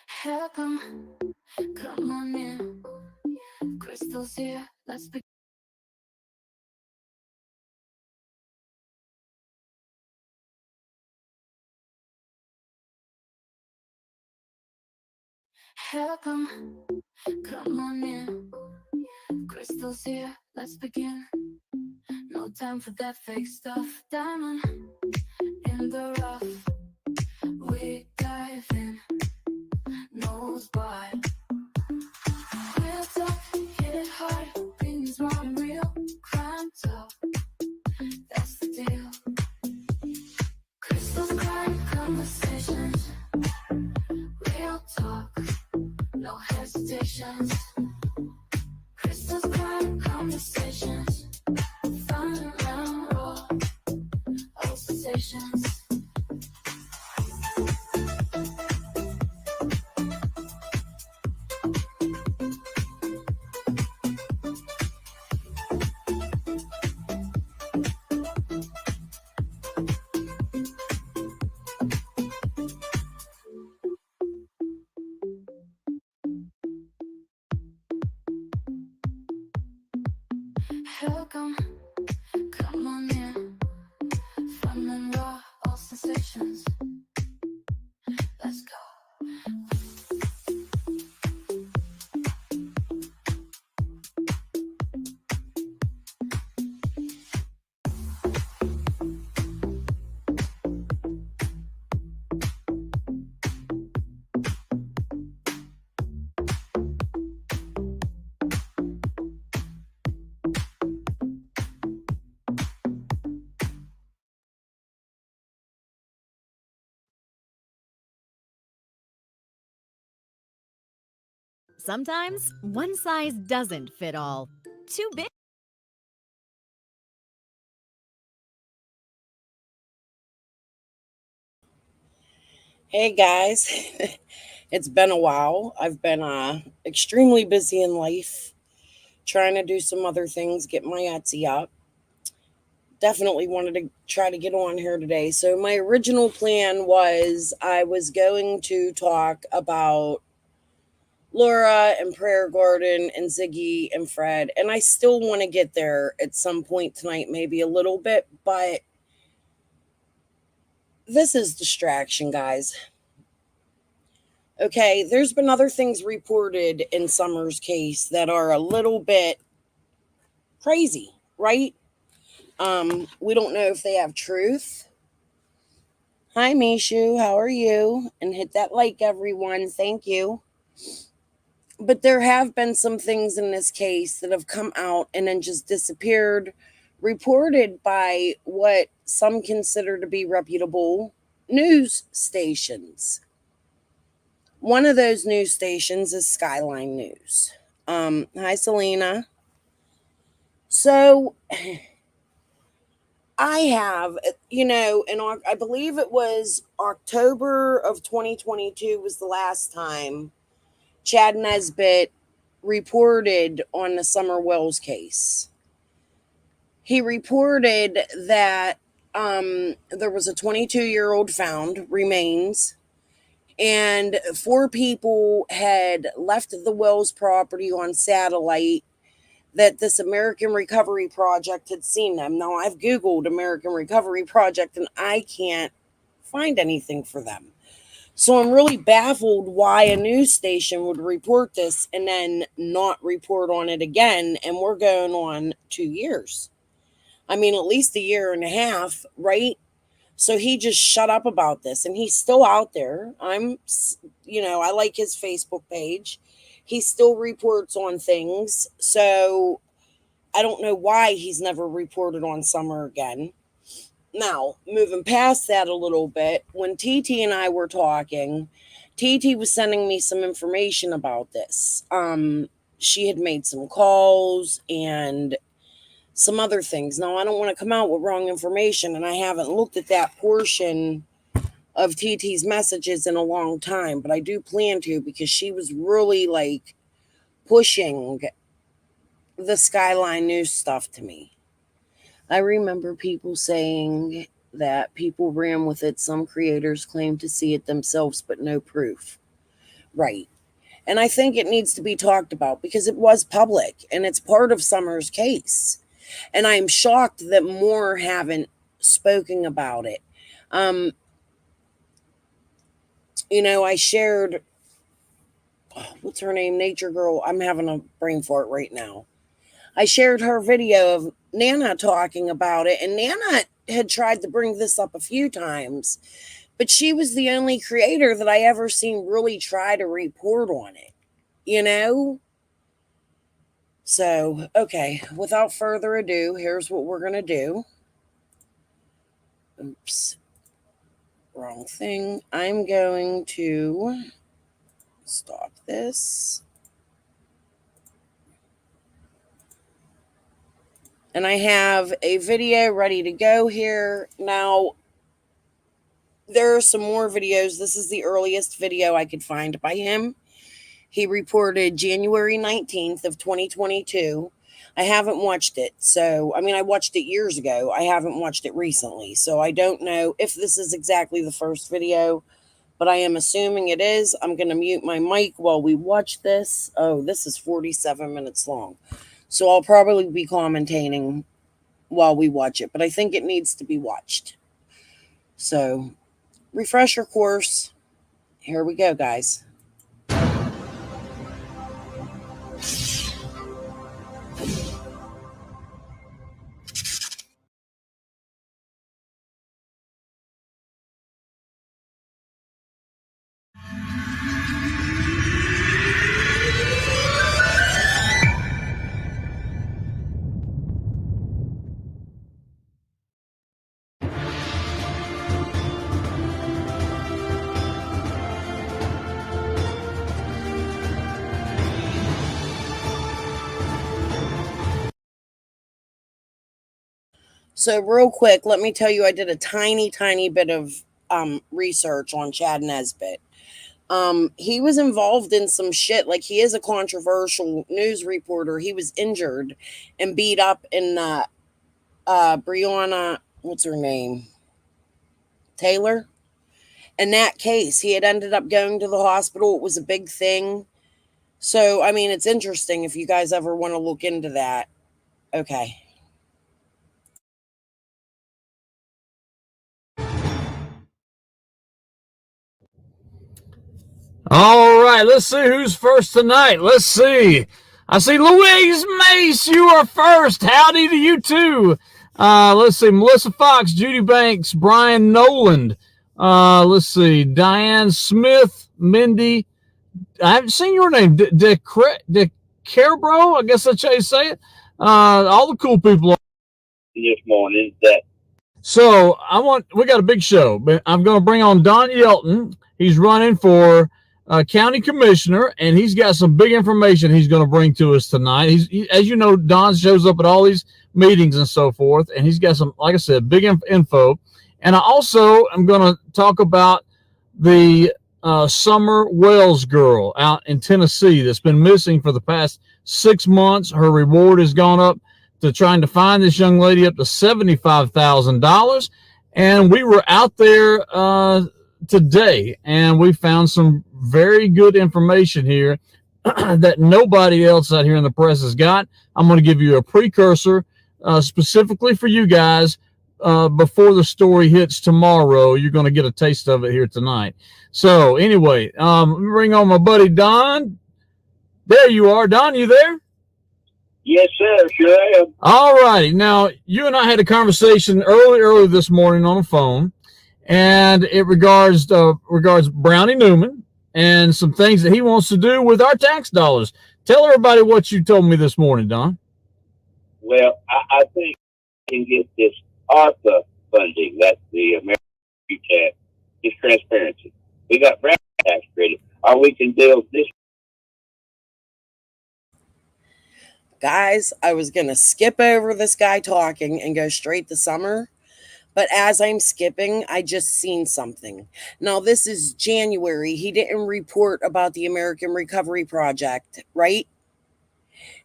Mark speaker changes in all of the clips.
Speaker 1: Hell, come on in. Crystal's here, let's begin. Hell, come on in. Crystal's here, let's begin. No time for that fake stuff. Diamond in the rough, we dive in. Nose wide. Real talk, hit it hard. Opinions raw and real. Crime talk, that's the deal. Crystal's crime conversations. Real talk, no hesitations. Crystal's crime conversations. Fun around raw, all sensations. Hell, come on in. Fun and raw, all sensations. Let's go.
Speaker 2: Sometimes one size doesn't fit all. Too big.
Speaker 3: Hey guys, it's been a while. I've been extremely busy in life, trying to do some other things, get my Etsy up. Definitely wanted to try to get on here today. So, my original plan was I was going to talk about Laura and Prayer Garden and Ziggy and Fred, and I still want to get there at some point tonight, maybe a little bit, but this is distraction, guys. Okay, there's been other things reported in Summer's case that are a little bit crazy, right? We don't know if they have truth. Hi, Mishu, how are you? And hit that like, everyone. Thank you. But there have been some things in this case that have come out and then just disappeared, reported by what some consider to be reputable news stations. One of those news stations is Skyline News. Hi, Selena. So, I have, I believe it was October of 2022 was the last time Chad Nesbitt reported on the Summer Wells case. He reported that there was a 22-year-old found, remains, and 4 people had left the Wells property on satellite, that this American Recovery Project had seen them. Now, I've Googled American Recovery Project and I can't find anything for them. So I'm really baffled why a news station would report this and then not report on it again. And we're going on 2 years. I mean, at least a year and a half, right? So he just shut up about this and he's still out there. I like his Facebook page. He still reports on things. So I don't know why he's never reported on Summer again. Now, moving past that a little bit, when TT and I were talking, TT was sending me some information about this. She had made some calls and some other things. Now, I don't want to come out with wrong information, and I haven't looked at that portion of TT's messages in a long time, but I do plan to, because she was really pushing the Skyline News stuff to me. I remember people saying that people ran with it. Some creators claim to see it themselves, but no proof. Right. And I think it needs to be talked about because it was public and it's part of Summer's case. And I'm shocked that more haven't spoken about it. Um, I shared, what's her name? Nature Girl. I'm having a brain fart right now. I shared her video of Nana talking about it, and Nana had tried to bring this up a few times, but she was the only creator that I ever seen really try to report on it, you know? So, okay, without further ado, here's what we're going to do. Oops, wrong thing. I'm going to stop this. And I have a video ready to go here. Now, there are some more videos. This is the earliest video I could find by him. He reported January 19th of 2022. I haven't watched it. So, I mean, I watched it years ago. I haven't watched it recently. So I don't know if this is exactly the first video, but I am assuming it is. I'm going to mute my mic while we watch this. Oh, this is 47 minutes long. So I'll probably be commentating while we watch it, but I think it needs to be watched. So, refresher course. Here we go, guys. So real quick, let me tell you, I did a tiny bit of research on Chad Nesbitt. He was involved in some shit. Like, he is a controversial news reporter. He was injured and beat up in Breonna, what's her name? Taylor. In that case, he had ended up going to the hospital. It was a big thing. So, I mean, it's interesting if you guys ever want to look into that. Okay.
Speaker 4: All right, let's see who's first tonight. Let's see. I see Louise Mace, you are first. Howdy to you too. Let's see, Melissa Fox, Judy Banks, Brian Noland. Let's see, Diane Smith, Mindy. I haven't seen your name. De Carebro, I guess that's how you say it. All the cool people
Speaker 5: this morning that.
Speaker 4: So we got a big show, but I'm going to bring on Don Yelton. He's running for county commissioner, and he's got some big information he's going to bring to us tonight. As you know, Don shows up at all these meetings and so forth, and he's got some, like I said, big info. And I also am going to talk about the Summer Wells girl out in Tennessee that's been missing for the past 6 months. Her reward has gone up to trying to find this young lady up to $75,000. And we were out there today, and we found some very good information here that nobody else out here in the press has got. I'm going to give you a precursor specifically for you guys before the story hits tomorrow. You're going to get a taste of it here tonight. So anyway, let me bring on my buddy Don. There you are. Don, you there?
Speaker 5: Yes, sir. Sure am.
Speaker 4: All righty. Now, you and I had a conversation early this morning on the phone, and it regards Brownie Newman and some things that he wants to do with our tax dollars. Tell everybody what you told me this morning, Don.
Speaker 5: Well, I think we can get this ARPA funding. That's the American tax. It's transparency. We got Brown tax credit. Or we can build this.
Speaker 3: Guys, I was going to skip over this guy talking and go straight to Summer. But as I'm skipping, I just seen something. Now, this is January. He didn't report about the American Recovery Project, right?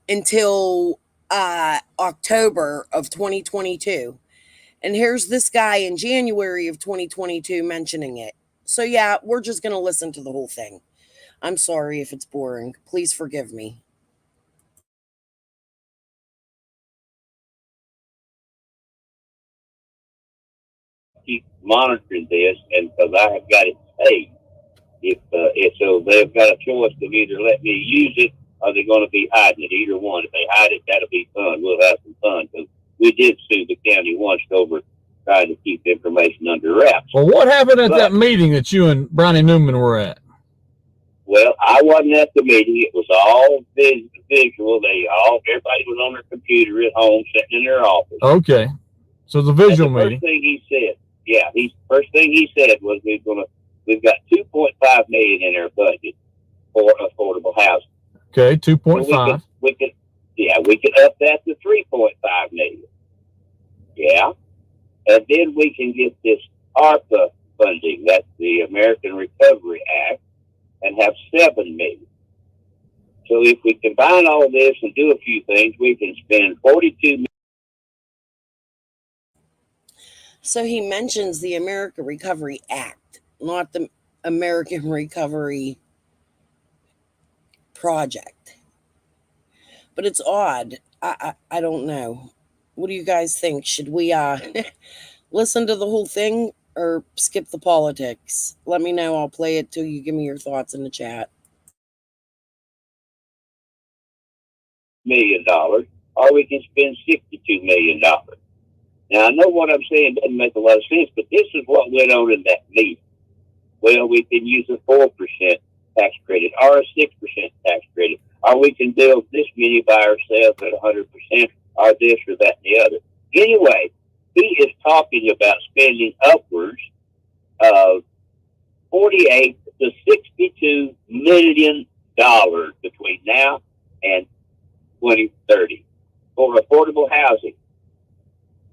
Speaker 3: Until October of 2022. And here's this guy in January of 2022 mentioning it. So, yeah, we're just going to listen to the whole thing. I'm sorry if it's boring. Please forgive me.
Speaker 5: Keep monitoring this, and because I have got it saved. If so, they've got a choice of either let me use it or they're going to be hiding it. Either one. If they hide it, that'll be fun. We'll have some fun because we did sue the county once over trying to keep information under wraps.
Speaker 4: Well, what happened at that meeting that you and Brownie Newman were at?
Speaker 5: Well, I wasn't at the meeting. It was all visual. Everybody was on their computer at home, sitting in their office.
Speaker 4: Okay, so the visual
Speaker 5: the
Speaker 4: meeting.
Speaker 5: First thing he said, first thing he said was we've got $2.5 million in our budget for affordable housing.
Speaker 4: Okay, 2.5.
Speaker 5: We could up that to 3.5 million. Yeah, and then we can get this ARPA funding. That's the American Recovery Act, and have 7 million. So if we combine all this and do a few things, we can spend 42 million.
Speaker 3: So he mentions the American Recovery Act, not the American Recovery Project. But it's odd. I don't know. What do you guys think? Should we listen to the whole thing or skip the politics? Let me know. I'll play it till you give me your thoughts in the chat.
Speaker 5: $1 million, or we can spend $62 million. Now, I know what I'm saying doesn't make a lot of sense, but this is what went on in that meeting. Well, we can use a 4% tax credit or a 6% tax credit, or we can build this many by ourselves at 100%, or this or that and the other. Anyway, he is talking about spending upwards of $48 to $62 million between now and 2030 for affordable housing.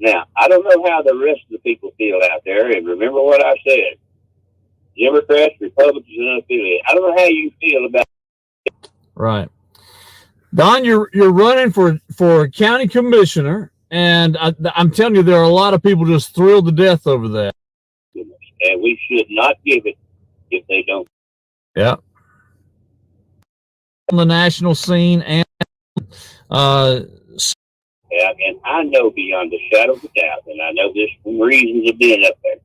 Speaker 5: Now, I don't know how the rest of the people feel out there, and remember what I said. Democrats, Republicans, and unaffiliated. I don't know how you feel about it.
Speaker 4: Right. Don, you're running for county commissioner, and I'm telling you, there are a lot of people just thrilled to death over that.
Speaker 5: And we should not give it if they don't.
Speaker 4: Yeah. On the national scene and
Speaker 5: and I know beyond a shadow of a doubt, and I know there's some reasons of being up there.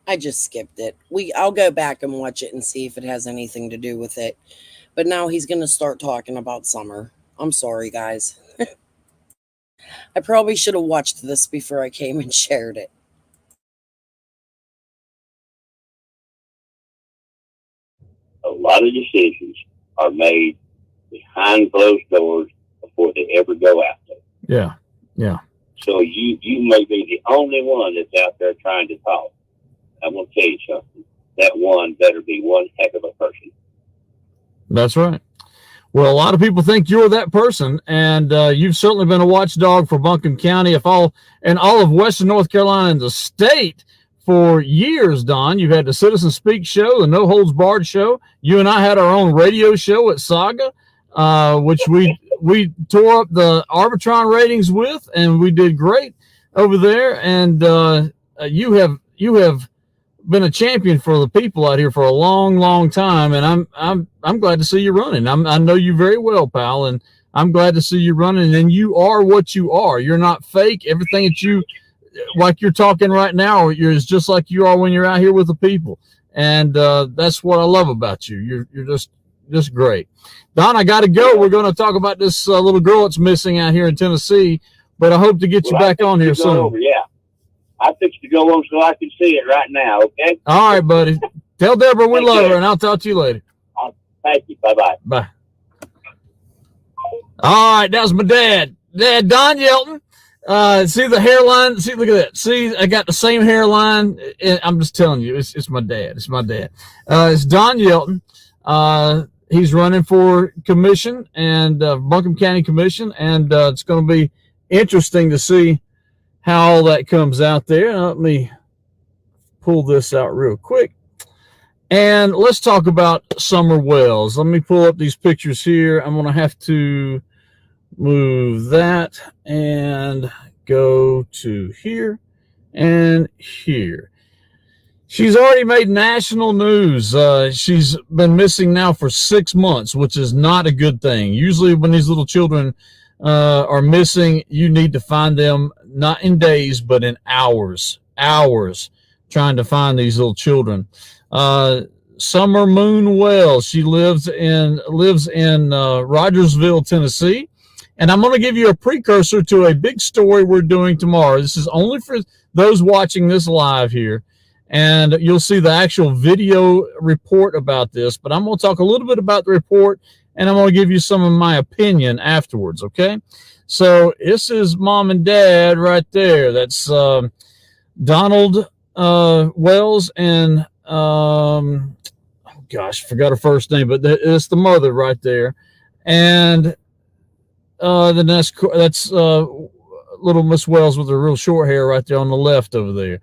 Speaker 3: I just skipped it. I'll go back and watch it and see if it has anything to do with it. But now he's going to start talking about summer. I'm sorry, guys. I probably should have watched this before I came and shared it.
Speaker 5: A lot of decisions are made behind closed doors before they ever go out there.
Speaker 4: Yeah, yeah.
Speaker 5: So you may be the only one that's out there trying to talk. I'm going to tell you something. That one better be one heck of a person.
Speaker 4: That's right. Well, a lot of people think you're that person, and you've certainly been a watchdog for Buncombe County, all of Western North Carolina and the state for years, Don. You've had the Citizen Speak show, the No Holds Barred show. You and I had our own radio show at Saga, which we tore up the Arbitron ratings with, and we did great over there. And you have been a champion for the people out here for a long, long time, and I'm glad to see you running. I know you very well, pal, and I'm glad to see you running. And you are what you are. You're not fake. Everything that you, like you're talking right now, you're just like you are when you're out here with the people, and that's what I love about you. You're just great. Don, I got to go. We're going to talk about this little girl that's missing out here in Tennessee, but I hope to get you back on here soon.
Speaker 5: Over, yeah. I fixed to go on so I can see it right now, okay?
Speaker 4: All right, buddy. Tell Deborah we love her, and I'll talk to you later.
Speaker 5: Thank you. Bye-bye.
Speaker 4: Bye. All right, that was my dad. Dad, Don Yelton. See the hairline? See, look at that. See, I got the same hairline. I'm just telling you, it's my dad. It's my dad. It's Don Yelton. He's running for commission and Buncombe County Commission, and it's going to be interesting to see how all that comes out there. Let me pull this out real quick. And let's talk about summer wells. Let me pull up these pictures here. I'm going to have to move that and go to here and here. She's already made national news. She's been missing now for 6 months, which is not a good thing. Usually when these little children are missing, you need to find them not in days, but in hours trying to find these little children. Summer Moon Wells, she lives in Rogersville, Tennessee. And I'm going to give you a precursor to a big story we're doing tomorrow. This is only for those watching this live here. And you'll see the actual video report about this. But I'm going to talk a little bit about the report, and I'm going to give you some of my opinion afterwards, okay? So this is Mom and Dad right there. That's Donald Wells and, gosh, forgot her first name, but it's the mother right there. And then that's little Miss Wells with her real short hair right there on the left over there.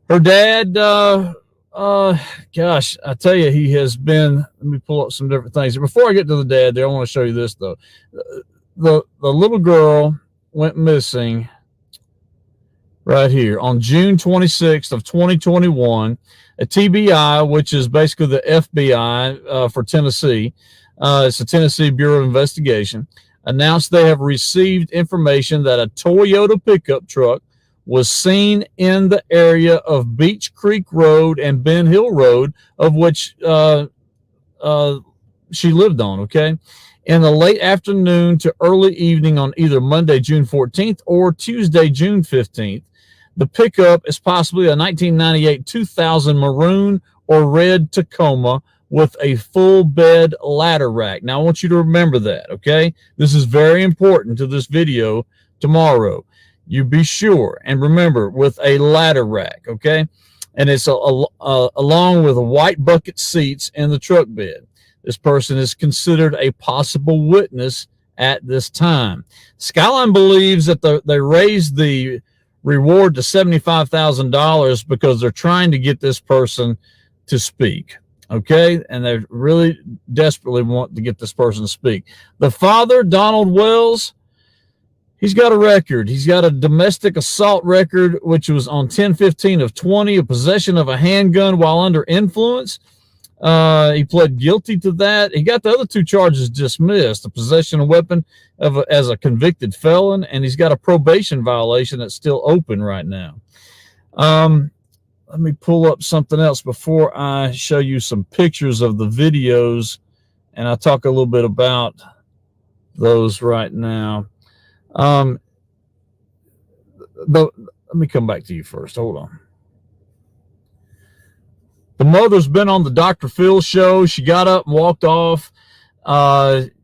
Speaker 4: Her dad, gosh, I tell you, he has been, let me pull up some different things. Before I get to the dad there, I want to show you this, though. The little girl went missing right here on June 26th of 2021. A TBI, which is basically the FBI for Tennessee, it's the Tennessee Bureau of Investigation, announced they have received information that a Toyota pickup truck was seen in the area of Beach Creek Road and Ben Hill Road, of which she lived on, okay, in the late afternoon to early evening on either Monday, June 14th or Tuesday, June 15th. The pickup is possibly a 1998 2000 maroon or red Tacoma with a full bed ladder rack. Now, I want you to remember that, okay? This is very important to this video tomorrow. You be sure and remember, with a ladder rack, okay? And it's along with white bucket seats in the truck bed. This person is considered a possible witness at this time. Skyline believes that they raised the reward to $75,000 because they're trying to get this person to speak, okay? And they really desperately want to get this person to speak. The father, Donald Wells, he's got a record. He's got a domestic assault record, which was on 10/15 of 20, a possession of a handgun while under influence. He pled guilty to that. He got the other 2 charges dismissed, the possession of a weapon as a convicted felon, and he's got a probation violation that's still open right now. Let me pull up something else before I show you some pictures of the videos, and I'll talk a little bit about those right now. Let me come back to you first. Hold on. The mother's been on the Dr. Phil show. She got up and walked off.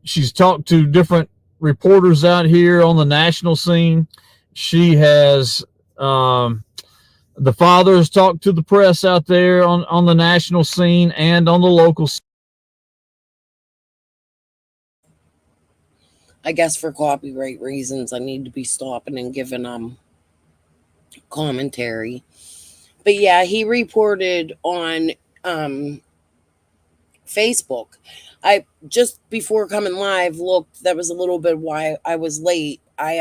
Speaker 4: She's talked to different reporters out here on the national scene. She has, the father has talked to the press out there on the national scene and on the local scene.
Speaker 3: I guess for copyright reasons, I need to be stopping and giving commentary. But yeah, he reported on Facebook. I just before coming live looked. That was a little bit why I was late. I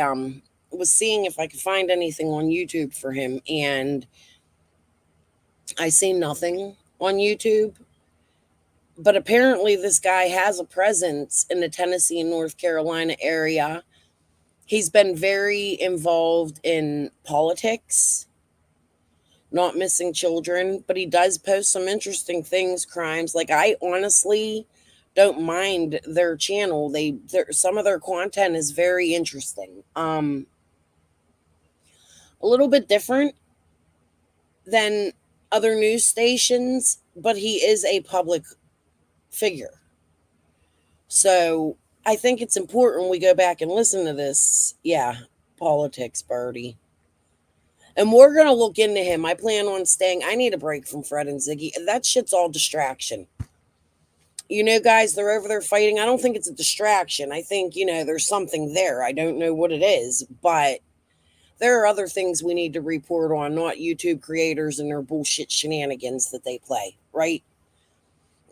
Speaker 3: was seeing if I could find anything on YouTube for him, and I see nothing on YouTube. But apparently this guy has a presence in the Tennessee and North Carolina area. He's been very involved in politics, not missing children, but he does post some interesting things, crimes. Like, I honestly don't mind their channel. Some of their content is very interesting. A little bit different than other news stations, but he is a public figure. So I think it's important we go back and listen to this. Yeah, politics, Birdie. And we're going to look into him. I plan on staying. I need a break from Fred and Ziggy. That shit's all distraction. You know, guys, they're over there fighting. I don't think it's a distraction. I think, there's something there. I don't know what it is, but there are other things we need to report on, not YouTube creators and their bullshit shenanigans that they play, right?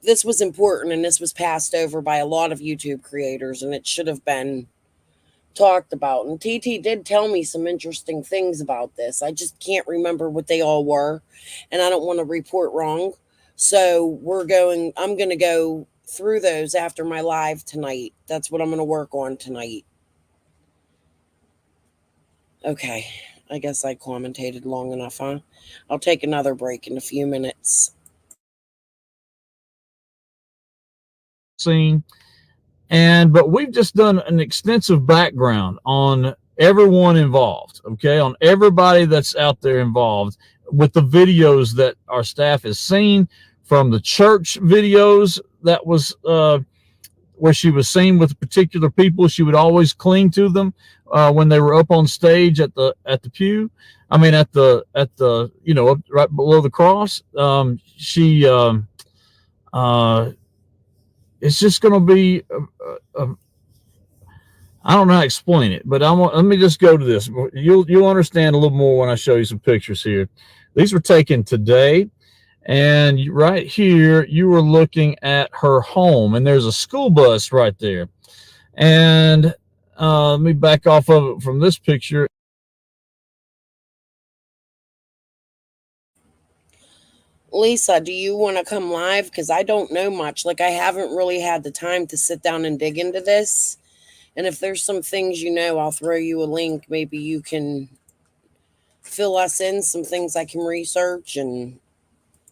Speaker 3: This was important, and this was passed over by a lot of YouTube creators, and it should have been talked about. And TT did tell me some interesting things about this. I just can't remember what they all were, and I don't want to report wrong. So I'm going to go through those after my live tonight. That's what I'm going to work on tonight. Okay. I guess I commentated long enough, huh? I'll take another break in a few minutes.
Speaker 4: Scene. But we've just done an extensive background on everyone involved, okay, on everybody that's out there involved with the videos that our staff has seen, from the church videos that was where she was seen with particular people. She would always cling to them when they were up on stage at the pew. I mean, at the up right below the cross. It's just going to be I don't know how to explain it, but let me just go to this. You'll understand a little more when I show you some pictures here. These were taken today, and right here you were looking at her home, and there's a school bus right there. And let me back off of it from this picture.
Speaker 3: Lisa, do you want to come live? Because I don't know much. Like, I haven't really had the time to sit down and dig into this. And if there's some things I'll throw you a link. Maybe you can fill us in, some things I can research and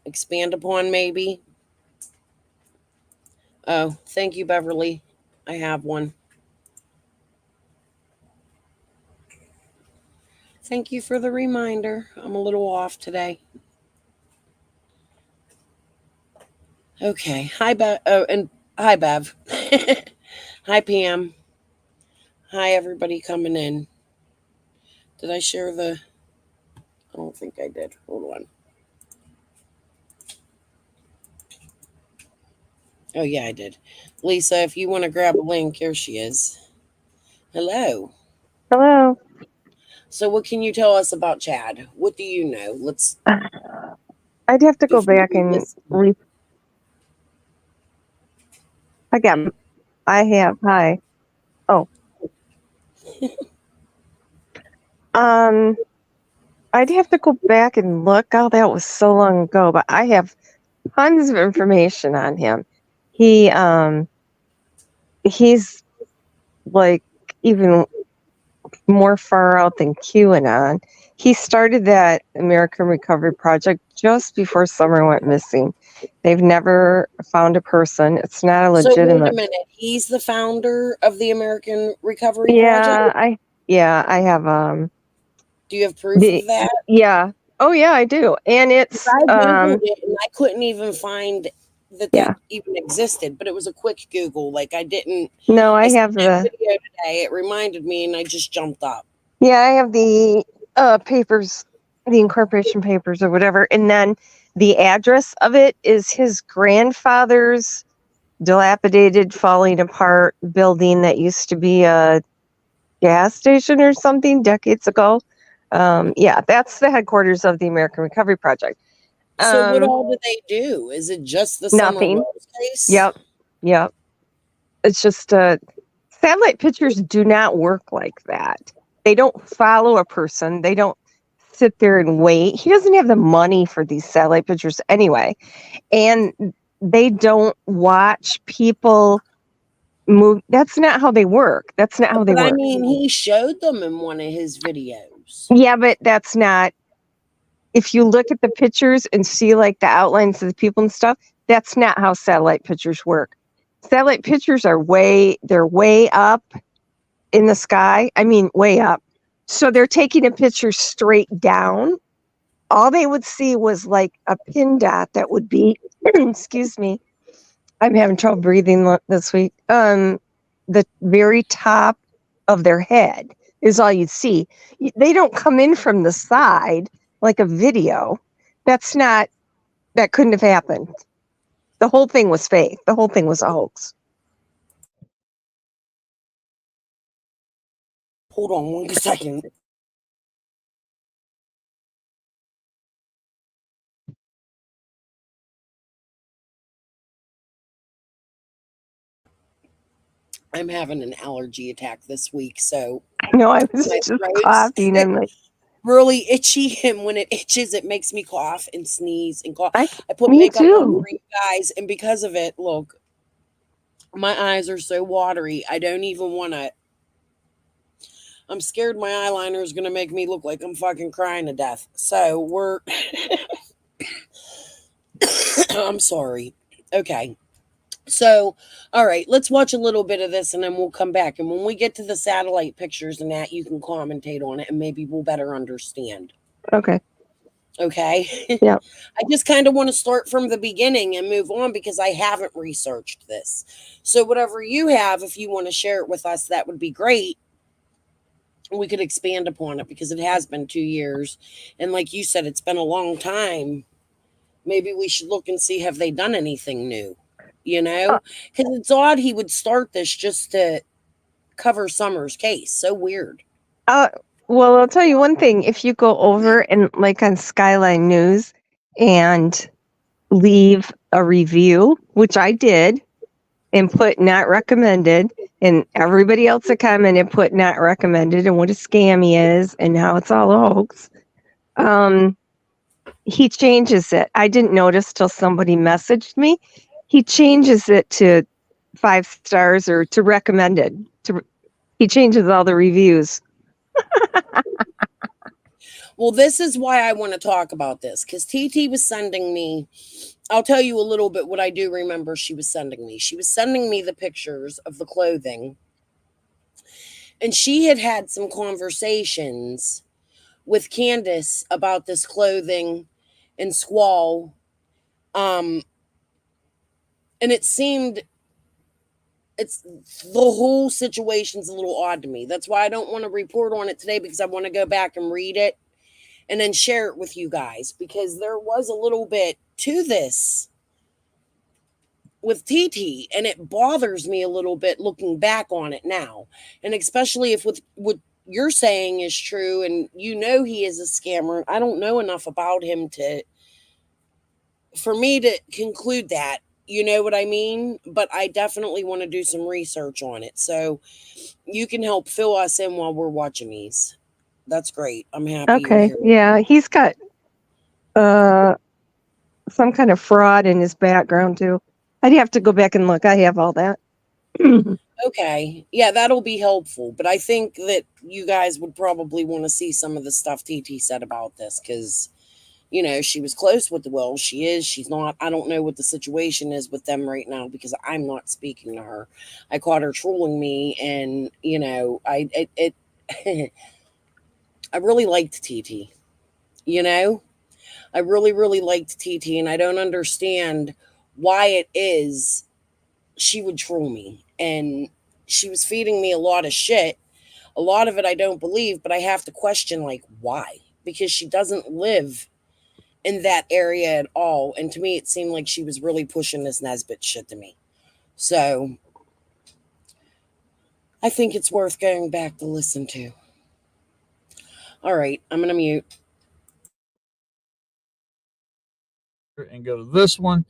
Speaker 3: expand upon, maybe. Oh, thank you, Beverly. I have one. Thank you for the reminder. I'm a little off today. Okay. Hi, Bev. Oh, and hi, Bev. Hi, Pam. Hi, everybody coming in. Did I share the... I don't think I did. Hold on. Oh, yeah, I did. Lisa, if you want to grab a link, here she is. Hello.
Speaker 6: Hello.
Speaker 3: So what can you tell us about Chad? What do you know? Let's...
Speaker 6: I'd have to go
Speaker 3: before
Speaker 6: back
Speaker 3: we
Speaker 6: and
Speaker 3: listen.
Speaker 6: again. I have. Hi. Oh. I'd have to go back and look. Oh, that was so long ago. But I have tons of information on him. He's like even more far out than QAnon. He started that American Recovery Project just before Summer went missing. They've never found a person. It's not a
Speaker 3: So wait a
Speaker 6: legitimate.
Speaker 3: minute. He's the founder of the American Recovery
Speaker 6: Yeah,
Speaker 3: Project?
Speaker 6: I have
Speaker 3: Do you have proof of that?
Speaker 6: yeah. Oh yeah, I do. And it's
Speaker 3: I Googled it and I couldn't even find that
Speaker 6: yeah.
Speaker 3: even existed, but it was a quick Google. Like, I didn't...
Speaker 6: No, I
Speaker 3: I saw
Speaker 6: have
Speaker 3: that
Speaker 6: the
Speaker 3: video today. It reminded me and I just jumped up.
Speaker 6: yeah, I have the papers, the incorporation papers or whatever. And then the address of it is his grandfather's dilapidated, falling apart building that used to be a gas station or something decades ago. Yeah, that's the headquarters of the American Recovery Project.
Speaker 3: So what all do they do? Is it just the Summer
Speaker 6: Nothing.
Speaker 3: Rose case?
Speaker 6: Yep. It's just satellite pictures do not work like that. They don't follow a person. They don't sit there and wait. He doesn't have the money for these satellite pictures anyway. And they don't watch people move. That's not how they work. That's not how they
Speaker 3: But I
Speaker 6: work.
Speaker 3: mean, he showed them in one of his videos.
Speaker 6: Yeah, but that's not. If you look at the pictures and see like the outlines of the people and stuff, that's not how satellite pictures work. Satellite pictures are they're way up in the sky. I mean, way up. So they're taking a picture straight down. All they would see was like a pin dot that would be, excuse me, I'm having trouble breathing this week. The very top of their head is all you'd see. They don't come in from the side like a video. That couldn't have happened. The whole thing was fake. The whole thing was a hoax.
Speaker 3: Hold on 1 second. I'm having an allergy attack this week, so
Speaker 6: No, I was
Speaker 3: my
Speaker 6: just
Speaker 3: throat's
Speaker 6: coughing. I'm like,
Speaker 3: really itchy, and when it itches, it makes me cough and sneeze and cough. I put
Speaker 6: me
Speaker 3: makeup on
Speaker 6: too.
Speaker 3: for you guys, and because of it, look, my eyes are so watery. I don't even want to. I'm scared my eyeliner is going to make me look like I'm fucking crying to death. So we're. I'm sorry. Okay. So, all right, let's watch a little bit of this and then we'll come back. And when we get to the satellite pictures and that, you can commentate on it and maybe we'll better understand.
Speaker 6: Okay.
Speaker 3: Okay.
Speaker 6: Yeah.
Speaker 3: I just kind of want to start from the beginning and move on because I haven't researched this. So, whatever you have, if you want to share it with us, that would be great. We could expand upon it because it has been 2 years. And like you said, it's been a long time. Maybe we should look and see have they done anything new,
Speaker 6: Uh,
Speaker 3: because it's odd he would start this just to cover Summer's case. So weird.
Speaker 6: uh, well, I'll tell you one thing. If you go over and like on Skyline News and leave a review, which I did, and put not recommended, and everybody else that commented put not recommended and what a scam he is and how it's all a hoax. He changes it. I didn't notice till somebody messaged me. He changes it to 5 stars or to recommended. He changes all the reviews.
Speaker 3: Well, this is why I want to talk about this because TT was sending me. I'll tell you a little bit what I do remember she was sending me. She was sending me the pictures of the clothing. And she had had some conversations with Candace about this clothing and Squall. And it seemed it's the whole situation's a little odd to me. That's why I don't want to report on it today because I want to go back and read it and then share it with you guys because there was a little bit to this with TT and it bothers me a little bit looking back on it now. And especially if with what you're saying is true and he is a scammer. I don't know enough about him for me to conclude that. You know what I mean? But I definitely want to do some research on it. So you can help fill us in while we're watching these. That's great. I'm happy you're
Speaker 6: Okay.
Speaker 3: here.
Speaker 6: Yeah, he's got some kind of fraud in his background too. I'd have to go back and look. I have all that.
Speaker 3: Okay. Yeah, that'll be helpful. But I think that you guys would probably want to see some of the stuff TT said about this because, she was close with the Wells. She is. She's not. I don't know what the situation is with them right now because I'm not speaking to her. I caught her trolling me and, I really liked TT. I really, really liked TT and I don't understand why it is she would troll me. And she was feeding me a lot of shit. A lot of it I don't believe, but I have to question, like, why? Because she doesn't live in that area at all. And to me, it seemed like she was really pushing this Nesbitt shit to me. So I think it's worth going back to listen to. All right, I'm going to mute.
Speaker 4: And go to this one.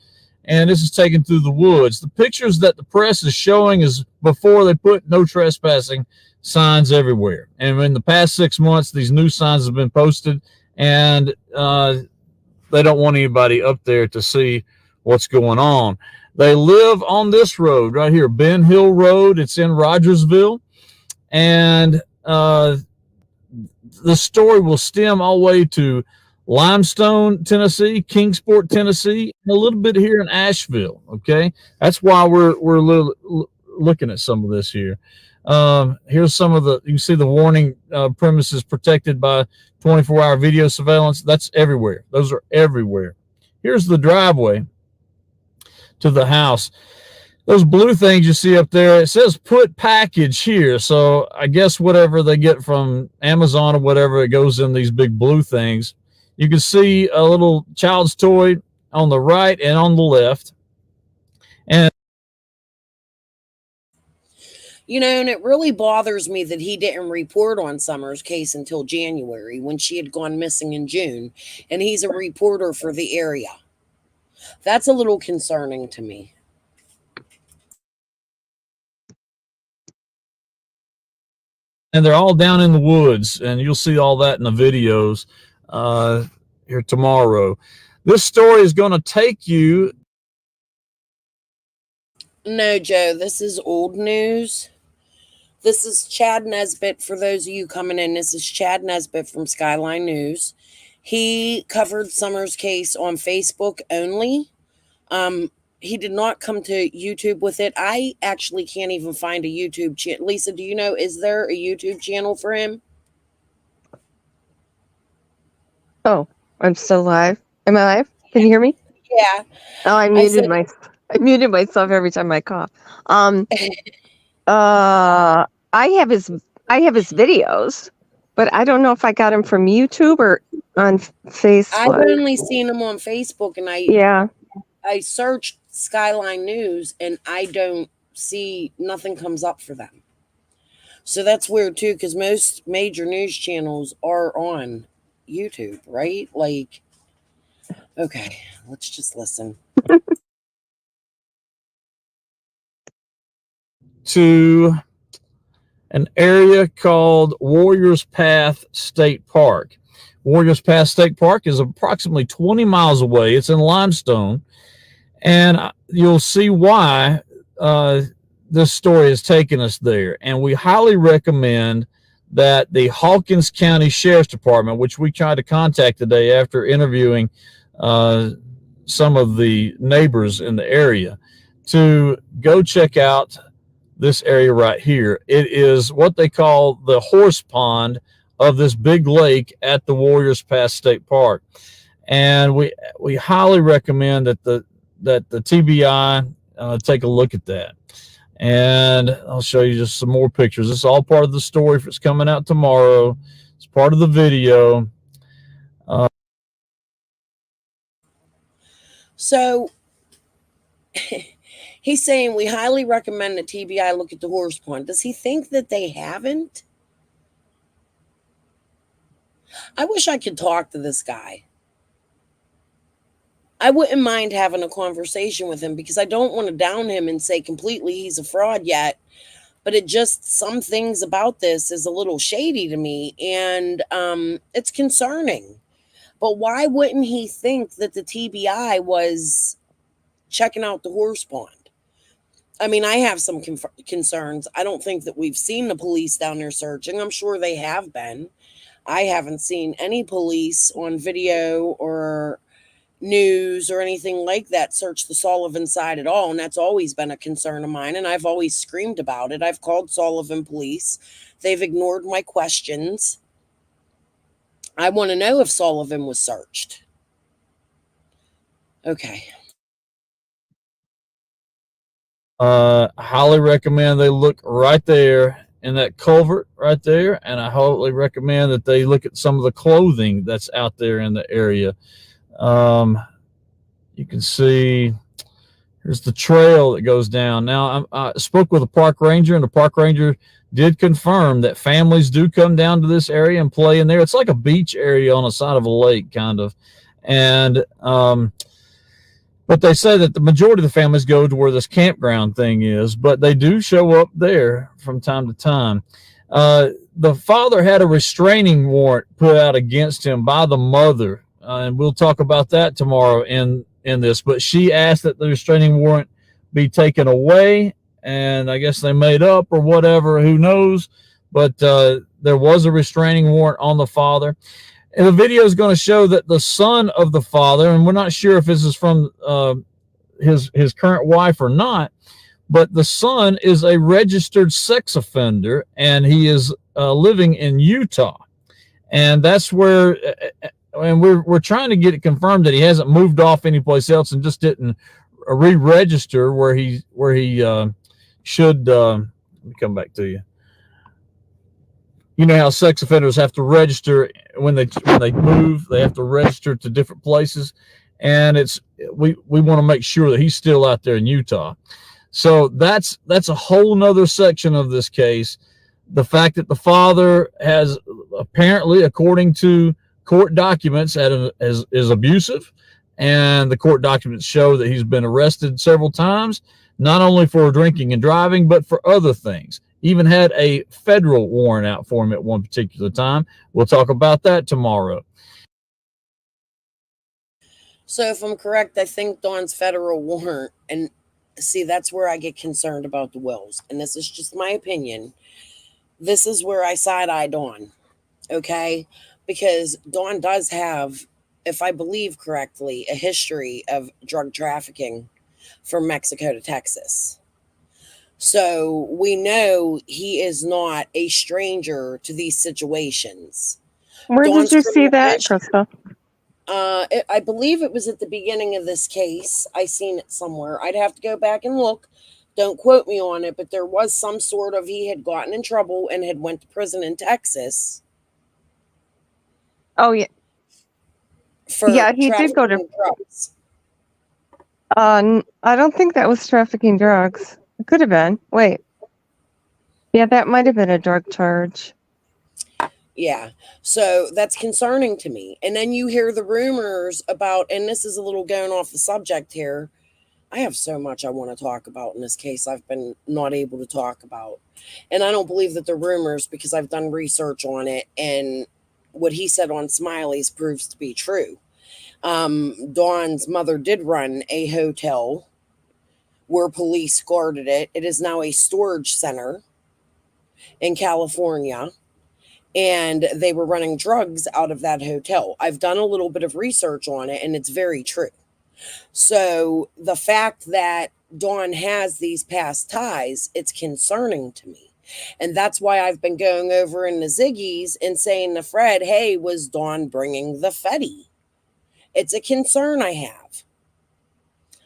Speaker 4: And this is taken through the woods. The pictures that the press is showing is before they put no trespassing signs everywhere. And in the past 6 months, these new signs have been posted, and they don't want anybody up there to see what's going on. They live on this road right here, Ben Hill Road. It's in Rogersville. And the story will stem all the way to Limestone, Tennessee, Kingsport, Tennessee, and a little bit here in Asheville. Okay, that's why we're looking at some of this here. Here's some of you can see the warning premises protected by 24-hour video surveillance. That's everywhere. Those are everywhere. Here's the driveway to the house. Those blue things you see up there, it says put package here. So I guess whatever they get from Amazon or whatever, it goes in these big blue things. You can see a little child's toy on the right and on the left. And
Speaker 3: and it really bothers me that he didn't report on Summer's case until January when she had gone missing in June. And he's a reporter for the area. That's a little concerning to me.
Speaker 4: and they're all down in the woods, and you'll see all that in the videos here tomorrow. This story is going to take you.
Speaker 3: No, Joe, this is old news. This is Chad Nesbitt. For those of you coming in, this is Chad Nesbitt from Skyline News. He covered Summer's case on Facebook only. He did not come to YouTube with it. I actually can't even find a YouTube channel. Lisa, do you know, is there a YouTube channel for him?
Speaker 6: Oh, I'm still live. Am I live? Can you hear me?
Speaker 3: Yeah.
Speaker 6: Oh, I muted myself every time I cough. I have his videos, but I don't know if I got him from YouTube or on Facebook.
Speaker 3: I've only seen him on Facebook, and I searched Skyline News, and I don't see, nothing comes up for them. So that's weird too, because most major news channels are on YouTube, right? Like, okay, let's just listen.
Speaker 4: To an area called Warriors Path State Park. Warriors Path State Park is approximately 20 miles away. It's in Limestone, and you'll see why this story has taken us there. And we highly recommend that the Hawkins County Sheriff's Department, which we tried to contact today after interviewing some of the neighbors in the area, to go check out this area right here. It is what they call the horse pond of this big lake at the Warriors Pass State Park. And we highly recommend that the TBI take a look at that. And I'll show you just some more pictures. This is all part of the story if it's coming out tomorrow. It's part of the video.
Speaker 3: So he's saying we highly recommend that TBI look at the horse pond. Does he think that they haven't? I wish I could talk to this guy. I wouldn't mind having a conversation with him, because I don't want to down him and say completely he's a fraud yet. But it just, some things about this is a little shady to me, and it's concerning. But why wouldn't he think that the TBI was checking out the horse pond? I mean, I have some concerns. I don't think that we've seen the police down there searching. I'm sure they have been. I haven't seen any police on video or news or anything like that search the Sullivan side at all. And that's always been a concern of mine. And I've always screamed about it. I've called Sullivan police. They've ignored my questions. I want to know if Sullivan was searched. Okay.
Speaker 4: Highly recommend they look right there in that culvert right there. And I highly recommend that they look at some of the clothing that's out there in the area. You can see here's the trail that goes down. Now, I spoke with a park ranger, and the park ranger did confirm that families do come down to this area and play in there. It's like a beach area on the side of a lake, kind of. And, but they say that the majority of the families go to where this campground thing is, but they do show up there from time to time. The father had a restraining warrant put out against him by the mother. And we'll talk about that tomorrow in this, but she asked that the restraining warrant be taken away, and I guess they made up or whatever, who knows, but there was a restraining warrant on the father. And the video is going to show that the son of the father, and we're not sure if this is from his current wife or not, but the son is a registered sex offender, and he is living in Utah, and that's where and we're trying to get it confirmed that he hasn't moved off anyplace else and just didn't re-register where he should. Let me come back to you. You know how sex offenders have to register when they move, they have to register to different places, and we want to make sure that he's still out there in Utah. So that's a whole nother section of this case. The fact that the father has apparently, according to court documents, is abusive, and the court documents show that he's been arrested several times, not only for drinking and driving, but for other things. even had a federal warrant out for him at one particular time. We'll talk about that tomorrow.
Speaker 3: So if I'm correct, I think Dawn's federal warrant, and see, that's where I get concerned about the wills. And this is just my opinion. This is where I side-eye Dawn, okay? Because Dawn does have, if I believe correctly, a history of drug trafficking from Mexico to Texas. So we know he is not a stranger to these situations.
Speaker 6: Where
Speaker 3: Dawn's
Speaker 6: did you see
Speaker 3: criminal
Speaker 6: that,
Speaker 3: history-
Speaker 6: Krista?
Speaker 3: I believe it was at the beginning of this case. I seen it somewhere. I'd have to go back and look. Don't quote me on it, but there was some sort of, he had gotten in trouble and had went to prison in Texas
Speaker 6: Oh yeah,
Speaker 3: for
Speaker 6: yeah, he did go to.
Speaker 3: trafficking drugs.
Speaker 6: I don't think that was trafficking drugs. It could have been. Wait, yeah, that might have been a drug charge.
Speaker 3: Yeah. So that's concerning to me. And then you hear the rumors about, and this is a little going off the subject here. I have so much I want to talk about in this case I've been not able to talk about. And I don't believe that they're rumors because I've done research on it. And what he said on Smiley's proves to be true. Dawn's mother did run a hotel where police guarded it. It is now a storage center in California. And they were running drugs out of that hotel. I've done a little bit of research on it, and it's very true. So the fact that Dawn has these past ties, it's concerning to me. And that's why I've been going over in the Ziggies and saying to Fred, hey, was Dawn bringing the Fetty? It's a concern I have.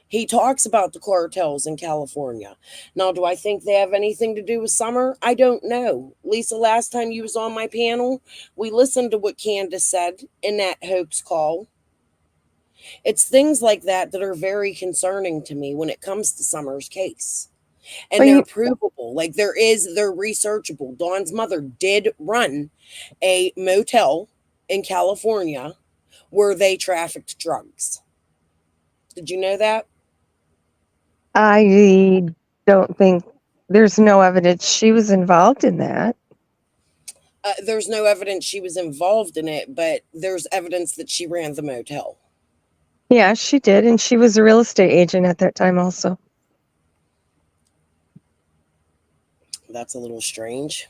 Speaker 3: He talks about the cartels in California. Now, do I think they have anything to do with Summer? I don't know. Lisa, last time you was on my panel, we listened to what Candace said in that hoax call. It's things like that that are very concerning to me when it comes to Summer's case. And they're provable. Like they're researchable. Dawn's mother did run a motel in California where they trafficked drugs. Did you know that?
Speaker 6: I don't think there's no evidence she was involved in that.
Speaker 3: There's no evidence she was involved in it, but there's evidence that she ran the motel.
Speaker 6: Yeah, she did, and she was a real estate agent at that time also.
Speaker 3: That's a little strange.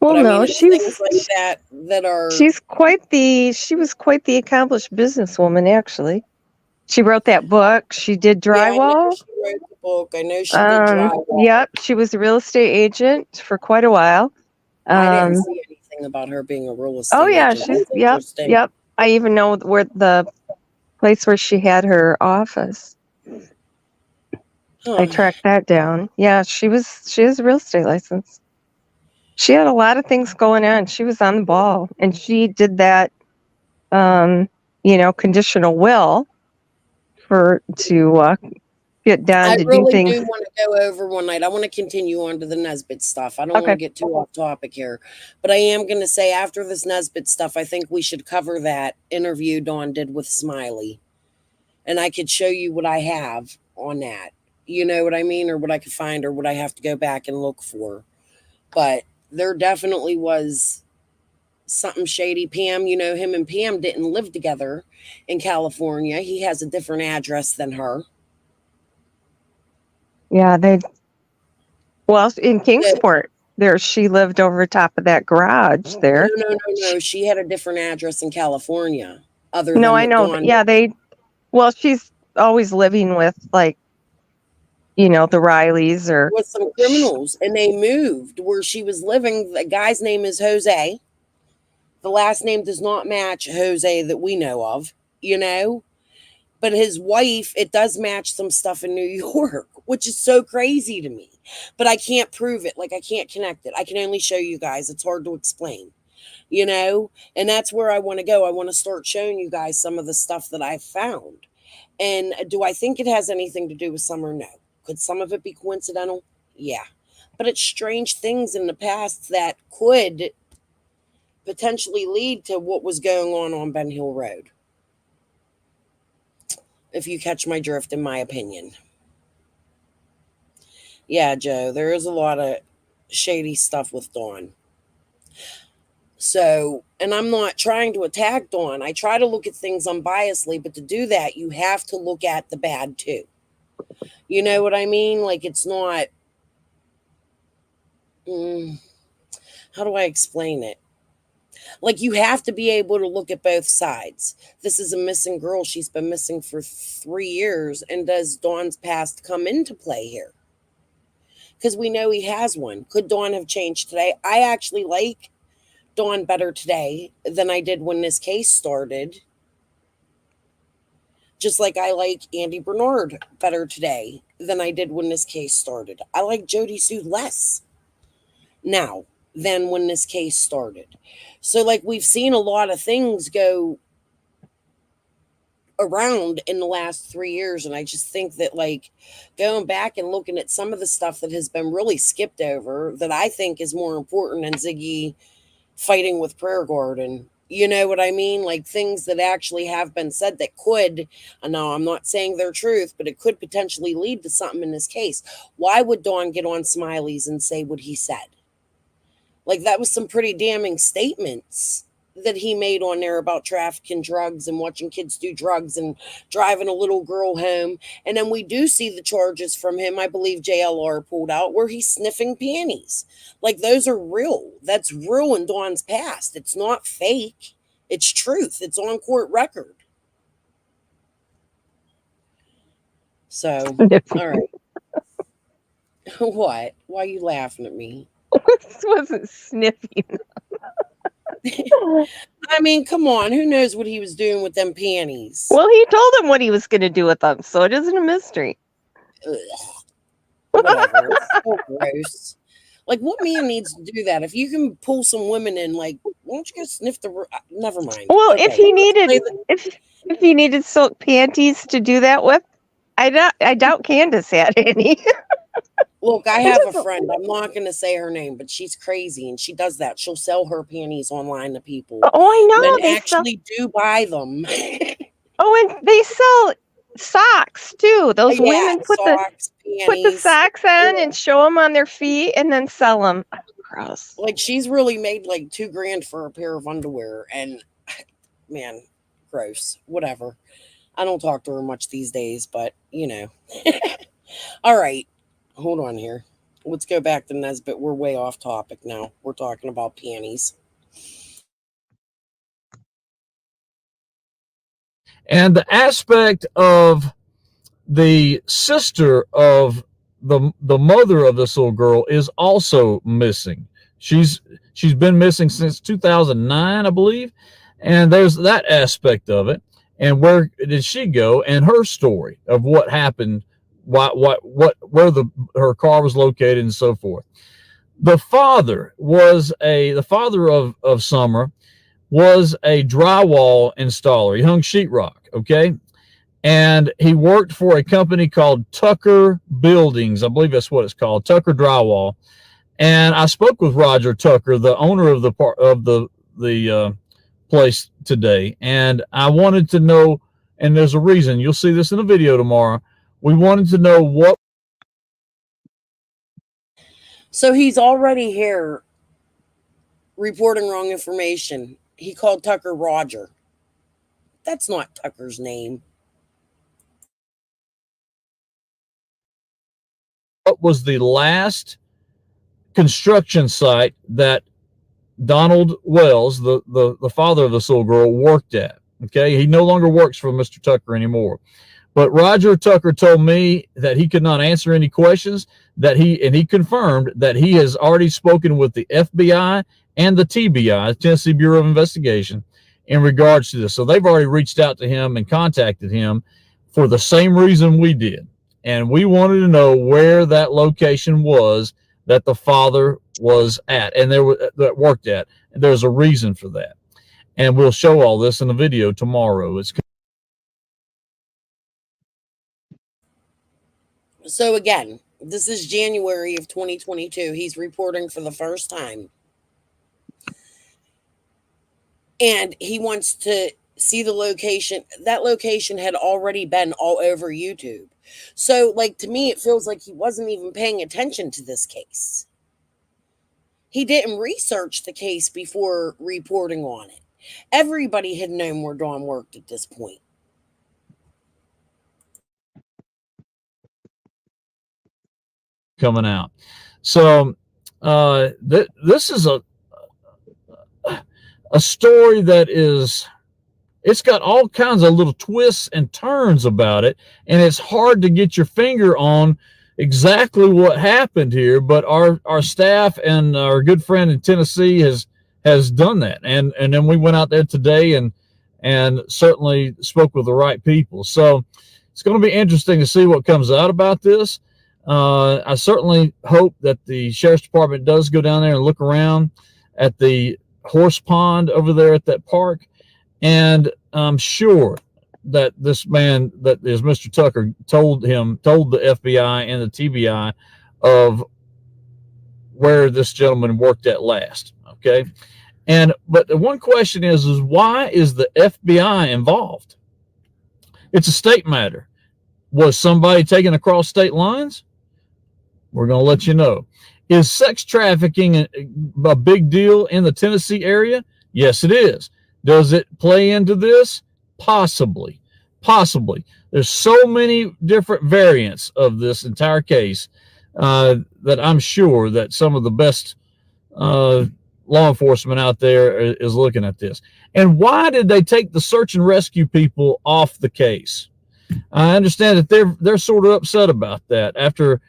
Speaker 6: Well,
Speaker 3: but,
Speaker 6: no,
Speaker 3: it's
Speaker 6: she was
Speaker 3: things like that are.
Speaker 6: she was quite the accomplished businesswoman, actually. She wrote that book. She did drywall.
Speaker 3: Yeah, she wrote the book. I know she did drywall.
Speaker 6: Yep, she was a real estate agent for quite a while.
Speaker 3: I didn't see anything about her being a real estate agent.
Speaker 6: She's yep. I even know where the place where she had her office. I tracked that down. Yeah, she has a real estate license. She had a lot of things going on. She was on the ball, and she did that, conditional will to get done to do things.
Speaker 3: I really do want to go over one night. I want to continue on to the Nesbitt stuff. I don't want to get too off topic here, but I am going to say after this Nesbitt stuff, I think we should cover that interview Dawn did with Smiley, and I could show you what I have on that. You know what I mean? Or what I could find or what I have to go back and look for. But there definitely was something shady. Pam, him and Pam didn't live together in California. He has a different address than her.
Speaker 6: Yeah, in Kingsport, she lived over top of that garage there.
Speaker 3: No. She had a different address in California.
Speaker 6: No, I know. Yeah, she's always living with the Rileys or
Speaker 3: with some criminals, and they moved where she was living. The guy's name is Jose. The last name does not match Jose that we know of, but his wife, it does match some stuff in New York, which is so crazy to me, but I can't prove it. I can't connect it. I can only show you guys. It's hard to explain, and that's where I want to go. I want to start showing you guys some of the stuff that I've found. And do I think it has anything to do with Summer? No. Could some of it be coincidental? Yeah. But it's strange things in the past that could potentially lead to what was going on Ben Hill Road. If you catch my drift, in my opinion. Yeah, Joe, there is a lot of shady stuff with Dawn. So, and I'm not trying to attack Dawn. I try to look at things unbiasedly, but to do that, you have to look at the bad too. You know what I mean? Like, it's not. How do I explain it? Like, you have to be able to look at both sides. This is a missing girl. She's been missing for 3 years. And does Dawn's past come into play here? Because we know he has one. Could Dawn have changed today? I actually like Dawn better today than I did when this case started. Just like I like Andy Bernard better today than I did when this case started. I like Jody Sue less now than when this case started. So, like, we've seen a lot of things go around in the last 3 years, and I just think that, like, going back and looking at some of the stuff that has been really skipped over that I think is more important than Ziggy fighting with Prayer Garden. You know what I mean? Like, things that actually have been said that could, I know I'm not saying they're truth, but it could potentially lead to something in this case. Why would Dawn get on Smiley's and say what he said? Like, that was some pretty damning statements that he made on there about trafficking drugs and watching kids do drugs and driving a little girl home. And then we do see the charges from him, I believe JLR pulled out, where he's sniffing panties. Like, those are real. That's real in Dawn's past. It's not fake. It's truth. It's on court record. So, all right. What? Why are you laughing at me?
Speaker 6: This wasn't sniffing.
Speaker 3: I mean, come on. Who knows what he was doing with them panties?
Speaker 6: Well, he told him what he was going to do with them, so it isn't a mystery.
Speaker 3: Ugh. Whatever. It's so gross. Like, what man needs to do that? If you can pull some women in, like, why don't you go sniff the? Never mind.
Speaker 6: Well,
Speaker 3: Okay.
Speaker 6: if he needed silk panties to do that with, I doubt Candace had any.
Speaker 3: Look, I have a friend. I'm not going to say her name, but she's crazy, and she does that. She'll sell her panties online to people.
Speaker 6: Oh, I know.
Speaker 3: Men actually do buy them.
Speaker 6: Oh, and they sell socks too. Those
Speaker 3: Yeah,
Speaker 6: women put the
Speaker 3: panties.
Speaker 6: socks on and show them on their feet and then sell them. Gross.
Speaker 3: Like, she's really made like $2,000 for a pair of underwear, and man, gross. Whatever. I don't talk to her much these days, but you know. All right. Hold on here. Let's go back to Nesbitt. We're way off topic now. We're talking about panties.
Speaker 4: And the aspect of the sister of the mother of this little girl is also missing. She's been missing since 2009, I believe. And there's that aspect of it. And where did she go? And her story of what happened, where her car was located, and so forth. The father of Summer was a drywall installer. He hung sheetrock, okay? And he worked for a company called Tucker Buildings. I believe that's what it's called, Tucker Drywall. And I spoke with Roger Tucker, the owner of the place today, and I wanted to know, and there's a reason. You'll see this in a video tomorrow. We wanted to know what.
Speaker 3: So he's already here reporting wrong information. He called Tucker Roger. That's not Tucker's name.
Speaker 4: What was the last construction site that Donald Wells, the father of this little girl, worked at? Okay, he no longer works for Mr. Tucker anymore. But Roger Tucker told me that he could not answer any questions, he confirmed that he has already spoken with the FBI and the TBI, Tennessee Bureau of Investigation, in regards to this. So they've already reached out to him and contacted him for the same reason we did. And we wanted to know where that location was that the father was at and that worked at. And there's a reason for that. And we'll show all this in the video tomorrow.
Speaker 3: So again, this is January of 2022. He's reporting for the first time. And he wants to see the location. That location had already been all over YouTube. So, like, to me, it feels like he wasn't even paying attention to this case. He didn't research the case before reporting on it. Everybody had known where Dawn worked at this point.
Speaker 4: Coming out. So this is a story that is, it's got all kinds of little twists and turns about it, and it's hard to get your finger on exactly what happened here. But our staff and our good friend in Tennessee has done that, and then we went out there today and certainly spoke with the right people. So it's going to be interesting to see what comes out about this. I certainly hope that the sheriff's department does go down there and look around at the horse pond over there at that park. And I'm sure that this man, that is Mr. Tucker, told the FBI and the TBI of where this gentleman worked at last. Okay. But the one question is why is the FBI involved? It's a state matter. Was somebody taken across state lines? We're going to let you know. Is sex trafficking a big deal in the Tennessee area? Yes, it is. Does it play into this? Possibly. There's so many different variants of this entire case that I'm sure that some of the best law enforcement out there is looking at this. And why did they take the search and rescue people off the case? I understand that they're sort of upset about that after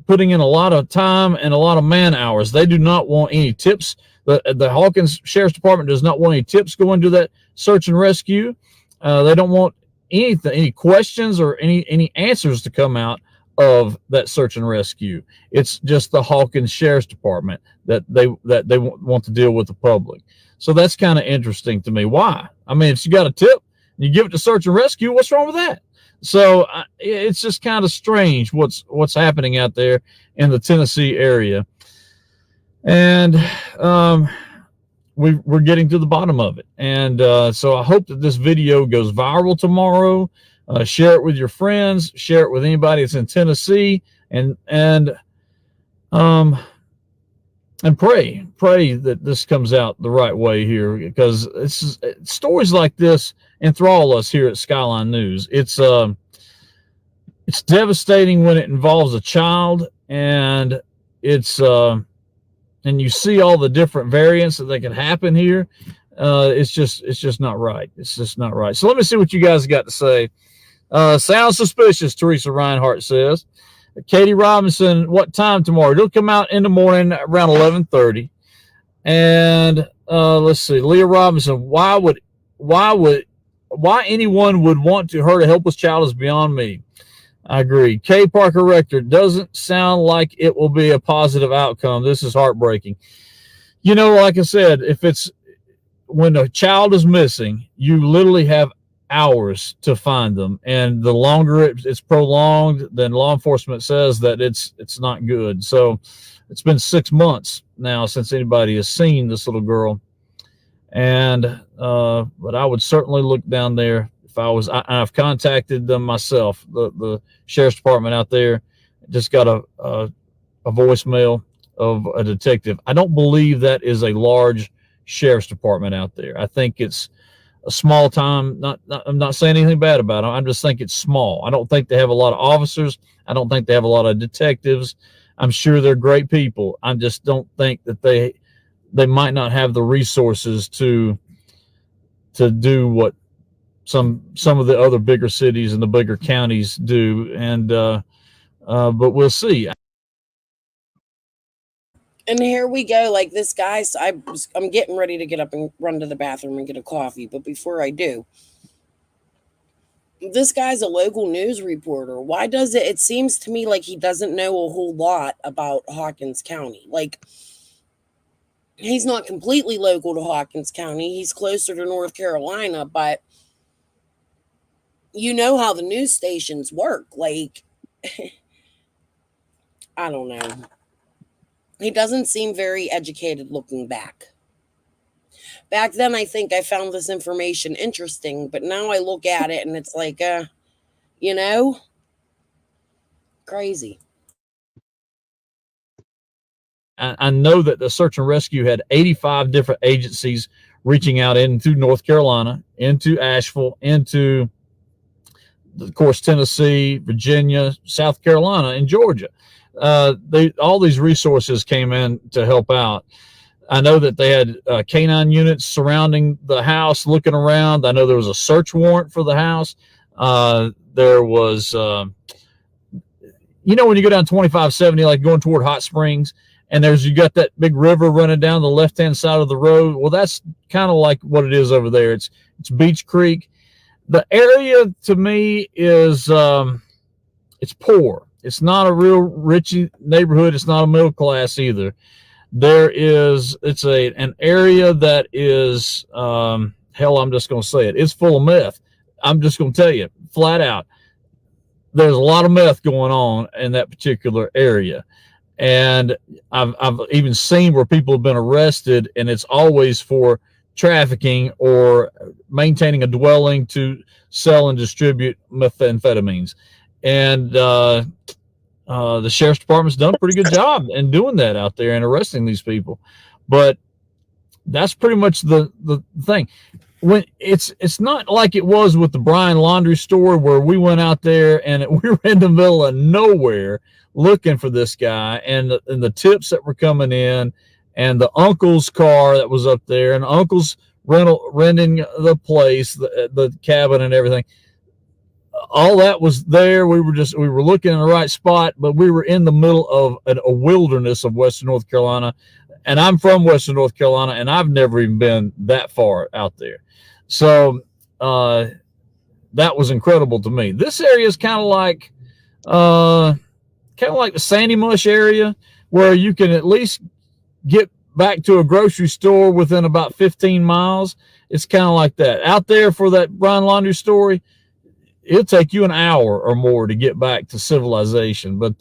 Speaker 4: putting in a lot of time and a lot of man hours. They do not want any tips. The Hawkins Sheriff's Department does not want any tips going to that search and rescue. They don't want anything, any questions or any answers to come out of that search and rescue. It's just the Hawkins Sheriff's Department that they want to deal with the public. So that's kind of interesting to me. Why? I mean, if you got a tip, you give it to search and rescue. What's wrong with that? So it's just kind of strange what's happening out there in the Tennessee area, and we're getting to the bottom of it. And so I hope that this video goes viral tomorrow. Share it with your friends. Share it with anybody that's in Tennessee, and pray that this comes out the right way here, because stories like this enthrall us here at Skyline News. It's devastating when it involves a child, and and you see all the different variants that can happen here. It's just not right. It's just not right. So let me see what you guys got to say. Sounds suspicious, Teresa Reinhart says. Katie Robinson, what time tomorrow? It'll come out in the morning around 11:30. And let's see, Leah Robinson, why anyone would want to hurt a helpless child is beyond me. I agree. Kay Parker Rector, doesn't sound like it will be a positive outcome. This is heartbreaking. You know, like I said, when a child is missing, you literally have hours to find them, and the longer it's prolonged, then law enforcement says that it's not good. So it's been 6 months now since anybody has seen this little girl, and but I would certainly look down there if I was. I've contacted them myself, the sheriff's department out there. Just got a voicemail of a detective. I don't believe that is a large sheriff's department out there. I think it's a small time. I'm not saying anything bad about them. I just think it's small. I don't think they have a lot of officers. I don't think they have a lot of detectives. I'm sure they're great people. I just don't think that they might not have the resources to do what some of the other bigger cities and the bigger counties do. And but we'll see.
Speaker 3: And here we go. Like this guy, I'm getting ready to get up and run to the bathroom and get a coffee. But before I do, this guy's a local news reporter. Why does it seems to me like he doesn't know a whole lot about Hawkins County. Like, he's not completely local to Hawkins County. He's closer to North Carolina, but you know how the news stations work. Like, I don't know. He doesn't seem very educated looking back. Back then, I think I found this information interesting, but now I look at it and it's like, crazy.
Speaker 4: I know that the search and rescue had 85 different agencies reaching out into North Carolina, into Asheville, into, of course, Tennessee, Virginia, South Carolina, and Georgia. All these resources came in to help out. I know that they had canine units surrounding the house looking around. I know there was a search warrant for the house. There was, when you go down 2570, like going toward Hot Springs, and you got that big river running down the left-hand side of the road. Well, that's kind of like what it is over there. It's Beach Creek. The area to me is, it's poor. It's not a real rich neighborhood. It's not a middle class either. It's an area that is, hell, I'm just going to say it. It's full of meth. I'm just going to tell you flat out. There's a lot of meth going on in that particular area. And I've even seen where people have been arrested, and it's always for trafficking or maintaining a dwelling to sell and distribute methamphetamines. And, the sheriff's department's done a pretty good job in doing that out there and arresting these people. But that's pretty much the thing. When it's not like it was with the Bryan laundry store, where we went out there and we were in the middle of nowhere looking for this guy, and the tips that were coming in, and the uncle's car that was up there, and uncle's renting the place, the cabin and everything. All that was there. We were looking in the right spot, but we were in the middle of a wilderness of Western North Carolina. And I'm from Western North Carolina, and I've never even been that far out there. So that was incredible to me. This area is kind of like the Sandy Mush area, where you can at least get back to a grocery store within about 15 miles. It's kind of like that. Out there for that Bryan laundry story, it'll take you an hour or more to get back to civilization. But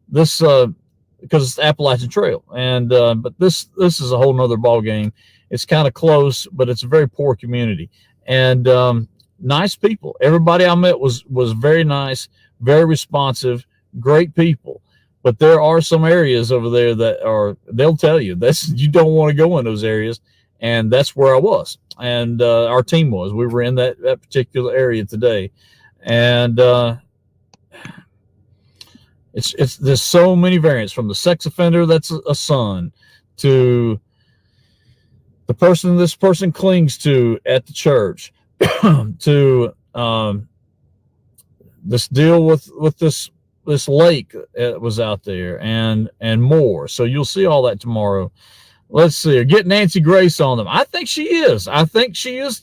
Speaker 4: this, because it's the Appalachian Trail, and but this is a whole nother ball game. It's kind of close, but it's a very poor community, and nice people. Everybody I met was very nice, very responsive, great people. But there are some areas over there that they'll tell you you don't want to go in those areas, and that's where I was. And our team was. We were in that particular area today, and there's so many variants, from the sex offender that's a son, to the person this person clings to at the church, to this deal with this lake that was out there, and more. So you'll see all that tomorrow. Let's see. Get Nancy Grace on them. I think she is.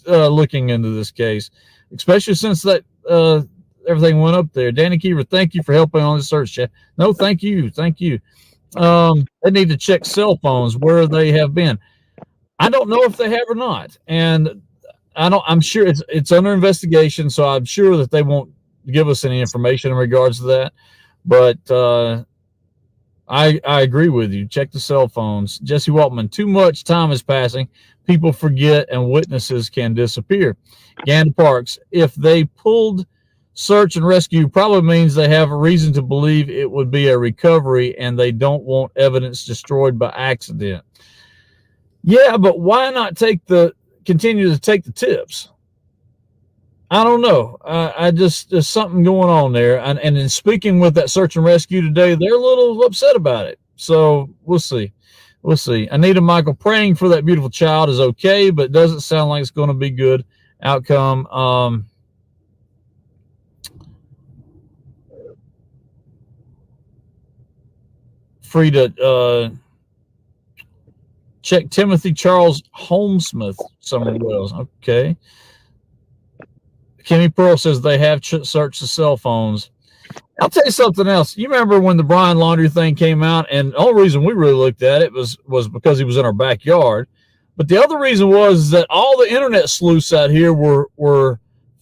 Speaker 4: Looking into this case, especially since that everything went up there. Danny Keever, thank you for helping on the search chat. No, thank you. They need to check cell phones where they have been. I don't know if they have or not, and I'm sure it's under investigation. So I'm sure that they won't give us any information in regards to that. But I agree with you. Check the cell phones. Jesse Waltman, too much time is passing. People forget, and witnesses can disappear. Gander Parks, if they pulled search and rescue, probably means they have a reason to believe it would be a recovery, and they don't want evidence destroyed by accident. Yeah, but why not continue to take the tips? I don't know. There's something going on there. And in speaking with that search and rescue today, they're a little upset about it. So we'll see. Anita Michael, praying for that beautiful child is okay, but doesn't sound like it's going to be good outcome. Free to check Timothy Charles Holmesmith, Summer Wells. Okay. Kenny Pearl says they have searched the cell phones. I'll tell you something else. You remember when the Bryan laundry thing came out, and the only reason we really looked at it was because he was in our backyard. But the other reason was that all the internet sleuths out here were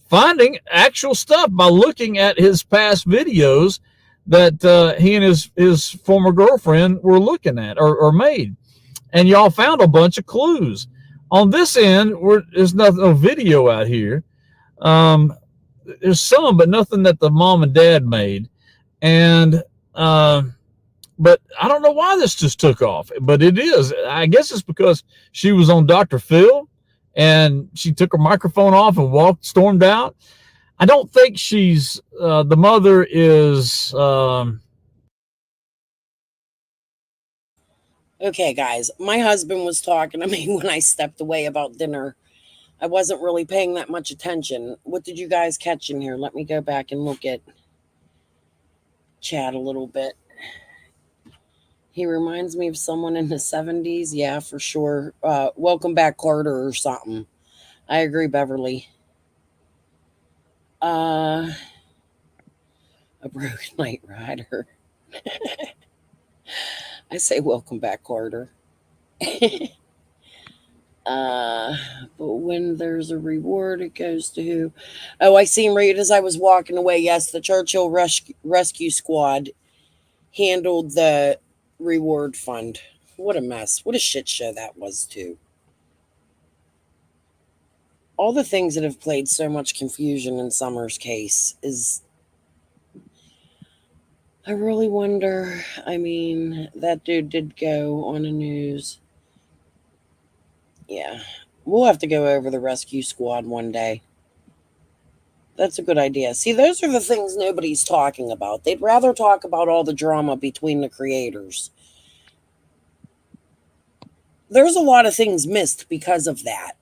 Speaker 4: finding actual stuff by looking at his past videos that he and his former girlfriend were looking at or made. And y'all found a bunch of clues. On this end, there's no video out here. There's some, but nothing that the mom and dad made. And But I don't know why this just took off. But it is. I guess it's because she was on Dr. Phil and she took her microphone off and stormed out. I don't think she's the mother is.
Speaker 3: Okay, guys, my husband was talking to me when I stepped away about dinner. I wasn't really paying that much attention. What did you guys catch in here? Let me go back and look at chat a little bit. He reminds me of someone in the 70s. Yeah, for sure. Welcome back, Carter, or something. I agree, Beverly. A broken night rider. I say welcome back, Carter. But when there's a reward, it goes to who? Oh, I seen right as I was walking away. Yes, the Churchill Rescue Squad handled the reward fund. What a mess. What a shit show that was, too. All the things that have played so much confusion in Summer's case is... I really wonder. I mean, that dude did go on the news. Yeah. We'll have to go over the rescue squad one day. That's a good idea. See, those are the things nobody's talking about. They'd rather talk about all the drama between the creators. There's a lot of things missed because of that.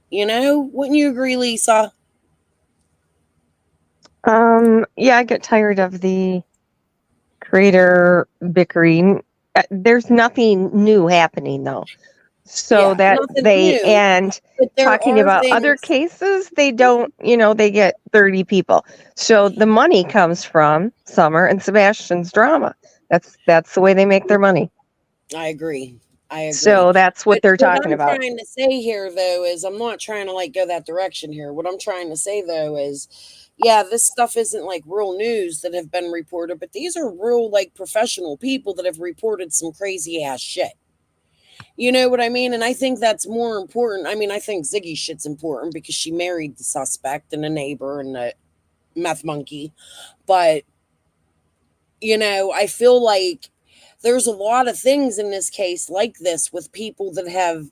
Speaker 3: You know? Wouldn't you agree, Lisa?
Speaker 6: Yeah, I get tired of the creator bickering. There's nothing new happening though. So
Speaker 3: Yeah,
Speaker 6: that
Speaker 3: nothing
Speaker 6: they
Speaker 3: new,
Speaker 6: and
Speaker 3: but there
Speaker 6: talking
Speaker 3: are
Speaker 6: about other
Speaker 3: things...
Speaker 6: cases, they don't, they get 30 people. So the money comes from Summer and Sebastian's drama. That's the way they make their money.
Speaker 3: I agree.
Speaker 6: So that's what they're
Speaker 3: What
Speaker 6: talking
Speaker 3: I'm
Speaker 6: about.
Speaker 3: trying to say here, though, is I'm not trying to go that direction here. What I'm trying to say, though, is, yeah, this stuff isn't real news that have been reported, but these are real professional people that have reported some crazy ass shit. You know what I mean? And I think that's more important. I mean, I think Ziggy shit's important because she married the suspect and a neighbor and a meth monkey. But, I feel like there's a lot of things in this case like this with people that have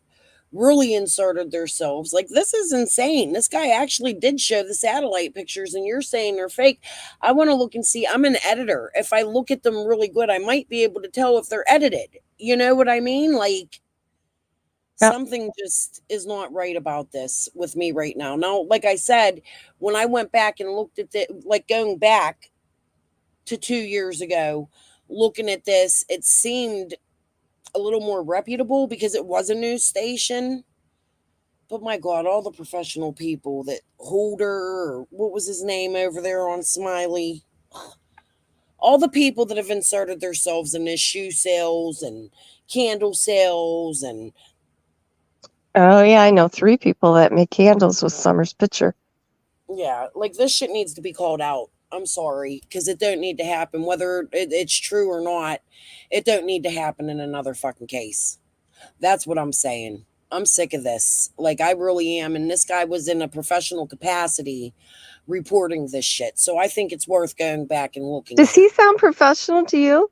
Speaker 3: really inserted themselves. This is insane. This guy actually did show the satellite pictures and you're saying they're fake. I want to look and see. I'm an editor. If I look at them really good, I might be able to tell if they're edited. You know what I mean? Something just is not right about this with me right now. Now, like I said, when I went back and looked at it, going back to 2 years ago, looking at this, it seemed a little more reputable because it was a news station. But my God, all the professional people that Holder, or what was his name over there on Smiley, all the people that have inserted themselves in this shoe sales and candle sales and...
Speaker 6: Oh yeah, I know 3 people that make candles with Summer's picture.
Speaker 3: Yeah, this shit needs to be called out. I'm sorry, because it don't need to happen. Whether it's true or not, it don't need to happen in another fucking case. That's what I'm saying. I'm sick of this. I really am. And this guy was in a professional capacity reporting this shit. So I think it's worth going back and looking
Speaker 6: Does
Speaker 3: at.
Speaker 6: he sound professional to you?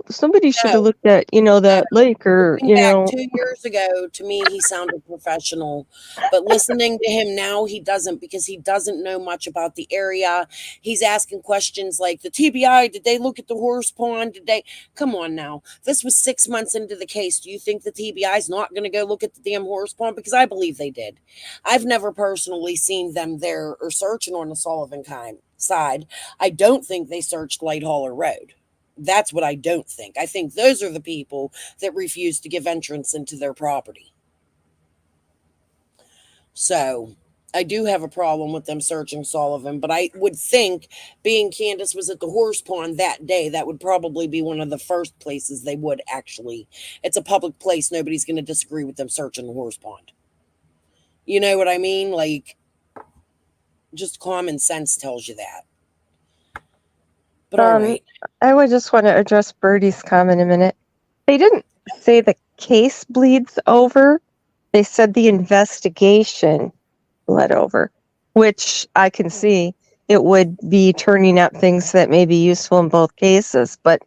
Speaker 6: Somebody should have looked at, the lake or,
Speaker 3: Looking back 2 years ago, to me, he sounded professional. But listening to him now, he doesn't, because he doesn't know much about the area. He's asking questions like, the TBI, did they look at the horse pond? Did they? Come on now. This was 6 months into the case. Do you think the TBI is not going to go look at the damn horse pond? Because I believe they did. I've never personally seen them there or searching on the Sullivan side. I don't think they searched Light Hauler Road. That's what I don't think. I think those are the people that refuse to give entrance into their property. So I do have a problem with them searching Sullivan, but I would think, being Candace was at the horse pond that day, that would probably be one of the first places they would actually. It's a public place. Nobody's going to disagree with them searching the horse pond. You know what I mean? Just common sense tells you that. But all right.
Speaker 6: I would just want to address Birdie's comment a minute. They didn't say the case bleeds over. They said the investigation bled over, which I can see it would be turning up things that may be useful in both cases. But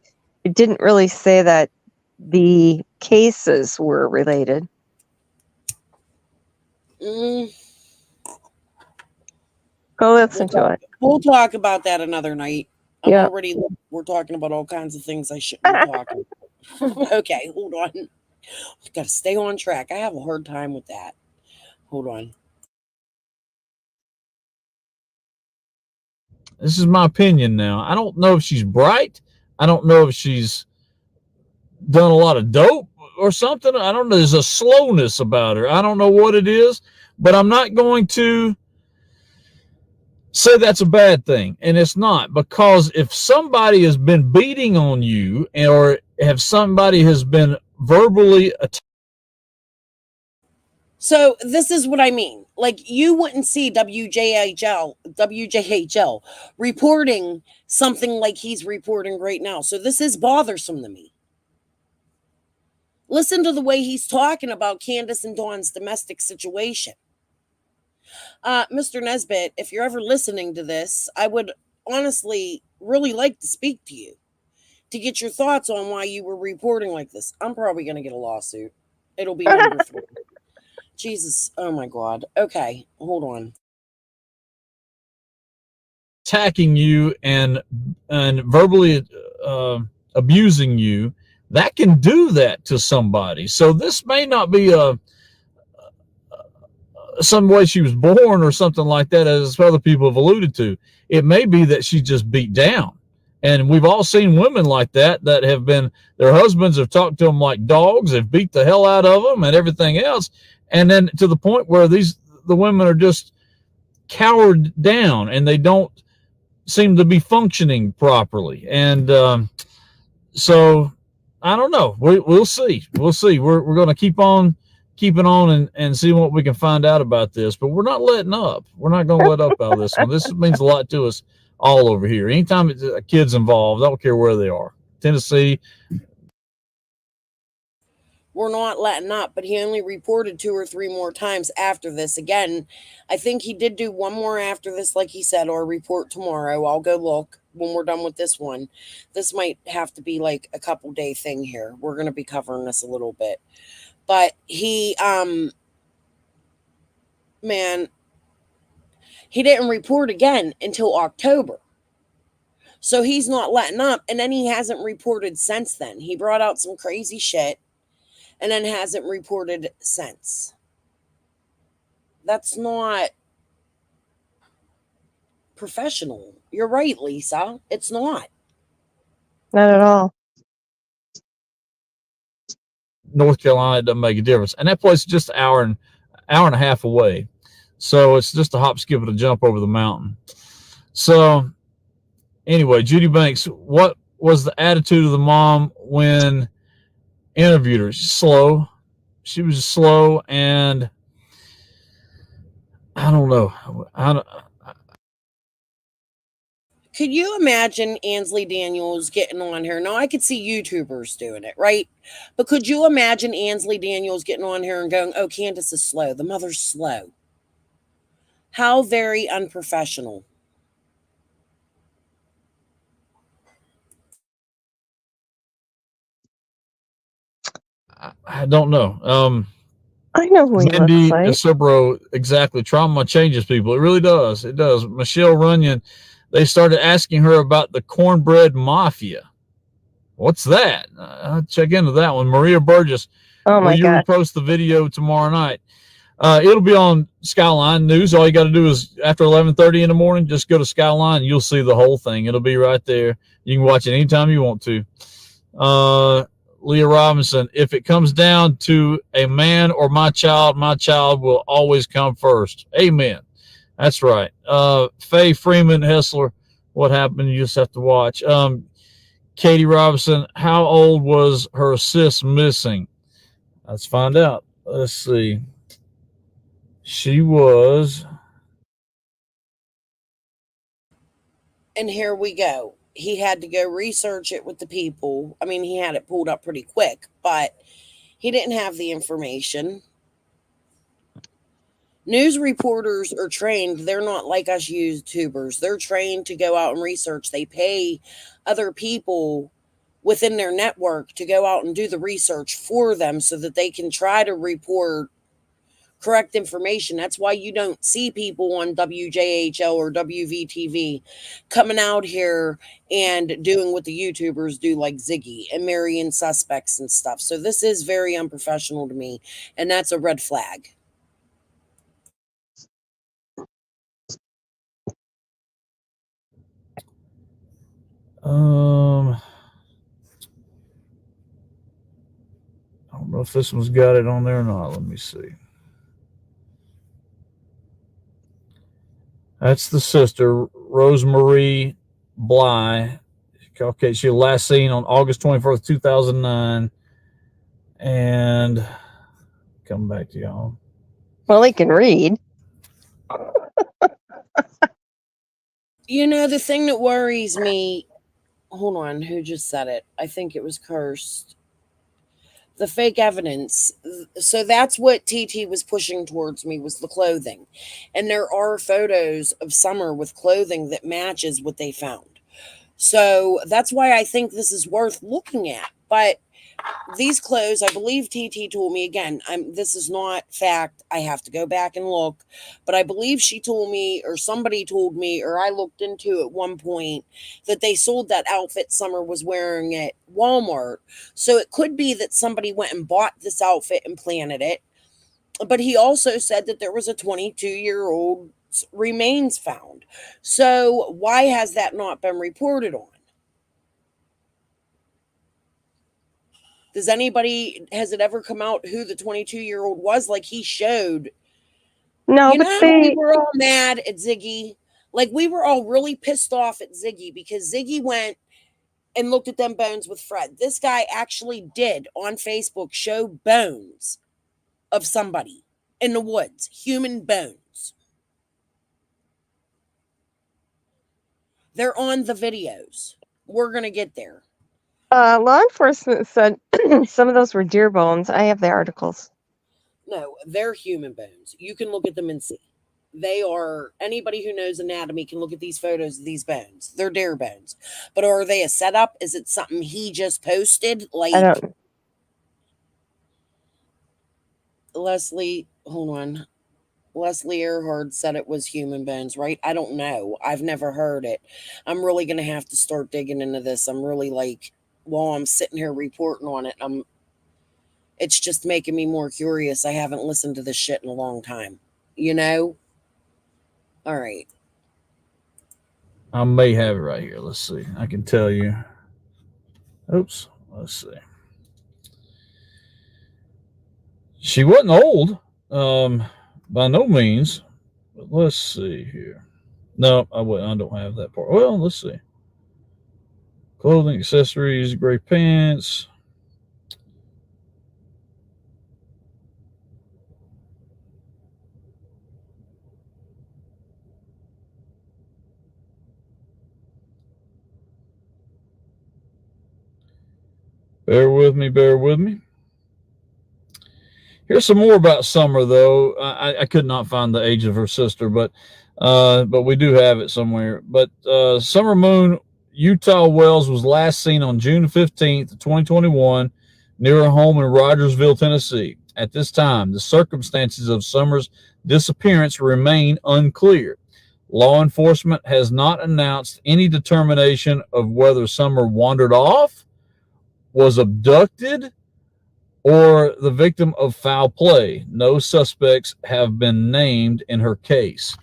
Speaker 6: It didn't really say that the cases were related.
Speaker 3: Mm,
Speaker 6: Go listen to it.
Speaker 3: we'll talk about that another night.
Speaker 6: Yeah.
Speaker 3: We're talking about all kinds of things I shouldn't be talking. Okay, hold on. I've got to stay on track. I have a hard time with that. Hold on.
Speaker 4: This is my opinion now. I don't know if she's bright. I don't know if she's done a lot of dope or something. I don't know. There's a slowness about her. I don't know what it is, but I'm not going to say that's a bad thing. And it's not, because if somebody has been beating on you, or if somebody has been verbally attacked.
Speaker 3: So this is what I mean. Like, you wouldn't see WJHL reporting something like he's reporting right now. So this is bothersome to me. Listen to the way he's talking about Candace and Dawn's domestic situation. Mr. Nesbitt, if you're ever listening to this, I would honestly really like to speak to you to get your thoughts on why you were reporting like this. I'm probably going to get a lawsuit. It'll be number 3. Jesus. Oh my God. Okay. Hold on.
Speaker 4: Attacking you and verbally abusing you, that can do that to somebody. So this may not be some way she was born or something like that, as other people have alluded to. It may be that she just beat down. And we've all seen women like that have been, their husbands have talked to them like dogs, have beat the hell out of them and everything else. And then to the point where the women are just cowered down and they don't seem to be functioning properly. And so I don't know. We'll see. We'll see. We're going to keep on keeping on and see what we can find out about this. But we're not letting up. We're not going to let up out of this one. This means a lot to us all over here. Anytime a kid's involved, I don't care where they are. Tennessee.
Speaker 3: We're not letting up, but he only reported 2 or 3 more times after this. Again, I think he did do one more after this, like he said, or report tomorrow. I'll go look when we're done with this one. This might have to be like a couple day thing here. We're going to be covering this a little bit. But he, man, he didn't report again until October. So he's not letting up. And then he hasn't reported since then. He brought out some crazy shit and then hasn't reported since. That's not professional. You're right, Lisa. It's not.
Speaker 6: Not at all.
Speaker 4: North Carolina, it doesn't make a difference. And that place is just an hour and a half away. So it's just a hop, skip, and a jump over the mountain. So anyway, Judy Banks, what was the attitude of the mom when interviewed her? She's slow. She was slow, and I don't know.
Speaker 3: Could you imagine Ansley Daniels getting on here? Now, I could see YouTubers doing it, right? But could you imagine Ansley Daniels getting on here and going, oh, Candace is slow. The mother's slow. How very unprofessional.
Speaker 4: I don't know.
Speaker 6: I know who he
Speaker 4: Mindy
Speaker 6: looks like.
Speaker 4: Subro, exactly. Trauma changes people. It really does. It does. Michelle Runyon, they started asking her about the cornbread mafia. What's that? I'll check into that one. Maria Burgess,
Speaker 6: Oh my
Speaker 4: will you
Speaker 6: God.
Speaker 4: repost the video tomorrow night? It'll be on Skyline News. All you got to do is after 11:30 in the morning, just go to Skyline and you'll see the whole thing. It'll be right there. You can watch it anytime you want to. Leah Robinson, if it comes down to a man or my child will always come first. Amen. That's right. Faye Freeman Hessler, what happened? You just have to watch. Katie Robinson, how old was her sis missing? Let's find out. Let's see. She was.
Speaker 3: And here we go. He had to go research it with the people. I mean, he had it pulled up pretty quick, but he didn't have the information. News reporters are trained. They're not like us YouTubers. They're trained to go out and research. They pay other people within their network to go out and do the research for them so that they can try to report correct information. That's why you don't see people on WJHL or WVTV coming out here and doing what the YouTubers do, like Ziggy and marrying suspects and stuff. So this is very unprofessional to me, and that's a red flag.
Speaker 4: I don't know if this one's got it on there or not. Let me see. That's the sister, Rosemarie Bly. Okay, she was last seen on August 21st, 2009. And come back to y'all.
Speaker 6: Well, he can read.
Speaker 3: You know, the thing that worries me, hold on, who just said it? I think it was Cursed. The fake evidence. So that's what TT was pushing towards me, was the clothing. And there are photos of Summer with clothing that matches what they found. So that's why I think this is worth looking at. But these clothes, I believe TT told me, again, this is not fact. I have to go back and look. But I believe she told me, or somebody told me, or I looked into at one point, that they sold that outfit Summer was wearing at Walmart. So it could be that somebody went and bought this outfit and planted it. But he also said that there was a 22-year-old's remains found. So why has that not been reported on? Has it ever come out who the 22-year-old was? Like he showed.
Speaker 6: No,
Speaker 3: you
Speaker 6: but
Speaker 3: know,
Speaker 6: they
Speaker 3: we were all mad at Ziggy. Like we were all really pissed off at Ziggy because Ziggy went and looked at them bones with Fred. This guy actually did on Facebook show bones of somebody in the woods, human bones. They're on the videos. We're going to get there.
Speaker 6: law enforcement said some of those were deer bones. I have the articles.
Speaker 3: No, they're human bones. You can look at them and see. They are, anybody who knows anatomy can look at these photos of these bones. They're deer bones. But are they a setup? Is it something he just posted? Like,
Speaker 6: I don't.
Speaker 3: Leslie, hold on. Leslie Earhart said it was human bones, right? I don't know. I've never heard it. I'm really going to have to start digging into this. I'm really like, while I'm sitting here reporting on it, it's just making me more curious. I haven't listened to this shit in a long time, you know? All right.
Speaker 4: I may have it right here. Let's see. I can tell you. Oops. Let's see. She wasn't old, by no means. But let's see here. No, I don't have that part. Well, let's see. Clothing, accessories, gray pants. Bear with me. Here's some more about Summer, though. I could not find the age of her sister, but we do have it somewhere. But Summer Moon Utah Wells was last seen on June 15th, 2021, near her home in Rogersville, Tennessee. At this time, the circumstances of Summer's disappearance remain unclear. Law enforcement has not announced any determination of whether Summer wandered off, was abducted, or the victim of foul play. No suspects have been named in her case.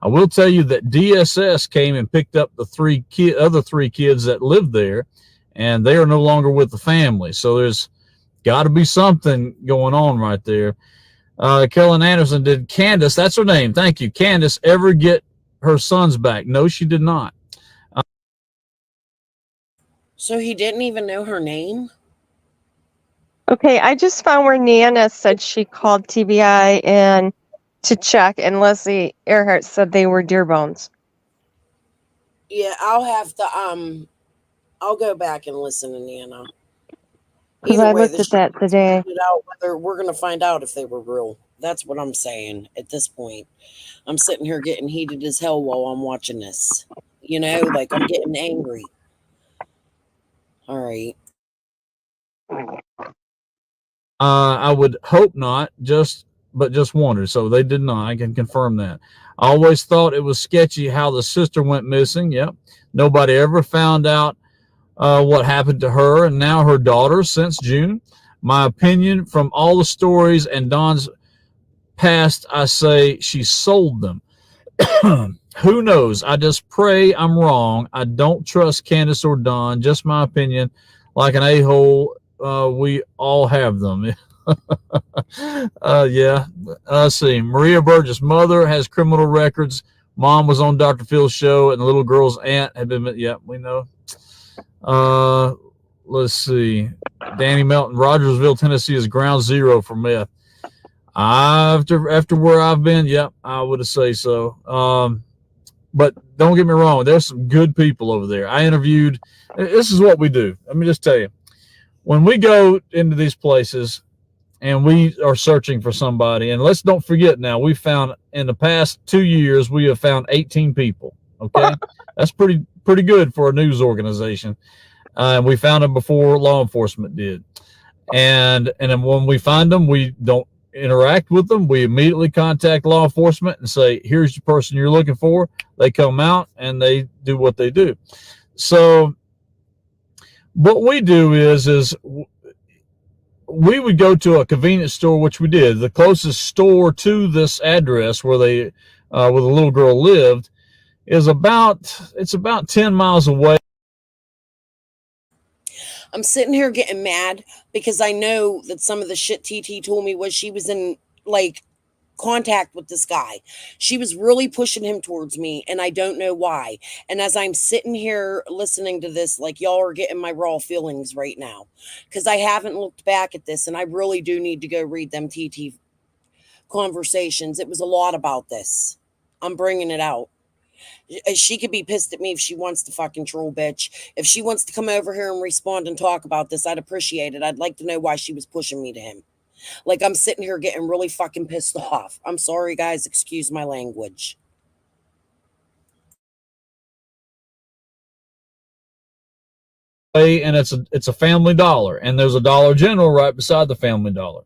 Speaker 4: I will tell you that DSS came and picked up the other three kids that lived there, and they are no longer with the family. So there's got to be something going on right there. Kellen Anderson, did Candace, that's her name, thank you, Candace, ever get her sons back? No, she did not.
Speaker 3: So he didn't even know her name?
Speaker 6: Okay, I just found where Nana said she called TBI and to check, and Leslie Earhart said they were deer bones.
Speaker 3: Yeah, I'll have to, I'll go back and listen to Nana.
Speaker 6: Because I looked at that today.
Speaker 3: We're going to find out if they were real. That's what I'm saying at this point. I'm sitting here getting heated as hell while I'm watching this. You know, like I'm getting angry. All right.
Speaker 4: I would hope not, but just wondered. So they did not. I can confirm that. I always thought it was sketchy how the sister went missing. Yep. Nobody ever found out what happened to her and now her daughter since June. My opinion from all the stories and Dawn's past, I say she sold them. Who knows? I just pray I'm wrong. I don't trust Candace or Dawn. Just my opinion. Like an a-hole, we all have them. Yeah. Let's see. Maria Burgess, mother has criminal records. Mom was on Dr. Phil's show, and the little girl's aunt had been. Yeah, we know. Let's see. Danny Melton, Rogersville, Tennessee is ground zero for meth. After where I've been, yep, I would say so. But don't get me wrong, there's some good people over there. I interviewed. This is what we do. Let me just tell you. When we go into these places and we are searching for somebody, and let's don't forget now, we found in the past 2 years, we have found 18 people. Okay. That's pretty good for a news organization. And we found them before law enforcement did. And then when we find them, we don't interact with them. We immediately contact law enforcement and say, here's the person you're looking for. They come out and they do what they do. So what we do is we would go to a convenience store, which we did. The closest store to this address where the little girl lived is about 10 miles away.
Speaker 3: I'm sitting here getting mad because I know that some of the shit TT told me was she was in like contact with this guy. She was really pushing him towards me, and I don't know why. And as I'm sitting here listening to this, like y'all are getting my raw feelings right now because I haven't looked back at this, and I really do need to go read them TT conversations. It was a lot about this. I'm bringing it out. She could be pissed at me if she wants to fucking troll, bitch. If she wants to come over here and respond and talk about this, I'd appreciate it. I'd like to know why she was pushing me to him. Like, I'm sitting here getting really fucking pissed off. I'm sorry, guys. Excuse my language.
Speaker 4: And it's a Family Dollar, and there's a Dollar General right beside the Family Dollar.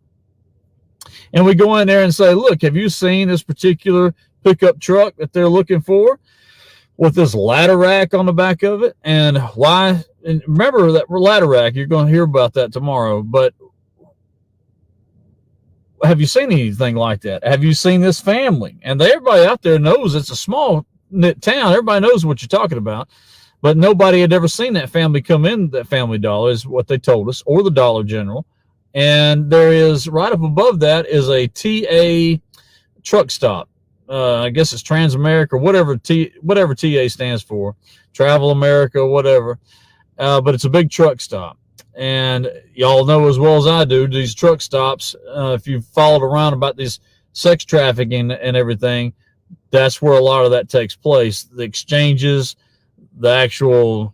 Speaker 4: And we go in there and say, look, have you seen this particular pickup truck that they're looking for with this ladder rack on the back of it? And why? And remember that ladder rack, you're going to hear about that tomorrow, but have you seen anything like that? Have you seen this family? And everybody out there knows it's a small knit town. Everybody knows what you're talking about, but nobody had ever seen that family come in that Family Dollar is what they told us, or the Dollar General. And there is right up above that is a TA truck stop. I guess it's Transamerica, whatever TA stands for, Travel America, whatever. But it's a big truck stop. And y'all know as well as I do, these truck stops, if you've followed around about these sex trafficking and everything, that's where a lot of that takes place. The exchanges, the actual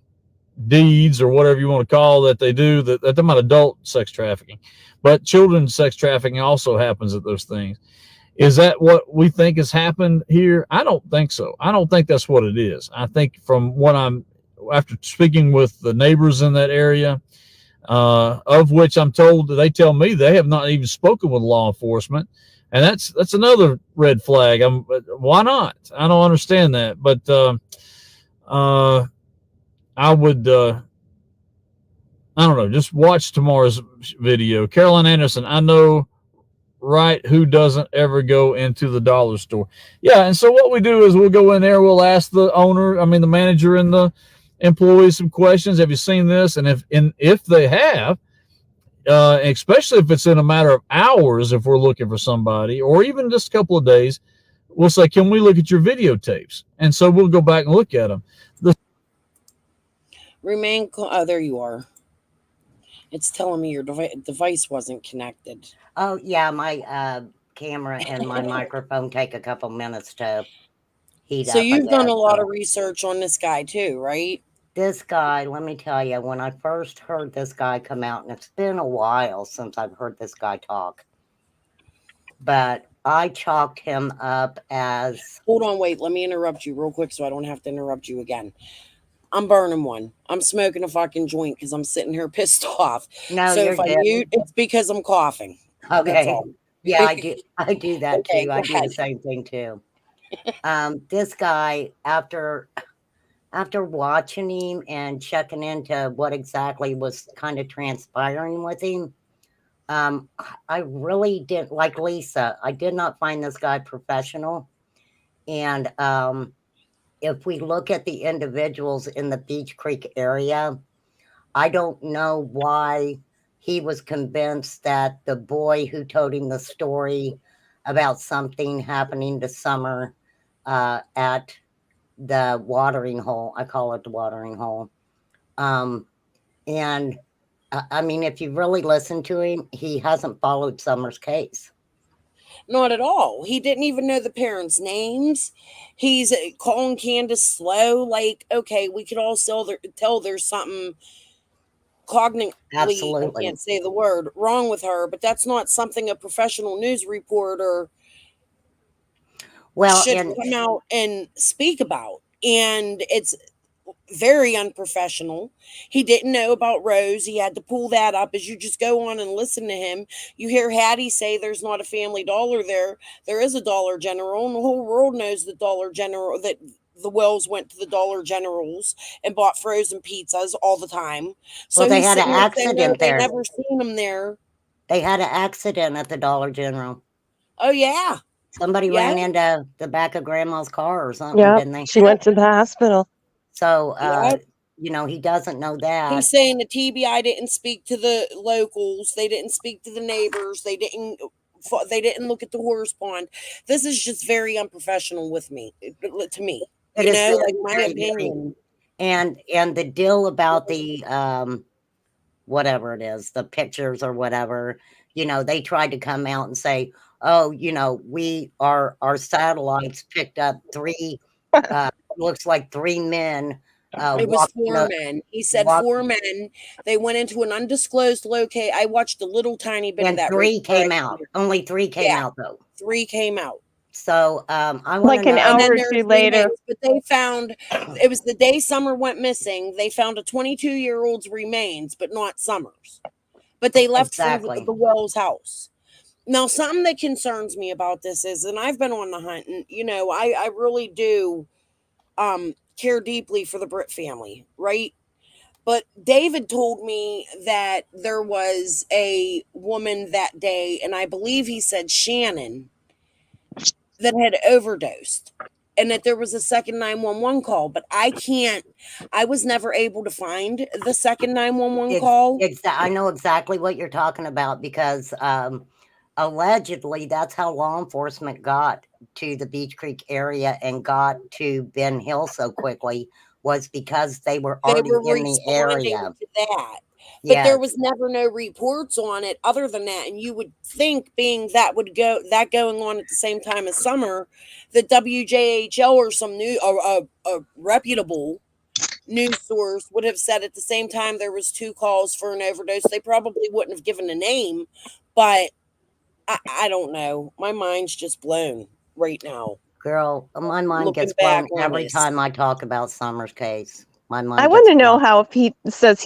Speaker 4: deeds or whatever you want to call that they do, that they're not adult sex trafficking. But children's sex trafficking also happens at those things. Is that what we think has happened here? I don't think so. I don't think that's what it is. I think from what after speaking with the neighbors in that area, of which I'm told that they tell me they have not even spoken with law enforcement. And that's another red flag. Why not? I don't understand that. But I would, I don't know, just watch tomorrow's video. Carolyn Anderson, I know right who doesn't ever go into the dollar store. Yeah, and so what we do is we'll go in there, we'll ask the manager and the employees some questions. Have you seen this? And if they have, especially if it's in a matter of hours, if we're looking for somebody, or even just a couple of days, we'll say, can we look at your videotapes? And so we'll go back and look at them.
Speaker 3: There you are. It's telling me your device wasn't connected.
Speaker 7: Oh, yeah, my camera and my microphone take a couple minutes to heat up.
Speaker 3: So you've done a lot of research on this guy too, right?
Speaker 7: This guy, let me tell you, when I first heard this guy come out, and it's been a while since I've heard this guy talk, but I chalked him up as...
Speaker 3: Hold on, wait, let me interrupt you real quick so I don't have to interrupt you again. I'm burning one. I'm smoking a fucking joint because I'm sitting here pissed off.
Speaker 7: No,
Speaker 3: So
Speaker 7: you're
Speaker 3: if I
Speaker 7: good.
Speaker 3: mute, it's because I'm coughing. That's
Speaker 7: Okay.
Speaker 3: all.
Speaker 7: Yeah, I do. I do that
Speaker 3: Okay,
Speaker 7: too.
Speaker 3: go
Speaker 7: I do
Speaker 3: ahead.
Speaker 7: the same thing too. This guy, after watching him and checking into what exactly was kind of transpiring with him, I really did, like Lisa, I did not find this guy professional. And if we look at the individuals in the Beach Creek area, I don't know why he was convinced that the boy who told him the story about something happening to Summer at the watering hole, I call it the watering hole. And I mean, if you really listen to him, he hasn't followed Summer's case.
Speaker 3: Not at all. He didn't even know the parents' names. He's calling Candace slow. Like, okay, we could all tell there's something cognitively, I
Speaker 7: Absolutely.
Speaker 3: can't say the word, wrong with her, but that's not something a professional news reporter
Speaker 7: Well,
Speaker 3: should
Speaker 7: and
Speaker 3: come out and speak about. And it's very unprofessional. He didn't know about Rose. He had to pull that up. As you just go on and listen to him, you hear Hattie say there's not a Family Dollar there. There is a Dollar General, and the whole world knows the Dollar General, that the Wells went to the Dollar Generals and bought frozen pizzas all the time. So
Speaker 7: well, they
Speaker 3: he's
Speaker 7: had an
Speaker 3: sitting there saying, no,
Speaker 7: accident
Speaker 3: they
Speaker 7: there.
Speaker 3: never seen him there.
Speaker 7: They had an accident at the Dollar General.
Speaker 3: Oh, yeah.
Speaker 7: Somebody
Speaker 3: Yeah.
Speaker 7: ran into the back of Grandma's car or something,
Speaker 6: Yeah,
Speaker 7: didn't they?
Speaker 6: she went to the hospital.
Speaker 7: So,
Speaker 3: Yeah.
Speaker 7: you know, he doesn't know that.
Speaker 3: He's saying the TBI didn't speak to the locals. They didn't speak to the neighbors. They didn't look at the horse pond. This is just very unprofessional with me, to me.
Speaker 7: It
Speaker 3: You
Speaker 7: is
Speaker 3: know,
Speaker 7: very,
Speaker 3: like my
Speaker 7: very, very.
Speaker 3: opinion.
Speaker 7: And the deal about the whatever it is, the pictures or whatever, you know, they tried to come out and say, oh, you know, our satellites picked up three looks like three men
Speaker 3: It was
Speaker 7: walking
Speaker 3: 4 men. He said 4 men. They went into an undisclosed locate. I watched a little tiny bit of
Speaker 7: and
Speaker 3: that.
Speaker 7: three
Speaker 3: right
Speaker 7: came out.
Speaker 3: here.
Speaker 7: Only three came
Speaker 3: Yeah.
Speaker 7: out though.
Speaker 3: 3 came out.
Speaker 7: So I want
Speaker 6: Like
Speaker 7: to
Speaker 6: an
Speaker 7: know.
Speaker 3: And
Speaker 6: hour
Speaker 3: then
Speaker 6: or
Speaker 3: there's
Speaker 6: two later.
Speaker 3: remains. But they found, it was the day Summer went missing. They found a 22-year-old's remains, but not Summer's. But they left
Speaker 7: Exactly.
Speaker 3: the Wells house. Now, something that concerns me about this is, and I've been on the hunt, and you know, I really do care deeply for the Britt family, right? But David told me that there was a woman that day, and I believe he said Shannon, that had overdosed, and that there was a second 911 call. But I was never able to find the second 911 call.
Speaker 7: I know exactly what you're talking about because allegedly that's how law enforcement got to the Beach Creek area and got to Ben Hill so quickly, was because they were
Speaker 3: They
Speaker 7: already
Speaker 3: were
Speaker 7: in the
Speaker 3: responding
Speaker 7: area.
Speaker 3: to that. But
Speaker 7: Yes.
Speaker 3: there was never no reports on it other than that. And you would think, being that going on at the same time as Summer, that WJHL or some new a reputable news source would have said at the same time there was 2 calls for an overdose. They probably wouldn't have given a name, but I don't know. My mind's just blown right now.
Speaker 7: Girl, my mind
Speaker 3: Looking
Speaker 7: gets blown
Speaker 3: back on
Speaker 7: every
Speaker 3: this.
Speaker 7: time I talk about Summer's case. My mind
Speaker 6: I
Speaker 7: gets
Speaker 6: want to know
Speaker 7: blown.
Speaker 6: how, if he says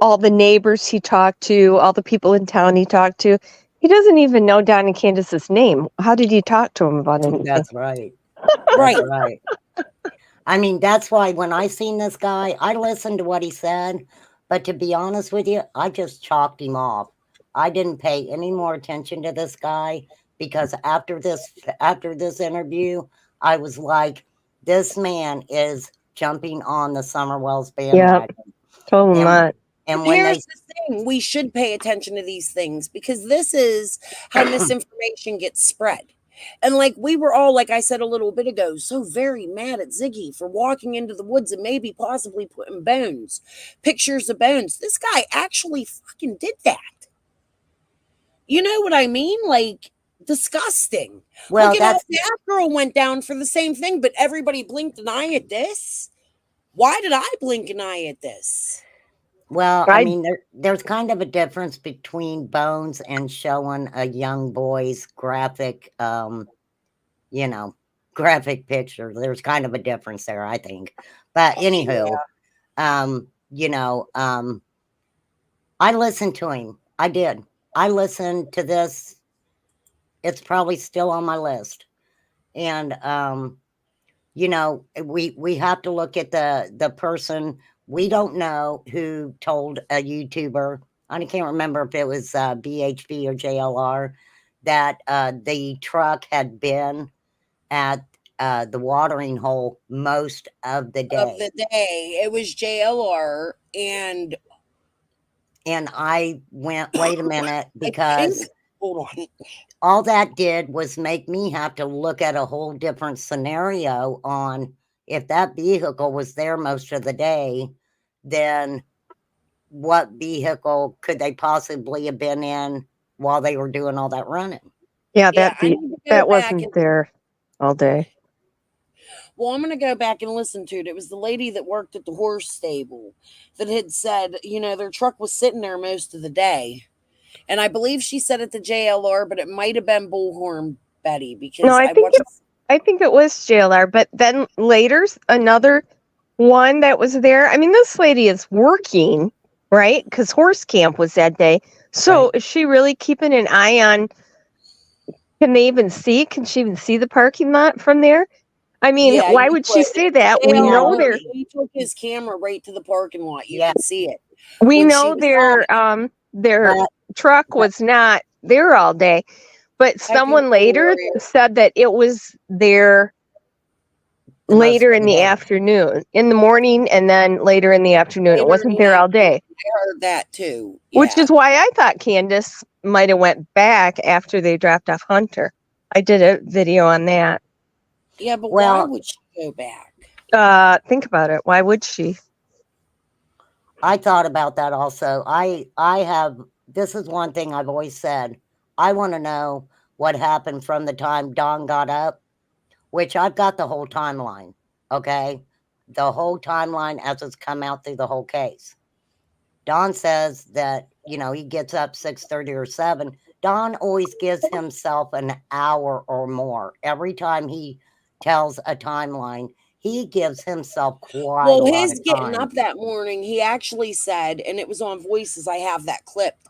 Speaker 6: all the neighbors he talked to, all the people in town he talked to, he doesn't even know Don and Candace's name. How did he talk to him about anything?
Speaker 7: That's right.
Speaker 3: Right.
Speaker 7: That's right. I mean, that's why when I seen this guy, I listened to what he said, but to be honest with you, I just chalked him off. I didn't pay any more attention to this guy because after this interview, I was like, this man is jumping on the Summer Wells bandwagon.
Speaker 6: Totally not.
Speaker 7: And when
Speaker 3: Here's the thing, we should pay attention to these things because this is how misinformation gets spread. And like we were all, like I said a little bit ago, so very mad at Ziggy for walking into the woods and maybe possibly putting pictures of bones. This guy actually fucking did that. You know what I mean? Like, disgusting.
Speaker 7: Well,
Speaker 3: look at how
Speaker 7: that's
Speaker 3: that girl went down for the same thing, but everybody blinked an eye at this. Why did I blink an eye at this?
Speaker 7: Well, I mean, there's kind of a difference between bones and showing a young boy's graphic, graphic picture. There's kind of a difference there, I think. But anywho, You know, I listened to him. I did. I listened to this. It's probably still on my list. And you know, we have to look at the person. We don't know who told a YouTuber. I can't remember if it was BHB or JLR that the truck had been at the watering hole most of the day.
Speaker 3: Of the day, it was JLR, and
Speaker 7: I went, wait a minute,
Speaker 3: I
Speaker 7: because
Speaker 3: think, hold on.
Speaker 7: all that did was make me have to look at a whole different scenario on if that vehicle was there most of the day, then what vehicle could they possibly have been in while they were doing all that running?
Speaker 6: Yeah,
Speaker 3: Yeah, I need to go
Speaker 6: that
Speaker 3: back
Speaker 6: wasn't
Speaker 3: and
Speaker 6: there all day.
Speaker 3: Well, I'm going to go back and listen to it. It was the lady that worked at the horse stable that had said, you know, their truck was sitting there most of the day. And I believe she said it to JLR, but it might have been Bullhorn Betty because
Speaker 6: No, I think it was JLR, but then later another one that was there. I mean, this lady is working, right? Because horse camp was that day. So
Speaker 7: Right.
Speaker 6: is she really keeping an eye on? Can they even see? Can she even see the parking lot from there? I mean,
Speaker 3: Yeah,
Speaker 6: why
Speaker 3: you
Speaker 6: would she
Speaker 3: could.
Speaker 6: say that? We know
Speaker 3: JLR,
Speaker 6: their
Speaker 3: he took his camera right to the parking lot. You
Speaker 7: Yeah.
Speaker 3: could see it.
Speaker 6: we
Speaker 3: when she
Speaker 6: know
Speaker 3: was on
Speaker 6: their
Speaker 7: But
Speaker 6: truck was not there all day. But
Speaker 3: I can
Speaker 6: someone
Speaker 3: go
Speaker 6: later
Speaker 3: where it-
Speaker 6: said that it was there
Speaker 7: the most
Speaker 6: later
Speaker 7: of
Speaker 6: in
Speaker 7: the
Speaker 6: the
Speaker 7: day.
Speaker 6: afternoon, in the morning, and then later in the afternoon. It
Speaker 3: later
Speaker 6: wasn't
Speaker 3: in the
Speaker 6: there all day,
Speaker 3: afternoon. I heard that too.
Speaker 6: which
Speaker 3: Yeah.
Speaker 6: is why I thought Candace might have went back after they dropped off Hunter. I did a video on that.
Speaker 3: Yeah, but why
Speaker 7: Well,
Speaker 3: would she go back?
Speaker 6: Think about it. Why would she?
Speaker 7: I thought about that also. I have, this is one thing I've always said. I want to know what happened from the time Dawn got up, which I've got the whole timeline. Okay. The whole timeline as it's come out through the whole case. Don says that, you know, he gets up 6:30 or 7. Don always gives himself an hour or more. Every time he tells a timeline, he gives himself quite a
Speaker 3: Well,
Speaker 7: lot
Speaker 3: his
Speaker 7: of
Speaker 3: getting
Speaker 7: time.
Speaker 3: up that morning, he actually said, and it was on Voices. I have that clipped.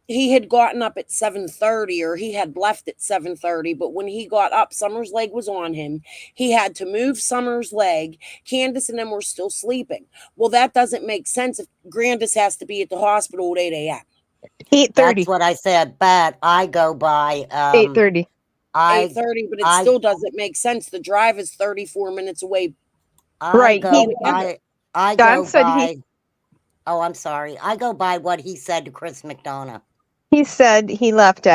Speaker 3: He had gotten up at 7:30, or he had left at 7:30, but when he got up, Summer's leg was on him. He had to move Summer's leg. Candace and them were still sleeping. Well, that doesn't make sense if Grandis has to be at the hospital at 8 a.m.
Speaker 6: 8:30.
Speaker 7: That's what I said, but I go by
Speaker 6: 8:30.
Speaker 7: I
Speaker 3: 8:30, but it
Speaker 7: I
Speaker 3: still doesn't make sense. The drive is 34 minutes away.
Speaker 6: Right.
Speaker 7: go
Speaker 3: Altogether.
Speaker 7: by I
Speaker 6: Don
Speaker 7: go
Speaker 6: said
Speaker 7: by oh, I'm sorry. I go by what he said to Chris McDonough.
Speaker 6: he said he left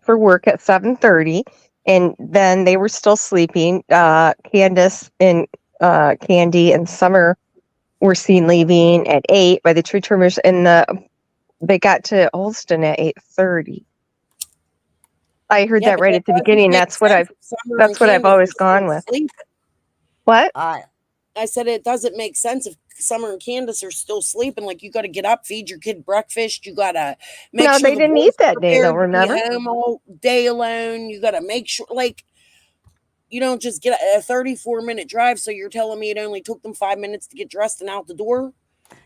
Speaker 6: for work at 7:30, and then they were still sleeping. Candace and Candy and Summer were seen leaving at 8 by the tree trimmers, and they got to Olston at 8:30. I heard
Speaker 3: Yeah,
Speaker 6: that
Speaker 3: but
Speaker 6: right
Speaker 3: that
Speaker 6: at the
Speaker 3: doesn't
Speaker 6: beginning.
Speaker 3: make
Speaker 6: That's what
Speaker 3: sense
Speaker 6: I've
Speaker 3: if Summer and Candace
Speaker 6: always
Speaker 3: are still
Speaker 6: gone with.
Speaker 3: sleeping.
Speaker 6: What?
Speaker 3: I said it doesn't make sense if Summer and Candace are still sleeping. Like, you got to get up, feed your kid breakfast. You got to make
Speaker 6: No,
Speaker 3: sure
Speaker 6: they
Speaker 3: the
Speaker 6: didn't
Speaker 3: boys
Speaker 6: eat that
Speaker 3: are
Speaker 6: day though.
Speaker 3: prepared to be
Speaker 6: Remember?
Speaker 3: home all day alone. You got to make sure, like, you don't just get a 34-minute drive. So you're telling me it only took them 5 minutes to get dressed and out the door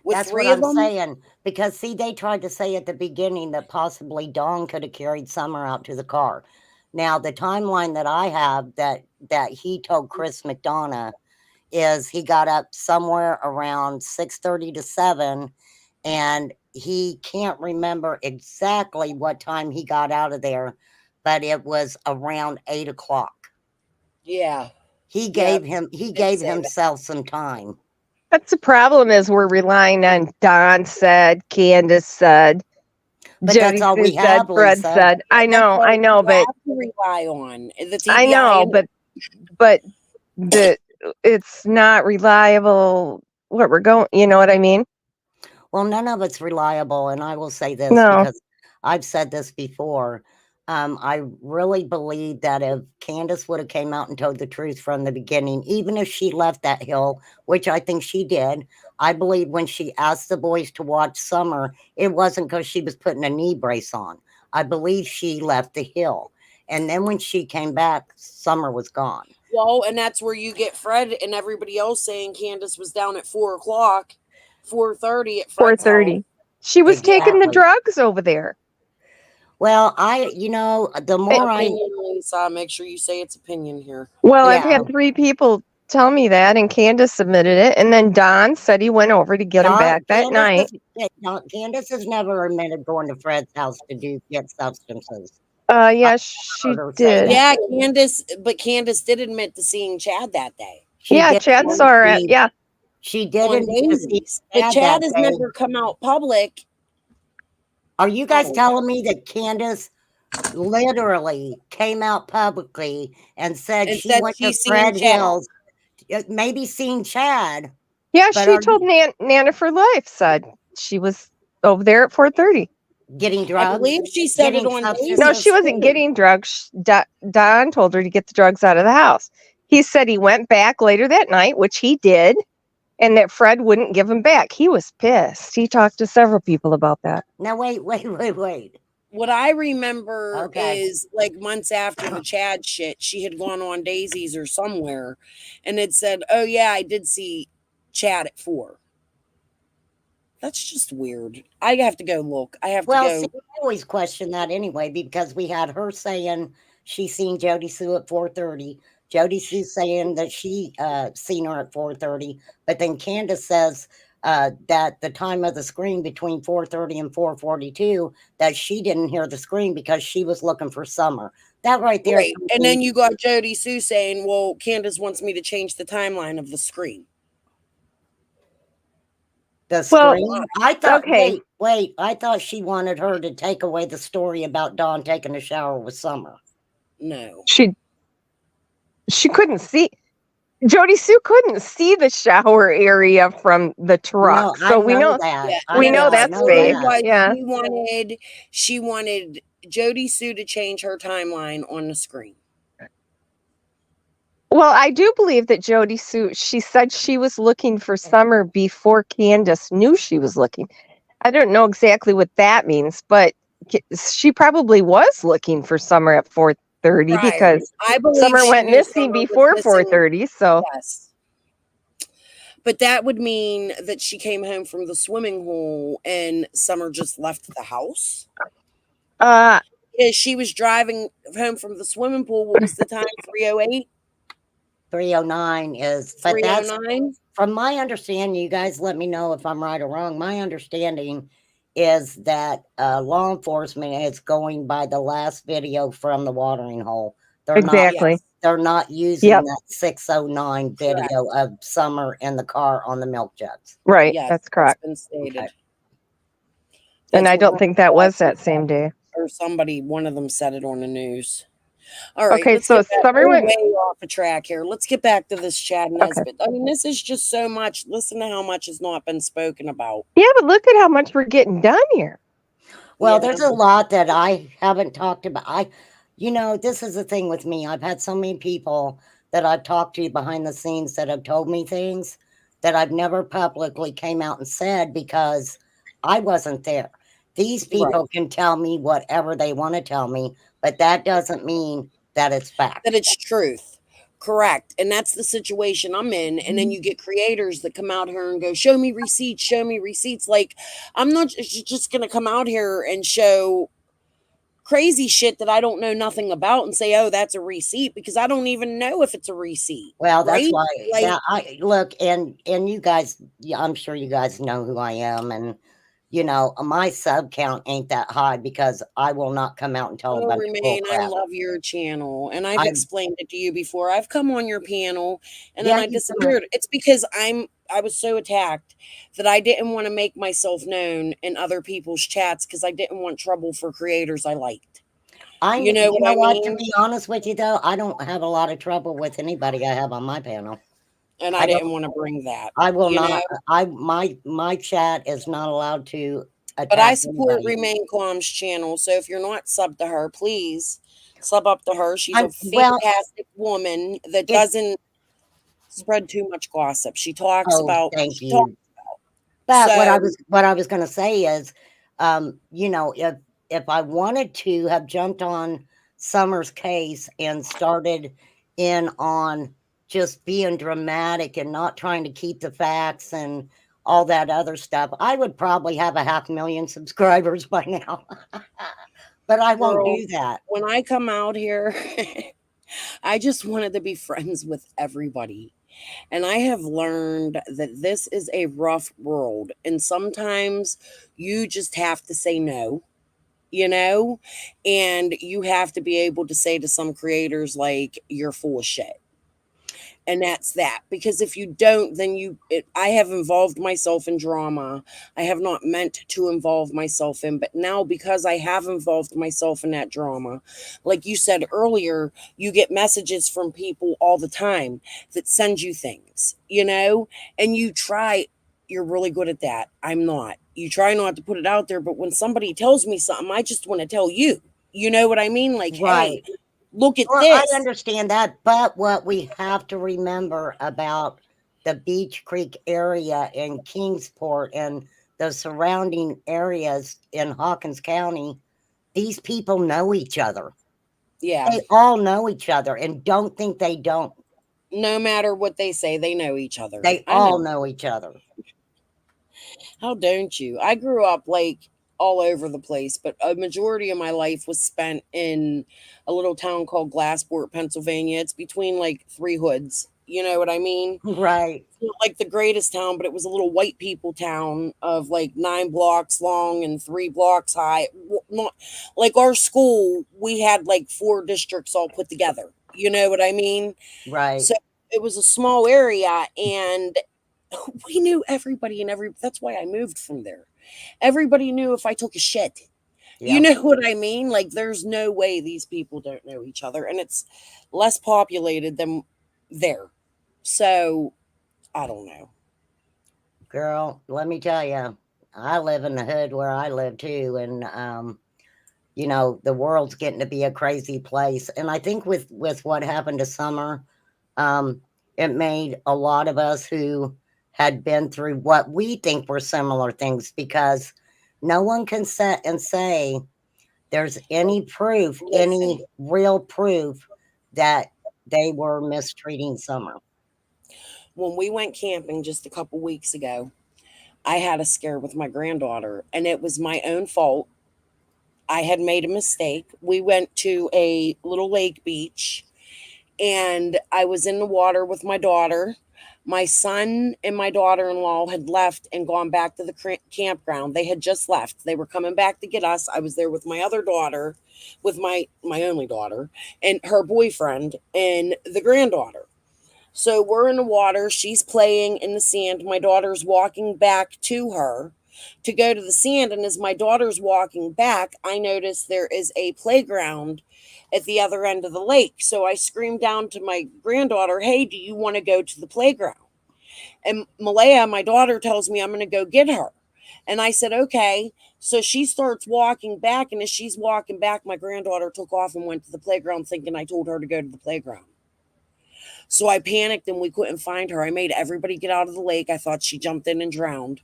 Speaker 3: with
Speaker 7: That's
Speaker 3: three
Speaker 7: what
Speaker 3: of
Speaker 7: I'm
Speaker 3: them?
Speaker 7: saying. Because see, they tried to say at the beginning that possibly Dawn could have carried Summer out to the car. Now, the timeline that I have that he told Chris McDonough is he got up somewhere around 6:30 to 7, and he can't remember exactly what time he got out of there, but it was around 8 o'clock.
Speaker 3: Yeah.
Speaker 7: He
Speaker 3: Yeah,
Speaker 7: gave
Speaker 3: say that.
Speaker 7: himself some time.
Speaker 6: That's the problem is we're relying on Don said, Candace said,
Speaker 7: But that's
Speaker 6: Jody
Speaker 7: all we
Speaker 6: Sue said,
Speaker 7: have,
Speaker 6: Fred
Speaker 7: Lisa.
Speaker 6: said. I
Speaker 3: That's
Speaker 6: know,
Speaker 3: all you
Speaker 6: but
Speaker 3: have to rely on the TBI.
Speaker 6: I know,
Speaker 3: and
Speaker 6: but it's not reliable what we're going, you know what I mean?
Speaker 7: Well, none of it's reliable, and I will say this
Speaker 6: No.
Speaker 7: because I've said this before. I really believe that if Candace would have came out and told the truth from the beginning, even if she left that hill, which I think she did, I believe when she asked the boys to watch Summer, it wasn't because she was putting a knee brace on. I believe she left the hill. And then when she came back, Summer was gone.
Speaker 3: Well, and that's where you get Fred and everybody else saying Candace was down at 4 o'clock. 4:30 at Fred's
Speaker 6: 4:30.
Speaker 3: house.
Speaker 6: She was taking the
Speaker 7: Exactly.
Speaker 6: drugs over there.
Speaker 7: Well, the more I,
Speaker 3: Opinion, Lisa. Make sure you say it's opinion here.
Speaker 6: Well, I've
Speaker 7: yeah,
Speaker 6: had 3 people tell me that, and Candace submitted it, and then Don said he went over to get him back that night.
Speaker 7: Candace has never admitted going to Fred's house to get substances.
Speaker 6: Yeah, she
Speaker 7: heard her say
Speaker 6: did.
Speaker 7: that.
Speaker 3: Yeah, Candace did admit to seeing Chad that day.
Speaker 7: She
Speaker 6: Yeah,
Speaker 7: did
Speaker 6: Chad
Speaker 7: admit
Speaker 6: saw her
Speaker 7: to
Speaker 6: at,
Speaker 7: see-
Speaker 6: yeah.
Speaker 7: She did
Speaker 3: On
Speaker 7: admit to see
Speaker 3: Daisies. But
Speaker 7: Chad
Speaker 3: Chad
Speaker 7: that
Speaker 3: has
Speaker 7: day.
Speaker 3: never come out public.
Speaker 7: Are you guys
Speaker 3: Oh.
Speaker 7: telling me that Candace literally came out publicly and said
Speaker 3: And
Speaker 7: she
Speaker 3: said
Speaker 7: went to
Speaker 3: she's seen
Speaker 7: Fred
Speaker 3: Chad.
Speaker 7: Hills, maybe seen Chad?
Speaker 6: Yeah,
Speaker 7: But
Speaker 6: she
Speaker 7: are
Speaker 6: told Nana for Life, said she was over there at 4:30.
Speaker 7: getting
Speaker 3: I
Speaker 7: drugs?
Speaker 3: believe she said it
Speaker 7: Getting
Speaker 3: on
Speaker 7: substances?
Speaker 6: No,
Speaker 3: Daisies.
Speaker 6: she wasn't getting drugs. Don told her to get the drugs out of the house. He said he went back later that night, which he did, and that Fred wouldn't give him back. He was pissed. He talked to several people about that.
Speaker 7: Now, wait.
Speaker 3: What I remember
Speaker 7: Okay.
Speaker 3: is like months after the Chad shit, she had gone on Daisies or somewhere and had said, "Oh yeah, I did see Chad at 4." That's just weird. I have to go look. I have to
Speaker 7: Well,
Speaker 3: go.
Speaker 7: see, I always question that anyway, because we had her saying she seen Jody Sue at 4:30. Jody Sue saying that she seen her at 4:30, but then Candace says that the time of the scream between 4:30 and 4:42 that she didn't hear the scream because she was looking for Summer. That right there.
Speaker 3: Right. And then you got Jody Sue saying, "Well, Candace wants me to change the timeline of the scream."
Speaker 7: The
Speaker 6: Well,
Speaker 7: scream. I thought.
Speaker 6: okay.
Speaker 7: Wait. I thought she wanted her to take away the story about Dawn taking a shower with Summer.
Speaker 3: No.
Speaker 6: She couldn't see. Jody Sue couldn't see the shower area from the truck,
Speaker 7: No,
Speaker 6: so
Speaker 7: I
Speaker 6: we know
Speaker 7: that.
Speaker 3: Yeah,
Speaker 6: we know
Speaker 3: no,
Speaker 6: that's
Speaker 7: know
Speaker 6: fake.
Speaker 3: was
Speaker 6: Yeah.
Speaker 3: she wanted Jody Sue to change her timeline on the screen.
Speaker 6: Well, I do believe that Jody Sue, she said she was looking for Summer before Candace knew she was looking. I don't know exactly what that means, but she probably was looking for Summer at 4:30
Speaker 3: Prior.
Speaker 6: because
Speaker 3: I believe
Speaker 6: Summer
Speaker 3: she
Speaker 6: went
Speaker 3: knew
Speaker 6: missing
Speaker 3: Summer was
Speaker 6: before
Speaker 3: missing.
Speaker 6: 4:30. So
Speaker 3: Yes. But that would mean that she came home from the swimming hole and Summer just left the house. Because she was driving home from the swimming pool. What was the time? 3:08?
Speaker 7: 309 is, but that's
Speaker 3: 3:09?
Speaker 7: from my understanding. You guys let me know if I'm right or wrong. My understanding is that law enforcement is going by the last video from the watering hole. They're
Speaker 6: exactly.
Speaker 3: Yes.
Speaker 7: They're not using
Speaker 6: Yep.
Speaker 7: that 609 video of Summer in the car on the milk jugs.
Speaker 6: Right.
Speaker 3: Yes,
Speaker 6: that's correct.
Speaker 3: been stated.
Speaker 7: Okay.
Speaker 6: And
Speaker 3: That's
Speaker 6: I
Speaker 3: what
Speaker 6: don't think that was that
Speaker 3: said,
Speaker 6: same day.
Speaker 3: or somebody, one of them said it on the news. All right,
Speaker 6: Okay,
Speaker 3: let's
Speaker 6: so
Speaker 3: get back.
Speaker 6: Summer
Speaker 3: We're
Speaker 6: went.
Speaker 3: way off the track here. Let's get back to this Chad Nesbitt. I mean, this is just so much. Listen to how much has not been spoken about.
Speaker 6: Yeah, but look at how much we're getting done here.
Speaker 7: Well,
Speaker 3: Yeah.
Speaker 7: there's a lot that I haven't talked about. This is the thing with me. I've had so many people that I've talked to behind the scenes that have told me things that I've never publicly came out and said because I wasn't there. These people can tell me whatever they want to tell me, but that doesn't mean that it's fact.
Speaker 3: That it's truth. Correct. And that's the situation I'm in. And then you get creators that come out here and go, show me receipts, show me receipts. Like, I'm not just going to come out here and show crazy shit that I don't know nothing about and say, oh, that's a receipt, because I don't even know if it's a receipt.
Speaker 7: Well, that's
Speaker 3: right?
Speaker 7: why.
Speaker 3: Like,
Speaker 7: Yeah, I look, and you guys, I'm sure you guys know who I am, and my sub count ain't that high because I will not come out and tell a bunch of bull
Speaker 3: Remain, I
Speaker 7: crap.
Speaker 3: love your channel, and I've explained it to you before. I've come on your panel, and then I
Speaker 7: you
Speaker 3: disappeared. It's because I was so attacked that I didn't want to make myself known in other people's chats because I didn't want trouble for creators I liked.
Speaker 7: You know
Speaker 3: what I
Speaker 7: what?
Speaker 3: mean?
Speaker 7: To be honest with you, though, I don't have a lot of trouble with anybody I have on my panel.
Speaker 3: And I didn't want to bring that.
Speaker 7: I will
Speaker 3: you
Speaker 7: not.
Speaker 3: know?
Speaker 7: My chat is not allowed to attack
Speaker 3: But I support
Speaker 7: anybody.
Speaker 3: Remain Calm's channel, so if you're not subbed to her, please sub up to her. She's a
Speaker 7: well,
Speaker 3: fantastic woman that doesn't spread too much gossip. She talks about.
Speaker 7: Thank
Speaker 3: she
Speaker 7: you.
Speaker 3: talks about.
Speaker 7: But
Speaker 3: So,
Speaker 7: what I was going to say is, if I wanted to have jumped on Summer's case and started in on just being dramatic and not trying to keep the facts and all that other stuff, I would probably have 500,000 subscribers by now. But I won't
Speaker 3: Girl,
Speaker 7: do that.
Speaker 3: when I come out here, I just wanted to be friends with everybody. And I have learned that this is a rough world. And sometimes you just have to say no, you know? And you have to be able to say to some creators, like, you're full of shit. And that's that, because if you don't, then I have involved myself in drama I have not meant to involve myself in, but now because I have involved myself in that drama, like you said earlier, you get messages from people all the time that send you things, and you're really good at that. I'm not. You try not to put it out there, but when somebody tells me something, I just want to tell you. You know what I mean? Like, hey,
Speaker 7: Right.
Speaker 3: look at
Speaker 7: Well, I
Speaker 3: this.
Speaker 7: understand that, but what we have to remember about the Beach Creek area in Kingsport and the surrounding areas in Hawkins County, these people know each other.
Speaker 3: Yeah.
Speaker 7: They all know each other, and don't think they don't.
Speaker 3: No matter what they say, they know each other.
Speaker 7: They
Speaker 3: I
Speaker 7: all
Speaker 3: know.
Speaker 7: know each other.
Speaker 3: How don't you? I grew up like all over the place, but a majority of my life was spent in a little town called Glassport, Pennsylvania. It's between like three hoods. You know what I mean?
Speaker 7: Right.
Speaker 3: It's not like the greatest town, but it was a little white people town of like 9 blocks long and 3 blocks high. Not like our school, we had like 4 districts all put together. You know what I mean?
Speaker 7: Right.
Speaker 3: So it was a small area, and we knew everybody that's why I moved from there. Everybody knew if I took a shit. You
Speaker 7: Yep.
Speaker 3: know what I mean? Like, there's no way these people don't know each other, and it's less populated than there. So, I don't know.
Speaker 7: Girl, let me tell you, I live in the hood where I live too, and the world's getting to be a crazy place. And I think with what happened to Summer, um, it made a lot of us who had been through what we think were similar things, because no one can sit and say there's any proof, any
Speaker 3: Listen,
Speaker 7: real proof that they were mistreating Summer.
Speaker 3: when we went camping just a couple weeks ago, I had a scare with my granddaughter, and it was my own fault. I had made a mistake. We went to a little lake beach, and I was in the water with my daughter. My son and my daughter-in-law had left and gone back to the campground. They had just left. They were coming back to get us. I was there with my other daughter, with my only daughter, and her boyfriend and the granddaughter. So we're in the water. She's playing in the sand. My daughter's walking back to her to go to the sand. And as my daughter's walking back, I notice there is a playground at the other end of the lake. So I screamed down to my granddaughter, hey, do you want to go to the playground? And Malaya, my daughter, tells me I'm going to go get her. And I said, okay. So she starts walking back. And as she's walking back, my granddaughter took off and went to the playground thinking I told her to go to the playground. So I panicked and we couldn't find her. I made everybody get out of the lake. I thought she jumped in and drowned.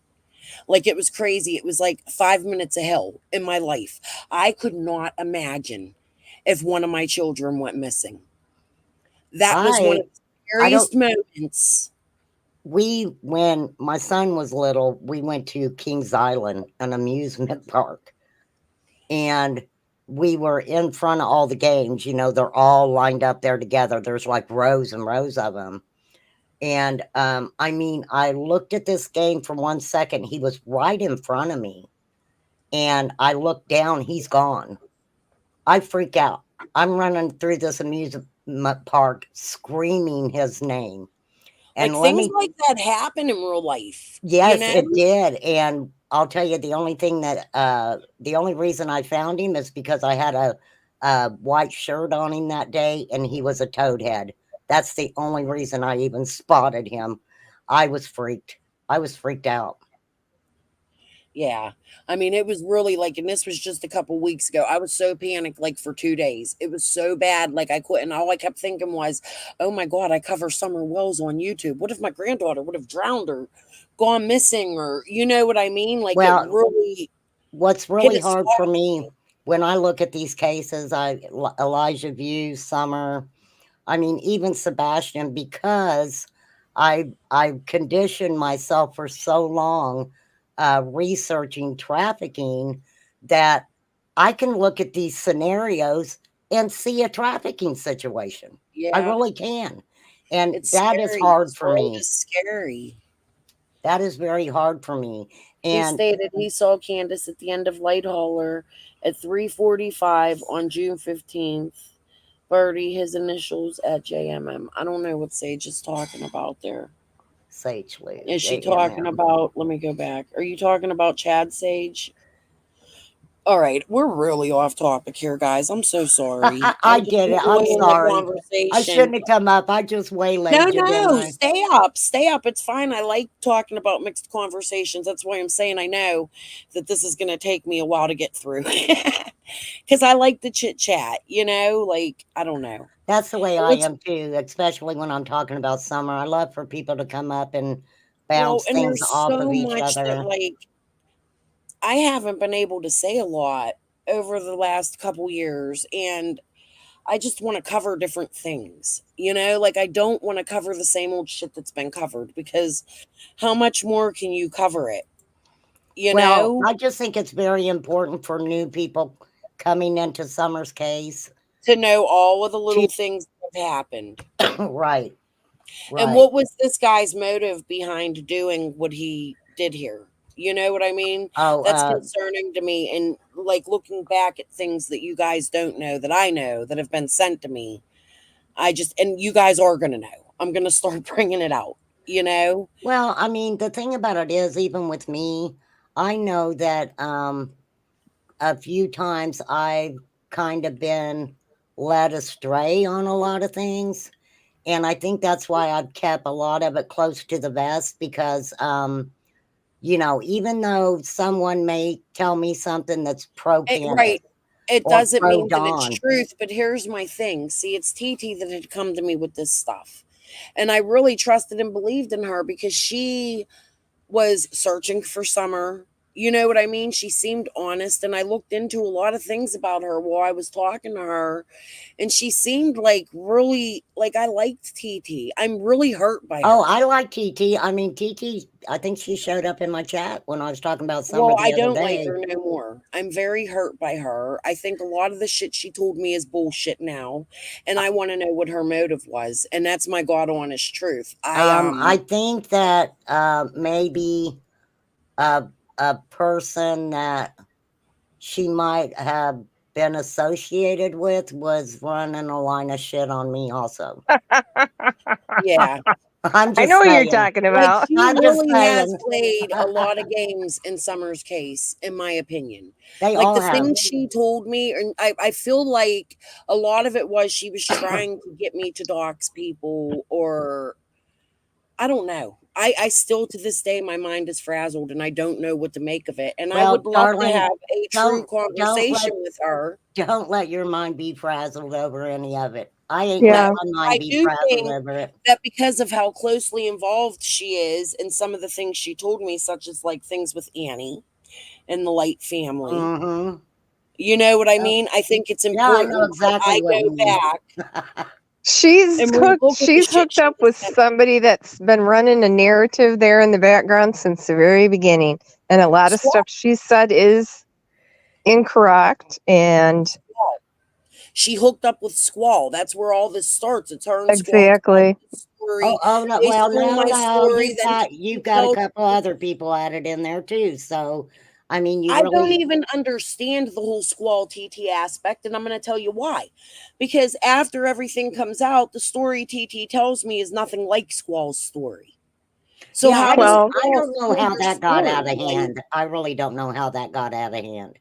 Speaker 3: Like, it was crazy. It was like 5 minutes of hell in my life. I could not imagine if one of my children went missing. That was one
Speaker 7: I
Speaker 3: of the
Speaker 7: I don't
Speaker 3: scariest moments.
Speaker 7: when my son was little, we went to Kings Island, an amusement park, and we were in front of all the games. They're all lined up there together. There's like rows and rows of them. And I looked at this game for 1 second. He was right in front of me. And I looked down, he's gone. I freak out. I'm running through this amusement park screaming his name. And
Speaker 3: Like,
Speaker 7: let
Speaker 3: things
Speaker 7: me
Speaker 3: like that happen in real life,
Speaker 7: Yes, it did. And I'll tell you, the only reason I found him is because I had a white shirt on him that day, and he was a toad head. That's the only reason I even spotted him. I was freaked. I was freaked out.
Speaker 3: Yeah. I mean, it was really like, and this was just a couple weeks ago. I was so panicked, like, for 2 days. It was so bad. Like, I couldn't. All I kept thinking was, oh my God, I cover Summer Wells on YouTube. What if my granddaughter would have drowned or gone missing, or, you know what I mean? Like, it
Speaker 7: Well,
Speaker 3: really
Speaker 7: what's
Speaker 3: hit
Speaker 7: really
Speaker 3: us
Speaker 7: hard for
Speaker 3: hard.
Speaker 7: me when I look at these cases, Elijah View, Summer, I mean, even Sebastian, because I've conditioned myself for so long researching trafficking that I can look at these scenarios and see a trafficking situation. I
Speaker 3: Yeah,
Speaker 7: really can. And
Speaker 3: it's
Speaker 7: that is
Speaker 3: scary.
Speaker 7: hard
Speaker 3: This
Speaker 7: for
Speaker 3: world
Speaker 7: me.
Speaker 3: is scary.
Speaker 7: That is very hard for me.
Speaker 3: He
Speaker 7: And
Speaker 3: stated he saw Candace at the end of Light Hauler at 3:45 on June 15th. Birdie, his initials at JMM. I don't know what Sage is talking about there.
Speaker 7: Sage Lou,
Speaker 3: Is she talking
Speaker 7: JMM.
Speaker 3: about, let me go back. Are you talking about Chad Sage? All right, we're really off topic here, guys. I'm so sorry.
Speaker 7: I
Speaker 3: I'm just
Speaker 7: did it. I'm
Speaker 3: enjoying the
Speaker 7: sorry. I
Speaker 3: conversation.
Speaker 7: shouldn't have come up. I just waylaid you, didn't I?
Speaker 3: Stay up. Stay up. It's fine. I like talking about mixed conversations. That's why I'm saying I know that this is going to take me a while to get through. Because I like the chit chat, like, I don't know.
Speaker 7: That's the way I
Speaker 3: Let's-
Speaker 7: am too, especially when I'm talking about summer. I love for people to come up and
Speaker 3: Well,
Speaker 7: bounce
Speaker 3: and
Speaker 7: things
Speaker 3: there's
Speaker 7: off
Speaker 3: so
Speaker 7: of each
Speaker 3: much that,
Speaker 7: other.
Speaker 3: like, I haven't been able to say a lot over the last couple years. And I just want to cover different things, like I don't want to cover the same old shit that's been covered because how much more can you cover it?
Speaker 7: Well, I just think it's very important for new people coming into Summer's case.
Speaker 3: To know all of the little things that have happened.
Speaker 7: Right.
Speaker 3: And what was this guy's motive behind doing what he did here? You know what I mean?
Speaker 7: Oh,
Speaker 3: That's concerning to me. And like looking back at things that you guys don't know that I know that have been sent to me, and you guys are going to know. I'm going to start bringing it out,
Speaker 7: Well, I mean, the thing about it is, even with me, I know that a few times I've kind of been led astray on a lot of things. And I think that's why I've kept a lot of it close to the vest because, even though someone may tell me something that's pro Candace,
Speaker 3: right. It
Speaker 7: or
Speaker 3: doesn't mean that
Speaker 7: pro-Dawn.
Speaker 3: it's truth, but here's my thing. See, it's TT that had come to me with this stuff. And I really trusted and believed in her because she was searching for Summer. You know what I mean? She seemed honest. And I looked into a lot of things about her while I was talking to her. And she seemed like really, like I liked TT. I'm really hurt by her.
Speaker 7: Oh, I like TT. I mean, TT, I think she showed up in my chat when I was talking about Summer
Speaker 3: Well,
Speaker 7: the
Speaker 3: I
Speaker 7: other
Speaker 3: don't
Speaker 7: day.
Speaker 3: like her no more. I'm very hurt by her. I think a lot of the shit she told me is bullshit now, and I want to know what her motive was, and that's my god honest truth.
Speaker 7: I think that maybe a person that she might have been associated with was running a line of shit on me also.
Speaker 3: Yeah.
Speaker 7: I'm just
Speaker 6: I know what you're
Speaker 7: saying.
Speaker 6: talking
Speaker 3: Like
Speaker 6: about.
Speaker 3: she
Speaker 7: I'm just
Speaker 3: really has
Speaker 7: saying.
Speaker 3: played a lot of games in Summer's case, in my opinion.
Speaker 7: They
Speaker 3: Like
Speaker 7: all
Speaker 3: the
Speaker 7: have.
Speaker 3: things she told me, and I feel like a lot of it was she was trying to get me to dox people, or I don't know. I still to this day my mind is frazzled and I don't know what to make of it. And I
Speaker 7: Well,
Speaker 3: would love
Speaker 7: darling,
Speaker 3: to have a true
Speaker 7: don't
Speaker 3: conversation with her.
Speaker 7: Don't let your mind be frazzled over any of it. I ain't
Speaker 6: Yeah.
Speaker 7: let my mind
Speaker 3: I
Speaker 7: be
Speaker 3: do
Speaker 7: frazzled
Speaker 3: think
Speaker 7: over it.
Speaker 3: that because of how closely involved she is in some of the things she told me, such as like things with Annie and the Light family.
Speaker 7: Mm-hmm.
Speaker 3: You know what I mean? I think it's
Speaker 7: Yeah,
Speaker 3: important
Speaker 7: I know exactly
Speaker 3: that
Speaker 7: what
Speaker 3: I
Speaker 7: you
Speaker 3: go
Speaker 7: mean.
Speaker 3: back.
Speaker 6: She's
Speaker 3: And we
Speaker 6: hooked.
Speaker 3: look at the
Speaker 6: She's
Speaker 3: shit
Speaker 6: hooked
Speaker 3: she
Speaker 6: up
Speaker 3: was
Speaker 6: with
Speaker 3: sent.
Speaker 6: somebody that's been running a narrative there in the background since the very beginning, and a lot of stuff she said is incorrect. And
Speaker 3: She hooked up with Squall. That's where all this starts. It's her and
Speaker 6: exactly.
Speaker 3: Squall.
Speaker 7: Oh no,
Speaker 3: They
Speaker 7: well,
Speaker 3: stole my
Speaker 7: no,
Speaker 3: story.
Speaker 7: you've got a couple other people added in there too. So, I mean, you
Speaker 3: I don't
Speaker 7: really
Speaker 3: even understand the whole Squall TT aspect, and I'm going to tell you why. Because after everything comes out, the story TT tells me is nothing like Squall's story. So
Speaker 7: yeah,
Speaker 3: how
Speaker 7: I
Speaker 3: does
Speaker 6: Well-
Speaker 7: don't know how
Speaker 3: your
Speaker 7: that got
Speaker 3: story?
Speaker 7: out of
Speaker 3: Like,
Speaker 7: hand. I really don't know how that got out of hand.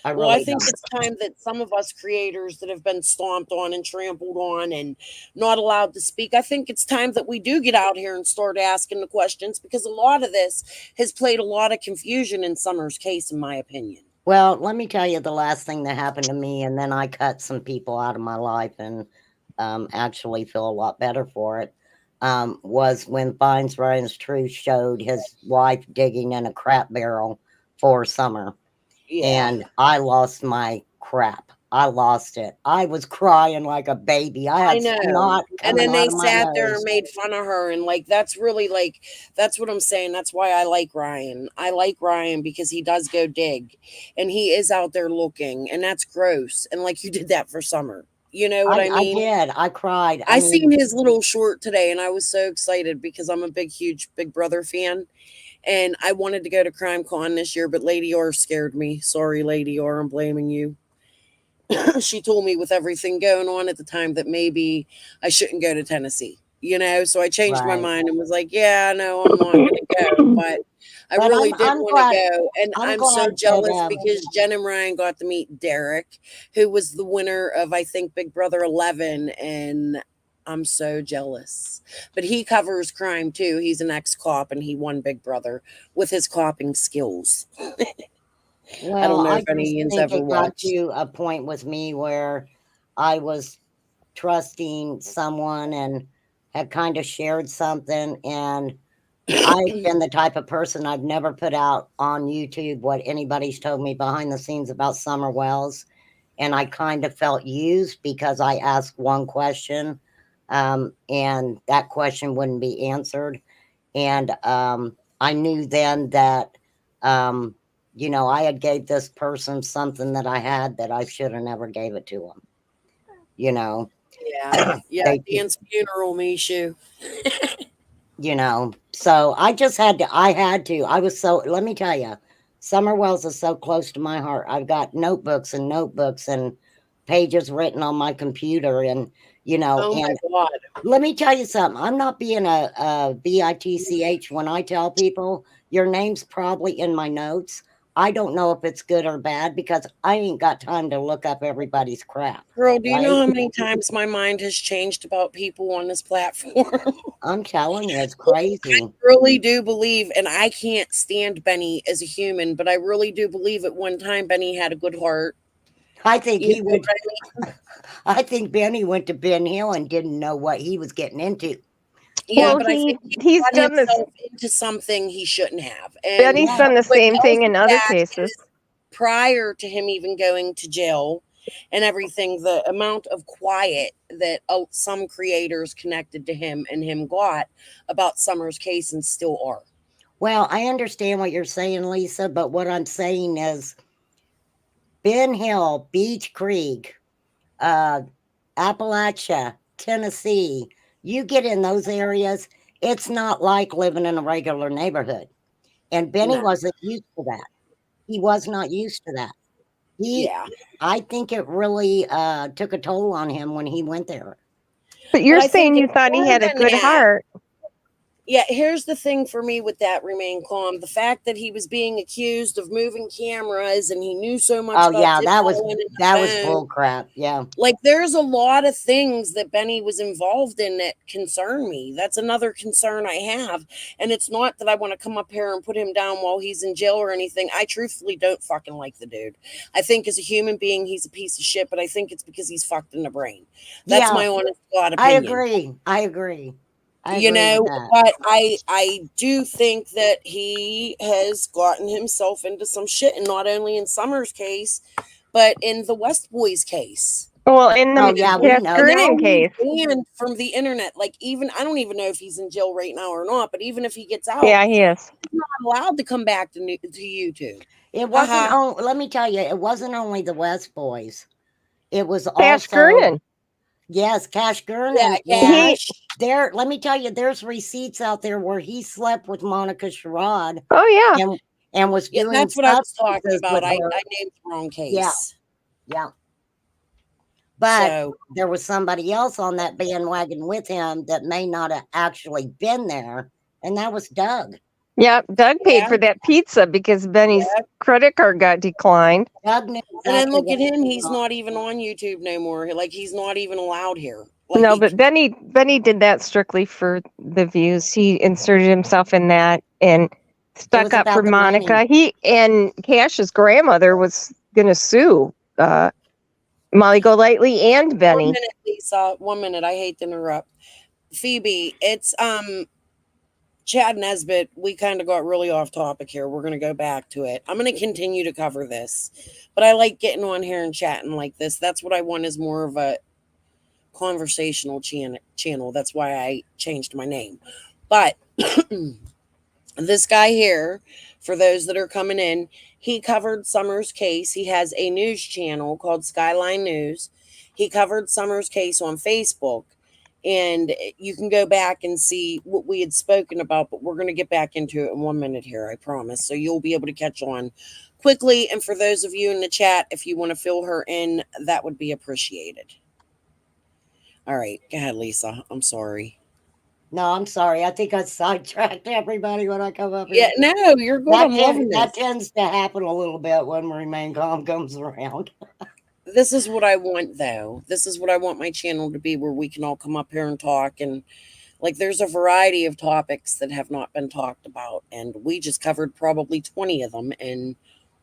Speaker 7: I
Speaker 3: well,
Speaker 7: really
Speaker 3: I think
Speaker 7: don't.
Speaker 3: it's time that some of us creators that have been stomped on and trampled on and not allowed to speak, I think it's time that we do get out here and start asking the questions, because a lot of this has played a lot of confusion in Summer's case, in my opinion.
Speaker 7: Well, let me tell you the last thing that happened to me, and then I cut some people out of my life and actually feel a lot better for it, was when Finds Ryan's Truth showed his wife digging in a crap barrel for Summer.
Speaker 3: Yeah.
Speaker 7: And I lost my crap. I lost it. I was crying like a baby. I
Speaker 3: I
Speaker 7: had
Speaker 3: know.
Speaker 7: snot
Speaker 3: And
Speaker 7: coming
Speaker 3: then they
Speaker 7: out of my
Speaker 3: sat there
Speaker 7: nose.
Speaker 3: and made fun of her. And like, that's really like, that's what I'm saying. That's why I like Ryan. I like Ryan because he does go dig and he is out there looking. And that's gross. And like, you did that for Summer. You know what I
Speaker 7: I
Speaker 3: mean?
Speaker 7: did. I cried.
Speaker 3: I
Speaker 7: I
Speaker 3: seen
Speaker 7: mean,
Speaker 3: his little short today and I was so excited because I'm a big, huge Big Brother fan. And I wanted to go to Crime Con this year, but Lady R scared me. Sorry, Lady R, I'm blaming you. She told me with everything going on at the time that maybe I shouldn't go to Tennessee, you know? So I changed my
Speaker 7: right.
Speaker 3: mind and was like, yeah, no, I'm not going to go. But I
Speaker 7: But
Speaker 3: really did
Speaker 7: I'm
Speaker 3: want to
Speaker 7: glad.
Speaker 3: go. And
Speaker 7: I'm
Speaker 3: I'm so
Speaker 7: glad
Speaker 3: jealous
Speaker 7: that
Speaker 3: because Jen and Ryan got to meet Derek, who was the winner of, I think, Big Brother 11. And I'm so jealous. But he covers crime too. He's an ex cop and he won Big Brother with his copping skills. I
Speaker 7: well,
Speaker 3: don't know
Speaker 7: I
Speaker 3: if any
Speaker 7: just
Speaker 3: Ian's
Speaker 7: think
Speaker 3: ever
Speaker 7: it got
Speaker 3: watched.
Speaker 7: to a point with me where I was trusting someone and had kind of shared something, and I've been the type of person I've never put out on YouTube what anybody's told me behind the scenes about Summer Wells. And I kind of felt used because I asked one question, and that question wouldn't be answered. And I knew then that, I had gave this person something that I had that I should have never gave it to them. You know,
Speaker 3: Yeah, yeah,
Speaker 7: they
Speaker 3: Ian's funeral, Mishu.
Speaker 7: So I was so, let me tell you, Summer Wells is so close to my heart. I've got notebooks and notebooks and pages written on my computer, and
Speaker 3: Oh my
Speaker 7: and
Speaker 3: God.
Speaker 7: let me tell you something. I'm not being a bitch when I tell people your name's probably in my notes. I don't know if it's good or bad because I ain't got time to look up everybody's crap,
Speaker 3: Girl, do you
Speaker 7: right?
Speaker 3: know how many times my mind has changed about people on this platform?
Speaker 7: I'm telling you, it's
Speaker 3: I
Speaker 7: crazy.
Speaker 3: really do believe, and I can't stand Benny as a human, but I really do believe at one time Benny had a good heart.
Speaker 7: I think
Speaker 3: You
Speaker 7: he
Speaker 3: know
Speaker 7: would.
Speaker 3: what I mean?
Speaker 7: I think Benny went to Ben Hill and didn't know what he was getting into.
Speaker 3: Yeah,
Speaker 6: Well,
Speaker 3: but I think he
Speaker 6: he's
Speaker 3: got
Speaker 6: done this.
Speaker 3: himself into something he shouldn't have. And
Speaker 6: Benny's
Speaker 7: Yeah.
Speaker 6: done the
Speaker 3: what
Speaker 6: same
Speaker 3: tells
Speaker 6: thing in
Speaker 3: me
Speaker 6: other
Speaker 3: that
Speaker 6: cases.
Speaker 3: is prior to him even going to jail and everything, the amount of quiet that some creators connected to him and him got about Summer's case and still are.
Speaker 7: Well, I understand what you're saying, Lisa, but what I'm saying is Ben Hill, Beach Creek, uh, Appalachia, Tennessee, you get in those areas, it's not like living in a regular neighborhood. And Benny
Speaker 3: No.
Speaker 7: wasn't used to that. He was not used to that.
Speaker 3: Yeah.
Speaker 7: I think it really took a toll on him when he went there.
Speaker 6: But you're
Speaker 3: I think
Speaker 6: saying you
Speaker 3: it's
Speaker 6: thought he
Speaker 3: more
Speaker 6: had a
Speaker 3: than
Speaker 6: good
Speaker 3: that.
Speaker 6: heart.
Speaker 3: Yeah, here's the thing for me with that remain calm. The fact that he was being accused of moving cameras and he knew so much
Speaker 7: Oh
Speaker 3: about
Speaker 7: yeah,
Speaker 3: Tim Allen and the
Speaker 7: that was
Speaker 3: phone.
Speaker 7: bull crap. Yeah.
Speaker 3: Like there's a lot of things that Benny was involved in that concern me. That's another concern I have. And it's not that I want to come up here and put him down while he's in jail or anything. I truthfully don't fucking like the dude. I think as a human being he's a piece of shit, but I think it's because he's fucked in the brain. That's
Speaker 7: Yeah,
Speaker 3: my honest God
Speaker 7: I
Speaker 3: opinion.
Speaker 7: agree. I agree. I
Speaker 3: You
Speaker 7: agree with
Speaker 3: know,
Speaker 7: that.
Speaker 3: but I do think that he has gotten himself into some shit, and not only in Summer's case, but in the West Boys case.
Speaker 6: Well, in
Speaker 7: Oh
Speaker 6: the
Speaker 7: yeah, we
Speaker 6: Cass
Speaker 7: know
Speaker 3: And
Speaker 7: that.
Speaker 3: now
Speaker 6: Gurnan case.
Speaker 3: he's banned from the internet. Like even I don't even know if he's in jail right now or not, but even if he gets out,
Speaker 6: Yeah, he is.
Speaker 3: he's not allowed to come back to YouTube.
Speaker 7: It wasn't
Speaker 3: Haha.
Speaker 7: only, let me tell you, it wasn't only the West Boys. It was
Speaker 6: Cass
Speaker 7: also,
Speaker 6: Gurnan.
Speaker 7: yes, Cash Gurnan.
Speaker 3: Yeah,
Speaker 7: And
Speaker 3: Cash.
Speaker 7: let me tell you, there's receipts out there where he slept with Monica Sherrod
Speaker 6: Oh yeah.
Speaker 7: and was
Speaker 3: Yeah,
Speaker 7: doing
Speaker 3: that's what I was talking
Speaker 7: substances
Speaker 3: about.
Speaker 7: with
Speaker 3: I
Speaker 7: her.
Speaker 3: named the wrong
Speaker 7: Yeah,
Speaker 3: case.
Speaker 7: yeah. But
Speaker 3: So
Speaker 7: there was somebody else on that bandwagon with him that may not have actually been there, and that was Doug.
Speaker 6: Yep. Doug paid
Speaker 3: yeah,
Speaker 6: for that pizza because Benny's
Speaker 3: yeah.
Speaker 6: credit card got declined.
Speaker 7: Doug knew
Speaker 3: And then
Speaker 7: exactly
Speaker 3: look
Speaker 7: what
Speaker 3: at
Speaker 7: was
Speaker 3: him,
Speaker 7: going
Speaker 3: he's
Speaker 7: on.
Speaker 3: not even on YouTube no more. Like he's not even allowed here.
Speaker 6: No,
Speaker 3: Like
Speaker 6: but Benny did that strictly for the views. He inserted himself in that and
Speaker 7: It
Speaker 6: stuck
Speaker 7: was
Speaker 6: up for
Speaker 7: about the money.
Speaker 6: Monica. He and Cash's grandmother was gonna sue Molly Golightly and
Speaker 3: one
Speaker 6: Benny.
Speaker 3: minute, Lisa. 1 minute. I hate to interrupt. Phoebe, it's Chad Nesbitt, we kind of got really off topic here. We're going to go back to it. I'm going to continue to cover this, but I like getting on here and chatting like this. That's what I want, is more of a conversational channel. That's why I changed my name. But this guy here, for those that are coming in, he covered Summer's case. He has a news channel called Skyline News. He covered Summer's case on Facebook. And you can go back and see what we had spoken about, but we're going to get back into it in 1 minute here, I promise. So you'll be able to catch on quickly. And for those of you in the chat, if you want to fill her in, that would be appreciated. All right. Go ahead, Lisa. I'm sorry.
Speaker 7: No, I'm sorry. I think I sidetracked everybody when I come up here.
Speaker 3: Yeah, no, you're good. I'm loving
Speaker 7: That
Speaker 3: this.
Speaker 7: tends to happen a little bit when Remain Calm comes around.
Speaker 3: This is what I want, though. This is what I want my channel to be, where we can all come up here and talk. And like, there's a variety of topics that have not been talked about. And we just covered probably 20 of them in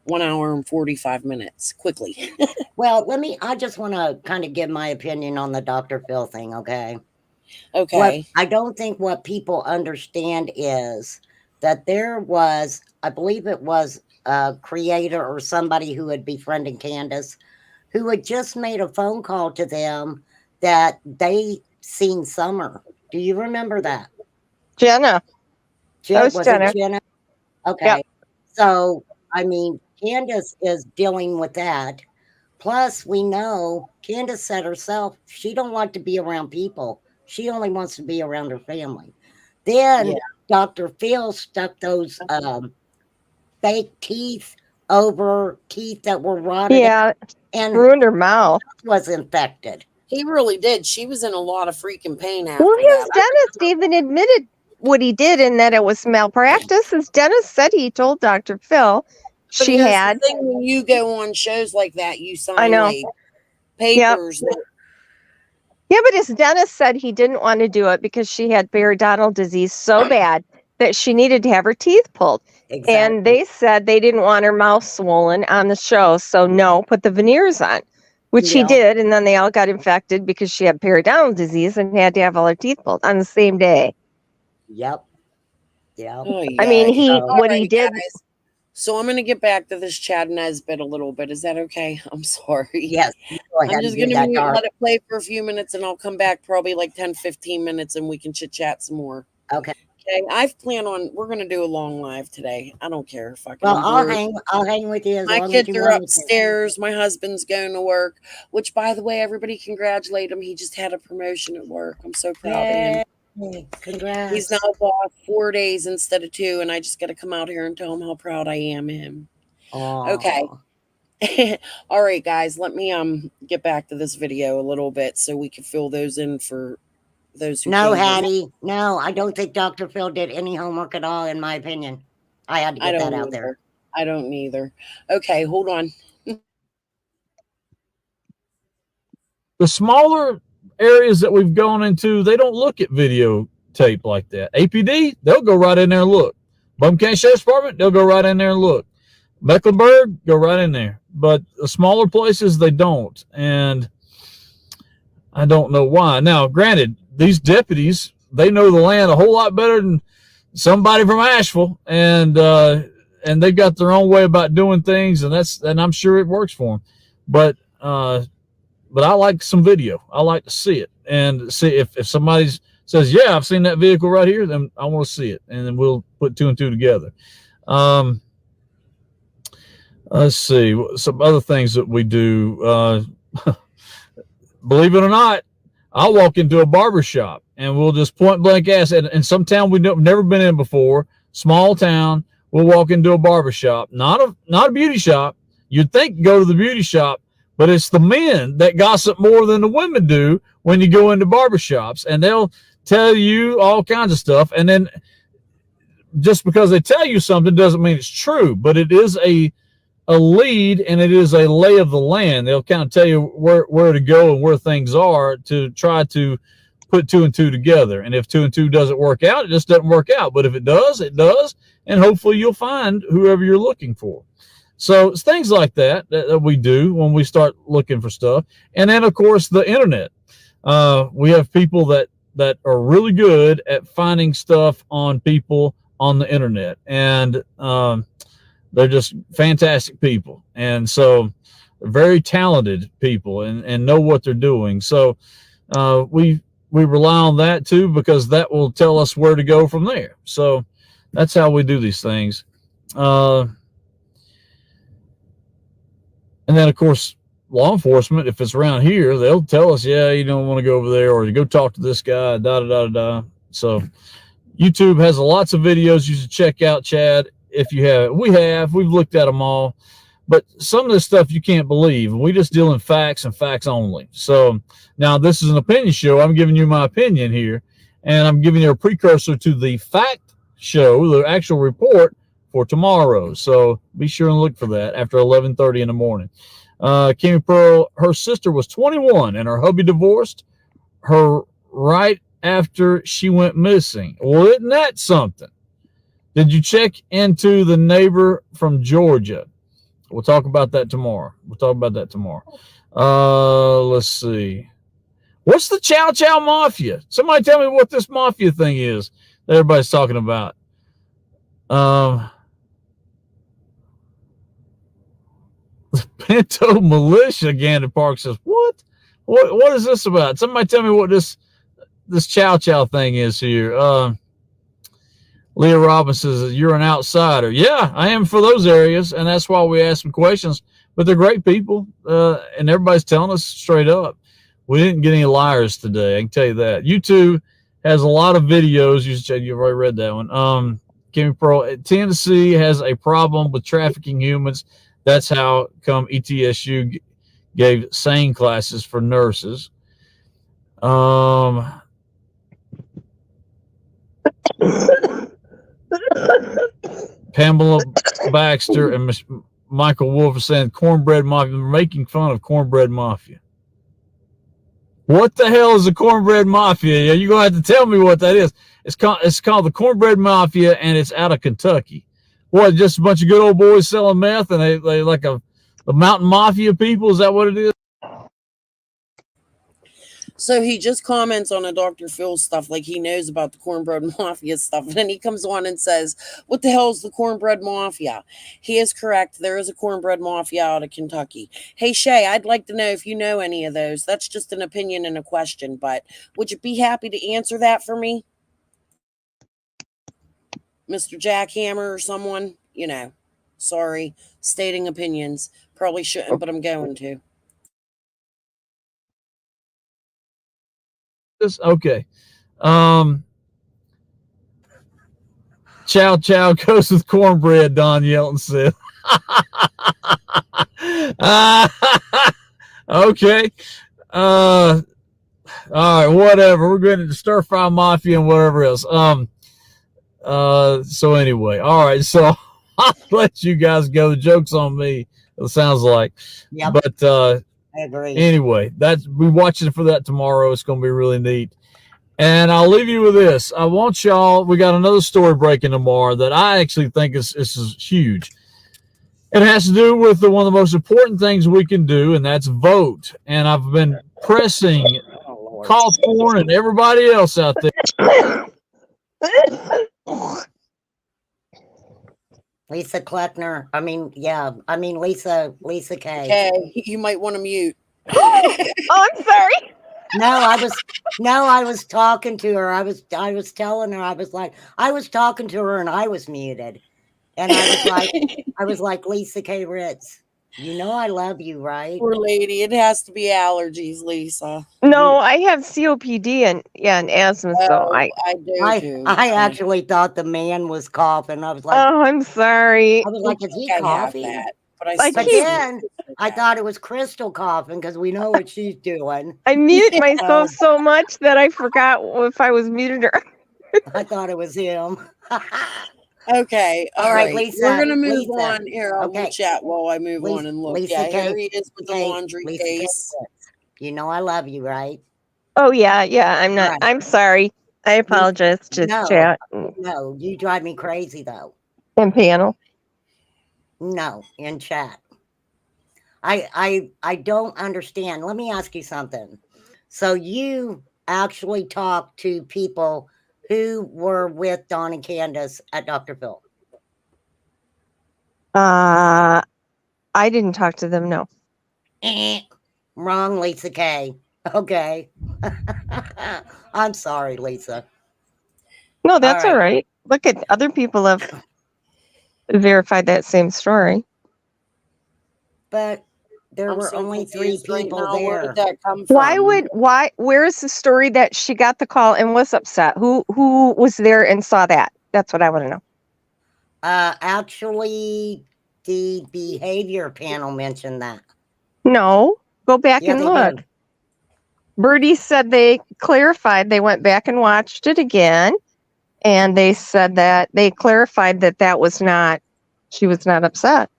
Speaker 3: 1 hour and 45 minutes quickly.
Speaker 7: Well, I just want to kind of give my opinion on the Dr. Phil thing. Okay.
Speaker 3: Okay.
Speaker 7: I don't think what people understand is that there was, I believe it was a creator or somebody who had befriended Candace, who had just made a phone call to them that they seen Summer. Do you remember that?
Speaker 6: Jenna.
Speaker 7: Was
Speaker 6: Jenna.
Speaker 7: it Jenna? Okay.
Speaker 6: Yep.
Speaker 7: So, I mean, Candace is dealing with that. Plus, we know Candace said herself, she don't like to be around people. She only wants to be around her family. Then Dr. Phil stuck those fake teeth over teeth that were rotted.
Speaker 6: Yeah,
Speaker 7: and
Speaker 6: ruined her mouth.
Speaker 7: Was infected.
Speaker 3: He really did. She was in a lot of freaking pain after
Speaker 6: Well, his
Speaker 3: that.
Speaker 6: dentist even admitted what he did and that it was malpractice. His dentist said he told Dr. Phil
Speaker 3: But here's the thing, when you go on shows like that, you sign like papers.
Speaker 6: Yep. Yeah, but his dentist said he didn't want to do it because she had periodontal disease so bad that she needed to have her teeth pulled. Exactly. And they said they didn't want her mouth swollen on the show. So no, put the veneers on, which he did. And then they all got infected because she had periodontal disease and had to have all her teeth pulled on the same day.
Speaker 7: Yep. Yeah.
Speaker 3: Oh,
Speaker 6: I mean, he did.
Speaker 3: Guys. So I'm going to get back to this Chad Nesbitt a little bit. Is that okay? I'm sorry.
Speaker 7: Yes.
Speaker 3: I'm just going to let it play for a few minutes, and I'll come back probably like 10, 15 minutes, and we can chit-chat some more.
Speaker 7: Okay.
Speaker 3: I plan on, we're going to do a long live today. I don't care if I can.
Speaker 7: Well, I'll hang with you.
Speaker 3: My kids are upstairs. My husband's going to work, which, by the way, everybody congratulate him. He just had a promotion at work. I'm so proud of him.
Speaker 7: Congrats.
Speaker 3: He's now boss 4 days instead of 2, and I just got to come out here and tell him how proud I am of him.
Speaker 7: Aww.
Speaker 3: Okay. All right, guys, let me get back to this video a little bit so we can fill those in for those who
Speaker 7: No, Hattie. No, I don't think Dr. Phil did any homework at all, in my opinion. I had to get that out there.
Speaker 3: I don't either. Okay, hold on.
Speaker 4: The smaller areas that we've gone into, they don't look at videotape like that. APD, they'll go right in there and look. Bum County Sheriff's Department, they'll go right in there and look. Mecklenburg, go right in there. But the smaller places, they don't. And I don't know why. Now, granted, these deputies, they know the land a whole lot better than somebody from Asheville. And they've got their own way about doing things, and I'm sure it works for them. But I like some video. I like to see it and see if somebody says, yeah, I've seen that vehicle right here, then I want to see it. And then we'll put 2 and 2 together. Let's see some other things that we do. Believe it or not, I'll walk into a barber shop and we'll just point blank ask, and some town we've never been in before, small town, we'll walk into a barber shop, not a beauty shop. You'd think go to the beauty shop, but it's the men that gossip more than the women do when you go into barbershops, and they'll tell you all kinds of stuff. And then just because they tell you something doesn't mean it's true, but it is a lead, and it is a lay of the land. They'll kind of tell you where to go and where things are to try to put 2 and 2 together. And if 2 and 2 doesn't work out, it just doesn't work out. But if it does, it does. And hopefully you'll find whoever you're looking for. So it's things like that we do when we start looking for stuff. And then, of course, the internet. We have people that that are really good at finding stuff on people on the internet, and they're just fantastic people, and so very talented people, and know what they're doing. So we rely on that too, because that will tell us where to go from there. So that's how we do these things. And then, of course, law enforcement, if it's around here, they'll tell us, yeah, you don't want to go over there, or you go talk to this guy, da da da da. So YouTube has lots of videos you should check out, Chad. If you have, we've looked at them all, but some of this stuff you can't believe. We just deal in facts and facts only. So now this is an opinion show. I'm giving you my opinion here, and I'm giving you a precursor to the fact show, the actual report for tomorrow. So be sure and look for that after 11:30 in the morning. Kimmy Pearl, her sister was 21 and her hubby divorced her right after she went missing. Well, isn't that something? Did you check into the neighbor from Georgia? We'll talk about that tomorrow. Let's see. What's the Chow Chow Mafia? Somebody tell me what this mafia thing is that everybody's talking about. The Pinto Militia, Gander Park says, what is this about? Somebody tell me what this Chow Chow thing is here. Leah Robbins says, you're an outsider. Yeah, I am for those areas, and that's why we ask them questions. But they're great people, and everybody's telling us straight up. We didn't get any liars today, I can tell you that. YouTube has a lot of videos. You've already read that one. Kimmy Pearl, Tennessee has a problem with trafficking humans. That's how come ETSU gave SANE classes for nurses. Pamela Baxter and Michael Wolf are saying Cornbread Mafia. They're making fun of Cornbread Mafia. What the hell is the Cornbread Mafia? You're going to have to tell me what that is. It's called the Cornbread Mafia, and it's out of Kentucky. What, just a bunch of good old boys selling meth, and they like a mountain mafia people? Is that what it is?
Speaker 3: So he just comments on a Dr. Phil stuff, like he knows about the Cornbread Mafia stuff. And then he comes on and says, what the hell is the Cornbread Mafia? He is correct. There is a Cornbread Mafia out of Kentucky. Hey, Shay, I'd like to know if you know any of those. That's just an opinion and a question, but would you be happy to answer that for me? Mr. Jackhammer or someone? Sorry, stating opinions. Probably shouldn't, but I'm going to.
Speaker 4: Okay. Chow Chow goes with cornbread, Don Yelton said. Okay. All right, whatever. We're going to stir fry mafia and whatever else. So anyway, all right, so I'll let you guys go. The joke's on me, it sounds like.
Speaker 7: Yep.
Speaker 4: But
Speaker 7: I agree.
Speaker 4: anyway, we're watching for that tomorrow. It's going to be really neat. And I'll leave you with this. I want y'all, we got another story breaking tomorrow that I actually think is huge. It has to do with one of the most important things we can do, and that's vote. And I've been pressing Cawthorn and everybody else out there.
Speaker 7: Lisa Kleckner. Lisa K.
Speaker 3: Okay, you might want to mute.
Speaker 6: Oh, I'm sorry.
Speaker 7: I was talking to her. I was telling her, I was talking to her and I was muted. And I was like, Lisa K. Ritz, I love you, right?
Speaker 3: Poor lady. It has to be allergies, Lisa.
Speaker 6: No, I have COPD and asthma, so I
Speaker 3: do too.
Speaker 7: I actually thought the man was coughing. I was like,
Speaker 6: oh, I'm sorry.
Speaker 7: I was like, is he coughing?
Speaker 3: But
Speaker 7: then I thought it was Crystal coughing because we know what she's doing.
Speaker 6: I mute myself so much that I forgot if I was muted or.
Speaker 7: I thought it was him.
Speaker 3: Okay. All right,
Speaker 7: Lisa.
Speaker 3: We're going to move
Speaker 7: Lisa.
Speaker 3: on here. I'll chat while I move on and look.
Speaker 7: Lisa
Speaker 3: here he is with the laundry case.
Speaker 7: I love you, right?
Speaker 6: Oh, yeah. I'm not.
Speaker 7: Right.
Speaker 6: I'm sorry. I apologize. Just chat.
Speaker 7: No, you drive me crazy, though.
Speaker 6: And panel.
Speaker 7: No, in chat. I don't understand. Let me ask you something. So you actually talked to people who were with Don and Candace at Dr. Phil?
Speaker 6: I didn't talk to them. No.
Speaker 7: Wrong, Lisa K. Okay. I'm sorry, Lisa.
Speaker 6: No, that's all
Speaker 7: right.
Speaker 6: right. Look at other people have verified that same story.
Speaker 7: But there
Speaker 3: I'm
Speaker 7: were
Speaker 3: so
Speaker 7: only 3
Speaker 3: confused right
Speaker 7: people
Speaker 3: now. Where
Speaker 7: there.
Speaker 3: did that come from?
Speaker 6: Where is the story that she got the call and was upset? Who was there and saw that? That's what I want to know.
Speaker 7: Actually, the behavior panel mentioned that.
Speaker 6: No, go back
Speaker 7: Yeah,
Speaker 6: and
Speaker 7: they
Speaker 6: look.
Speaker 7: did.
Speaker 6: Birdie said they clarified. They went back and watched it again, and they said that they clarified that was not. She was not upset.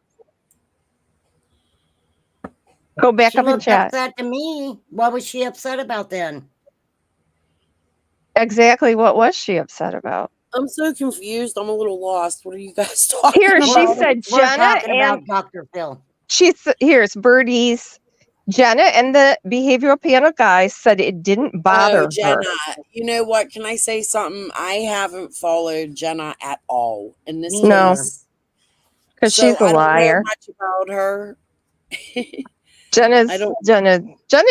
Speaker 6: Go back
Speaker 7: She
Speaker 6: up and
Speaker 7: looked
Speaker 6: chat.
Speaker 7: upset to me. What was she upset about then?
Speaker 6: Exactly what was she upset about?
Speaker 3: I'm so confused. I'm a little lost. What are you guys talking
Speaker 6: Here
Speaker 3: about?
Speaker 6: she said
Speaker 7: We're
Speaker 6: Jenna
Speaker 7: talking
Speaker 6: and
Speaker 7: about Dr. Phil.
Speaker 6: here's Birdie's. Jenna and the behavioral panel guys said it didn't bother her.
Speaker 3: Jenna. You know what? Can I say something? I haven't followed Jenna at all in this
Speaker 7: Me neither.
Speaker 3: case.
Speaker 6: Because
Speaker 3: So
Speaker 6: she's a
Speaker 3: I don't know
Speaker 6: liar.
Speaker 3: much about her.
Speaker 6: Jenna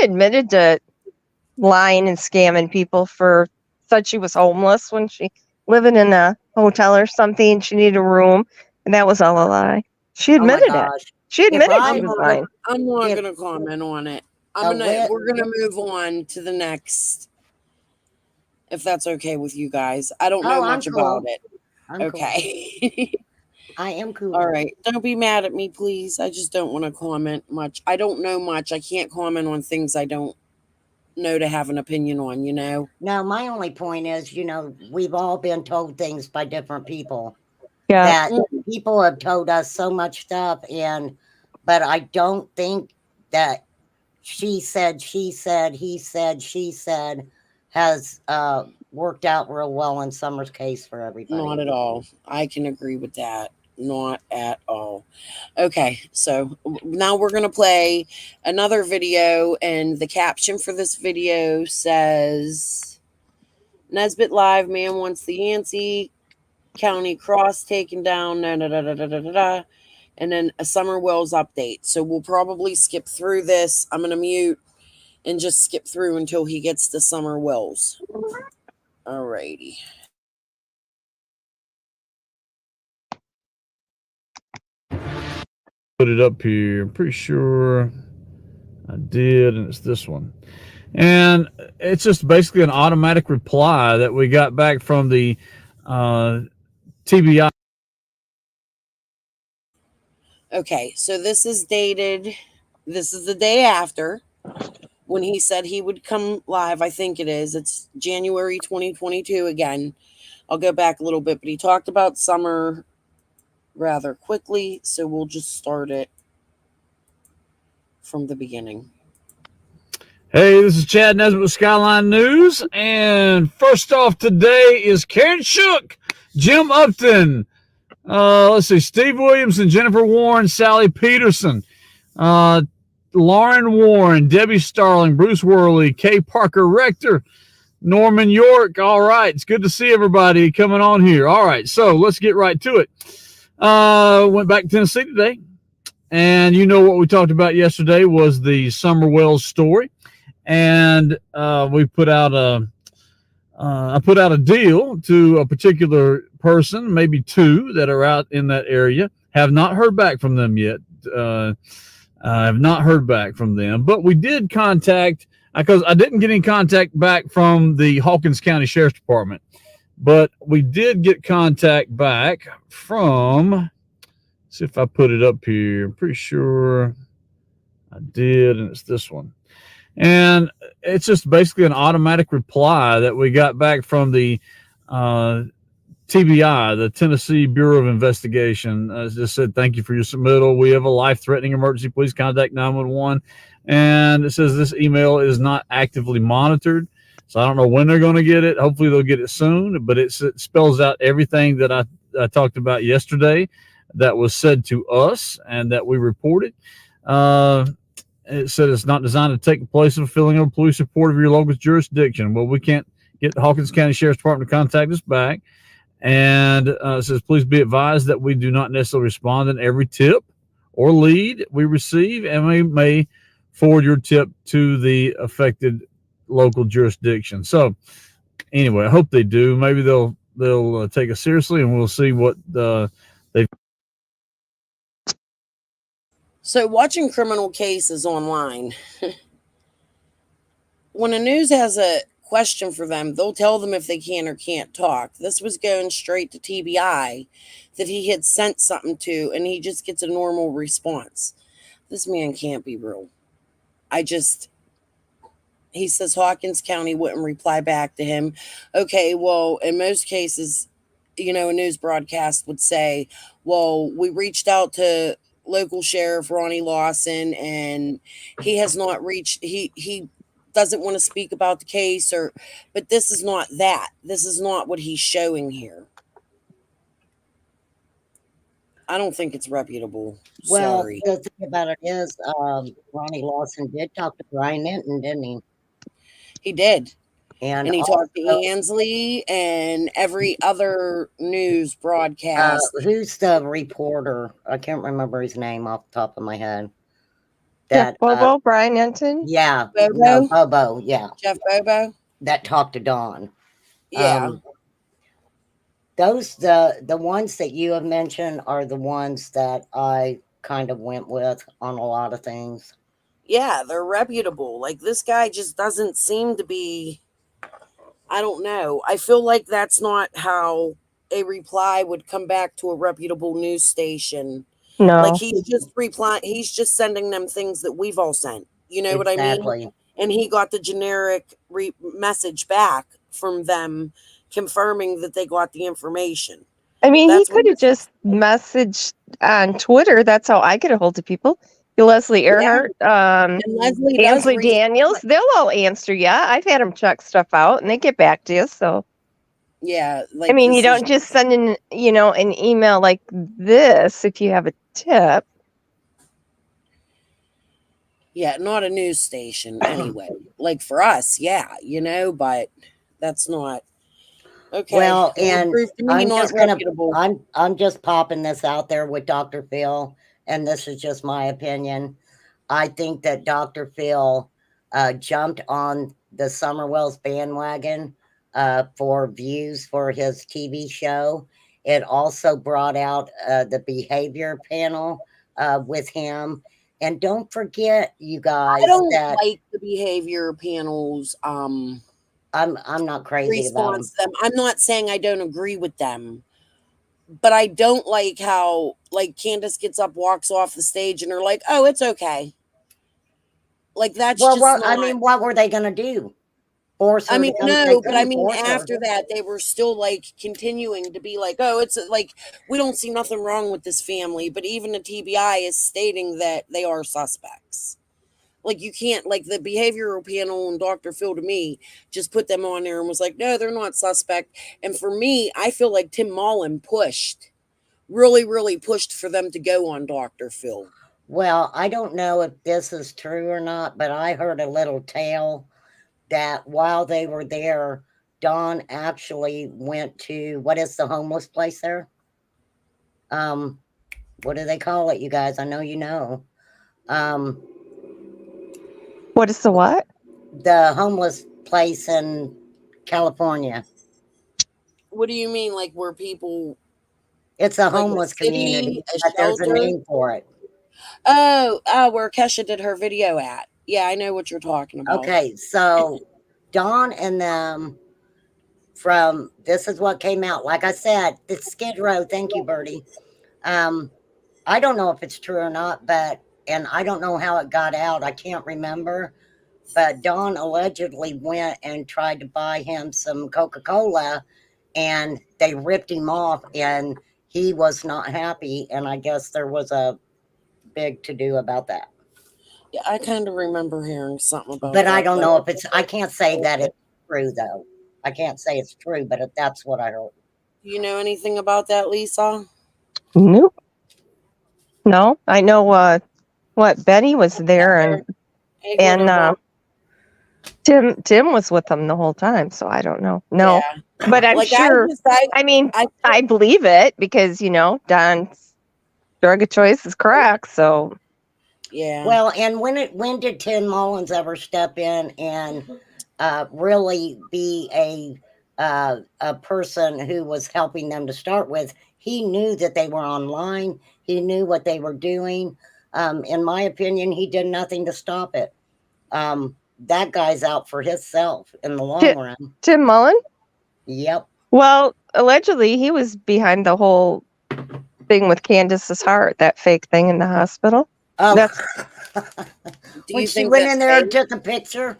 Speaker 6: admitted to lying and scamming people said she was homeless when she living in a hotel or something. She needed a room, and that was all a lie. She
Speaker 7: Oh my
Speaker 6: admitted it.
Speaker 7: gosh.
Speaker 6: She admitted
Speaker 7: I
Speaker 6: she was
Speaker 7: heard-
Speaker 6: lying.
Speaker 3: I'm not
Speaker 7: If-
Speaker 3: gonna comment on it.
Speaker 7: The lit-
Speaker 3: We're gonna move on to the next, if that's okay with you guys. I don't know
Speaker 7: Oh, I'm
Speaker 3: much
Speaker 7: cool.
Speaker 3: about it.
Speaker 7: I'm cool.
Speaker 3: Okay.
Speaker 7: I am cool.
Speaker 3: All right. Don't be mad at me, please. I just don't want to comment much. I don't know much. I can't comment on things I don't know to have an opinion on, you know?
Speaker 7: No, my only point is, we've all been told things by different people.
Speaker 6: Yeah.
Speaker 7: That people have told us so much stuff, but I don't think that she said, he said, she said has worked out real well in Summer's case for everybody.
Speaker 3: Not at all. I can agree with that. Not at all. Okay, so now we're going to play another video, and the caption for this video says, Nesbitt Live, man wants the Yancey County cross taken down, da, da, da, da, da, da, da, and then a Summer Wells update. So we'll probably skip through this. I'm going to mute and just skip through until he gets to Summer Wells. Alrighty.
Speaker 4: Put it up here. I'm pretty sure I did, and it's this one. And it's just basically an automatic reply that we got back from the TBI.
Speaker 3: Okay, so this is dated, this is the day after when he said he would come live. I think it is. It's January 2022 again. I'll go back a little bit, but he talked about summer rather quickly, so we'll just start it from the beginning.
Speaker 4: Hey, this is Chad Nesbitt with Skyline News, and first off today is Karen Shook, Jim Upton, let's see, Steve Williamson, Jennifer Warren, Sally Peterson, Lauren Warren, Debbie Starling, Bruce Worley, Kay Parker Rector, Norman York. All right, it's good to see everybody coming on here. All right, so let's get right to it. Went back to Tennessee today, and what we talked about yesterday was the Summer Wells story, and we put out I put out a deal to a particular person, maybe 2 that are out in that area. Have not heard back from them yet. I have not heard back from them, but we did contact, because I didn't get any contact back from the Hawkins County Sheriff's Department, but we did get contact back from, let's see if I put it up here. I'm pretty sure I did, and it's this one. And it's just basically an automatic reply that we got back from the TBI, the Tennessee Bureau of Investigation. Just said, thank you for your submittal. We have a life-threatening emergency. Please contact 911. And it says this email is not actively monitored. So I don't know when they're going to get it. Hopefully they'll get it soon. But it spells out everything that I talked about yesterday that was said to us and that we reported. it said it's not designed to take the place of filling a police report of your local jurisdiction. Well, we can't get the Hawkins County Sheriff's Department to contact us back. And it says, please be advised that we do not necessarily respond in every tip or lead we receive, and we may forward your tip to the affected local jurisdiction. So anyway, I hope they do. Maybe they'll take us seriously, and we'll see what they've.
Speaker 3: So watching criminal cases online, when a news has a question for them, they'll tell them if they can or can't talk. This was going straight to TBI that he had sent something to, and he just gets a normal response. This man can't be real. He says Hawkins County wouldn't reply back to him. Okay, well, in most cases, a news broadcast would say, well, we reached out to local sheriff Ronnie Lawson, and he has not reached, he doesn't want to speak about the case, but this is not that. This is not what he's showing here. I don't think it's reputable.
Speaker 7: Well,
Speaker 3: Sorry.
Speaker 7: the thing about it is, Ronnie Lawson did talk to Brian Minton, didn't he?
Speaker 3: He did.
Speaker 7: And
Speaker 3: he
Speaker 7: also,
Speaker 3: talked to Ansley and every other news broadcast.
Speaker 7: Who's the reporter? I can't remember his name off the top of my head.
Speaker 6: Jeff Bobo, Brian Enton?
Speaker 7: Yeah.
Speaker 3: Bobo?
Speaker 7: No, Bobo, yeah.
Speaker 3: Jeff Bobo?
Speaker 7: That talked to Dawn.
Speaker 3: Yeah.
Speaker 7: The ones that you have mentioned are the ones that I kind of went with on a lot of things.
Speaker 3: Yeah, they're reputable. Like, this guy just doesn't seem to be, I don't know. I feel like that's not how a reply would come back to a reputable news station.
Speaker 6: No.
Speaker 3: Like, he's just sending them things that we've all sent. You know what I mean? And he got the generic message back from them confirming that they got the information.
Speaker 6: I mean, he could have just messaged on Twitter. That's how I get a hold of people. Leslie Earhart, Ansley Daniels, they'll all answer you. I've had them check stuff out, and they get back to you. So,
Speaker 3: yeah,
Speaker 6: I mean, you don't just send an email like this if you have a tip.
Speaker 3: Yeah, not a news station anyway. Like for us, yeah, but that's not okay.
Speaker 7: Well, and I'm just popping this out there with Dr. Phil, and this is just my opinion. I think that Dr. Phil jumped on the Summerwell's bandwagon for views for his TV show. It also brought out the behavior panel with him. And don't forget, you guys,
Speaker 3: I don't like the behavior panels.
Speaker 7: I'm not crazy about
Speaker 3: them. I'm not saying I don't agree with them. But I don't like how, Candace gets up, walks off the stage, and they're like, "Oh, it's okay." Like that's just. Well,
Speaker 7: I mean, what were they going to do? Force her?
Speaker 3: I mean, no, but I mean, after that, they were still continuing to be like, "Oh, it's we don't see nothing wrong with this family." But even the TBI is stating that they are suspects. Like you can't the behavioral panel and Dr. Phil to me just put them on there and was like, no, they're not suspect. And for me, I feel like Tim Mullen really, really pushed for them to go on Dr. Phil.
Speaker 7: Well, I don't know if this is true or not, but I heard a little tale that while they were there, Dawn actually went to, what is the homeless place there? What do they call it, you guys? I know you know.
Speaker 6: What is the what?
Speaker 7: The homeless place in California.
Speaker 3: What do you mean, where people?
Speaker 7: It's a homeless community. There's a name for it.
Speaker 3: Oh, where Kesha did her video at. Yeah, I know what you're talking about.
Speaker 7: Okay, so Dawn and them this is what came out. Like I said, it's Skid Row. Thank you, Bertie. I don't know if it's true or not, and I don't know how it got out. I can't remember. But Dawn allegedly went and tried to buy him some Coca-Cola, and they ripped him off, and he was not happy. And I guess there was a big to-do about that.
Speaker 3: Yeah, I kind of remember hearing something about
Speaker 7: that. But
Speaker 3: that.
Speaker 7: I don't know if I can't say that it's true, though. I can't say it's true, but that's what I heard.
Speaker 3: Do you know anything about that, Lisa?
Speaker 6: Nope. No, I know What, Benny was there, and
Speaker 3: He would have
Speaker 6: Tim was with them the whole time, so I don't know. No,
Speaker 3: Yeah.
Speaker 6: but I'm
Speaker 3: Like,
Speaker 6: sure. I mean, I believe it because Don's drug of choice is crack. So
Speaker 3: yeah.
Speaker 7: Well, and when did Tim Mullins ever step in and really be a person who was helping them to start with? He knew that they were online. He knew what they were doing. In my opinion, he did nothing to stop it. That guy's out for himself in the long run.
Speaker 6: Tim Mullen?
Speaker 7: Yep.
Speaker 6: Well, allegedly he was behind the whole thing with Candace's heart, that fake thing in the hospital.
Speaker 7: Oh,
Speaker 6: That's,
Speaker 7: when she went in there and took a picture.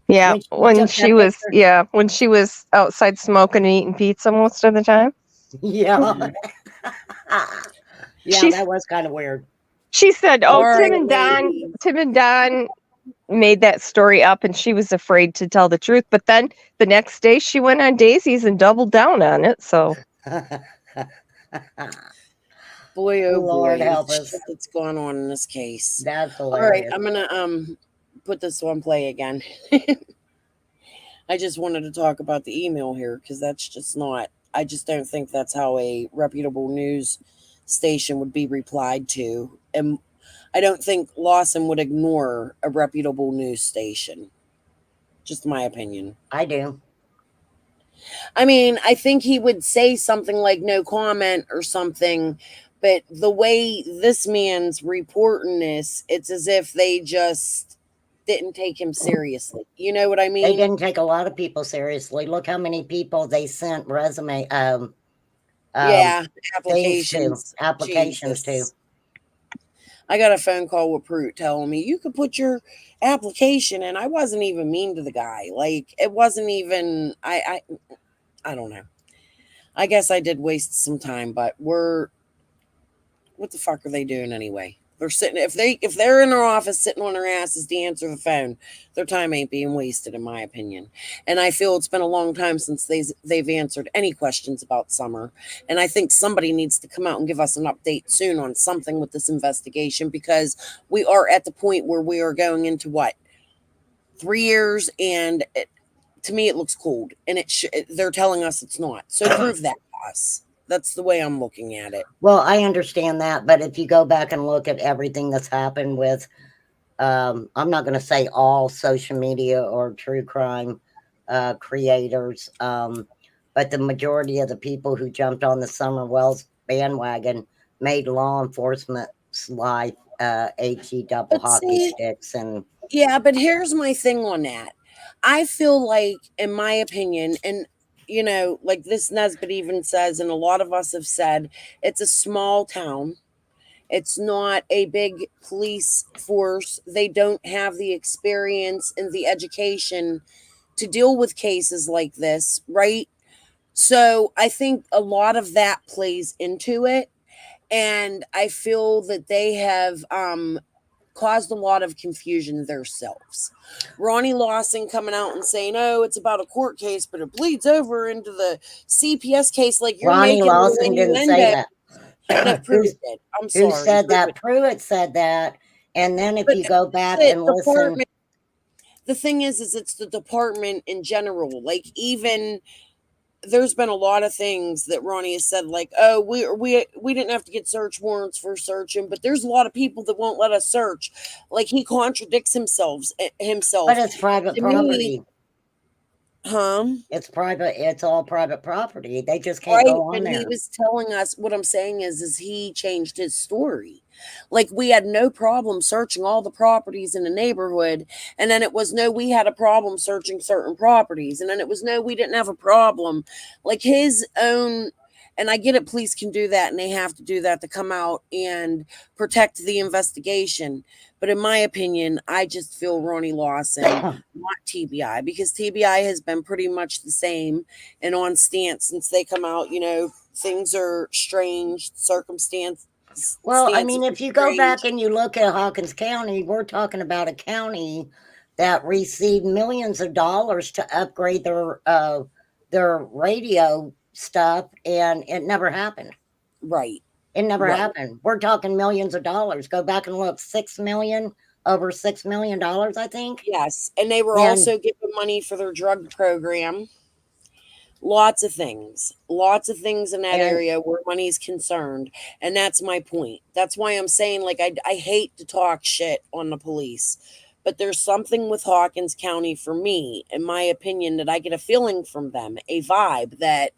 Speaker 6: yeah, when she was outside smoking and eating pizza most of the time.
Speaker 7: Yeah. Yeah, that was kind of weird.
Speaker 6: She said, Tim and Don made that story up and she was afraid to tell the truth. But then the next day she went on Daisy's and doubled down on it. So
Speaker 3: boy, oh
Speaker 7: Lord
Speaker 3: boy,
Speaker 7: help us.
Speaker 3: what's going on in this case.
Speaker 7: That's hilarious.
Speaker 3: All right, I'm gonna put this on play again. I just wanted to talk about the email here because that's just not, I just don't think that's how a reputable news station would be replied to. And I don't think Lawson would ignore a reputable news station. Just my opinion.
Speaker 7: I do.
Speaker 3: I mean, I think he would say something like no comment or something, but the way this man's reporting this, it's as if they just didn't take him seriously. You know what I mean?
Speaker 7: They didn't take a lot of people seriously. Look how many people they sent
Speaker 3: applications
Speaker 7: to.
Speaker 3: I got a phone call with Pruitt telling me you could put your application in. I wasn't even mean to the guy. Like, it wasn't even, I don't know. I guess I did waste some time, but what the fuck are they doing anyway? They're sitting, if they're in their office sitting on their asses to answer the phone, their time ain't being wasted, in my opinion. And I feel it's been a long time since they've answered any questions about Summer. And I think somebody needs to come out and give us an update soon on something with this investigation, because we are at the point where we are going into 3 years, and to me it looks cold, and they're telling us it's not. So prove that to us. That's the way I'm looking at it.
Speaker 7: Well, I understand that, but if you go back and look at everything that's happened with, I'm not going to say all social media or true crime creators, but the majority of the people who jumped on the Summer Wells bandwagon made law enforcement's life HE double hockey sticks. And
Speaker 3: yeah, but here's my thing on that. I feel like, in my opinion, and like this Nesbitt even says, and a lot of us have said, it's a small town. It's not a big police force. They don't have the experience and the education to deal with cases like this, right? So I think a lot of that plays into it. And I feel that they have caused a lot of confusion themselves. Ronnie Lawson coming out and saying, "Oh, it's about a court case, but it bleeds over into the CPS case." Like, you're
Speaker 7: Ronnie
Speaker 3: making
Speaker 7: Lawson didn't say that.
Speaker 3: No, Pruitt did. I'm sorry.
Speaker 7: Who said that? Pruitt said that. And then if you go back and listen,
Speaker 3: the thing is it's the department in general. Like, even there's been a lot of things that Ronnie has said, like, "Oh, we didn't have to get search warrants for searching," but there's a lot of people that won't let us search. Like, he contradicts himself.
Speaker 7: But it's private property. It's private. It's all private property. They just can't go on there.
Speaker 3: He was telling us, what I'm saying is he changed his story. Like, we had no problem searching all the properties in the neighborhood, and then it was no, we had a problem searching certain properties, and then it was no, we didn't have a problem. Like, his own, and I get it, police can do that, and they have to do that to come out and protect the investigation. But in my opinion, I just feel Ronnie Lawson, not TBI, because TBI has been pretty much the same and on stance since they come out. Things are strange, circumstance.
Speaker 7: Well, I mean, if you go back and you look at Hawkins County, we're talking about a county that received millions of dollars to upgrade their radio stuff, and it never happened.
Speaker 3: Right.
Speaker 7: It never
Speaker 3: Right.
Speaker 7: happened. We're talking millions of dollars. Go back and look. 6 million, over $6 million, I think.
Speaker 3: Yes. And they were
Speaker 7: And
Speaker 3: also given money for their drug program. Lots of things in that
Speaker 7: and
Speaker 3: area where money's concerned. And that's my point. That's why I'm saying, like, I hate to talk shit on the police, but there's something with Hawkins County for me, in my opinion, that I get a feeling from them, a vibe that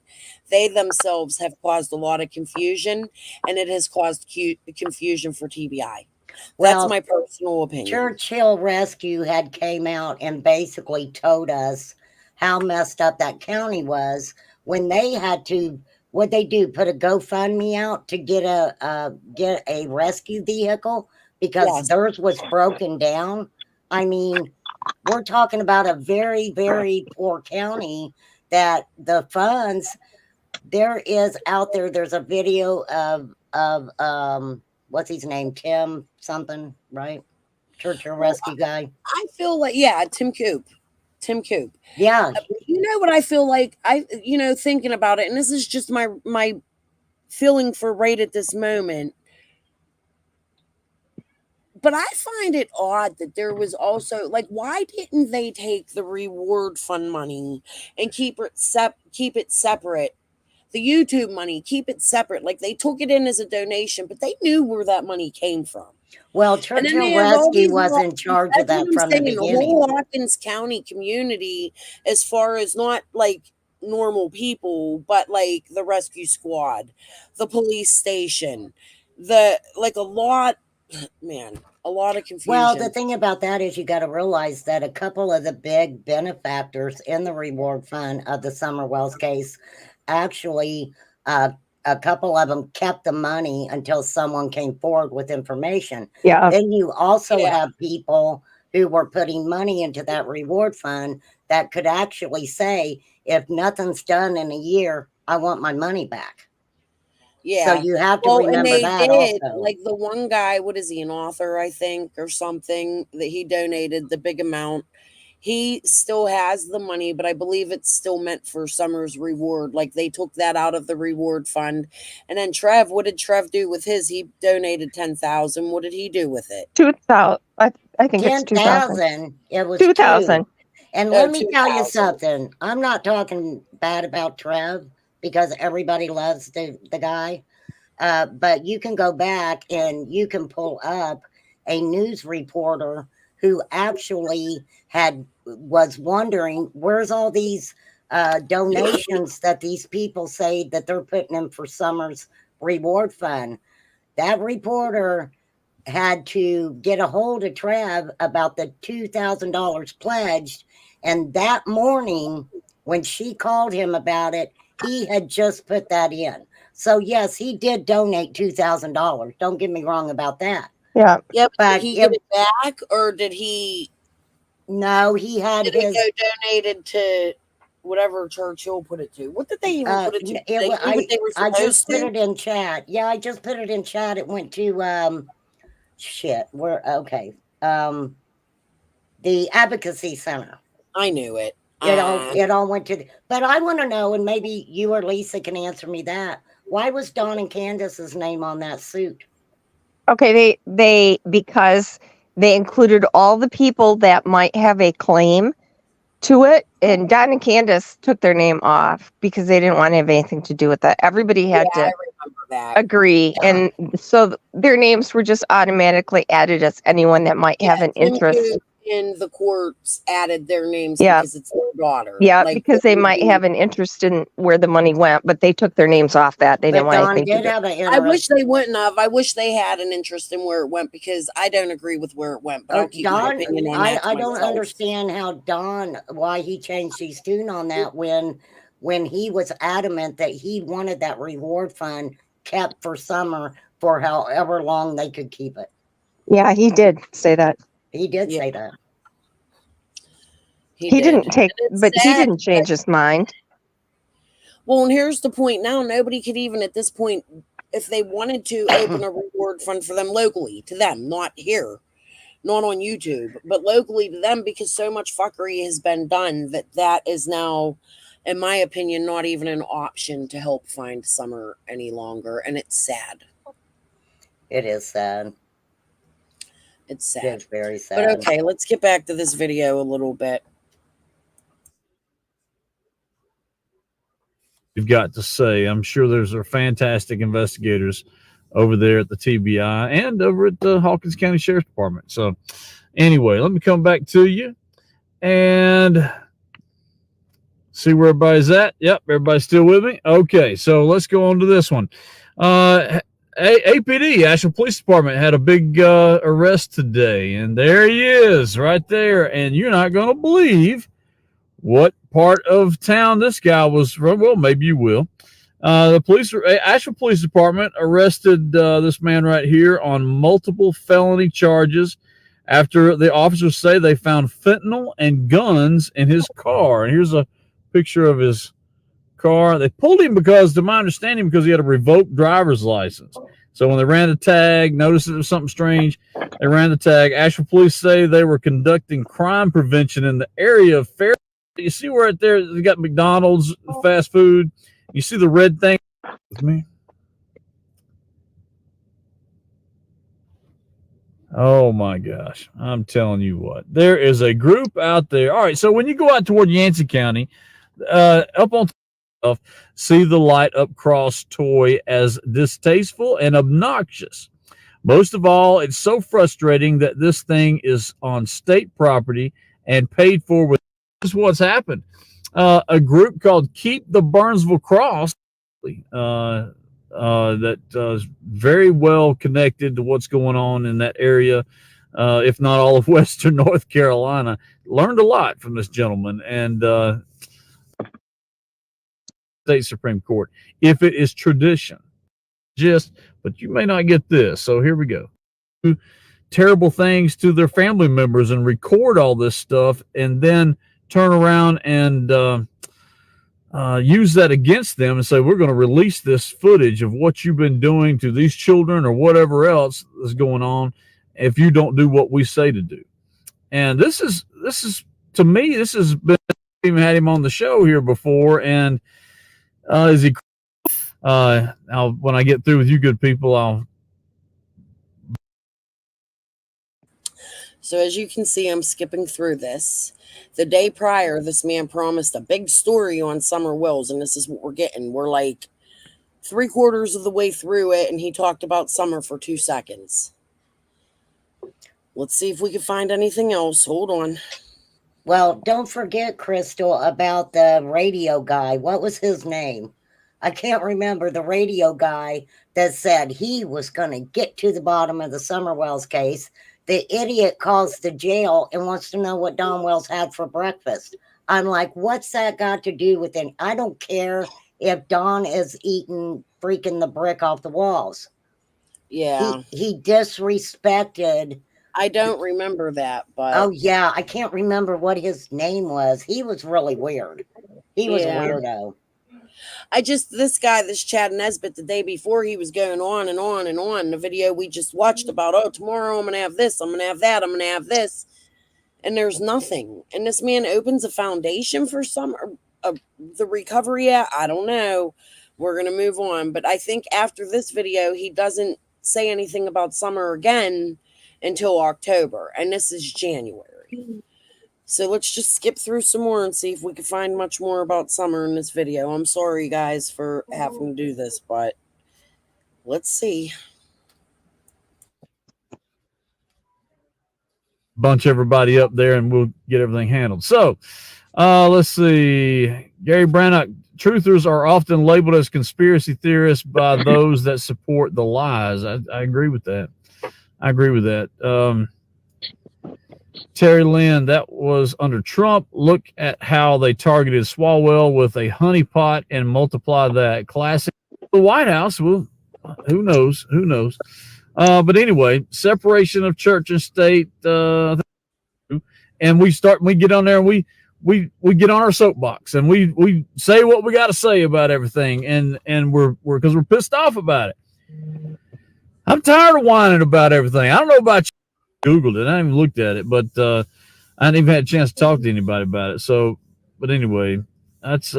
Speaker 3: they themselves have caused a lot of confusion, and it has caused confusion for TBI. That's
Speaker 7: well,
Speaker 3: my personal opinion.
Speaker 7: Churchill Rescue had came out and basically told us how messed up that county was when they had to, what they do, put a GoFundMe out to get a rescue vehicle because
Speaker 3: Yes.
Speaker 7: theirs was broken down. I mean, we're talking about a very, very poor county that the funds there is out there. There's a video of what's his name? Tim something, right? Churchill Rescue guy.
Speaker 3: I feel like, yeah, Tim Coop.
Speaker 7: Yeah.
Speaker 3: You know what I feel like? Thinking about it, and this is just my feeling for right at this moment. But I find it odd that there was also, like, why didn't they take the reward fund money and keep it separate? The YouTube money, keep it separate. Like, they took it in as a donation, but they knew where that money came from.
Speaker 7: Well,
Speaker 3: And then
Speaker 7: Churchill
Speaker 3: they have all
Speaker 7: Rescue
Speaker 3: these
Speaker 7: was in charge of
Speaker 3: that's
Speaker 7: that
Speaker 3: what I'm
Speaker 7: from the
Speaker 3: saying. The
Speaker 7: beginning.
Speaker 3: whole Hawkins County community, as far as not like normal people, but like the rescue squad, the police station, a lot of confusion.
Speaker 7: Well, the thing about that is you got to realize that a couple of the big benefactors in the reward fund of the Summer Wells case actually, a couple of them kept the money until someone came forward with information.
Speaker 6: Yeah.
Speaker 7: Then you also
Speaker 3: Yeah.
Speaker 7: have people who were putting money into that reward fund that could actually say, if nothing's done in a year, I want my money back.
Speaker 3: Yeah.
Speaker 7: So you have to
Speaker 3: Well, and
Speaker 7: remember
Speaker 3: they
Speaker 7: that
Speaker 3: did.
Speaker 7: also.
Speaker 3: Like the one guy, what is he, an author, I think, or something, that he donated the big amount. He still has the money, but I believe it's still meant for Summer's reward. Like they took that out of the reward fund. And then Trev, what did Trev do with his? He donated 10,000. What did he do with it?
Speaker 6: 2,000. I think it's 2,000.
Speaker 7: 10,000. It was
Speaker 6: 2,000.
Speaker 7: 2. And
Speaker 3: Oh,
Speaker 7: let me tell you
Speaker 3: 2,000.
Speaker 7: something. I'm not talking bad about Trev because everybody loves the guy. But you can go back and you can pull up a news reporter who actually was wondering where's all these donations that these people say that they're putting in for Summer's reward fund. That reporter had to get a hold of Trev about the $2,000 pledged. And that morning, when she called him about it, he had just put that in. So, yes, he did donate $2,000. Don't get me wrong about that.
Speaker 6: Yeah.
Speaker 3: Yeah,
Speaker 7: But
Speaker 3: did he get it back, or did he?
Speaker 7: No, he had
Speaker 3: Did
Speaker 7: his.
Speaker 3: it go donated to whatever Churchill put it to? What did they even put it to?
Speaker 7: I just put it in chat. Yeah, I just put it in chat. It went to the Advocacy Center.
Speaker 3: I knew it.
Speaker 7: It all went to but I want to know, and maybe you or Lisa can answer me that. Why was Dawn and Candace's name on that suit?
Speaker 6: Okay, they because they included all the people that might have a claim to it, and Don and Candace took their name off because they didn't want to have anything to do with that. Everybody had to agree, and so their names were just automatically added as anyone that might have an interest.
Speaker 3: In the courts added their names because it's their daughter.
Speaker 6: Yeah, because they might have an interest in where the money went, but they took their names off that. They didn't want anything to do.
Speaker 3: I wish they wouldn't have. I wish they had an interest in where it went because I don't agree with where it went. But I'll keep my opinion on that.
Speaker 7: I don't understand how why he changed his tune on that when he was adamant that he wanted that reward fund kept for Summer for however long they could keep it.
Speaker 6: Yeah, he did say that.
Speaker 7: He did say that.
Speaker 6: He didn't take, but he didn't change his mind.
Speaker 3: Well, and here's the point now. Nobody could even at this point, if they wanted to, open a reward fund for them locally to them, not here, not on YouTube, but locally to them, because so much fuckery has been done that is now, in my opinion, not even an option to help find Summer any longer. And it's sad.
Speaker 7: It is sad.
Speaker 3: It's sad.
Speaker 7: It's very sad.
Speaker 3: But okay, let's get back to this video a little bit.
Speaker 4: You've got to say, I'm sure there's fantastic investigators over there at the TBI and over at the Hawkins County Sheriff's Department. So anyway, let me come back to you and see where everybody's at. Yep, everybody's still with me. Okay, so let's go on to this one. APD, Asheville Police Department, had a big arrest today, and there he is right there. And you're not going to believe what part of town this guy was from. Well, maybe you will. The Asheville Police Department arrested this man right here on multiple felony charges after the officers say they found fentanyl and guns in his car. And here's a picture of his car. They pulled him because, to my understanding, because he had a revoked driver's license. So when they ran the tag, noticed it was something strange, they ran the tag. Asheville police say they were conducting crime prevention in the area of Fair. You see where right there they got McDonald's, fast food. You see the red thing with me? Oh my gosh. I'm telling you what. There is a group out there. All right, so when you go out toward Yancey County, up on see the light up cross toy as distasteful and obnoxious. Most of all, it's so frustrating that this thing is on state property and paid for with. This is what's happened. A group called Keep the Burnsville Cross that is very well connected to what's going on in that area, if not all of Western North Carolina, learned a lot from this gentleman and state Supreme Court. If it is tradition, but you may not get this. So here we go. Terrible things to their family members and record all this stuff and then turn around and use that against them and say, we're going to release this footage of what you've been doing to these children or whatever else is going on if you don't do what we say to do. And this is to me, this has been, even had him on the show here before. And is he, when I get through with you good people,
Speaker 3: So as you can see, I'm skipping through this. The day prior, this man promised a big story on Summer Wells, and this is what we're getting. We're like 3/4 of the way through it, and he talked about Summer for 2 seconds. Let's see if we can find anything else. Hold on.
Speaker 7: Well, don't forget, Crystal, about the radio guy. What was his name? I can't remember. The radio guy that said he was going to get to the bottom of the Summer Wells case. The idiot calls the jail and wants to know what Don Wells had for breakfast. I'm like, what's that got to do with it? I don't care if Don is eating freaking the brick off the walls.
Speaker 3: Yeah.
Speaker 7: He disrespected.
Speaker 3: I don't remember that, but.
Speaker 7: Oh, yeah. I can't remember what his name was. He was really weird. He was a weirdo.
Speaker 3: This guy, this Chad Nesbitt, the day before, he was going on and on and on. The video we just watched about, oh, tomorrow I'm going to have this, I'm going to have that, I'm going to have this. And there's nothing. And this man opens a foundation for the recovery. I don't know. We're going to move on. But I think after this video, he doesn't say anything about Summer again until October. And this is January. So let's just skip through some more and see if we can find much more about Summer in this video. I'm sorry, guys, for having to do this, but let's see.
Speaker 4: Bunch everybody up there and we'll get everything handled. So let's see. Gary Brannock, truthers are often labeled as conspiracy theorists by those that support the lies. I agree with that. Terry Lynn, that was under Trump. Look at how they targeted Swalwell with a honeypot and multiply that. Classic. The White House, well, who knows? But anyway, separation of church and state. And we get on there and we get on our soapbox and we say what we got to say about everything. And we're because we're pissed off about it. I'm tired of whining about everything. I don't know about you. Googled it. I haven't even looked at it, but I hadn't even had a chance to talk to anybody about it. So, but anyway, that's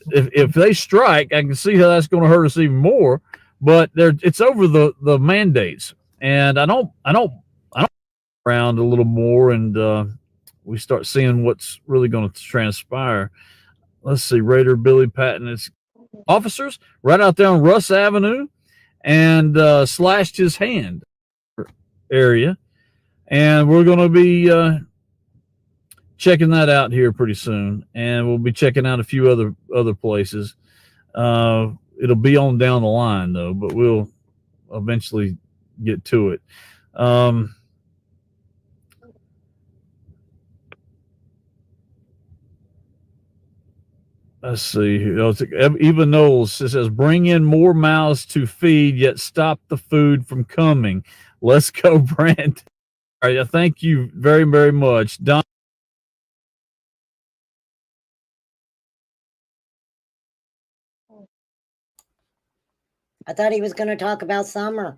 Speaker 4: if they strike, I can see how that's going to hurt us even more. but it's over the mandates, and I don't around a little more, and we start seeing what's really going to transpire. Let's see, Raider Billy Patton, it's officers right out there on Russ Avenue, and slashed his hand area, and we're going to be checking that out here pretty soon, and we'll be checking out a few other places. It'll be on down the line though, but we'll eventually get to it. Let's see here. Eva Knowles says, bring in more mouths to feed, yet stop the food from coming. Let's go, Brent. All right, thank you very, very much. Don.
Speaker 7: I thought he was going to talk about summer.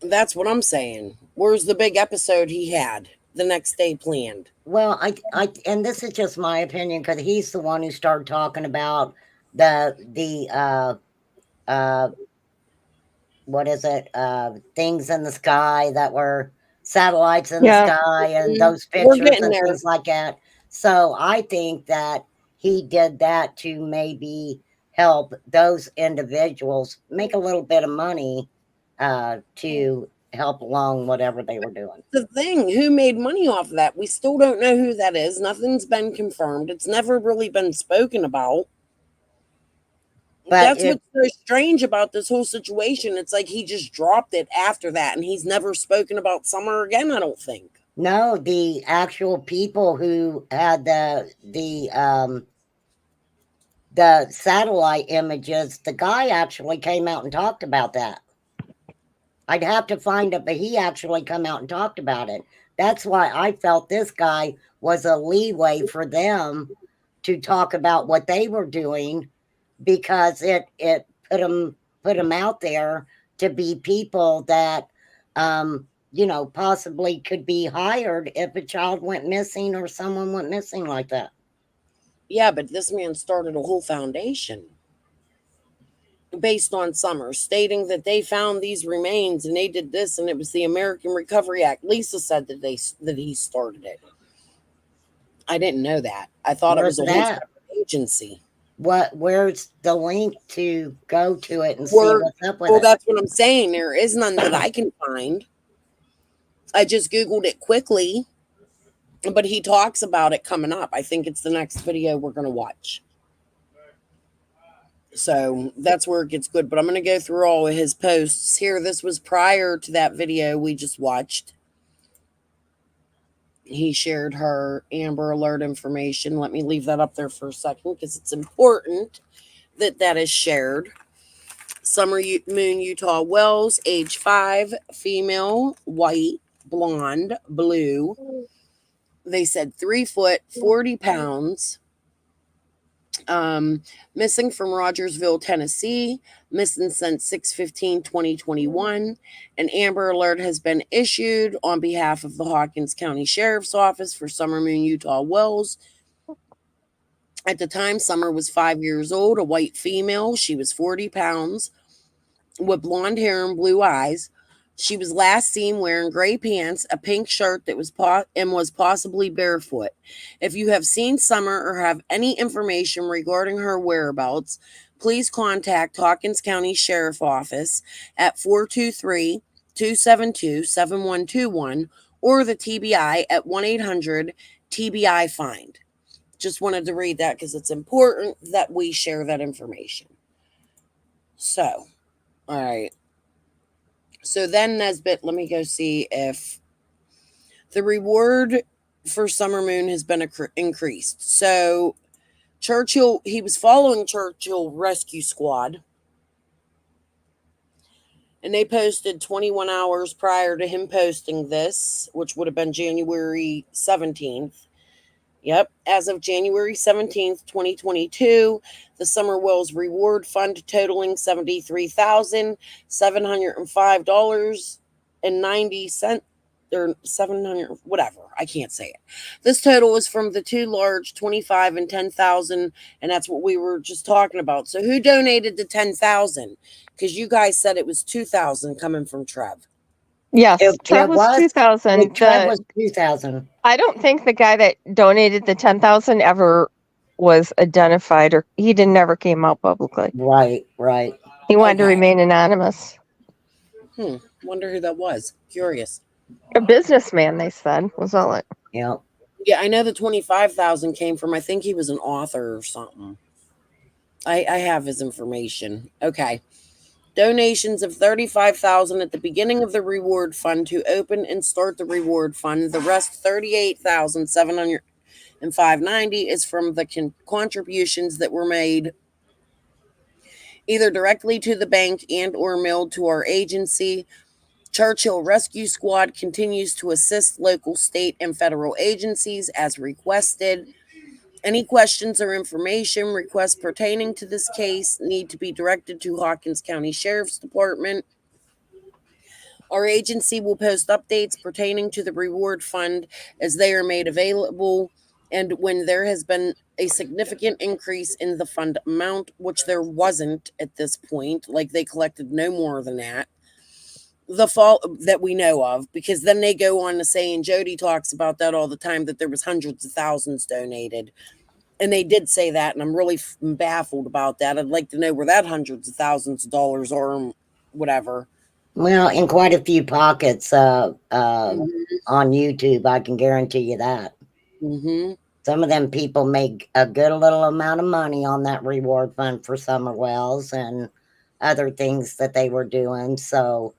Speaker 3: That's what I'm saying. Where's the big episode he had the next day planned?
Speaker 7: Well, I and this is just my opinion, because he's the one who started talking about the what is it? Things in the sky that were satellites in the sky, and those pictures and things like that. So I think that he did that to maybe help those individuals make a little bit of money to help along whatever they were doing.
Speaker 3: The thing, who made money off of that? We still don't know who that is. Nothing's been confirmed. It's never really been spoken about. But that's what's so strange about this whole situation. It's like he just dropped it after that, and he's never spoken about summer again, I don't think.
Speaker 7: No, the actual people who had the satellite images, the guy actually came out and talked about that. I'd have to find it, but he actually come out and talked about it. That's why I felt this guy was a leeway for them to talk about what they were doing, because it put them out there to be people that possibly could be hired if a child went missing or someone went missing like that.
Speaker 3: Yeah, but this man started a whole foundation based on summer, stating that they found these remains and they did this, and it was the American Recovery Act. Lisa said that he started it. I didn't know that. I thought it was a whole separate agency.
Speaker 7: Where's the link to go to it and see what's up with it?
Speaker 3: Well, that's what I'm saying. There is none that I can find. I just Googled it quickly, but he talks about it coming up. I think it's the next video we're going to watch. So that's where it gets good. But I'm going to go through all of his posts here. This was prior to that video we just watched. He shared her Amber Alert information. Let me leave that up there for a second, because it's important that that is shared. Summer Moon Utah Wells, age 5, female, white, blonde, blue. They said 3 foot, 40 pounds. Missing from Rogersville, Tennessee. Missing since 6/15/2021. An Amber Alert has been issued on behalf of the Hawkins County Sheriff's Office for Summer Moon Utah Wells. At the time, Summer was 5 years old, a white female. She was 40 pounds with blonde hair and blue eyes. She was last seen wearing gray pants, a pink shirt that was possibly barefoot. If you have seen Summer or have any information regarding her whereabouts, please contact Hawkins County Sheriff Office at 423-272-7121 or the TBI at 1-800-TBI-FIND. Just wanted to read that because it's important that we share that information. So, all right. So then Nesbitt, let me go see if the reward for Summer Moon has been increased. So Churchill, he was following Churchill Rescue Squad, and they posted 21 hours prior to him posting this, which would have been January 17th. Yep. As of January 17th, 2022, the Summer Wells Reward Fund totaling $73,705.90 or 700, whatever. I can't say it. This total is from the two large 25 and 10,000, and that's what we were just talking about. So who donated the 10,000? Because you guys said it was 2,000 coming from Trev.
Speaker 6: Yes,
Speaker 7: It
Speaker 6: Trev was
Speaker 7: was
Speaker 6: 2,000.
Speaker 7: Trev was 2,000.
Speaker 6: I don't think the guy that donated the 10,000 ever was identified, or he never came out publicly.
Speaker 7: Right.
Speaker 6: He wanted to
Speaker 3: Okay.
Speaker 6: remain anonymous.
Speaker 3: Wonder who that was. Curious.
Speaker 6: A businessman, they said, was all it.
Speaker 7: Yep.
Speaker 3: Yeah, I know the 25,000 came from, I think he was an author or something. I have his information. Okay. Donations of 35,000 at the beginning of the reward fund to open and start the reward fund. The rest 38,705.90 is from the contributions that were made either directly to the bank and or mailed to our agency. Churchill Rescue Squad continues to assist local, state, and federal agencies as requested. Any questions or information requests pertaining to this case need to be directed to Hawkins County Sheriff's Department. Our agency will post updates pertaining to the reward fund as they are made available, and when there has been a significant increase in the fund amount, which there wasn't at this point, like they collected no more than that, the fall that we know of, because then they go on to say, and Jody talks about that all the time, that there was hundreds of thousands donated. And they did say that, and I'm really baffled about that. I'd like to know where that hundreds of thousands of dollars are, and whatever.
Speaker 7: Well, in quite a few pockets on YouTube, I can guarantee you that. Some of them people make a good little amount of money on that reward fund for summer wells and other things that they were doing. So,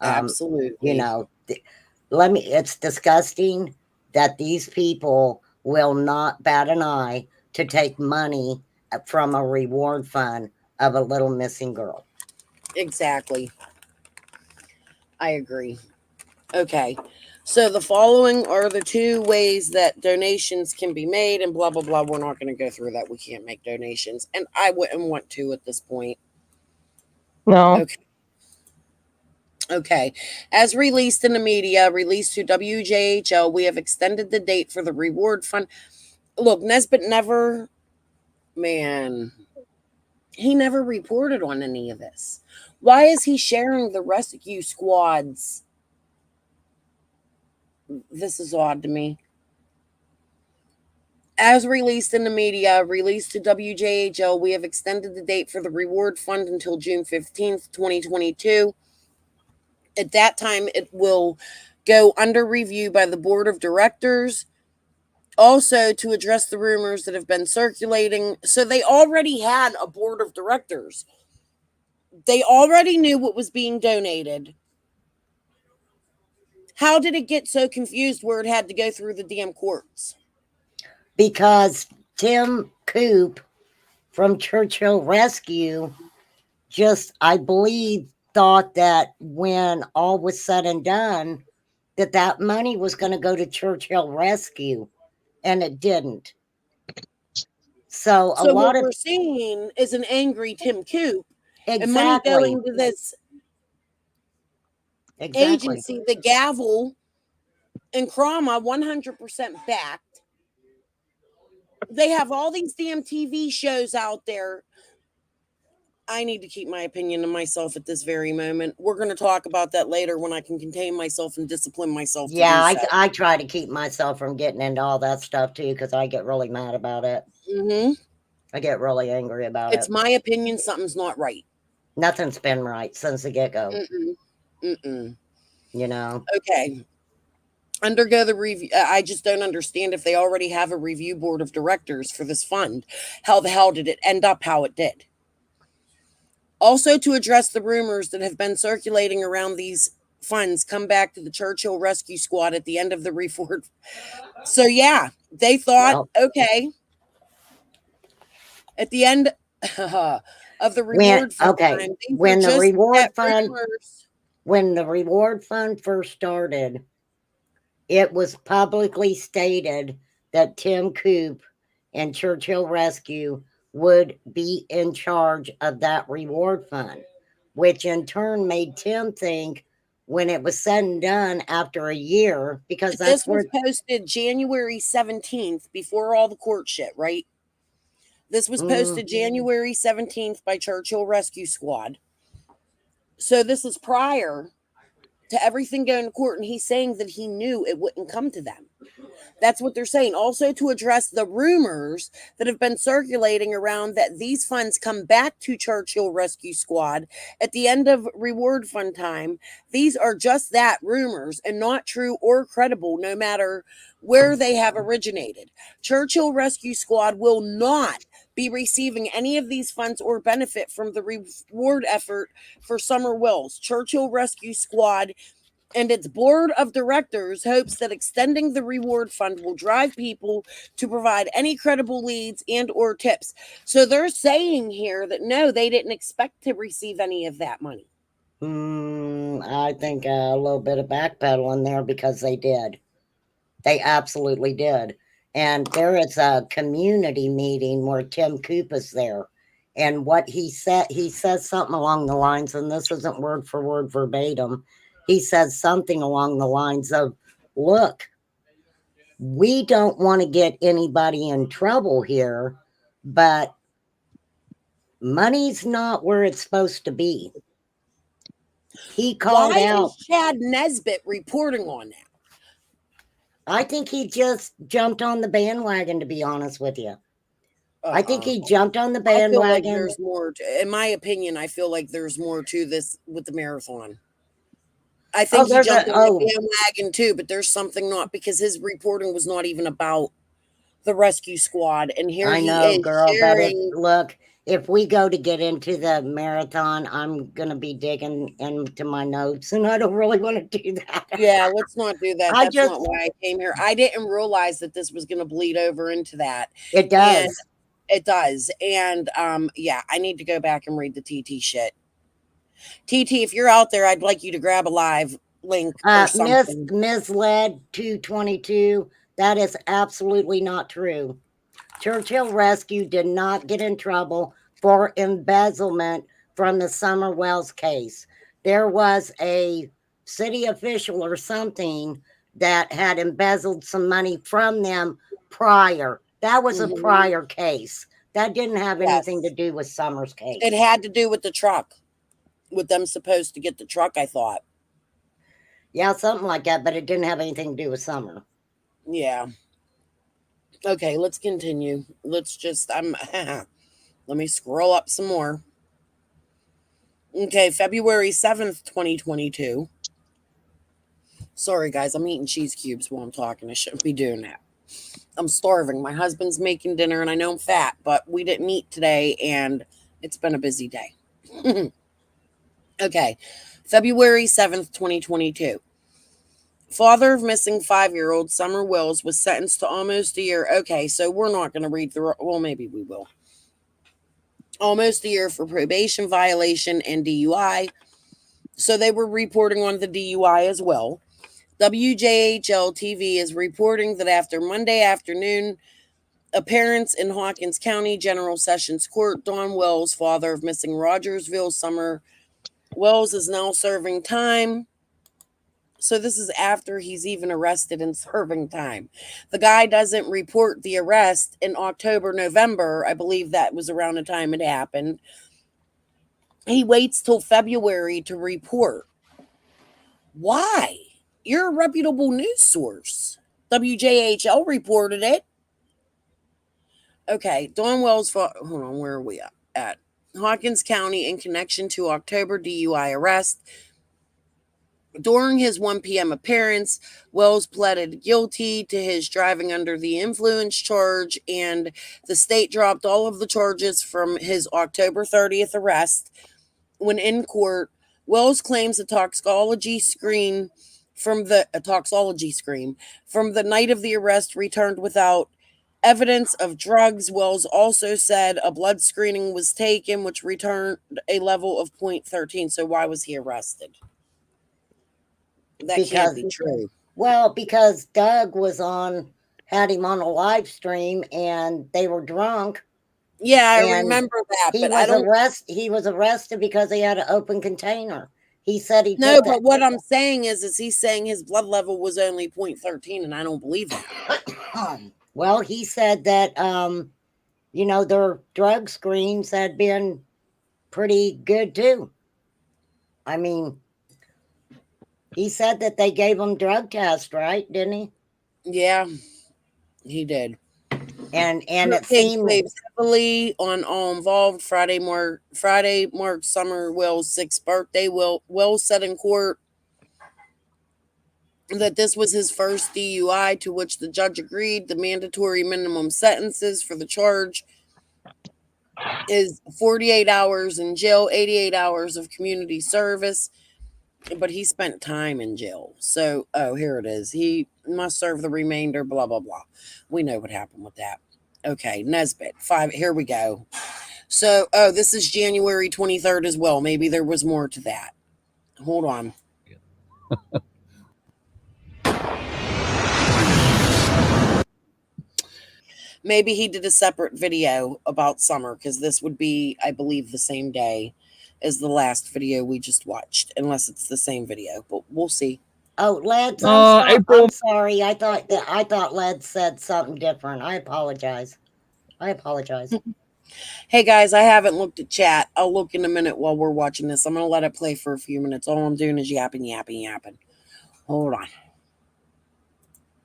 Speaker 3: absolutely,
Speaker 7: you know, it's disgusting that these people will not bat an eye to take money from a reward fund of a little missing girl.
Speaker 3: Exactly. I agree. Okay. So the following are the two ways that donations can be made, and blah, blah, blah. We're not going to go through that. We can't make donations. And I wouldn't want to at this point.
Speaker 6: No.
Speaker 3: Okay. As released in the media, released to WJHL, we have extended the date for the reward fund. Look, Nesbitt never, he never reported on any of this. Why is he sharing the rescue squads? This is odd to me. As released in the media, released to WJHL, we have extended the date for the reward fund until June 15th, 2022. At that time, it will go under review by the board of directors. Also, to address the rumors that have been circulating. So they already had a board of directors. They already knew what was being donated. How did it get so confused where it had to go through the damn courts?
Speaker 7: Because Tim Coop from Churchill Rescue just, I believe, thought that when all was said and done, that money was going to go to Churchill Rescue, and it didn't. So a lot
Speaker 3: what
Speaker 7: of
Speaker 3: we're seeing is an angry Tim Coop,
Speaker 7: exactly.
Speaker 3: and money going to this agency, the Gavel and Krama, 100% backed. They have all these damn TV shows out there. I need to keep my opinion to myself at this very moment. We're going to talk about that later when I can contain myself and discipline myself.
Speaker 7: Yeah, I try to keep myself from getting into all that stuff too, because I get really mad about it. I get really angry about it.
Speaker 3: It's my opinion something's not right.
Speaker 7: Nothing's been right since the get-go. You know?
Speaker 3: Okay. Undergo the review. I just don't understand if they already have a review board of directors for this fund. How the hell did it end up how it did? Also, to address the rumors that have been circulating around these funds, come back to the Churchill Rescue Squad at the end of the reward. So, yeah, they thought, okay, at the end of the reward fund time,
Speaker 7: when the reward fund first started, it was publicly stated that Tim Coop and Churchill Rescue would be in charge of that reward fund, which in turn made Tim think, when it was said and done after a year, because
Speaker 3: This
Speaker 7: that's
Speaker 3: was
Speaker 7: where
Speaker 3: posted January 17th before all the court shit, right? This was posted January 17th by Churchill Rescue Squad. So this is prior to everything going to court, and he's saying that he knew it wouldn't come to them. That's what they're saying. Also, to address the rumors that have been circulating around that these funds come back to Churchill Rescue Squad at the end of reward fund time. These are just that, rumors, and not true or credible, no matter where they have originated. Churchill Rescue Squad will not be receiving any of these funds or benefit from the reward effort for Summer Wells. Churchill Rescue Squad and its board of directors hopes that extending the reward fund will drive people to provide any credible leads and or tips. So they're saying here that no, they didn't expect to receive any of that money.
Speaker 7: I think a little bit of backpedaling there, because they did. They absolutely did. And there is a community meeting where Tim Coop is there. And what he says something along the lines, and this isn't word for word verbatim, he says something along the lines of, look, we don't want to get anybody in trouble here, but money's not where it's supposed to be. He called
Speaker 3: Why
Speaker 7: out.
Speaker 3: is Chad Nesbitt reporting on that?
Speaker 7: I think he just jumped on the bandwagon, to be honest with you. I think he jumped on the
Speaker 3: I feel like
Speaker 7: bandwagon.
Speaker 3: there's more in my opinion, I feel like there's more to this with the marathon. I think he jumped on the bandwagon too, but there's something not, because his reporting was not even about the rescue squad. And here
Speaker 7: I
Speaker 3: he
Speaker 7: know,
Speaker 3: is
Speaker 7: girl,
Speaker 3: sharing.
Speaker 7: but look, if we go to get into the marathon, I'm going to be digging into my notes, and I don't really want to do that.
Speaker 3: Yeah, let's not do that. That's not why I came here. I didn't realize that this was going to bleed over into that.
Speaker 7: It does.
Speaker 3: And it does. And yeah, I need to go back and read the TT shit. TT, if you're out there, I'd like you to grab a live link or something.
Speaker 7: Misled 222. That is absolutely not true. Churchill Rescue did not get in trouble for embezzlement from the Summer Wells case. There was a city official or something that had embezzled some money from them prior. That was a prior case. That didn't have anything to do with Summer's case.
Speaker 3: It had to do with the truck, with them supposed to get the truck, I thought.
Speaker 7: Yeah, something like that, but it didn't have anything to do with Summer.
Speaker 3: Yeah. Okay, let's continue. Let's just, let me scroll up some more. Okay, February 7th, 2022. Sorry, guys, I'm eating cheese cubes while I'm talking. I shouldn't be doing that. I'm starving. My husband's making dinner, and I know I'm fat, but we didn't eat today, and it's been a busy day. Okay, February 7th, 2022. Father of missing 5-year-old Summer Wells was sentenced to almost a year. Okay, so we're not going to read through. Well, maybe we will. Almost a year for probation violation and DUI. So they were reporting on the DUI as well. WJHL TV is reporting that after Monday afternoon appearance in Hawkins County General Sessions Court, Don Wells, father of missing Rogersville Summer Wells, is now serving time. So this is after he's even arrested and serving time. The guy doesn't report the arrest in October, November. I believe that was around the time it happened. He waits till February to report. Why? You're a reputable news source. WJHL reported it. Okay, Don Wells, hold on, where are we at? Hawkins County in connection to October DUI arrest. During his 1 p.m. appearance, Wells pleaded guilty to his driving under the influence charge, and the state dropped all of the charges from his October 30th arrest. When in court, Wells claims a toxicology screen from the night of the arrest returned without evidence of drugs. Wells also said a blood screening was taken, which returned a level of 0.13. So why was he arrested? That can't be true.
Speaker 7: Well, because Doug had him on a live stream, and they were drunk.
Speaker 3: Yeah, I remember that.
Speaker 7: He was arrested because he had an open container. He said he
Speaker 3: No,
Speaker 7: took
Speaker 3: but what I'm saying is he's saying his blood level was only 0.13, and I don't believe that.
Speaker 7: Well, he said that, you know, their drug screens had been pretty good too. I mean, he said that they gave him drug tests, right? Didn't he?
Speaker 3: Yeah, he did.
Speaker 7: And it
Speaker 3: Case
Speaker 7: seemed
Speaker 3: weighs heavily on all involved. Friday marked Summer Will's 6th birthday. Will said in court that this was his first DUI, to which the judge agreed. The mandatory minimum sentences for the charge is 48 hours in jail, 88 hours of community service. But he spent time in jail. So, here it is. He must serve the remainder, blah, blah, blah. We know what happened with that. Okay, Nesbitt, 5. Here we go. So, this is January 23rd as well. Maybe there was more to that. Hold on. Maybe he did a separate video about Summer, because this would be, I believe, the same day as the last video we just watched, unless it's the same video, but we'll see.
Speaker 7: Oh, Led,
Speaker 4: April.
Speaker 7: I'm sorry. I thought Led said something different. I apologize.
Speaker 3: Hey guys, I haven't looked at chat. I'll look in a minute while we're watching this. I'm gonna let it play for a few minutes. All I'm doing is yapping. Hold on.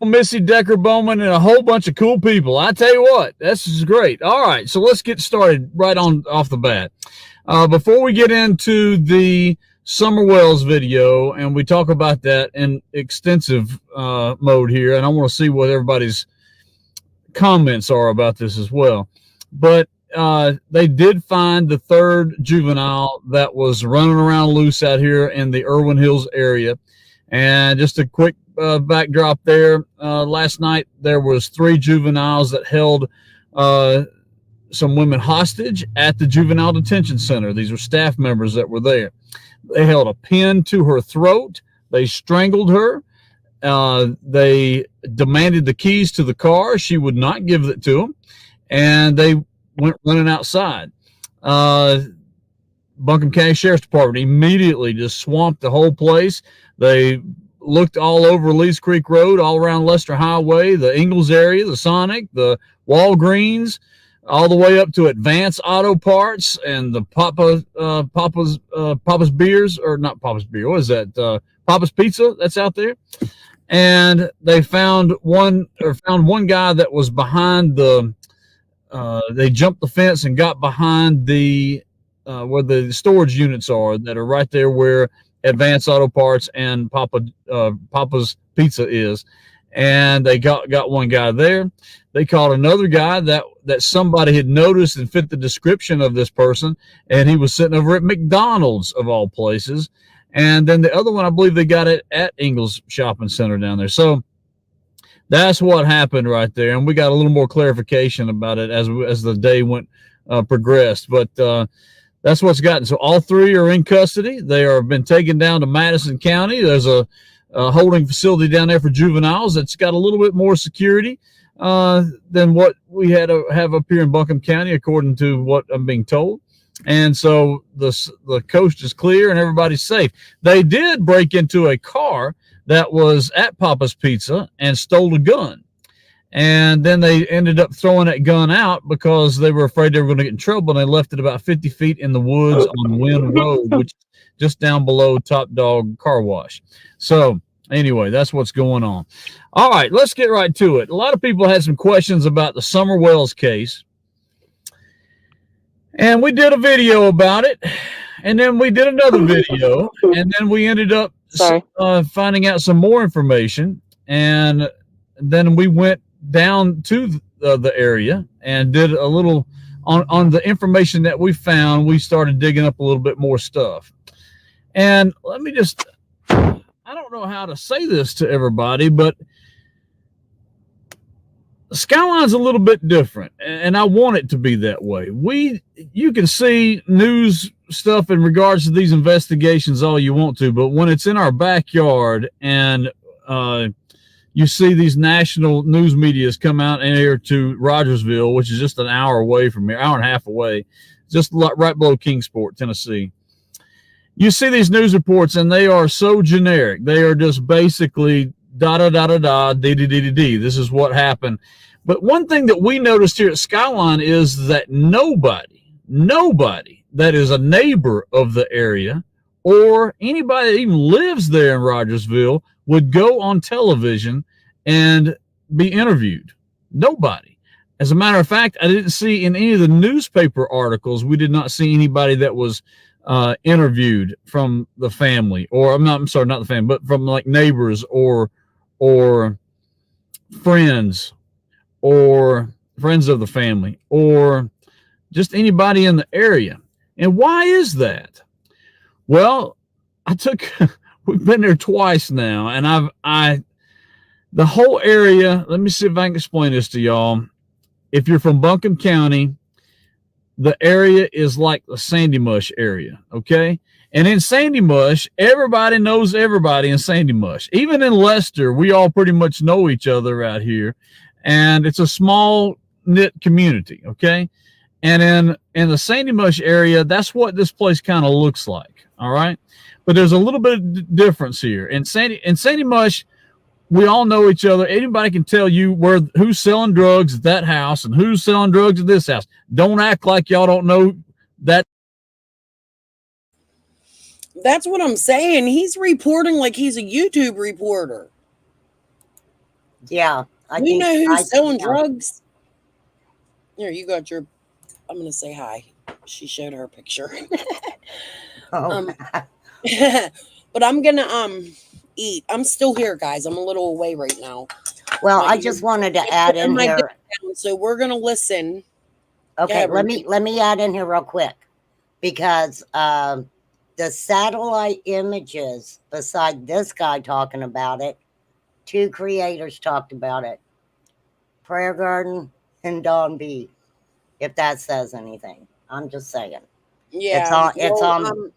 Speaker 4: Missy Decker Bowman and a whole bunch of cool people. I tell you what, this is great. All right, so let's get started right on off the bat. Before we get into the Summer Wells video and we talk about that in extensive mode here, and I want to see what everybody's comments are about this as well. But they did find the 3rd juvenile that was running around loose out here in the Irwin Hills area. And just a quick backdrop there. Last night there was 3 juveniles that held some women hostage at the juvenile detention center. These were staff members that were there. They held a pin to her throat. They strangled her. They demanded the keys to the car. She would not give it to them, and they went running outside. Buncombe County Sheriff's Department immediately just swamped the whole place. They looked all over Lees Creek Road, all around Lester Highway, the Ingalls area, the Sonic, the Walgreens, all the way up to Advance Auto Parts and the Papa's Beers, or not Papa's Beer. What is that? Papa's Pizza that's out there. And they found one guy that was behind the. They jumped the fence and got behind the where the storage units are that are right there where Advance Auto Parts and Papa's Pizza is. And they got one guy there. They caught another guy that somebody had noticed and fit the description of this person, and he was sitting over at McDonald's of all places. And then the other one, I believe they got it at Ingalls Shopping Center down there. So that's what happened right there, and we got a little more clarification about it as the day went progressed. But that's what's gotten. So all 3 are in custody. They are been taken down to Madison County. There's a holding facility down there for juveniles that's got a little bit more security than what we have up here in Buncombe County, according to what I'm being told. And so the coast is clear and everybody's safe. They did break into a car that was at Papa's Pizza and stole a gun. And then they ended up throwing that gun out because they were afraid they were going to get in trouble. And they left it about 50 feet in the woods on Wynn Road, which is just down below Top Dog Car Wash. So anyway, that's what's going on. All right, let's get right to it. A lot of people had some questions about the Summer Wells case. And we did a video about it. And then we did another video. And then we ended up finding out some more information. And then we went down to the area and did a little on the information that we found. We started digging up a little bit more stuff. And let me just, I don't know how to say this to everybody, but Skyline's a little bit different, and I want it to be that way. You can see news stuff in regards to these investigations all you want to, but when it's in our backyard and you see these national news medias come out in here to Rogersville, which is just an hour away from here, hour and a half away, just right below Kingsport, Tennessee. you see these news reports and they are so generic. They are just basically da da da da da, dee dee dee dee dee. This is what happened. But one thing that we noticed here at Skyline is that nobody that is a neighbor of the area or anybody that even lives there in Rogersville would go on television and be interviewed. Nobody. As a matter of fact, I didn't see in any of the newspaper articles, we did not see anybody that was interviewed from the family, or I'm sorry, not the family, but from like neighbors or friends or friends of the family or just anybody in the area. And why is that? Well, we've been there twice now, and the whole area, let me see if I can explain this to y'all. If you're from Buncombe County, the area is like the Sandy Mush area, okay? And in Sandy Mush, everybody knows everybody in Sandy Mush. Even in Leicester, we all pretty much know each other out here, and it's a small knit community, okay? And in the Sandy Mush area, that's what this place kind of looks like, all right? But there's a little bit of difference here. In Sandy Mush, we all know each other. Anybody can tell you who's selling drugs at that house and who's selling drugs at this house. Don't act like y'all don't know that.
Speaker 3: That's what I'm saying. He's reporting like he's a YouTube reporter.
Speaker 7: Yeah.
Speaker 3: We know who's selling drugs. Here, you got your, I'm going to say hi. She showed her picture.
Speaker 7: Oh.
Speaker 3: But I'm going to eat. I'm still here, guys. I'm a little away right now.
Speaker 7: Well, I just wanted to add in here.
Speaker 3: So we're going to listen.
Speaker 7: Okay, let me add in here real quick, because the satellite images, beside this guy talking about it, 2 creators talked about it. Prayer Garden and Don B, if that says anything. I'm just saying.
Speaker 3: Yeah,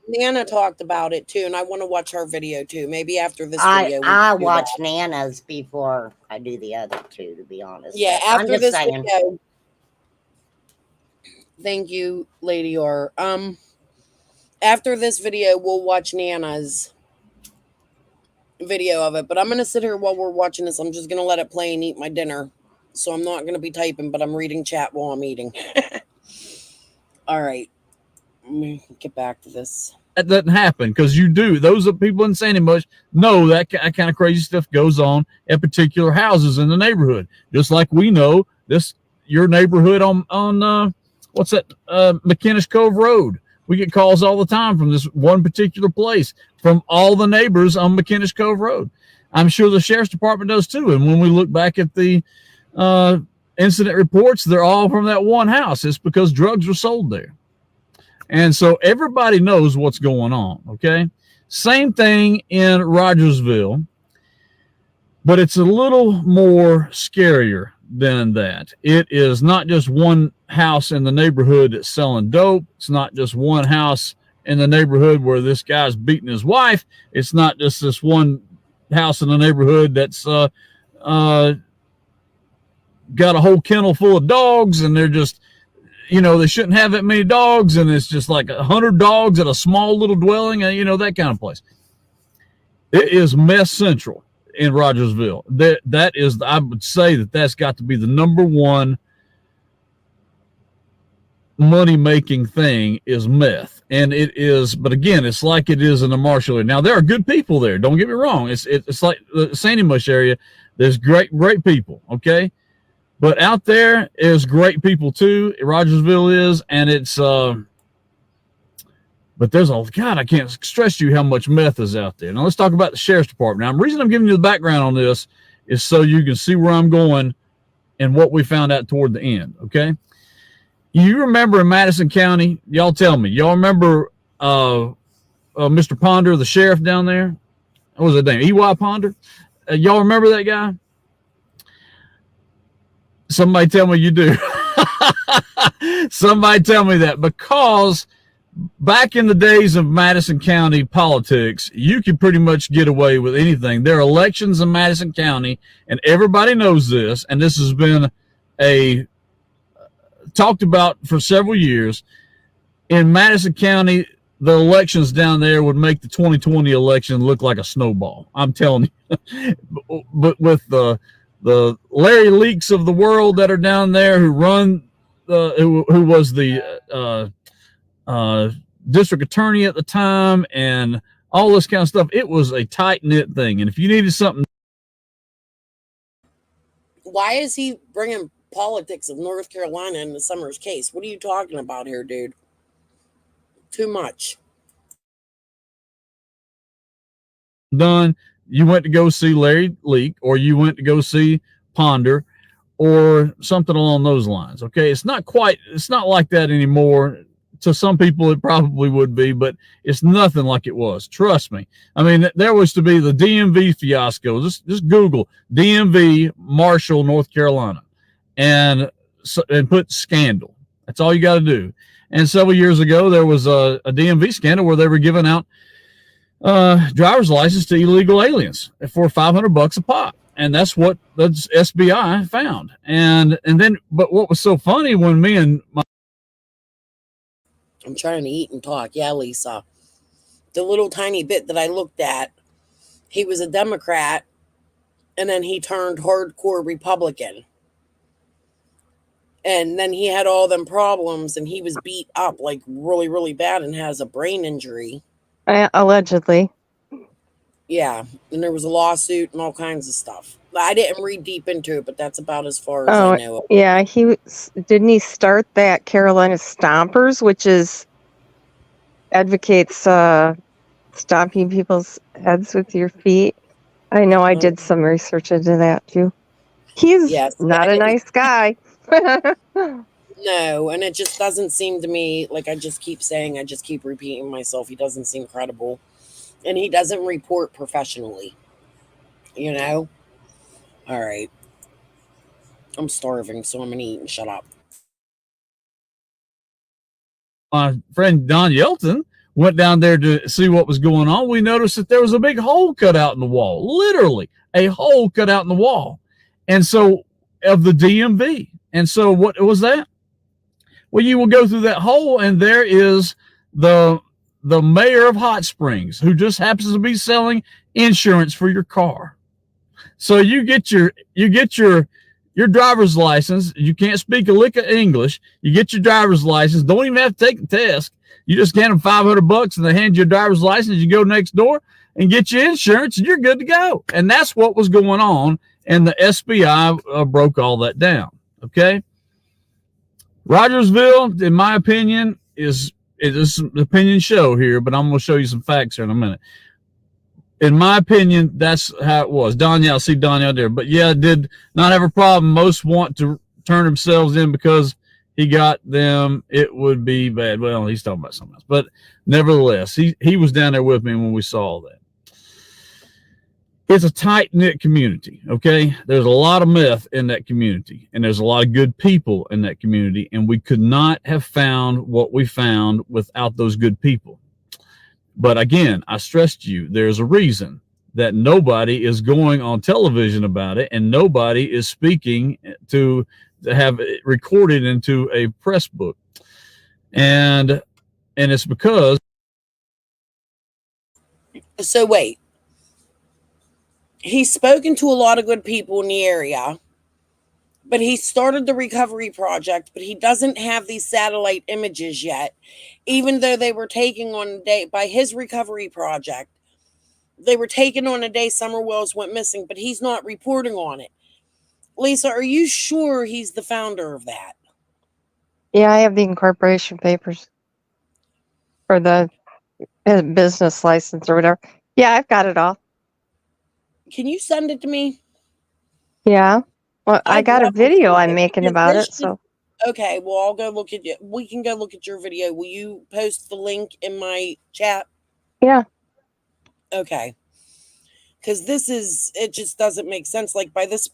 Speaker 3: Nana talked about it too, and I want to watch her video too. Maybe after this video,
Speaker 7: I watch Nana's before I do the other 2, to be honest.
Speaker 3: Yeah, after this video. Thank you, Lady R. After this video, we'll watch Nana's video of it. But I'm gonna sit here while we're watching this. I'm just gonna let it play and eat my dinner. So I'm not gonna be typing, but I'm reading chat while I'm eating. All right. Let me get back to this.
Speaker 4: That doesn't happen, because you do. Those are people in Sandy Mush know that kind of crazy stuff goes on at particular houses in the neighborhood. Just like we know your neighborhood on what's that, McKinnish Cove Road. We get calls all the time from this one particular place, from all the neighbors on McKinnish Cove Road. I'm sure the sheriff's department does too. And when we look back at the incident reports, they're all from that one house. It's because drugs were sold there. And so everybody knows what's going on, okay? Same thing in Rogersville, but it's a little more scarier than that. It is not just one house in the neighborhood that's selling dope. It's not just one house in the neighborhood where this guy's beating his wife. It's not just this one house in the neighborhood that's got a whole kennel full of dogs, and they're just, they shouldn't have that many dogs, and it's just like 100 dogs at a small little dwelling, and that kind of place. It is mess central in Rogersville. That is, I would say that's got to be the number one money-making thing is meth. And it is, but again, it's like it is in the Marshall area. Now, there are good people there. Don't get me wrong. It's like the Sandy Mush area. There's great people, okay? But out there is great people too. Rogersville is, and it's but there's I can't stress to you how much meth is out there. Now let's talk about the sheriff's department. Now, the reason I'm giving you the background on this is so you can see where I'm going and what we found out toward the end. Okay, you remember in Madison County? Y'all tell me. Y'all remember Mr. Ponder, the sheriff down there? What was his name? E.Y. Ponder. Y'all remember that guy? Somebody tell me you do. Somebody tell me that, because back in the days of Madison County politics, you could pretty much get away with anything. There are elections in Madison County, and everybody knows this, and this has been talked about for several years. In Madison County, the elections down there would make the 2020 election look like a snowball. I'm telling you. But with the Larry Leaks of the world that are down there who run who was the district attorney at the time and all this kind of stuff, it was a tight knit thing. And if you needed something,
Speaker 3: why is he bringing politics of North Carolina into Summer's case? What are you talking about here, dude? Too much.
Speaker 4: Done, you went to go see Larry Leak, or you went to go see Ponder, or something along those lines. Okay, it's not like that anymore. To some people it probably would be, but it's nothing like it was. Trust me. I mean, there was to be the DMV fiasco. Just Google DMV Marshall, North Carolina, and put scandal. That's all you got to do. And several years ago, there was a DMV scandal where they were giving out driver's license to illegal aliens for $500 a pop. And that's what the SBI found. And then, but what was so funny when me and
Speaker 3: I'm trying to eat and talk. Yeah, Lisa. The little tiny bit that I looked at, he was a Democrat, and then he turned hardcore Republican. And then he had all them problems, and he was beat up like really, really bad and has a brain injury.
Speaker 6: Allegedly.
Speaker 3: Yeah, and there was a lawsuit and all kinds of stuff. I didn't read deep into it, but that's about as far as I know.
Speaker 6: Yeah, didn't he start that Carolina Stompers, which advocates stomping people's heads with your feet? I know I did some research into that too. He's not a nice guy.
Speaker 3: No, and it just doesn't seem to me, like I just keep repeating myself, he doesn't seem credible. And he doesn't report professionally. You know? All right. I'm starving, so I'm going to eat and shut up.
Speaker 4: My friend Don Yelton went down there to see what was going on. We noticed that there was a big hole cut out in the wall. Literally, a hole cut out in the wall. And so, of the DMV. And so, what was that? Well, you will go through that hole, and there is the mayor of Hot Springs, who just happens to be selling insurance for your car. So you get your driver's license. You can't speak a lick of English. You get your driver's license. Don't even have to take the test. You just hand them $500 and they hand you a driver's license. You go next door and get your insurance, and you're good to go. And that's what was going on. And the SBI broke all that down. Okay. Rogersville, in my opinion, it is an opinion show here, but I'm going to show you some facts here in a minute. In my opinion, that's how it was. Danielle, see Danielle there. But yeah, did not have a problem. Most want to turn themselves in because he got them. It would be bad. Well, he's talking about something else. But nevertheless, he was down there with me when we saw all that. It's a tight-knit community, okay? There's a lot of meth in that community, and there's a lot of good people in that community, and we could not have found what we found without those good people. But again, I stressed to you, there's a reason that nobody is going on television about it, and nobody is speaking to have it recorded into a press book. And it's because...
Speaker 3: So wait. He's spoken to a lot of good people in the area, but he started the recovery project, but he doesn't have these satellite images yet, even though they were taken on a day by his recovery project. They were taken on a day Summer Wells went missing, but he's not reporting on it. Lisa, are you sure he's the founder of that?
Speaker 6: Yeah, I have the incorporation papers for the business license or whatever. Yeah, I've got it all.
Speaker 3: Can you send it to me?
Speaker 6: Yeah. Well, I got a video I'm making about it. So
Speaker 3: okay, well, I'll go look at it. We can go look at your video. Will you post the link in my chat?
Speaker 6: Yeah.
Speaker 3: Okay. Because it just doesn't make sense. Like, by this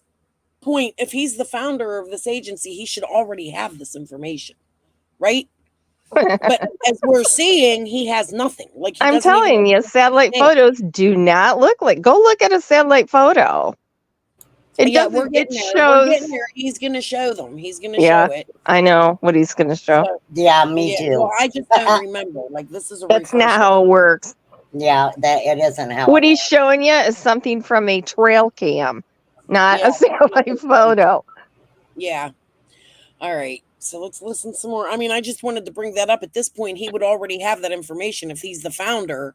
Speaker 3: point, if he's the founder of this agency, he should already have this information, right? But as we're seeing, he has nothing. Like,
Speaker 6: I'm telling you, satellite photos do not look like. Go look at a satellite photo. It
Speaker 3: Yeah,
Speaker 6: doesn't.
Speaker 3: we're getting
Speaker 6: It
Speaker 3: there. We're
Speaker 6: shows.
Speaker 3: getting there. He's going to show them. He's going to
Speaker 6: Yeah,
Speaker 3: show it.
Speaker 6: I know what he's going to show.
Speaker 3: So,
Speaker 7: Yeah, me
Speaker 3: yeah,
Speaker 7: too.
Speaker 3: well, I just don't remember. Like, this is a
Speaker 6: That's not
Speaker 3: refresher.
Speaker 6: how it works.
Speaker 7: Yeah, that it isn't how.
Speaker 6: What he's showing you is something from a trail cam, not
Speaker 3: Yeah.
Speaker 6: a satellite photo.
Speaker 3: Yeah. All right. So let's listen some more. I mean, I just wanted to bring that up. At this point, he would already have that information if he's the founder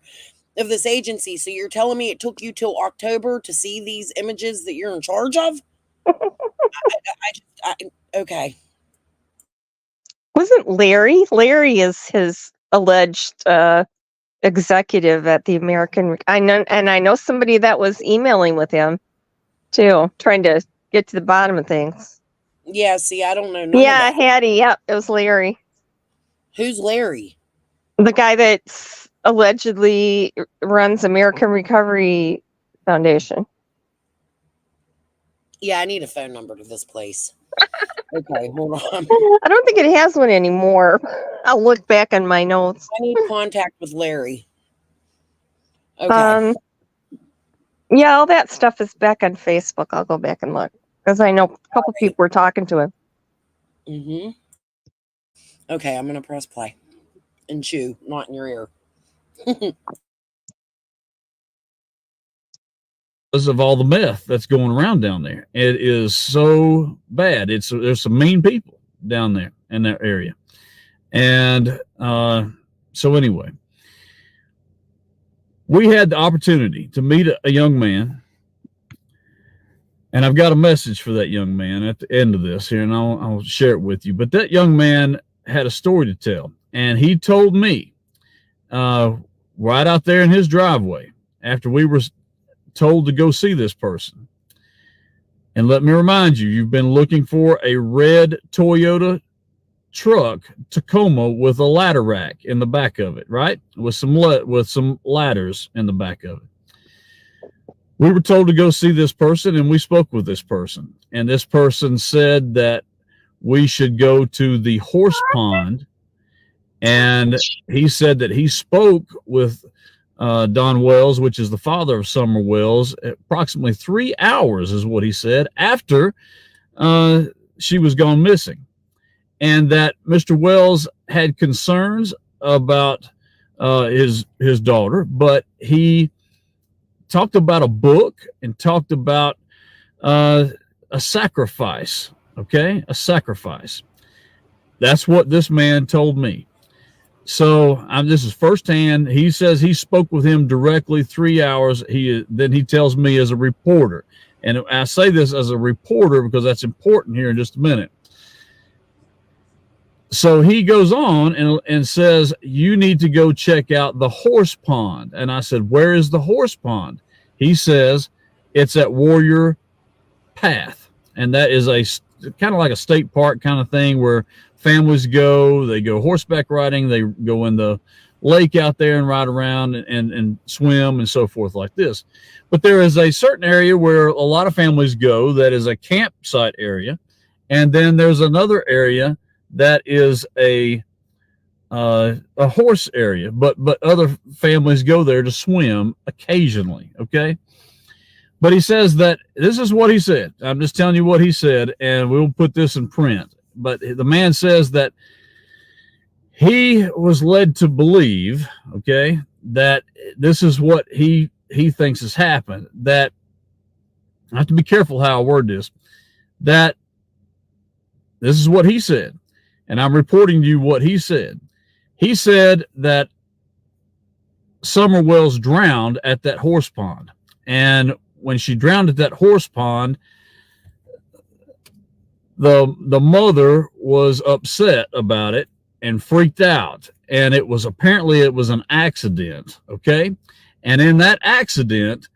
Speaker 3: of this agency. So you're telling me it took you till October to see these images that you're in charge of? Okay.
Speaker 6: Wasn't Larry? Larry is his alleged executive at the American. I know somebody that was emailing with him too, trying to get to the bottom of things.
Speaker 3: Yeah. See, I don't know. None
Speaker 6: Yeah,
Speaker 3: of that.
Speaker 6: Hattie. Yep, it was Larry,
Speaker 3: Who's Larry?
Speaker 6: the guy that allegedly runs American Recovery Foundation.
Speaker 3: Yeah, I need a phone number to this place. Okay, hold on.
Speaker 6: I don't think it has one anymore. I'll look back on my notes.
Speaker 3: I need contact with Larry. Okay.
Speaker 6: Yeah, all that stuff is back on Facebook. I'll go back and look because I know a couple people were talking to him.
Speaker 3: Mm-hmm. Okay, I'm gonna press play and chew, not in your ear.
Speaker 4: Because of all the meth that's going around down there, it is so bad. There's some mean people down there in that area, and so anyway, we had the opportunity to meet a young man, and I've got a message for that young man at the end of this here, and I'll share it with you. But that young man had a story to tell, and he told me right out there in his driveway after we were told to go see this person. And let me remind you, you've been looking for a red Toyota truck Tacoma with a ladder rack in the back of it, right? With some ladders in the back of it. We were told to go see this person, and we spoke with this person. And this person said that we should go to the horse pond. And he said that he spoke with Don Wells, which is the father of Summer Wells, approximately 3 hours is what he said after she was gone missing, and that Mr. Wells had concerns about his daughter, but he talked about a book and talked about a sacrifice. Okay, a sacrifice. That's what this man told me. So this is firsthand. He says he spoke with him directly 3 hours. Then he tells me as a reporter, and I say this as a reporter because that's important here in just a minute. So he goes on and says, you need to go check out the horse pond. And I said, where is the horse pond? He says it's at Warrior Path, and that is a kind of like a state park kind of thing where families they go horseback riding, they go in the lake out there and ride around and swim and so forth like this. But there is a certain area where a lot of families go that is a campsite area. And then there's another area that is a horse area, but other families go there to swim occasionally. Okay. But he says that this is what he said. I'm just telling you what he said, and we'll put this in print. But the man says that he was led to believe, okay, that this is what he thinks has happened. That I have to be careful how I word this. That this is what he said, and I'm reporting to you what he said. He said that Summer Wells drowned at that horse pond, and when she drowned at that horse pond, the mother was upset about it and freaked out, and it was an accident. Okay, and in that accident,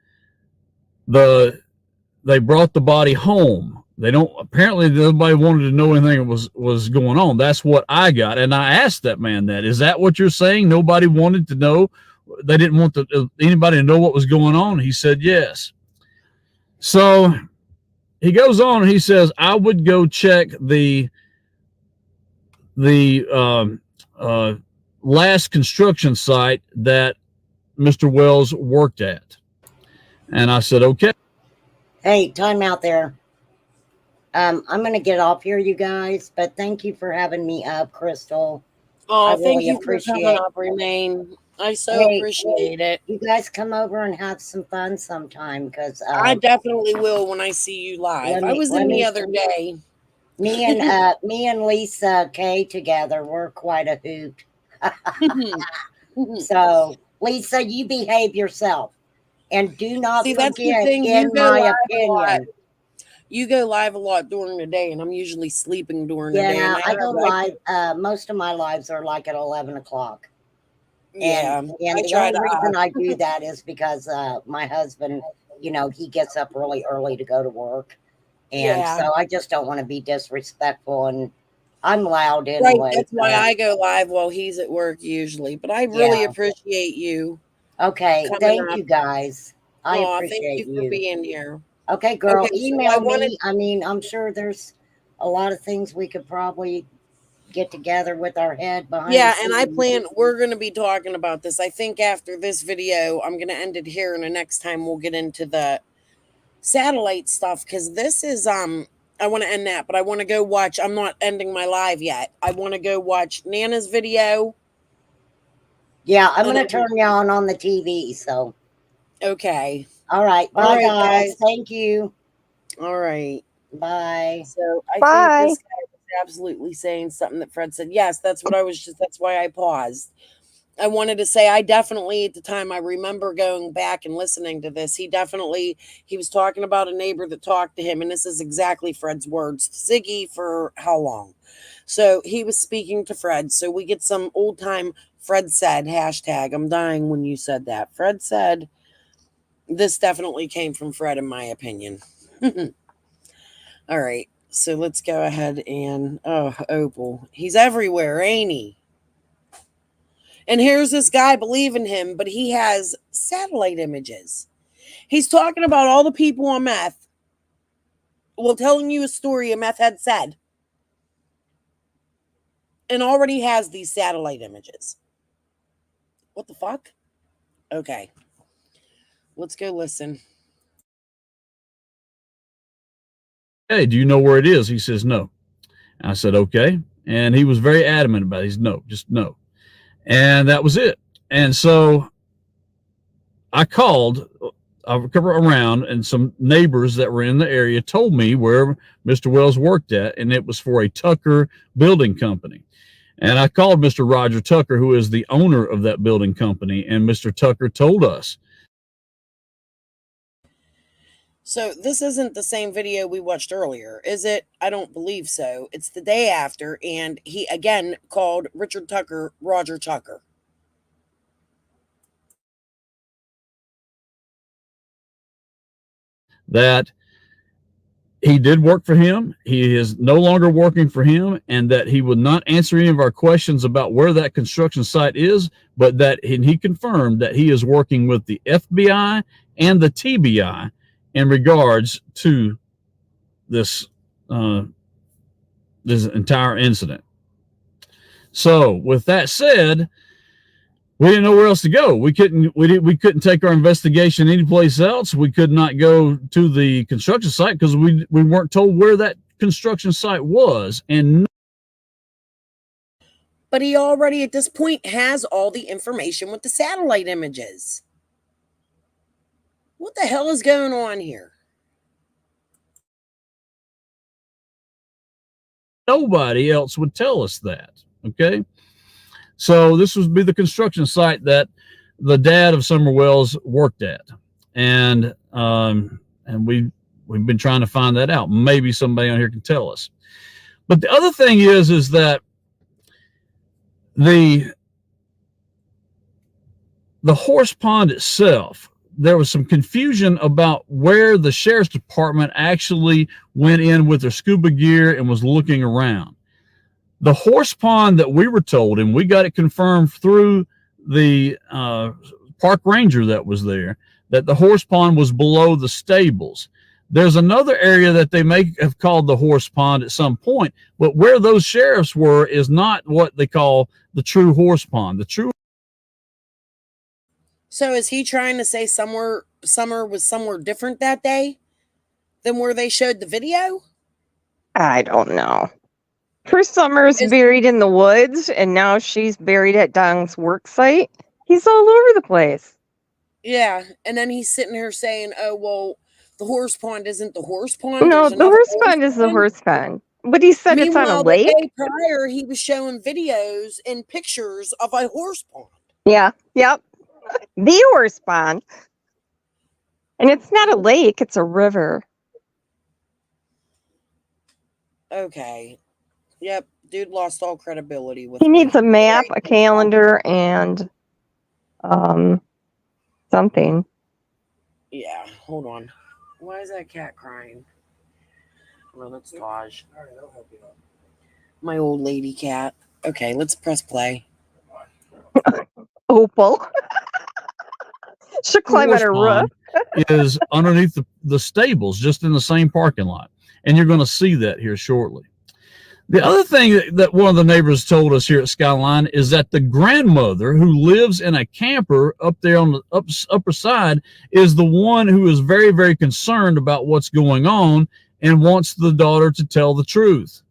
Speaker 4: they brought the body home. Apparently nobody wanted to know anything was going on. That's what I got, and I asked that man that. Is that what you're saying? Nobody wanted to know. They didn't want anybody to know what was going on. He said yes. So he goes on and he says, I would go check the last construction site that Mr. Wells worked at. And I said, okay.
Speaker 7: Hey, time out there. I'm going to get off here, you guys, but thank you for having me up, Crystal. I
Speaker 3: Oh, thank
Speaker 7: really
Speaker 3: you for coming
Speaker 7: appreciate.
Speaker 3: up, Remain. I so
Speaker 7: Hey,
Speaker 3: appreciate it.
Speaker 7: you guys come over and have some fun sometime, because
Speaker 3: I definitely will when I see you live. I was
Speaker 7: let
Speaker 3: in the
Speaker 7: me
Speaker 3: other day.
Speaker 7: me and Lisa Kay together, we're quite a hoot. So, Lisa, you behave yourself. And do not
Speaker 3: See, that's the
Speaker 7: forget,
Speaker 3: thing. You
Speaker 7: in
Speaker 3: go
Speaker 7: my
Speaker 3: live a lot.
Speaker 7: opinion.
Speaker 3: You go live a lot during the day, and I'm usually sleeping during the day.
Speaker 7: Yeah,
Speaker 3: And
Speaker 7: I go live. Most of my lives are like at 11 o'clock.
Speaker 3: Yeah,
Speaker 7: And
Speaker 3: I
Speaker 7: the
Speaker 3: try
Speaker 7: only
Speaker 3: to.
Speaker 7: reason I do that is because my husband, he gets up really early to go to work. And
Speaker 3: Yeah.
Speaker 7: so I just don't want to be disrespectful. And I'm loud
Speaker 3: Right.
Speaker 7: anyway.
Speaker 3: That's why I go live while he's at work usually. But I really
Speaker 7: Yeah.
Speaker 3: appreciate you.
Speaker 7: Okay.
Speaker 3: Coming
Speaker 7: Thank
Speaker 3: up.
Speaker 7: you, guys. I
Speaker 3: Aw, thank
Speaker 7: appreciate
Speaker 3: you for
Speaker 7: you.
Speaker 3: being here.
Speaker 7: Okay, girl,
Speaker 3: Okay, so
Speaker 7: email
Speaker 3: I wanted.
Speaker 7: me. I mean, I'm sure there's a lot of things we could probably get together with our head behind
Speaker 3: Yeah,
Speaker 7: the
Speaker 3: and I
Speaker 7: scenes.
Speaker 3: plan. We're going to be talking about this. I think after this video, I'm going to end it here, and the next time we'll get into the satellite stuff because this is I want to end that, but I want to go watch. I'm not ending my live yet. I want to go watch Nana's video.
Speaker 7: Yeah, I'm
Speaker 3: And
Speaker 7: going to
Speaker 3: then-
Speaker 7: turn you on the TV. So,
Speaker 3: Okay.
Speaker 7: all right.
Speaker 3: All
Speaker 7: Bye,
Speaker 3: right,
Speaker 7: guys.
Speaker 3: guys.
Speaker 7: Thank you.
Speaker 3: All right.
Speaker 7: Bye.
Speaker 3: So I
Speaker 6: Bye.
Speaker 3: think this guy was absolutely saying something that Fred said. Yes, that's what I was just. That's why I paused. I wanted to say I definitely at the time I remember going back and listening to this. He was talking about a neighbor that talked to him, and this is exactly Fred's words. Ziggy for how long? So he was speaking to Fred. So we get some old time Fred said hashtag. I'm dying when you said that. Fred said this definitely came from Fred, in my opinion. All right. So let's go ahead and Opal. He's everywhere, ain't he? And here's this guy believing him, but he has satellite images. He's talking about all the people on meth. Well, telling you a story a meth head said. And already has these satellite images. What the fuck? Okay. Let's go listen.
Speaker 4: Hey, do you know where it is? He says, no. I said, okay. And he was very adamant about it. He's no, just no. And that was it. And so I called around, and some neighbors that were in the area told me where Mr. Wells worked at, and it was for a Tucker building company. And I called Mr. Roger Tucker, who is the owner of that building company, and Mr. Tucker told us.
Speaker 3: So this isn't the same video we watched earlier, is it? I don't believe so. It's the day after, and he again called Richard Tucker Roger Tucker.
Speaker 4: That he did work for him. He is no longer working for him, and that he would not answer any of our questions about where that construction site is, but that he confirmed that he is working with the FBI and the TBI in regards to this this entire incident. So, with that said, we didn't know where else to go. We couldn't take our investigation anyplace else. We could not go to the construction site because we weren't told where that construction site was. And
Speaker 3: but he already at this point has all the information with the satellite images. What the hell is going on here?
Speaker 4: nobody else would tell us that. Okay. So this would be the construction site that the dad of Summer Wells worked at. And we've been trying to find that out. Maybe somebody on here can tell us. But the other thing is that the horse pond itself, there was some confusion about where the sheriff's department actually went in with their scuba gear and was looking around. The horse pond that we were told, and we got it confirmed through the park ranger that was there, that the horse pond was below the stables. There's another area that they may have called the horse pond at some point, but where those sheriffs were is not what they call the true horse pond. The true.
Speaker 3: So is he trying to say Summer was somewhere different that day? than where they showed the video?
Speaker 6: I don't know. Her Summer's buried in the woods, and now she's buried at Dong's work site. He's all over the place.
Speaker 3: Yeah, and then he's sitting here saying, "Oh well, the horse pond isn't the horse pond."
Speaker 6: No,
Speaker 3: There's
Speaker 6: the
Speaker 3: another
Speaker 6: horse pond is the
Speaker 3: pond."
Speaker 6: horse pond. But he said it's on a
Speaker 3: Meanwhile, the
Speaker 6: lake.
Speaker 3: day prior, he was showing videos and pictures of a horse pond.
Speaker 6: Yeah, yep. The horse pond. And it's not a lake, it's a river.
Speaker 3: Okay. Yep, dude lost all credibility with
Speaker 6: He
Speaker 3: me.
Speaker 6: needs a map, a calendar, and something.
Speaker 3: Yeah, hold on. Why is that cat crying? Well, that's Taj. My old lady cat. Okay, let's press play.
Speaker 6: Opal. She'll climb on her roof.
Speaker 4: Is underneath the stables, just in the same parking lot. And you're going to see that here shortly. The other thing that one of the neighbors told us here at Skyline is that the grandmother who lives in a camper up there on the upper side is the one who is very, very concerned about what's going on and wants the daughter to tell the truth.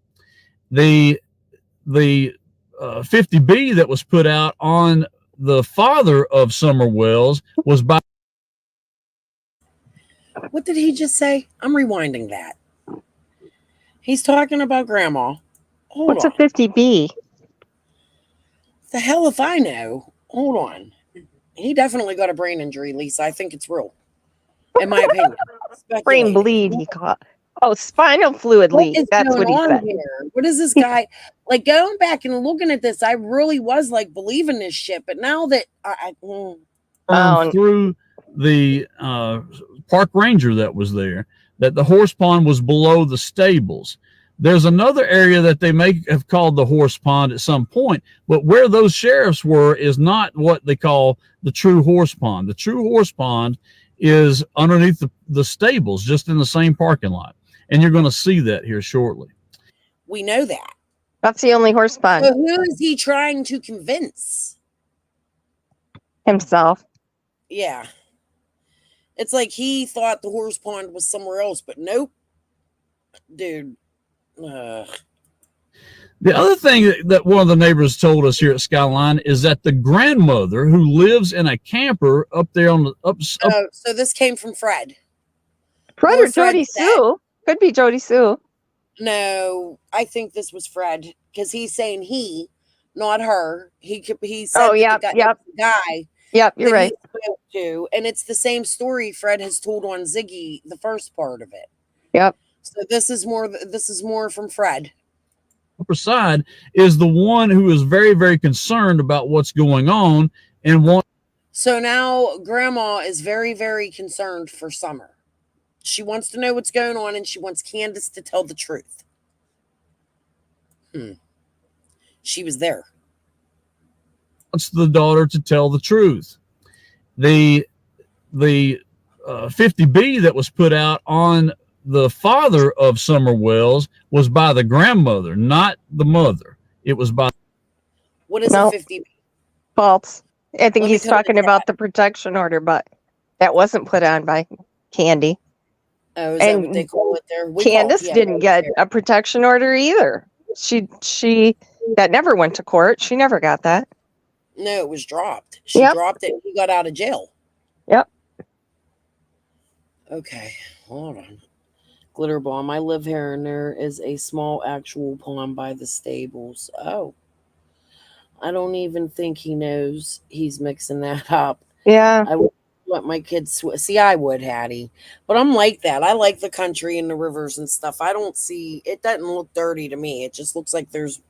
Speaker 4: The 50B that was put out on the father of Summer Wells was by.
Speaker 3: What did he just say? I'm rewinding that. He's talking about grandma. Hold
Speaker 6: What's
Speaker 3: on.
Speaker 6: a 50B?
Speaker 3: The hell if I know. Hold on. He definitely got a brain injury, Lisa. I think it's real. In my opinion.
Speaker 6: Brain bleed, he caught. Oh, spinal fluid leak. That's what he said.
Speaker 3: Here? What is this guy? Like, going back and looking at this, I really was like believing this shit. But now that
Speaker 4: through the park ranger that was there, that the horse pond was below the stables. There's another area that they may have called the horse pond at some point, but where those sheriffs were is not what they call the true horse pond. The true horse pond is underneath the stables, just in the same parking lot. And you're going to see that here shortly.
Speaker 3: we know that.
Speaker 6: That's the only horse pond.
Speaker 3: So who is he trying to convince?
Speaker 6: Himself.
Speaker 3: Yeah. It's like he thought the horse pond was somewhere else, but nope. Dude.
Speaker 4: The other thing that one of the neighbors told us here at Skyline is that the grandmother who lives in a camper up there on the
Speaker 3: so this came from Fred.
Speaker 6: Fred or Jody Sue. Could be Jody Sue.
Speaker 3: No, I think this was Fred because he's saying he, not her. He said
Speaker 6: yep.
Speaker 3: the guy.
Speaker 6: Yep, you're right.
Speaker 3: To, and it's the same story Fred has told on Ziggy, the first part of it.
Speaker 6: Yep.
Speaker 3: So this is more from Fred.
Speaker 4: Upper side is the one who is very, very concerned about what's going on and wants.
Speaker 3: So now grandma is very, very concerned for Summer. She wants to know what's going on and she wants Candace to tell the truth. She was there.
Speaker 4: Wants the daughter to tell the truth. The 50B that was put out on the father of Summer Wells was by the grandmother, not the mother. It was by.
Speaker 3: What is a 50B?
Speaker 6: False. I think he's talking about the protection order, but that wasn't put on by Candy.
Speaker 3: Oh, is that what they call it there?
Speaker 6: Candace didn't get a protection order either. She that never went to court. She never got that.
Speaker 3: No, it was dropped. She dropped it and he got out of jail.
Speaker 6: Yep.
Speaker 3: Okay, hold on. Glitter bomb. I live here and there is a small actual pond by the stables. Oh. I don't even think he knows he's mixing that up.
Speaker 6: Yeah.
Speaker 3: I would let my kids see. I would, Hattie, but I'm like that. I like the country and the rivers and stuff. I don't see it. Doesn't look dirty to me. It just looks like there's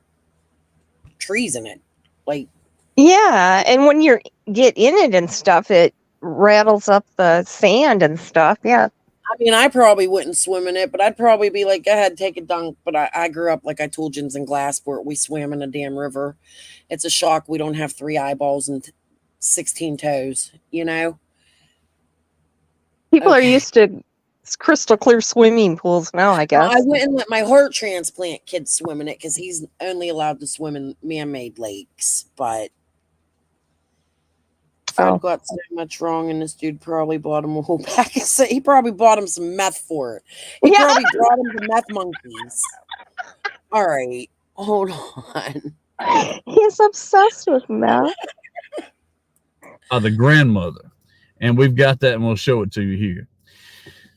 Speaker 3: trees in it. Like,
Speaker 6: yeah, and when you get in it and stuff, it rattles up the sand and stuff. Yeah.
Speaker 3: I mean, I probably wouldn't swim in it, but I'd probably be like, go ahead, take a dunk. But I grew up, like I told you, in Glassport. We swam in a damn river. It's a shock we don't have 3 eyeballs and 16 toes, you know?
Speaker 6: People are used to crystal clear swimming pools now, I guess.
Speaker 3: Well, I wouldn't let my heart transplant kid swim in it because he's only allowed to swim in man-made lakes. But Fred
Speaker 6: So
Speaker 3: got so much wrong, and this dude probably bought him a whole pack. He probably bought him some meth for it. He
Speaker 6: yeah,
Speaker 3: probably brought him the meth monkeys. All right, hold on.
Speaker 6: he's obsessed with meth.
Speaker 4: The grandmother. And we've got that, and we'll show it to you here.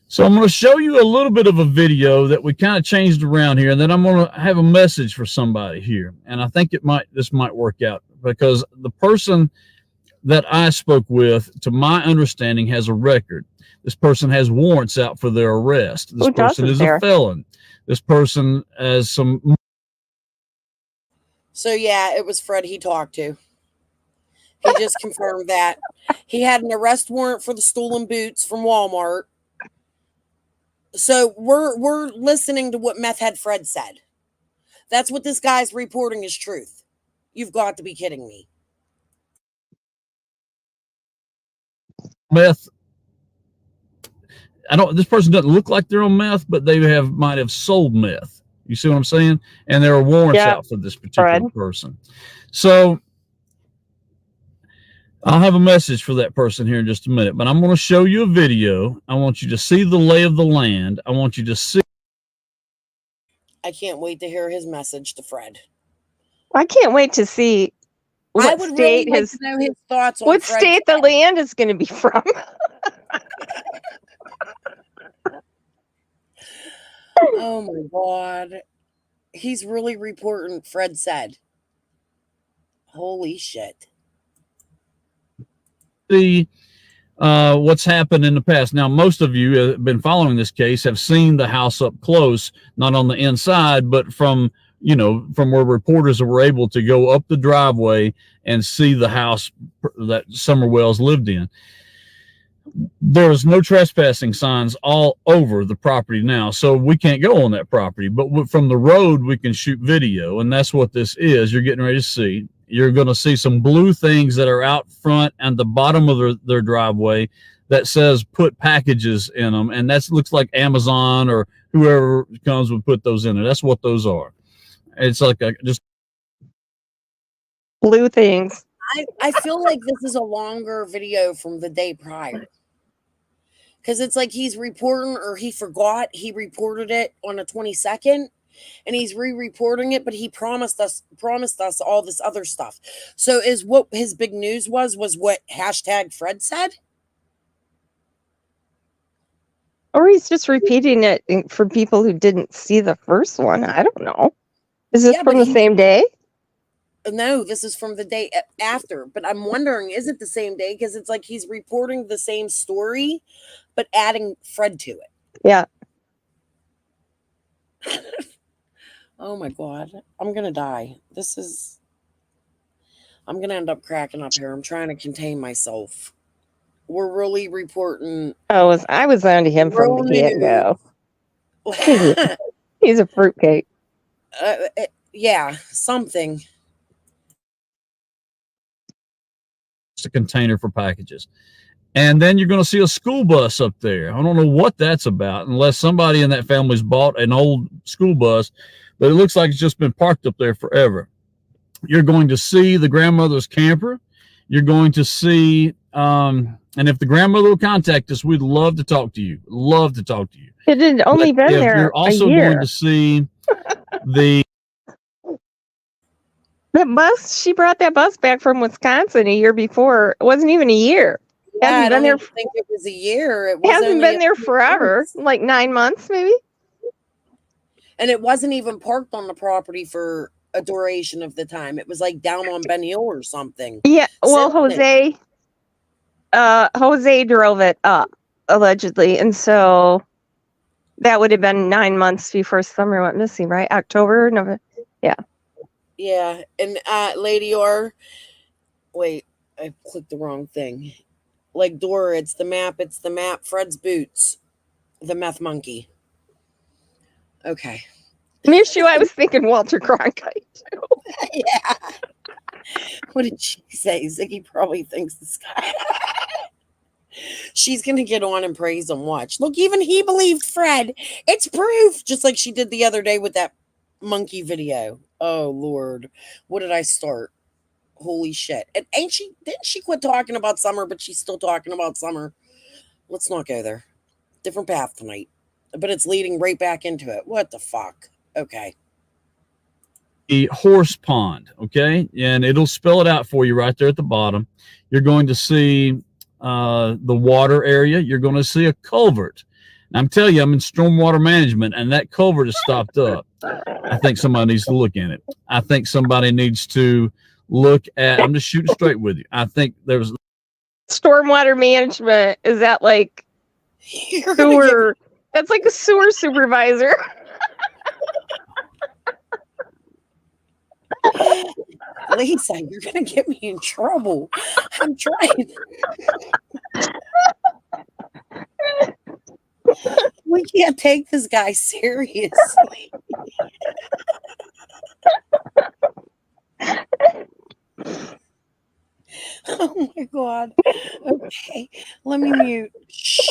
Speaker 4: So I'm going to show you a little bit of a video that we kind of changed around here, and then I'm going to have a message for somebody here. And I think this might work out, because the person that I spoke with, to my understanding, has a record. This person has warrants out for their arrest. This person is a felon. This person has some.
Speaker 3: So yeah, it was Fred he talked to. He just confirmed that he had an arrest warrant for the stolen boots from Walmart. So we're listening to what meth head Fred said. That's what this guy's reporting is truth. You've got to be kidding me.
Speaker 4: Meth. This person doesn't look like they're on meth, but they might have sold meth. You see what I'm saying? And there are warrants out for this particular person. So I'll have a message for that person here in just a minute, but I'm going to show you a video. I want you to see the lay of the land. I want you to see.
Speaker 3: I can't wait to hear his message to Fred.
Speaker 6: I can't wait to see what state
Speaker 3: really like to know his thoughts on
Speaker 6: what
Speaker 3: Fred's
Speaker 6: state the land is going to be from.
Speaker 3: Oh my God. He's really reporting Fred said. Holy shit.
Speaker 4: See what's happened in the past. Now, most of you have been following this case, have seen the house up close, not on the inside, but from where reporters were able to go up the driveway and see the house that Summer Wells lived in. There's no trespassing signs all over the property now, so we can't go on that property, but from the road we can shoot video, and that's what this is. You're getting ready to see. You're going to see some blue things that are out front and the bottom of their driveway that says put packages in them, and that looks like Amazon or whoever comes would put those in there. That's what those are. It's like just
Speaker 6: blue things.
Speaker 3: I feel like this is a longer video from the day prior, because it's like he's reporting, or he forgot he reported it on the 22nd, and he's re-reporting it, but he promised us all this other stuff. So is what his big news was what hashtag Fred said?
Speaker 6: Or he's just repeating it for people who didn't see the first one. I don't know. Is this from the same day?
Speaker 3: No, this is from the day after. But I'm wondering, is it the same day? Because it's like he's reporting the same story, but adding Fred to it.
Speaker 6: Yeah.
Speaker 3: Oh my God. I'm going to die. I'm going to end up cracking up here. I'm trying to contain myself. We're really reporting.
Speaker 6: I was on to him from the get-go. He's a fruitcake.
Speaker 3: Yeah, something.
Speaker 4: a container for packages. And then you're going to see a school bus up there. I don't know what that's about, unless somebody in that family's bought an old school bus, but it looks like it's just been parked up there forever. You're going to see the grandmother's camper. You're going to see, and if the grandmother will contact us, we'd love to talk to you. Love to talk to you.
Speaker 6: It had only been there
Speaker 4: You're also
Speaker 6: a year.
Speaker 4: going to see the
Speaker 6: bus. She brought that bus back from Wisconsin a year before. It wasn't even a year.
Speaker 3: Yeah, I don't even think it was a year. It
Speaker 6: hasn't been there forever, like 9 months maybe.
Speaker 3: And it wasn't even parked on the property for a duration of the time. It was like down on Ben Hill or something.
Speaker 6: Yeah, well, Jose drove it up, allegedly. And so that would have been 9 months before Summer went missing, right? October, November. Yeah.
Speaker 3: Yeah. And Lady R, wait, I clicked the wrong thing. Like Dora, it's the map. Fred's boots, the meth monkey. Okay.
Speaker 6: Mishu, I was thinking Walter Cronkite too.
Speaker 3: Yeah. What did she say? Ziggy probably thinks this guy. She's gonna get on and praise him. Watch. Look, even he believed Fred. It's proof. Just like she did the other day with that monkey video. Oh Lord, what did I start? Holy shit. And didn't she quit talking about summer, but she's still talking about summer? Let's not go there. Different path tonight. But it's leading right back into it. What the fuck? Okay.
Speaker 4: The horse pond, okay? And it'll spell it out for you right there at the bottom. You're going to see the water area. You're going to see a culvert. And I'm telling you, I'm in stormwater management, and that culvert is stopped up. I think somebody needs to look in it. I think somebody needs to look at, I'm just shooting straight with you. I think there's
Speaker 6: Stormwater management, is that like sewer? That's like a sewer supervisor.
Speaker 3: Lisa, you're gonna get me in trouble. I'm trying. We can't take this guy seriously. Oh my god. Okay, let me mute. Shh.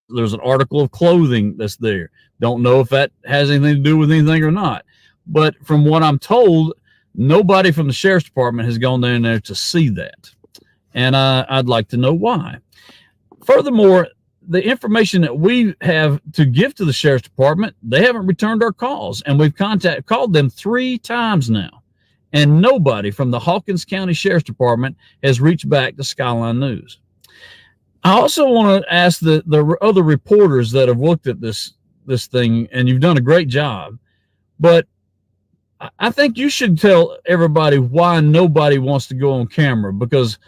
Speaker 4: there's an article of clothing that's there. Don't know if that has anything to do with anything or not. But from what I'm told, nobody from the sheriff's department has gone down there to see that. And I'd like to know why. Furthermore, the information that we have to give to the sheriff's department, they haven't returned our calls. And we've called them 3 times now. And nobody from the Hawkins County Sheriff's Department has reached back to Skyline News. I also want to ask the other reporters that have looked at this thing, and you've done a great job, but I think you should tell everybody why nobody wants to go on camera, because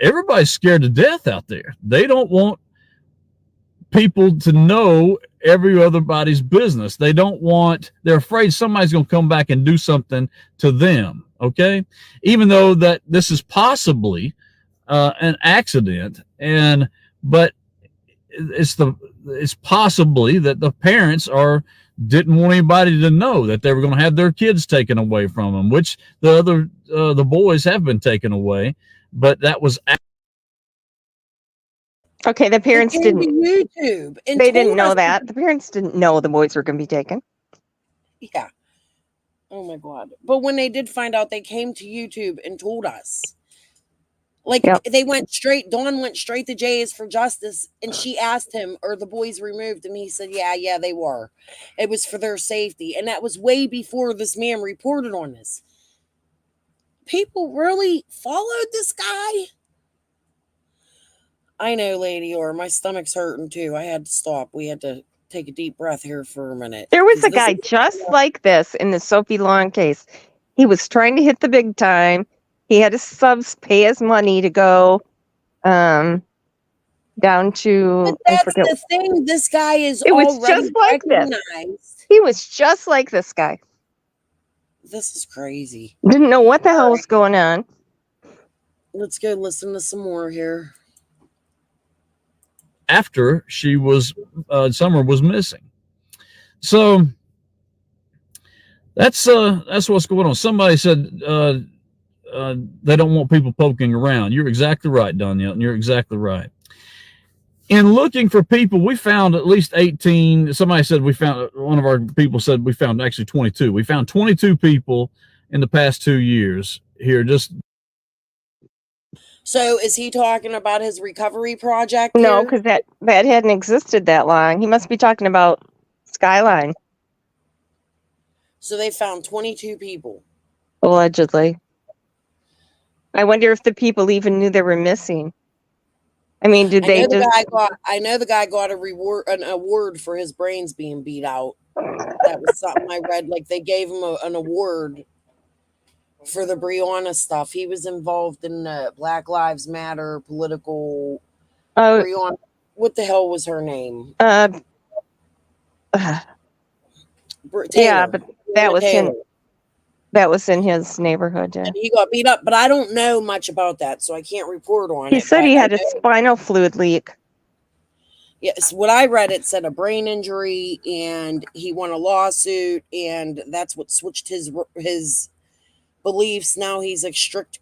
Speaker 4: everybody's scared to death out there. They don't want people to know everybody's business. They're afraid somebody's going to come back and do something to them. Okay. Even though that this is possibly an accident, but it's possibly that the parents didn't want anybody to know that they were going to have their kids taken away from them, which the boys have been taken away, but that was
Speaker 6: okay. The parents didn't.
Speaker 3: YouTube.
Speaker 6: They didn't know that. The parents didn't know the boys were going to be taken.
Speaker 3: Yeah. Oh my god. But when they did find out, they came to YouTube and told us. Like, yep. Dawn went straight to Jay's for Justice, and she asked him, are the boys removed? And he said, yeah, they were. It was for their safety. And that was way before this man reported on this. People really followed this guy? I know, Lady Or, my stomach's hurting too. I had to stop. We had to take a deep breath here for a minute.
Speaker 6: There was a guy just like this in the Sophie Long case. He was trying to hit the big time. He had his subs pay his money to go down to.
Speaker 3: But that's the thing. This guy is already recognized.
Speaker 6: He was just like this guy.
Speaker 3: This is crazy.
Speaker 6: Didn't know what the hell was going on.
Speaker 3: Let's go listen to some more here.
Speaker 4: After she was, Summer was missing. So that's what's going on. Somebody said they don't want people poking around. You're exactly right, Danielle, and you're exactly right. In looking for people, we found at least 18. Somebody said one of our people said we found actually 22. We found 22 people in the past 2 years here.
Speaker 3: So is he talking about his recovery project?
Speaker 6: No, because that hadn't existed that long. He must be talking about Skyline.
Speaker 3: So they found 22 people.
Speaker 6: Allegedly. I wonder if the people even knew they were missing. I mean, did they just...
Speaker 3: I know the guy got an award for his brains being beat out. That was something I read. Like, they gave him an award for the Breonna stuff. He was involved in Black Lives Matter political. Breonna, what the hell was her name?
Speaker 6: Yeah, but that was in his neighborhood. Yeah.
Speaker 3: And he got beat up, but I don't know much about that, so I can't report on it.
Speaker 6: He said he had a spinal fluid leak.
Speaker 3: Yes, what I read, it said a brain injury, and he won a lawsuit, and that's what switched his beliefs. Now he's a strict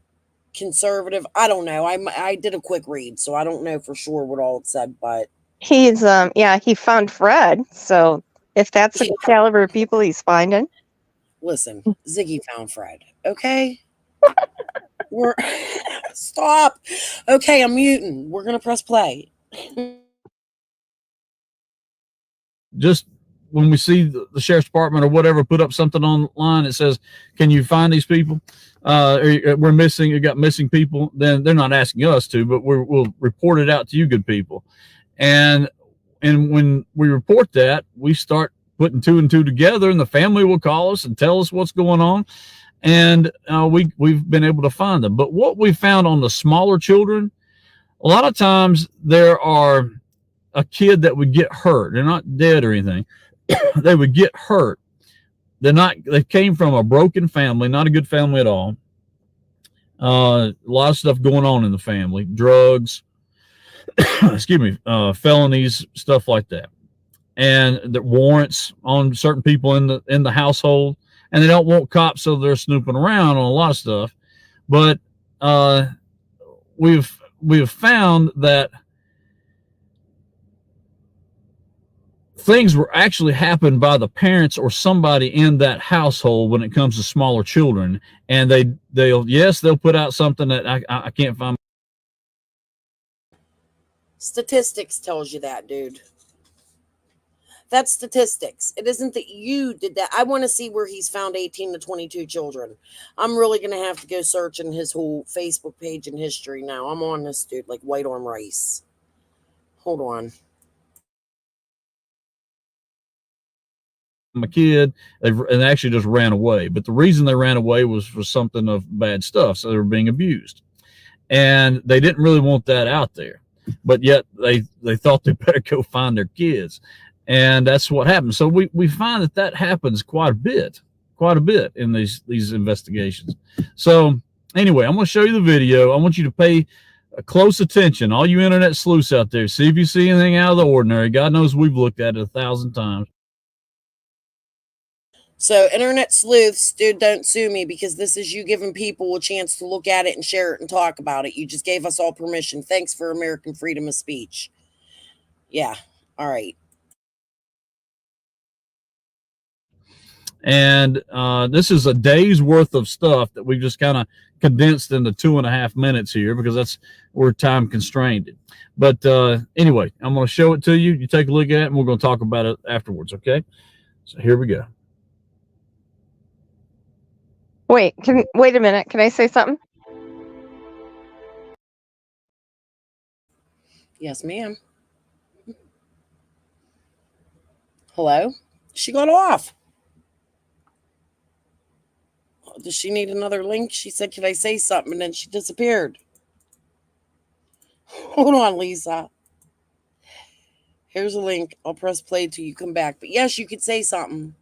Speaker 3: conservative. I don't know. I did a quick read, so I don't know for sure what all it said, but
Speaker 6: he's he found Fred. So if that's the caliber of people he's finding,
Speaker 3: Listen, Ziggy found Fred. Okay, we're stop. Okay, I'm muting. We're gonna press play.
Speaker 4: Just when we see the sheriff's department or whatever put up something online that says, "Can you find these people? We're missing. You got missing people." Then they're not asking us to, but we'll report it out to you, good people. And when we report that, we start putting two and two together, and the family will call us and tell us what's going on, and we've been able to find them. But what we found on the smaller children, a lot of times there are a kid that would get hurt. They're not dead or anything. They would get hurt. They came from a broken family, not a good family at all. A lot of stuff going on in the family, drugs, excuse me, felonies, stuff like that. And the warrants on certain people in the household, and they don't want cops, so they're snooping around on a lot of stuff. But we've found that things were actually happened by the parents or somebody in that household when it comes to smaller children, and they'll put out something that I can't find.
Speaker 3: Statistics tells you that, dude. That's statistics. It isn't that you did that. I want to see where he's found 18 to 22 children. I'm really going to have to go search in his whole Facebook page and history now. I'm on this dude like white on rice. Hold on.
Speaker 4: My kid, and actually just ran away. But the reason they ran away was for something of bad stuff. So they were being abused. And they didn't really want that out there. But yet they thought they better go find their kids. And that's what happened. So we find that happens quite a bit in these investigations. So anyway, I'm going to show you the video. I want you to pay close attention. All you internet sleuths out there, see if you see anything out of the ordinary. God knows we've looked at it 1,000 times.
Speaker 3: So internet sleuths, dude, don't sue me, because this is you giving people a chance to look at it and share it and talk about it. You just gave us all permission. Thanks for American freedom of speech. Yeah. All right.
Speaker 4: And this is a day's worth of stuff that we've just kind of condensed into 2.5 minutes here, because we're time constrained. But anyway, I'm going to show it to you. You take a look at it, and we're going to talk about it afterwards. Okay. So here we go.
Speaker 6: Wait a minute. Can I say something?
Speaker 3: Yes, ma'am. Hello? She got off. Does she need another link? She said, "Can I say something?" And then she disappeared. Hold on, Lisa. Here's a link. I'll press play till you come back. But yes, you could say something.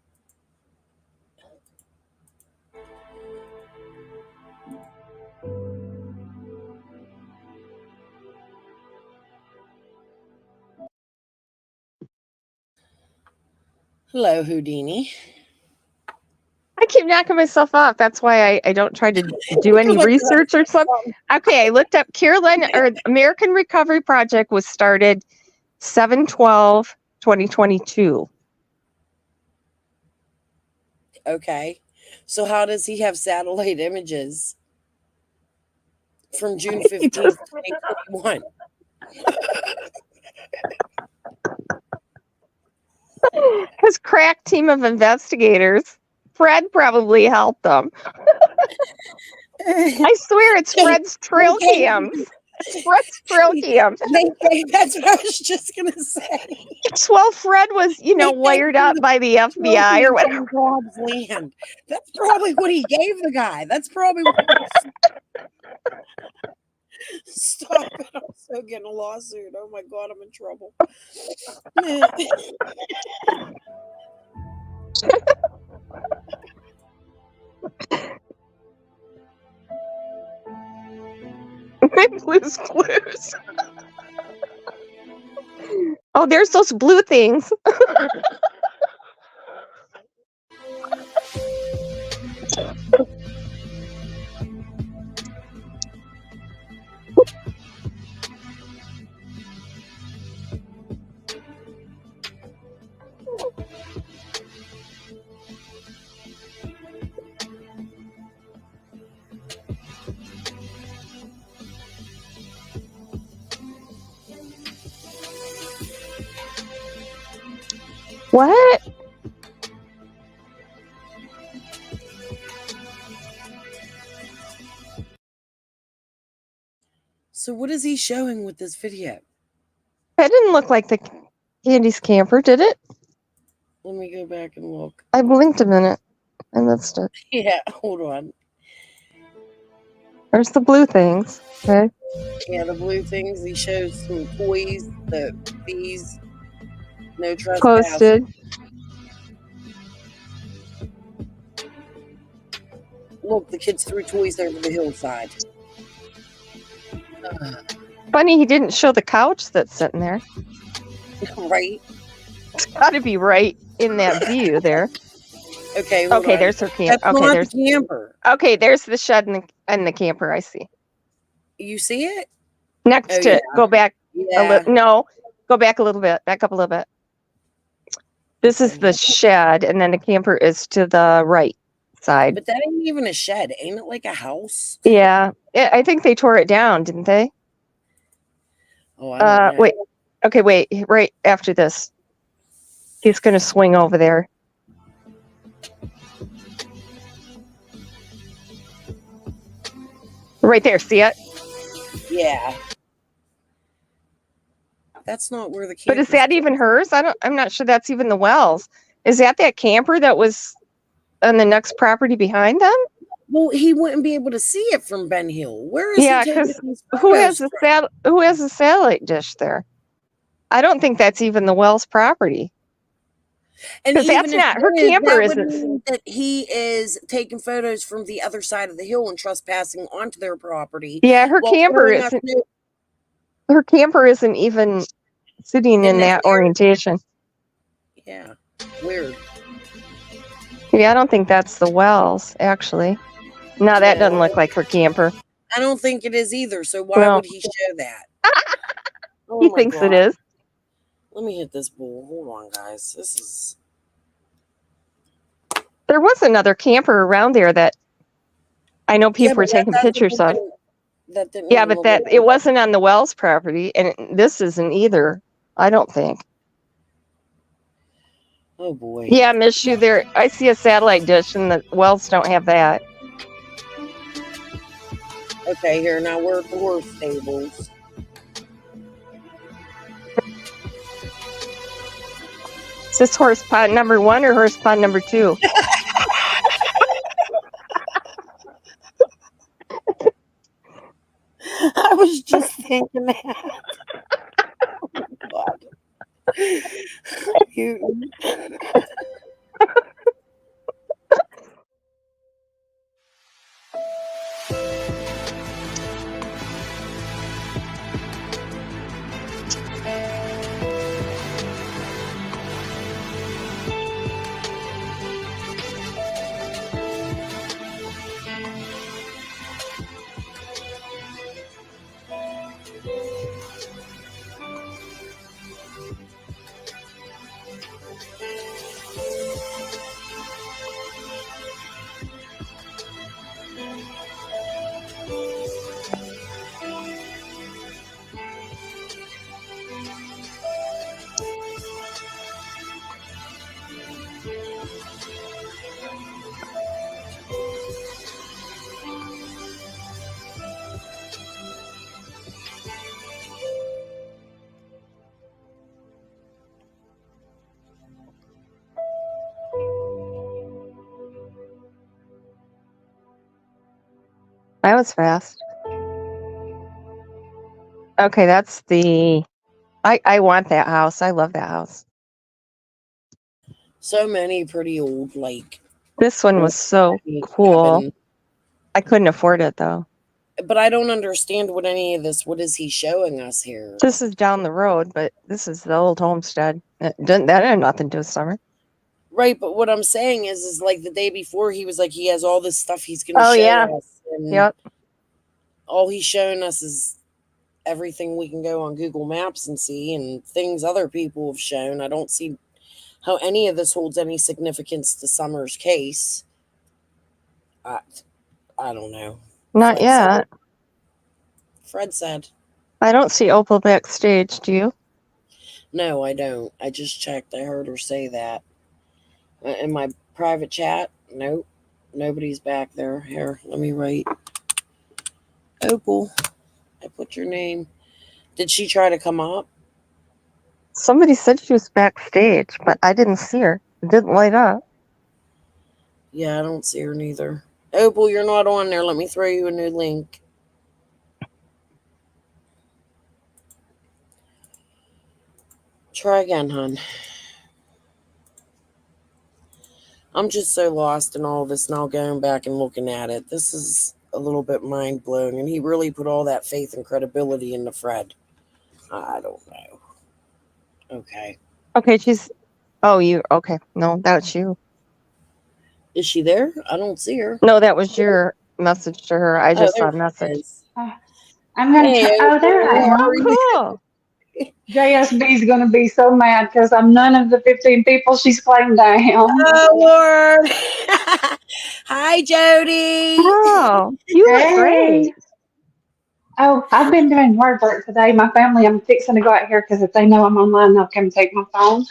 Speaker 3: Hello, Houdini.
Speaker 6: I keep knocking myself off. That's why I don't try to do any research or something. Okay, I looked up Carolina, or American Recovery Project was started 7/12/2022.
Speaker 3: Okay. So how does he have satellite images from June 15th, 2021?
Speaker 6: His crack team of investigators. Fred probably helped them. I swear it's Fred's trail cams. Fred's trail cams.
Speaker 3: That's what I was just going to say.
Speaker 6: Well, Fred was, wired up by the FBI or whatever.
Speaker 3: God's land. That's probably what he gave the guy. That's probably what Stop it. I'm so getting a lawsuit. Oh my God, I'm in trouble.
Speaker 6: Blue's Clues. Oh, there's those blue things. What?
Speaker 3: So what is he showing with this video?
Speaker 6: That didn't look like the Candy's camper, did it?
Speaker 3: Let me go back and look.
Speaker 6: I blinked a minute and missed it.
Speaker 3: Yeah, hold on.
Speaker 6: There's the blue things. Okay.
Speaker 3: Yeah, the blue things. He shows some toys, these no trespass.
Speaker 6: Posted.
Speaker 3: Look, the kids threw toys over the hillside.
Speaker 6: Funny he didn't show the couch that's sitting there.
Speaker 3: Right?
Speaker 6: It's got to be right in that view there.
Speaker 3: Okay, hold
Speaker 6: Okay,
Speaker 3: on.
Speaker 6: there's her camper.
Speaker 3: That's
Speaker 6: Okay,
Speaker 3: not
Speaker 6: there's
Speaker 3: the camper.
Speaker 6: okay. There's the shed and the camper. I see.
Speaker 3: You see it?
Speaker 6: Next
Speaker 3: Oh,
Speaker 6: to
Speaker 3: yeah.
Speaker 6: go back a
Speaker 3: Yeah.
Speaker 6: little. No, go back a little bit. Back up a little bit. This is the shed, and then the camper is to the right side.
Speaker 3: But that ain't even a shed. Ain't it like a house?
Speaker 6: Yeah, I think they tore it down, didn't they?
Speaker 3: Oh, I don't know.
Speaker 6: Wait. Okay, wait. Right after this, he's gonna swing over there. Right there. See it?
Speaker 3: Yeah. That's not where the camper.
Speaker 6: But is that even hers? I'm not sure that's even the Wells. Is that camper that was on the next property behind them?
Speaker 3: Well, he wouldn't be able to see it from Ben Hill. Where is
Speaker 6: Yeah,
Speaker 3: he taking
Speaker 6: because
Speaker 3: these
Speaker 6: who has
Speaker 3: photos
Speaker 6: the
Speaker 3: from?
Speaker 6: who has a satellite dish there? I don't think that's even the Wells property.
Speaker 3: And
Speaker 6: 'Cause that's
Speaker 3: even if
Speaker 6: not-
Speaker 3: it
Speaker 6: her
Speaker 3: is,
Speaker 6: camper
Speaker 3: that would
Speaker 6: isn't-
Speaker 3: mean that he is taking photos from the other side of the hill and trespassing onto their property.
Speaker 6: Yeah, her
Speaker 3: while
Speaker 6: camper
Speaker 3: showing us
Speaker 6: isn't.
Speaker 3: no-
Speaker 6: Her camper isn't even sitting in
Speaker 3: this
Speaker 6: that
Speaker 3: area.
Speaker 6: orientation.
Speaker 3: Yeah, weird.
Speaker 6: Yeah, I don't think that's the Wells actually. No, that
Speaker 3: Yeah.
Speaker 6: doesn't look like her camper.
Speaker 3: I don't think it is either. So why
Speaker 6: No.
Speaker 3: would he show that? Oh
Speaker 6: He
Speaker 3: my
Speaker 6: thinks
Speaker 3: God.
Speaker 6: it is.
Speaker 3: Let me hit this bull. Hold on, guys. This is.
Speaker 6: There was another camper around there that I know people were
Speaker 3: but that
Speaker 6: taking
Speaker 3: doesn't
Speaker 6: pictures of.
Speaker 3: even- That didn't
Speaker 6: Yeah,
Speaker 3: even
Speaker 6: but
Speaker 3: look like
Speaker 6: it wasn't on the Wells property, and this isn't either. I don't think.
Speaker 3: Oh boy.
Speaker 6: Yeah, miss you there. I see a satellite dish, and the Wells don't have that.
Speaker 3: Okay, here now we're at the horse stables.
Speaker 6: Is this horse pond number 1 or horse pond number 2?
Speaker 3: I was just thinking that. Oh my God. You-
Speaker 6: That was fast. Okay, that's the. I want that house. I love that house.
Speaker 3: So many pretty old, like.
Speaker 6: This one was so cool.
Speaker 3: cabin.
Speaker 6: I couldn't afford it though.
Speaker 3: But I don't understand what any of this. What is he showing us here?
Speaker 6: This is down the road, but this is the old homestead. That had nothing to do with summer.
Speaker 3: Right, but what I'm saying is like the day before he was like he has all this stuff he's going to
Speaker 6: Oh,
Speaker 3: show
Speaker 6: yeah.
Speaker 3: us. And
Speaker 6: Yep.
Speaker 3: all he's showing us is everything we can go on Google Maps and see and things other people have shown. I don't see how any of this holds any significance to Summer's case. I don't know.
Speaker 6: Not
Speaker 3: Fred
Speaker 6: yet.
Speaker 3: Fred said.
Speaker 6: I don't see Opal backstage. Do you?
Speaker 3: No, I don't. I just checked. I heard her say that. In my private chat, nope. Nobody's back there. Here, let me write. Opal, I put your name. Did she try to come up?
Speaker 6: Somebody said she was backstage, but I didn't see her. It didn't light up.
Speaker 3: Yeah, I don't see her neither. Opal, you're not on there. Let me throw you a new link. Try again, hon. I'm just so lost in all this now, going back and looking at it. This is a little bit mind blowing, and he really put all that faith and credibility into Fred. I don't know. Okay.
Speaker 6: Okay, she's. Oh, you. Okay. No, that's you.
Speaker 3: Is she there? I don't see her.
Speaker 6: No, that was your message to her. I just saw a
Speaker 3: there
Speaker 6: message.
Speaker 3: she is.
Speaker 8: I'm gonna
Speaker 3: Hey,
Speaker 8: try. Oh, there I
Speaker 3: Opal, how are
Speaker 8: am.
Speaker 3: you?
Speaker 6: Cool.
Speaker 8: JSB is gonna be so mad because I'm none of the 15 people she's claimed I am.
Speaker 3: Oh, Lord. Hi, Jody.
Speaker 6: Oh, you look great.
Speaker 8: Hey. Oh, I've been doing hard work today. My family, I'm fixing to go out here because if they know I'm online, they'll come take my phone.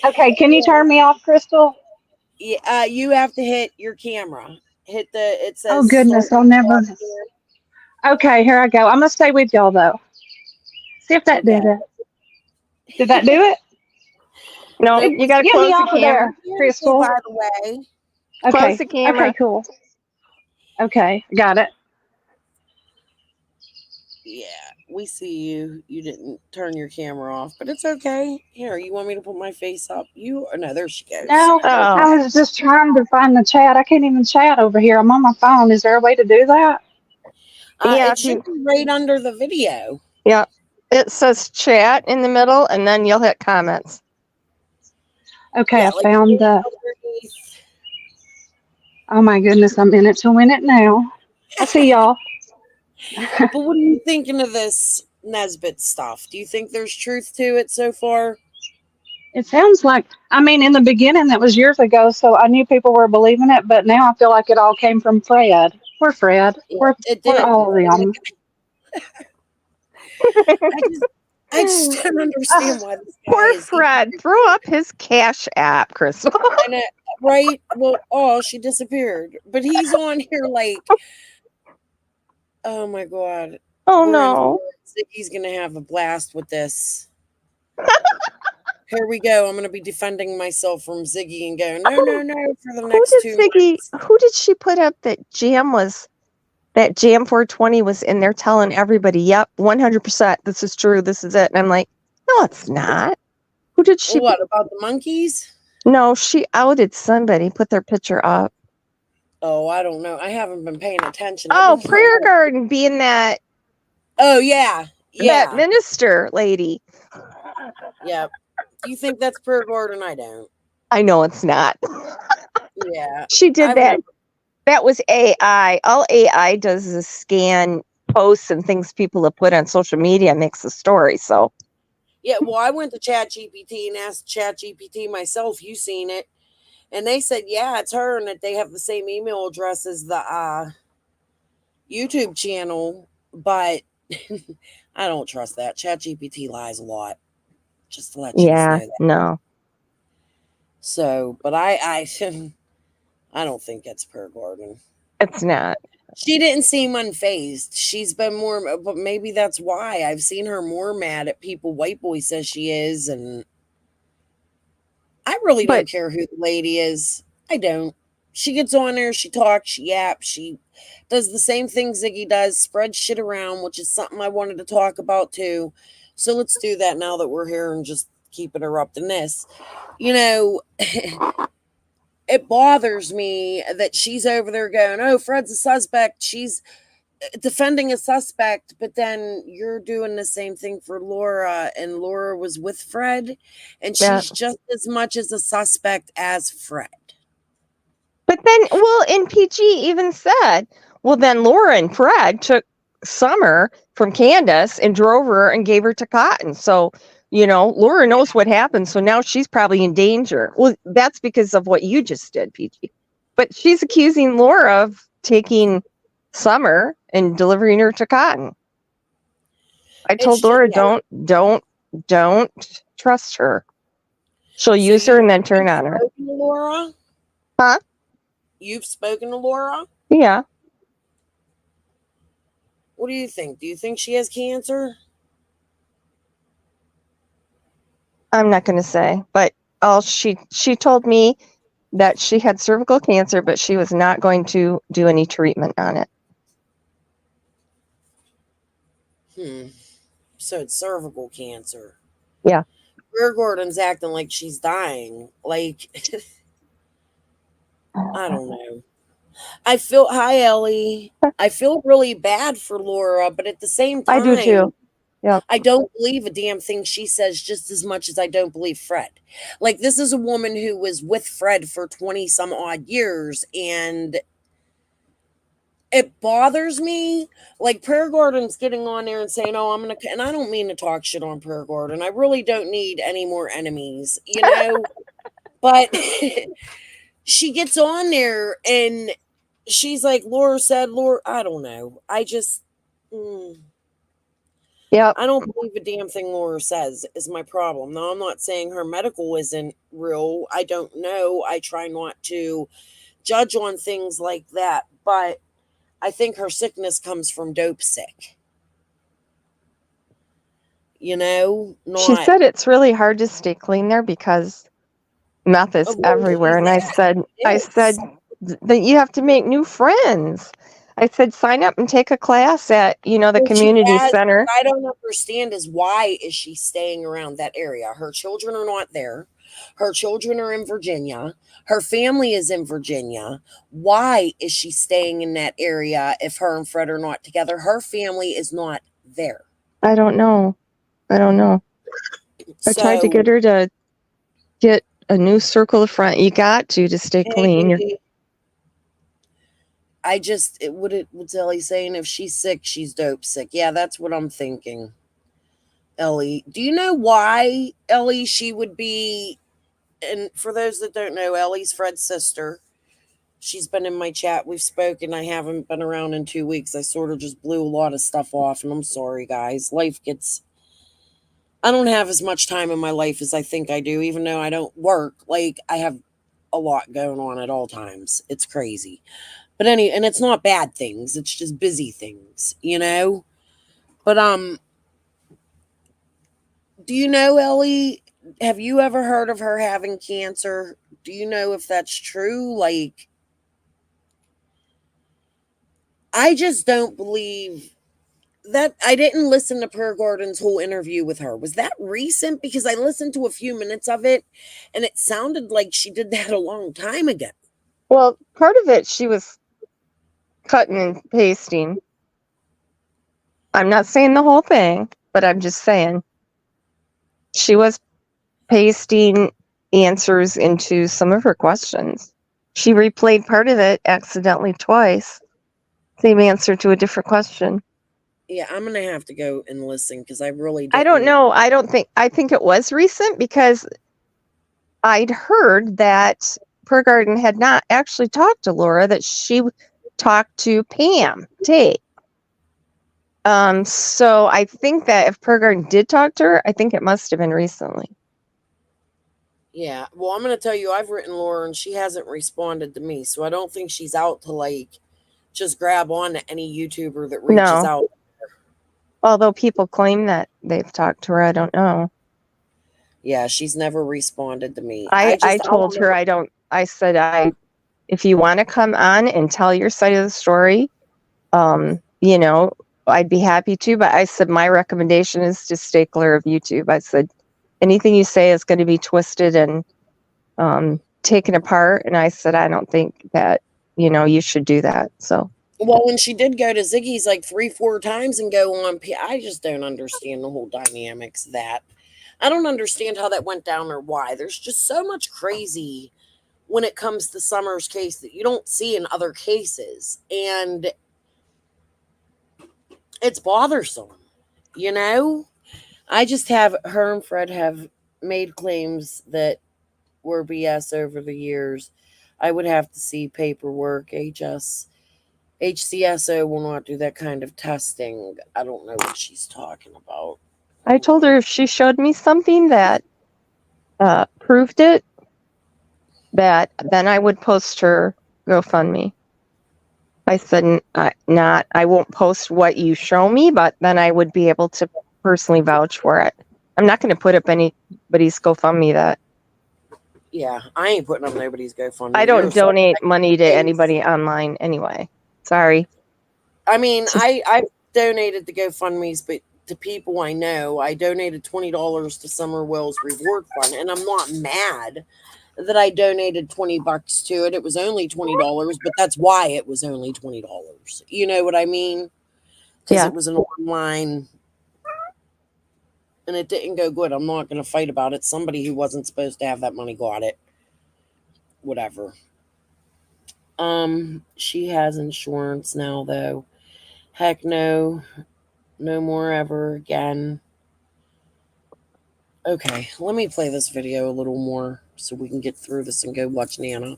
Speaker 8: Okay, can you turn me off, Crystal?
Speaker 3: Yeah, you have to hit your camera. Hit it says
Speaker 8: Oh goodness,
Speaker 3: start
Speaker 8: I'll never.
Speaker 3: recording.
Speaker 8: Okay, here I go. I'm gonna stay with y'all though. See if that
Speaker 3: Okay.
Speaker 8: did it. Did that do it?
Speaker 6: No,
Speaker 3: Nope.
Speaker 6: you got to
Speaker 8: Get me
Speaker 6: close the
Speaker 8: off of
Speaker 6: camera.
Speaker 8: there, Crystal.
Speaker 3: By the way.
Speaker 6: Close
Speaker 8: Okay.
Speaker 6: the camera.
Speaker 8: Okay, cool. Okay, got it.
Speaker 3: Yeah, we see you. You didn't turn your camera off, but it's okay. Here, you want me to put my face up? No, there she goes.
Speaker 8: No,
Speaker 6: Oh,
Speaker 8: I was just trying to find the chat. I can't even chat over here. I'm on my phone. Is there a way to do that?
Speaker 6: yeah.
Speaker 3: It should be right under the video.
Speaker 6: Yeah. It says chat in the middle, and then you'll hit comments.
Speaker 8: Okay,
Speaker 3: Yeah,
Speaker 8: I found the.
Speaker 3: underneath.
Speaker 8: Oh my goodness, I'm in it to win it now. I'll see y'all.
Speaker 3: But what are you thinking of this Nesbitt stuff? Do you think there's truth to it so far?
Speaker 8: It sounds like, I mean, in the beginning, that was years ago, so I knew people were believing it, but now I feel like it all came from Fred. We're Fred.
Speaker 3: Yeah, it
Speaker 8: We're
Speaker 3: did.
Speaker 8: all of them.
Speaker 3: I just don't understand why this guy
Speaker 6: Poor
Speaker 3: is.
Speaker 6: Fred. Throw up his cash app, Crystal.
Speaker 3: I know, right? Well, she disappeared. But he's on here like, oh my God.
Speaker 6: Oh, no.
Speaker 3: Ziggy's going to have a blast with this. Here we go. I'm going to be defending myself from Ziggy and go, no, for the next 2 months.
Speaker 6: Who did she put up that Jam 420 was in there telling everybody, yep, 100%, this is true, this is it. And I'm like, no, it's not. Who did she?
Speaker 3: What, about the monkeys?
Speaker 6: No, she outed somebody, put their picture up.
Speaker 3: Oh, I don't know. I haven't been paying attention.
Speaker 6: Oh, Prayer Garden being that.
Speaker 3: Oh, yeah. Yeah.
Speaker 6: That minister lady.
Speaker 3: Yeah. Do you think that's Prayer Garden? I don't.
Speaker 6: I know it's not.
Speaker 3: Yeah.
Speaker 6: She did that. That was AI. All AI does is scan posts and things people have put on social media and makes a story. So,
Speaker 3: yeah, well, I went to ChatGPT and asked ChatGPT myself. You seen it? And they said, yeah, it's her, and that they have the same email address as the YouTube channel. But I don't trust that. ChatGPT lies a lot. Just to let you know that.
Speaker 6: No.
Speaker 3: So, but I don't think it's Prayer Garden.
Speaker 6: It's not.
Speaker 3: She didn't seem unfazed. She's been more, but maybe that's why I've seen her more mad at people. White Boy says she is, and I really don't care who the lady is. I don't. She gets on there, she talks, she yaps, she does the same thing Ziggy does, spreads shit around, which is something I wanted to talk about too. So let's do that now that we're here and just keep interrupting this. You know, it bothers me that she's over there going, oh, Fred's a suspect. She's defending a suspect, but then you're doing the same thing for Laura, and Laura was with Fred, and she's just as much as a suspect as Fred.
Speaker 6: But then, and PG even said, well, then Laura and Fred took Summer from Candace and drove her and gave her to Cotton. So, Laura knows what happened. So now she's probably in danger. Well, that's because of what you just did, PG. But she's accusing Laura of taking Summer and delivering her to Cotton. I told
Speaker 3: It's just,
Speaker 6: Laura,
Speaker 3: yeah.
Speaker 6: don't trust her. She'll
Speaker 3: So
Speaker 6: use her and then turn
Speaker 3: you've
Speaker 6: on her.
Speaker 3: spoken to Laura?
Speaker 6: Huh?
Speaker 3: You've spoken to Laura?
Speaker 6: Yeah.
Speaker 3: What do you think? Do you think she has cancer?
Speaker 6: I'm not going to say, but she told me that she had cervical cancer, but she was not going to do any treatment on it.
Speaker 3: So it's cervical cancer.
Speaker 6: Yeah.
Speaker 3: Greer Gordon's acting like she's dying. Like, I don't know. Hi, Ellie. I feel really bad for Laura, but at the same
Speaker 6: I do
Speaker 3: time,
Speaker 6: too. Yeah.
Speaker 3: I don't believe a damn thing she says just as much as I don't believe Fred. Like, this is a woman who was with Fred for 20 some odd years, and it bothers me. Like, Prayer Gordon's getting on there and saying, "Oh, I'm gonna," and I don't mean to talk shit on Prayer Gordon. I really don't need any more enemies, you know. But she gets on there and she's like, Laura said, Laura, I don't know.
Speaker 6: Yeah.
Speaker 3: I don't believe a damn thing Laura says is my problem. Now, I'm not saying her medical isn't real. I don't know. I try not to judge on things like that, but I think her sickness comes from dope sick. You know,
Speaker 6: She
Speaker 3: not
Speaker 6: said it's really hard to stay clean there because meth is
Speaker 3: of where
Speaker 6: everywhere.
Speaker 3: she's
Speaker 6: And I said
Speaker 3: at.
Speaker 6: that you have to make new friends. I said, sign up and take a class at, the
Speaker 3: Well, she
Speaker 6: community
Speaker 3: has,
Speaker 6: center.
Speaker 3: what I don't understand is why is she staying around that area? Her children are not there. Her children are in Virginia. Her family is in Virginia. Why is she staying in that area if her and Fred are not together? Her family is not there.
Speaker 6: I don't know. I tried to get
Speaker 3: So
Speaker 6: her to get a new circle of front. You got to stay clean.
Speaker 3: what's Ellie saying? If she's sick, she's dope sick. Yeah, that's what I'm thinking. Ellie, do you know why, Ellie, she would be? And for those that don't know, Ellie's Fred's sister. She's been in my chat. We've spoken. I haven't been around in 2 weeks. I sort of just blew a lot of stuff off, and I'm sorry, guys. I don't have as much time in my life as I think I do, even though I don't work. Like, I have a lot going on at all times. It's crazy. But and it's not bad things. It's just busy things, you know? But, do you know, Ellie, have you ever heard of her having cancer? Do you know if that's true? Like, I just don't believe that. I didn't listen to Per Gordon's whole interview with her. Was that recent? Because I listened to a few minutes of it and it sounded like she did that a long time ago.
Speaker 6: Well, part of it, she was cutting and pasting. I'm not saying the whole thing, but I'm just saying she was pasting answers into some of her questions. She replayed part of it accidentally twice. Same answer to a different question.
Speaker 3: Yeah, I'm going to have to go and listen because I really
Speaker 6: I don't know. I think it was recent because I'd heard that Per Garden had not actually talked to Laura, that she talked to Pam Tate. So I think that if Per Garden did talk to her, I think it must have been recently.
Speaker 3: Yeah, well, I'm going to tell you, I've written Laura and she hasn't responded to me. So I don't think she's out to like just grab on to any YouTuber that reaches out.
Speaker 6: Although people claim that they've talked to her, I don't know.
Speaker 3: Yeah, she's never responded to me.
Speaker 6: I told her I said, if you want to come on and tell your side of the story, I'd be happy to. But I said, my recommendation is to stay clear of YouTube. I said, anything you say is going to be twisted and taken apart. And I said, I don't think that, you should do that. So.
Speaker 3: Well, when she did go to Ziggy's like 3-4 times and go on, I just don't understand the whole dynamics of that. I don't understand how that went down or why. There's just so much crazy when it comes to Summer's case that you don't see in other cases. And it's bothersome, you know? I just have, her and Fred have made claims that were BS over the years. I would have to see paperwork, HS. HCSO will not do that kind of testing. I don't know what she's talking about.
Speaker 6: I told her if she showed me something that proved it, that then I would post her GoFundMe. I said, I won't post what you show me, but then I would be able to personally vouch for it. I'm not going to put up anybody's GoFundMe that.
Speaker 3: Yeah, I ain't putting up nobody's GoFundMe.
Speaker 6: I don't donate money to anybody online anyway. Sorry.
Speaker 3: I mean, I've donated to GoFundMe's, but to people I know, I donated $20 to Summer Wells Reward Fund, and I'm not mad that I donated $20 to it. It was only $20, but that's why it was only $20. You know what I mean? Because
Speaker 6: Yeah.
Speaker 3: it was an online, and it didn't go good. I'm not going to fight about it. Somebody who wasn't supposed to have that money got it. Whatever. She has insurance now, though. Heck no. No more ever again. Okay, let me play this video a little more so we can get through this and go watch Nana.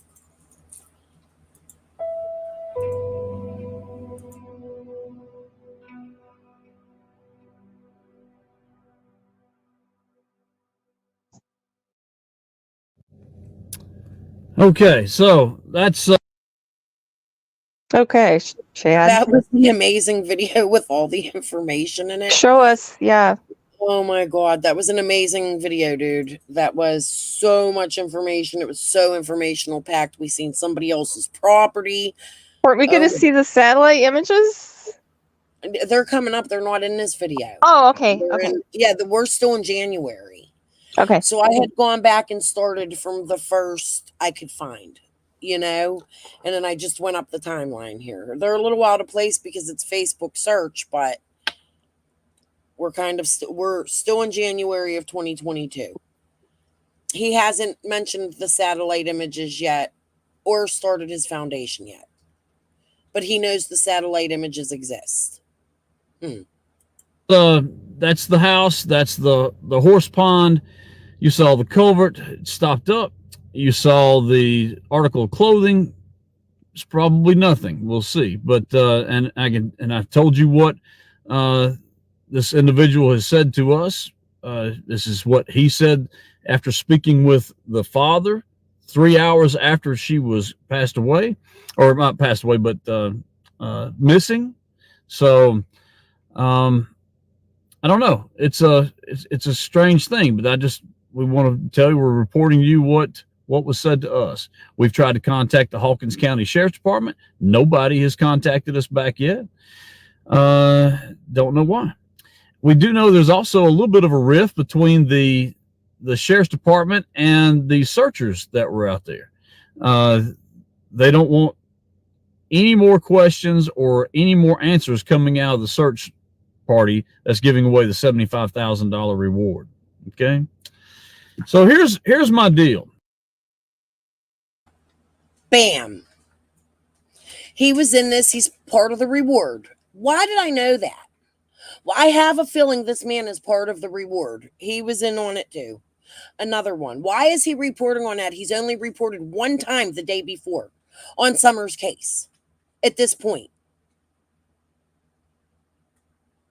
Speaker 4: Okay, so that's
Speaker 6: Okay, Chad.
Speaker 3: That was the amazing video with all the information in it.
Speaker 6: Show us. Yeah.
Speaker 3: Oh my God, that was an amazing video, dude. That was so much information. It was so informational packed. We seen somebody else's property.
Speaker 6: Weren't we going to see the satellite images?
Speaker 3: They're coming up. They're not in this video.
Speaker 6: Oh, okay. Okay.
Speaker 3: We're still in January.
Speaker 6: Okay.
Speaker 3: So I had gone back and started from the first I could find, you know, and then I just went up the timeline here. They're a little out of place because it's Facebook search, but we're kind of we're still in January of 2022. He hasn't mentioned the satellite images yet or started his foundation yet, but he knows the satellite images exist.
Speaker 4: That's the house. That's the horse pond. You saw the culvert. It stopped up. You saw the article of clothing. It's probably nothing. We'll see. But and I've told you what this individual has said to us. This is what he said after speaking with the father 3 hours after she was passed away, or not passed away, but missing. So I don't know. It's a strange thing, but we want to tell you, we're reporting to you what was said to us. We've tried to contact the Hawkins County Sheriff's Department. Nobody has contacted us back yet. Don't know why. We do know there's also a little bit of a rift between the Sheriff's Department and the searchers that were out there. They don't want any more questions or any more answers coming out of the search party that's giving away the $75,000 reward. Okay. So here's my deal.
Speaker 3: Bam. He was in this. He's part of the reward. Why did I know that? Well, I have a feeling this man is part of the reward. He was in on it too. Another one. Why is he reporting on that? He's only reported one time the day before on Summer's case at this point.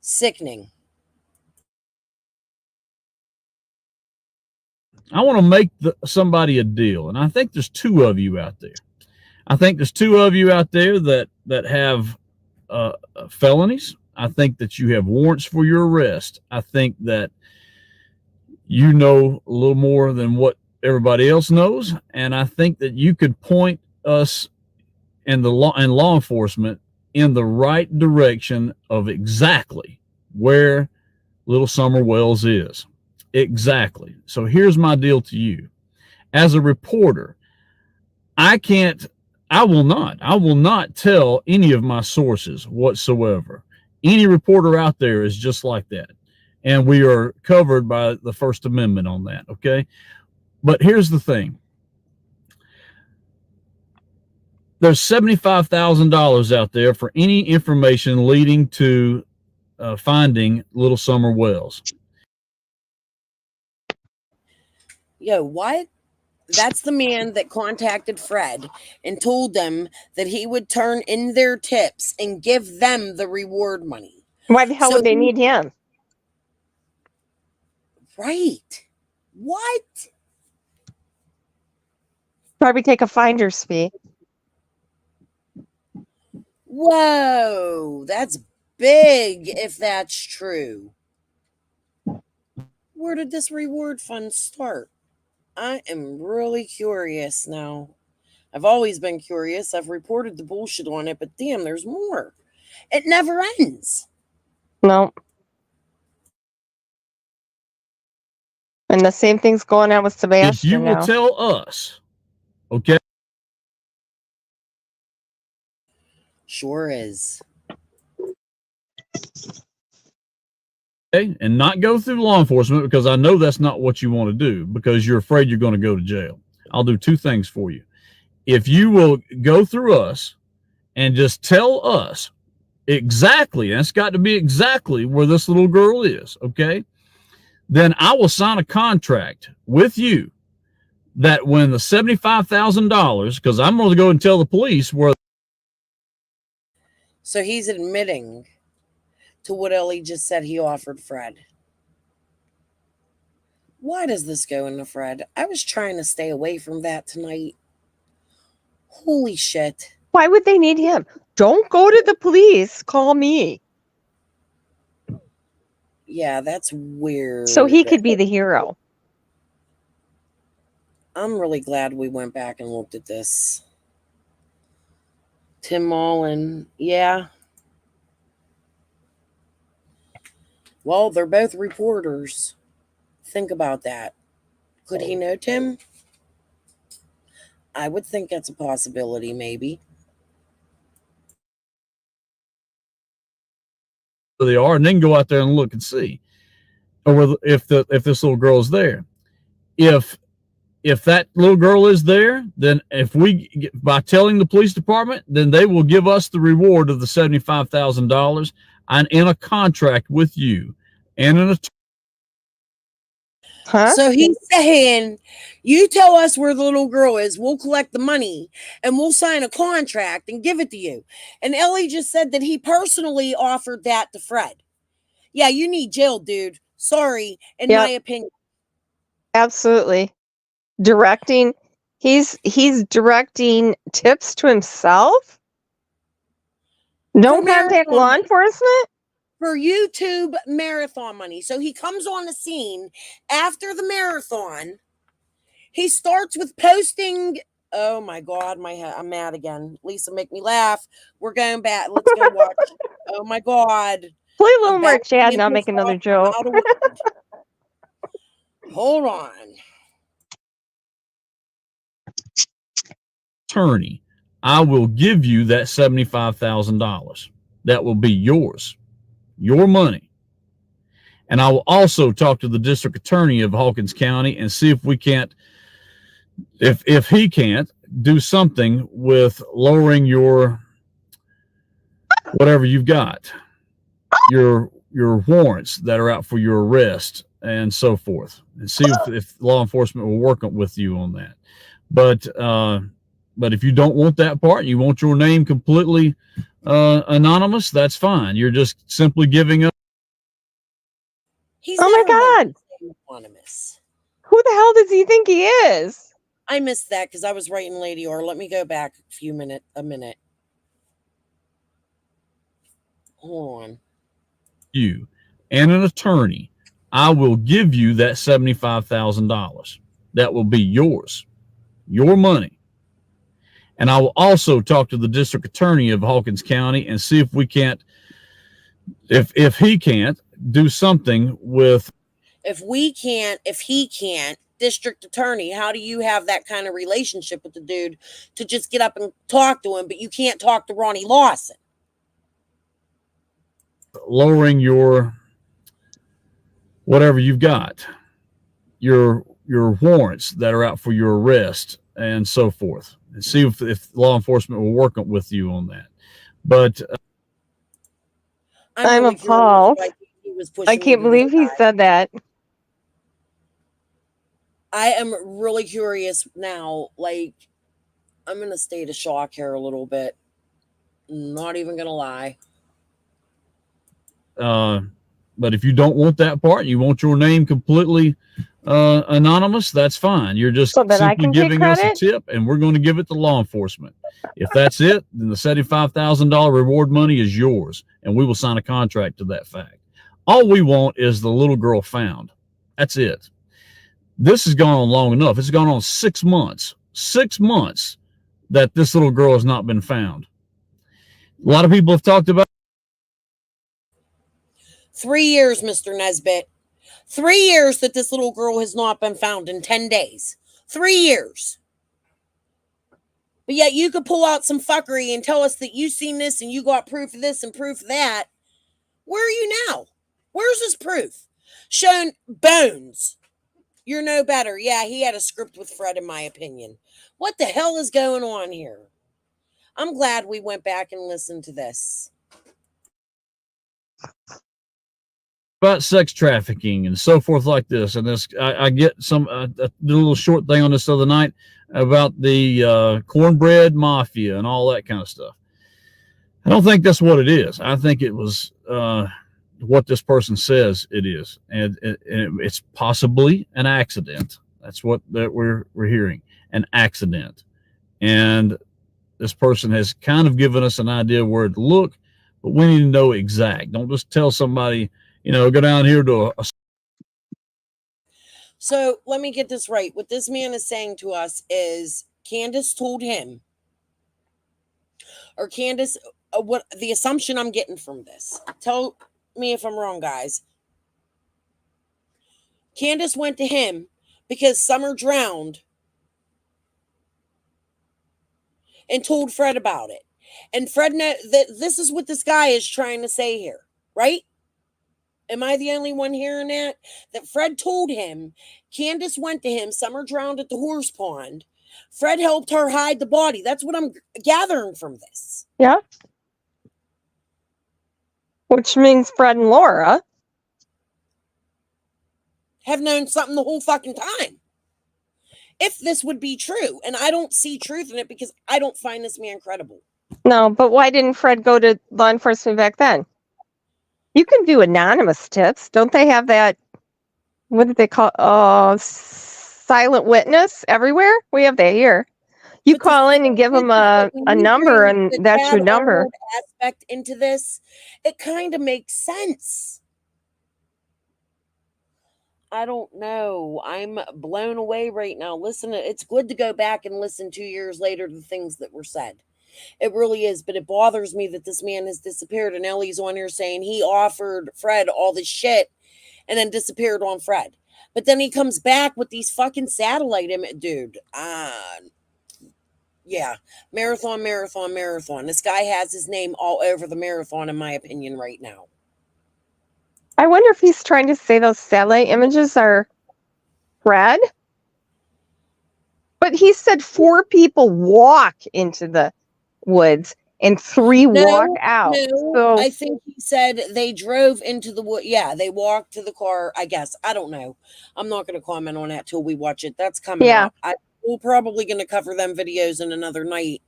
Speaker 3: Sickening.
Speaker 4: I want to make somebody a deal, and I think there's two of you out there. I think there's two of you out there that have felonies. I think that you have warrants for your arrest. I think that you know a little more than what everybody else knows, and I think that you could point us and law enforcement in the right direction of exactly where Little Summer Wells is. Exactly. So here's my deal to you. As a reporter, I will not tell any of my sources whatsoever. Any reporter out there is just like that. And we are covered by the First Amendment on that. Okay. But here's the thing. There's $75,000 out there for any information leading to finding Little Summer Wells.
Speaker 3: Yo, what? That's the man that contacted Fred and told them that he would turn in their tips and give them the reward money.
Speaker 6: Why the hell
Speaker 3: So
Speaker 6: would they
Speaker 3: he-
Speaker 6: need him?
Speaker 3: Right. What?
Speaker 6: Probably take a finder's fee.
Speaker 3: Whoa, that's big if that's true. Where did this reward fund start? I am really curious now. I've always been curious. I've reported the bullshit on it, but damn, there's more. It never ends.
Speaker 6: No. And the same thing's going on with
Speaker 4: If
Speaker 6: Sebastian
Speaker 4: you will
Speaker 6: now.
Speaker 4: tell us, okay,
Speaker 3: Sure is.
Speaker 4: and not go through law enforcement, because I know that's not what you want to do, because you're afraid you're going to go to jail. I'll do two things for you. If you will go through us and just tell us exactly, and it's got to be exactly where this little girl is, okay, then I will sign a contract with you that when the $75,000, because I'm going to go and tell the police where.
Speaker 3: So he's admitting to what Ellie just said he offered Fred. Why does this go into Fred? I was trying to stay away from that tonight. Holy shit.
Speaker 6: Why would they need him? Don't go to the police. Call me.
Speaker 3: Yeah, that's weird.
Speaker 6: So he could be the hero.
Speaker 3: I'm really glad we went back and looked at this. Tim Mullen, yeah. Well, they're both reporters. Think about that. Could he know Tim? I would think that's a possibility, maybe.
Speaker 4: They are, and then go out there and look and see, or if this little girl is there. If that little girl is there, then by telling the police department, then they will give us the reward of the $75,000 and in a contract with you and an attorney.
Speaker 6: Huh?
Speaker 3: So he's saying, you tell us where the little girl is, we'll collect the money and we'll sign a contract and give it to you. And Ellie just said that he personally offered that to Fred. Yeah, you need jail, dude. Sorry, in my opinion.
Speaker 6: Absolutely. Directing. He's directing tips to himself. Don't contact law enforcement.
Speaker 3: For YouTube marathon money. So he comes on the scene after the marathon. He starts with posting. Oh my God, I'm mad again. Lisa, make me laugh. We're going back. Let's go watch. Oh my God.
Speaker 6: Play a little more, Chad, and I'll make another joke.
Speaker 3: Hold on.
Speaker 4: Attorney, I will give you that $75,000. That will be yours, your money. And I will also talk to the district attorney of Hawkins County and see if we can't, if he can't do something with lowering your, whatever you've got, your warrants that are out for your arrest and so forth, and see if law enforcement will work with you on that. But if you don't want that part, you want your name completely anonymous, that's fine. You're just simply giving up.
Speaker 6: Oh my God.
Speaker 3: Anonymous.
Speaker 6: Who the hell does he think he is?
Speaker 3: I missed that because I was writing Lady R. Let me go back a minute. Hold on.
Speaker 4: You and an attorney, I will give you that $75,000. That will be yours, your money. And I will also talk to the district attorney of Hawkins County and see if we can't, if he can't do something with.
Speaker 3: If he can't, district attorney, how do you have that kind of relationship with the dude to just get up and talk to him, but you can't talk to Ronnie Lawson?
Speaker 4: Lowering your, whatever you've got, your warrants that are out for your arrest and so forth, and see if law enforcement will work with you on that. But
Speaker 6: I'm really appalled. I can't believe he said that.
Speaker 3: I am really curious now. Like, I'm in a state of shock here a little bit. Not even gonna lie.
Speaker 4: But if you don't want that part, you want your name completely anonymous, that's fine. You're just
Speaker 6: So that I
Speaker 4: simply
Speaker 6: can take
Speaker 4: giving us a
Speaker 6: credit?
Speaker 4: tip, and we're going to give it to law enforcement. If that's it, then the $75,000 reward money is yours, and we will sign a contract to that fact. All we want is the little girl found. That's it. This has gone on long enough. It's gone on 6 months. 6 months that this little girl has not been found. A lot of people have talked about
Speaker 3: 3 years, Mr. Nesbitt. 3 years that this little girl has not been found in 10 days. 3 years. But yet you could pull out some fuckery and tell us that you seen this and you got proof of this and proof of that. Where are you now? Where's this proof? Shown bones. You're no better. Yeah, he had a script with Fred, in my opinion. What the hell is going on here? I'm glad we went back and listened to this.
Speaker 4: about sex trafficking and so forth like this. And this, I get some, did a little short thing on this the other night about the cornbread mafia and all that kind of stuff. I don't think that's what it is. I think it was what this person says it is. And it's possibly an accident. That's what that we're hearing, an accident. And this person has kind of given us an idea where to look, but we need to know exact. Don't just tell somebody, you know, go down here to a.
Speaker 3: So let me get this right. What this man is saying to us is Candace told him, or Candace, what the assumption I'm getting from this. Tell me if I'm wrong, guys. Candace went to him because Summer drowned and told Fred about it. And Fred know that this is what this guy is trying to say here, right? Am I the only one hearing that? That Fred told him, Candace went to him, Summer drowned at the horse pond. Fred helped her hide the body. That's what I'm gathering from this.
Speaker 6: Yeah. Which means Fred and Laura
Speaker 3: have known something the whole fucking time. If this would be true, and I don't see truth in it because I don't find this man credible.
Speaker 6: No, but why didn't Fred go to law enforcement back then? You can do anonymous tips. Don't they have that? What did they call? Silent witness everywhere. We have that here. You
Speaker 3: But
Speaker 6: call in and give them a number, and that's your number.
Speaker 3: Aspect into this, it kind of makes sense. I don't know. I'm blown away right now. Listen, it's good to go back and listen 2 years later to the things that were said. It really is, but it bothers me that this man has disappeared, and Ellie's on here saying he offered Fred all this shit and then disappeared on Fred. But then he comes back with these fucking satellite dude. Yeah, marathon. This guy has his name all over the marathon, in my opinion, right now.
Speaker 6: I wonder if he's trying to say those satellite images are Fred. But he said 4 people walk into the woods and 3 walk out.
Speaker 3: No,
Speaker 6: so
Speaker 3: I think he said they drove into the wood. Yeah, they walked to the car, I guess. I don't know. I'm not going to comment on that till we watch it. That's coming up. We're probably going to cover them videos in another night.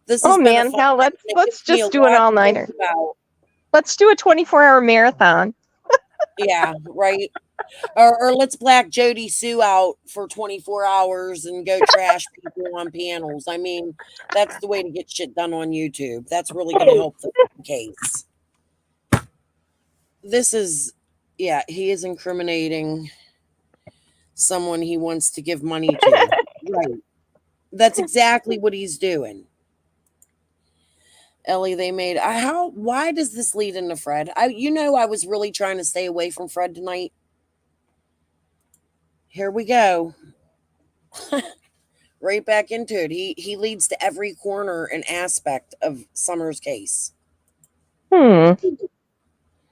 Speaker 3: This
Speaker 6: oh man, hell, let's just do an all-nighter. Let's do a 24-hour marathon.
Speaker 3: Yeah, right. Or let's black Jody Sue out for 24 hours and go trash people on panels. I mean, that's the way to get shit done on YouTube. That's really going to help the case. This is, yeah, he is incriminating someone he wants to give money to. Right. That's exactly what he's doing. Ellie, they made why does this lead into Fred? I was really trying to stay away from Fred tonight. Here we go. Right back into it. He leads to every corner and aspect of Summer's case.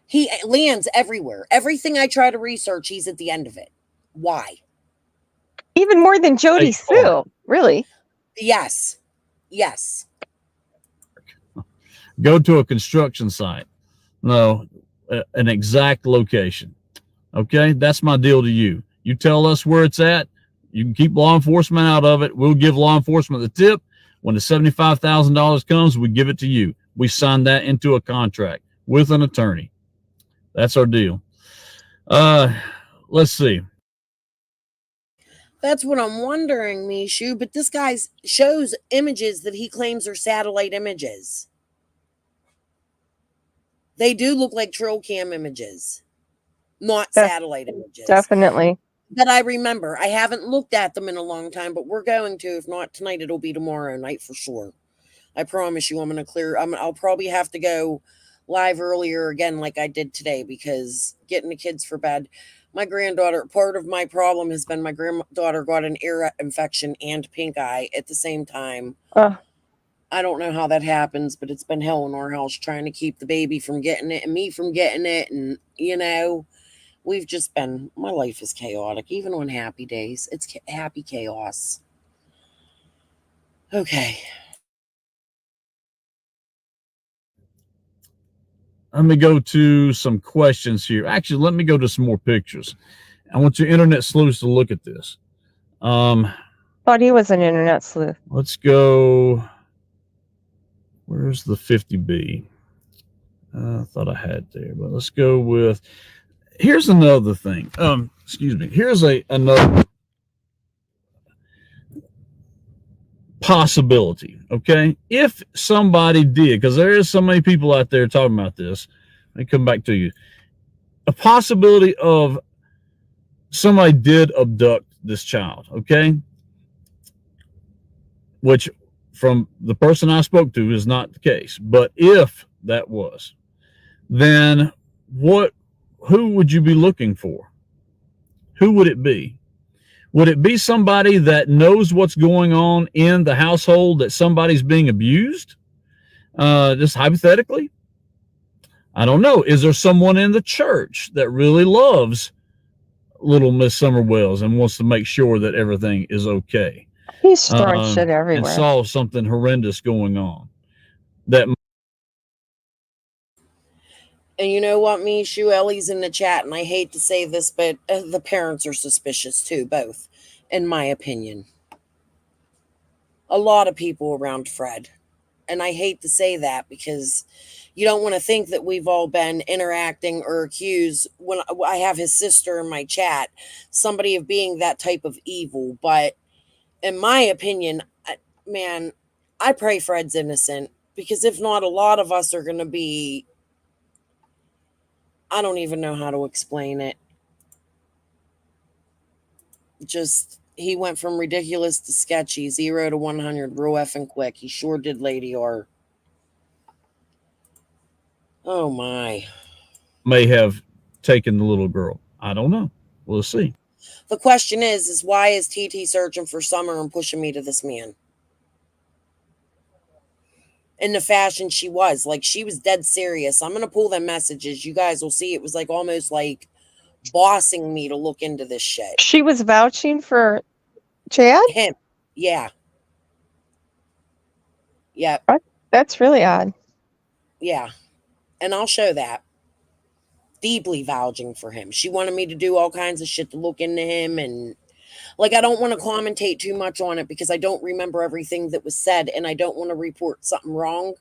Speaker 3: He lands everywhere. Everything I try to research, he's at the end of it. Why?
Speaker 6: Even more than Jody Sue, really?
Speaker 3: Yes.
Speaker 4: Go to a construction site. No, an exact location. Okay, that's my deal to you. You tell us where it's at, You can keep law enforcement out of it. We'll give law enforcement the tip. When the $75,000 comes, we give it to you. We sign that into a contract with an attorney. That's our deal. Let's see.
Speaker 3: That's what I'm wondering, Mishu. But this guy shows images that he claims are satellite images. They do look like trail cam images, not satellite images.
Speaker 6: Definitely.
Speaker 3: That I remember. I haven't looked at them in a long time, but we're going to. If not tonight, it'll be tomorrow night for sure. I promise you, I'm going to clear. I'll probably have to go live earlier again like I did today because getting the kids for bed. My granddaughter, part of my problem has been my granddaughter got an ear infection and pink eye at the same time. I don't know how that happens, but it's been hell in our house trying to keep the baby from getting it and me from getting it. And, you know, we've just been, my life is chaotic. Even on happy days, it's happy chaos. Okay.
Speaker 4: Let me go to some questions here. Actually, let me go to some more pictures. I want your internet sleuths to look at this.
Speaker 6: Thought he was an internet sleuth.
Speaker 4: Let's go. Where's the 50B? I thought I had there, but let's go with. Here's another thing. Excuse me. Here's another possibility. Okay, if somebody did, because there is so many people out there talking about this. Let me come back to you. A possibility of somebody did abduct this child. Okay, which from the person I spoke to is not the case. But if that was, then who would you be looking for? Who would it be? Would it be somebody that knows what's going on in the household, that somebody's being abused? Just hypothetically? I don't know. Is there someone in the church that really loves little Miss Summerwells and wants to make sure that everything is okay?
Speaker 6: He's storing shit everywhere.
Speaker 4: And saw something horrendous going on. That.
Speaker 3: And you know what, Mishu? Ellie's in the chat, and I hate to say this, but the parents are suspicious too, both, in my opinion. A lot of people around Fred. And I hate to say that because you don't want to think that we've all been interacting or accused. When I have his sister in my chat, somebody of being that type of evil. But in my opinion, man, I pray Fred's innocent, because if not, a lot of us are going to be, I don't even know how to explain it. Just, he went from ridiculous to sketchy, 0 to 100 real effing quick. He sure did, Lady R. Oh my.
Speaker 4: May have taken the little girl. I don't know. We'll see.
Speaker 3: The question is why is TT searching for Summer and pushing me to this man? In the fashion she was. Like, she was dead serious. I'm going to pull them messages. You guys will see. It was like almost like bossing me to look into this shit.
Speaker 6: She was vouching for Chad?
Speaker 3: Him. Yeah. Yeah.
Speaker 6: That's really odd.
Speaker 3: Yeah. And I'll show that. Deeply vouching for him. She wanted me to do all kinds of shit to look into him, and like, I don't want to commentate too much on it because I don't remember everything that was said, and I don't want to report something wrong,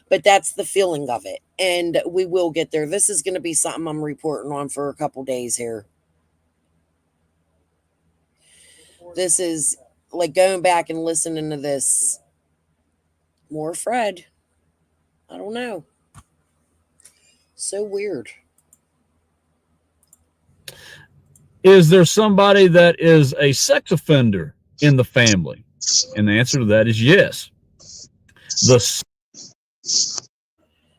Speaker 3: but that's the feeling of it, and we will get there. This is going to be something I'm reporting on for a couple days here. This is like going back and listening to this. More Fred. I don't know. So weird.
Speaker 4: Is there somebody that is a sex offender in the family? And the answer to that is yes.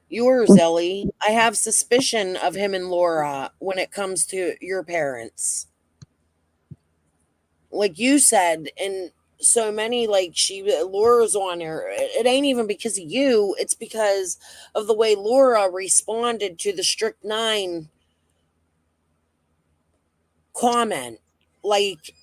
Speaker 3: Yours, Ellie. I have suspicion of him and Laura when it comes to your parents. Like you said, and so many, like, Laura's on her. It ain't even because of you. It's because of the way Laura responded to the Strict 9 comment. Like,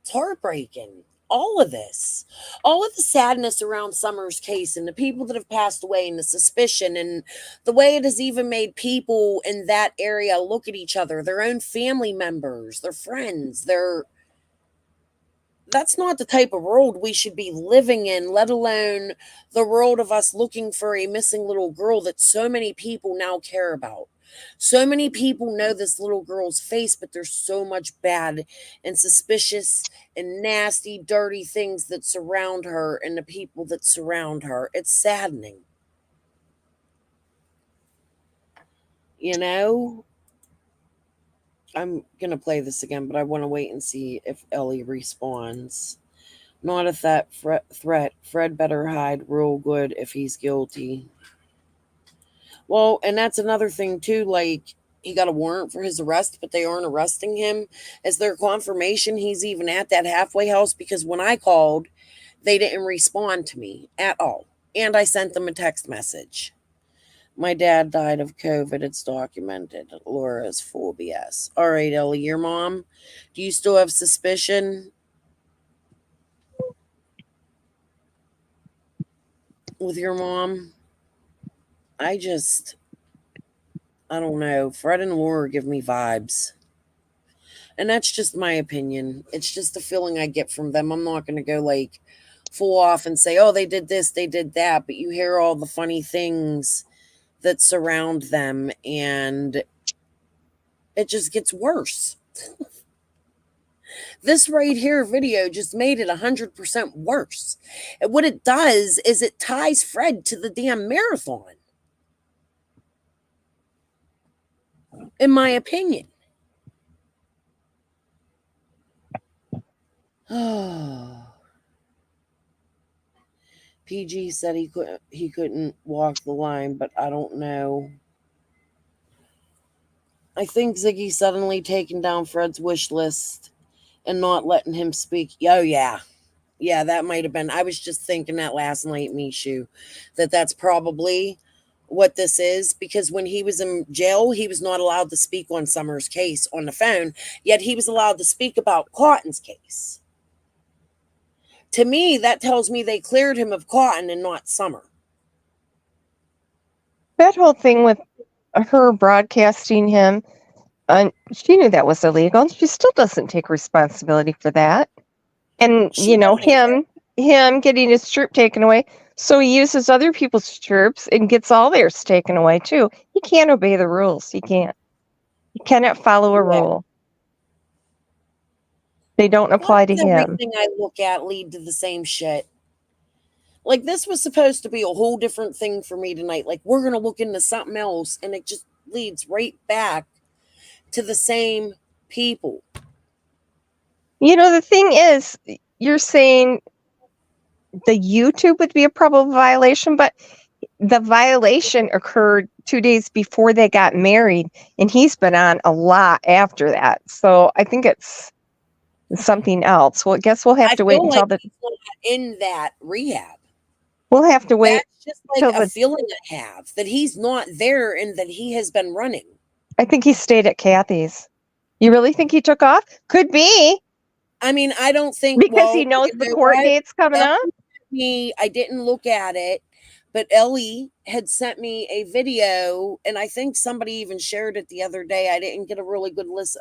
Speaker 3: it's heartbreaking. all of this, all of the sadness around Summer's case and the people that have passed away and the suspicion and the way it has even made people in that area look at each other, their own family members, their friends, that's not the type of world we should be living in, let alone the world of us looking for a missing little girl that so many people now care about. So many people know this little girl's face, but there's so much bad and suspicious and nasty, dirty things that surround her and the people that surround her. It's saddening. You know? I'm going to play this again, but I want to wait and see if Ellie responds. Not at that threat. Fred better hide real good if he's guilty. Well, and that's another thing too, like he got a warrant for his arrest, but they aren't arresting him. Is there confirmation he's even at that halfway house? Because when I called, they didn't respond to me at all. And I sent them a text message. My dad died of COVID. It's documented. Laura's full BS. All right, Ellie, your mom, do you still have suspicion with your mom? I don't know. Fred and Laura give me vibes. And that's just my opinion. It's just a feeling I get from them. I'm not going to go like full off and say, oh, they did this, they did that. But you hear all the funny things that surround them, and it just gets worse. This right here video just made it 100% worse. And what it does is it ties Fred to the damn marathon. In my opinion. PG said he couldn't walk the line, but I don't know. I think Ziggy suddenly taking down Fred's wish list and not letting him speak. Oh, yeah. Yeah, that might have been. I was just thinking that last night, Mishu, that's probably what this is, because when he was in jail, he was not allowed to speak on Summer's case on the phone, yet he was allowed to speak about Cotton's case. To me, that tells me they cleared him of Cotton and not Summer.
Speaker 6: That whole thing with her broadcasting him, she knew that was illegal. She still doesn't take responsibility for that. And, him getting his troop taken away, so he uses other people's troops and gets all theirs taken away, too. He can't obey the rules. He can't. He cannot follow a rule. They don't apply to him.
Speaker 3: Everything I look at lead to the same shit. Like, this was supposed to be a whole different thing for me tonight. Like, we're going to look into something else, and it just leads right back to the same people.
Speaker 6: The thing is, you're saying the YouTube would be a probable violation, but the violation occurred 2 days before they got married, and he's been on a lot after that. So I think it's something else. Well, I guess we'll have to wait until
Speaker 3: he's not in that rehab.
Speaker 6: We'll have to wait.
Speaker 3: That's just like a feeling I have that he's not there and that he has been running.
Speaker 6: I think he stayed at Kathy's. You really think he took off? Could be.
Speaker 3: I mean, I don't think
Speaker 6: because he knows the court date's coming up.
Speaker 3: I didn't look at it, but Ellie had sent me a video, and I think somebody even shared it the other day. I didn't get a really good listen.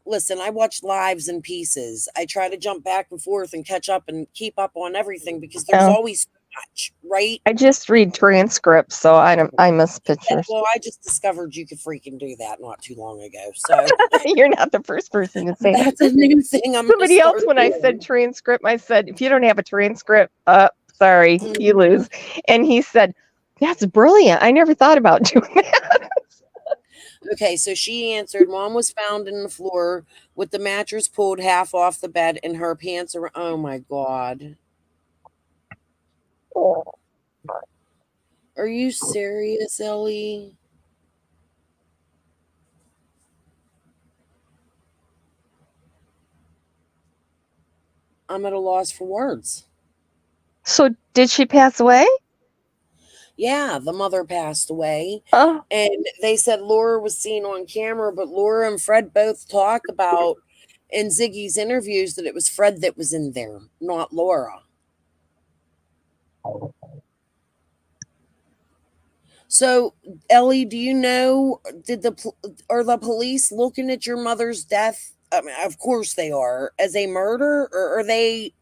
Speaker 3: Listen, I watch lives in pieces. I try to jump back and forth and catch up and keep up on everything because there's always so much, right?
Speaker 6: I just read transcripts, so I miss pictures.
Speaker 3: Well, I just discovered you could freaking do that not too long ago. So
Speaker 6: you're not the first person to say
Speaker 3: that's a new thing.
Speaker 6: Somebody else, when I said transcript, I said, if you don't have a transcript, sorry, you lose. And he said, that's brilliant. I never thought about doing that.
Speaker 3: Okay, so she answered, Mom was found in the floor with the mattress pulled half off the bed and her pants are, oh my God. Are you serious, Ellie? I'm at a loss for words.
Speaker 6: So did she pass away?
Speaker 3: Yeah, the mother passed away.
Speaker 6: Oh.
Speaker 3: And they said Laura was seen on camera, but Laura and Fred both talk about in Ziggy's interviews that it was Fred that was in there, not Laura. So, Ellie, do you know, are the police looking at your mother's death? I mean, of course they are, as a murder, or are they?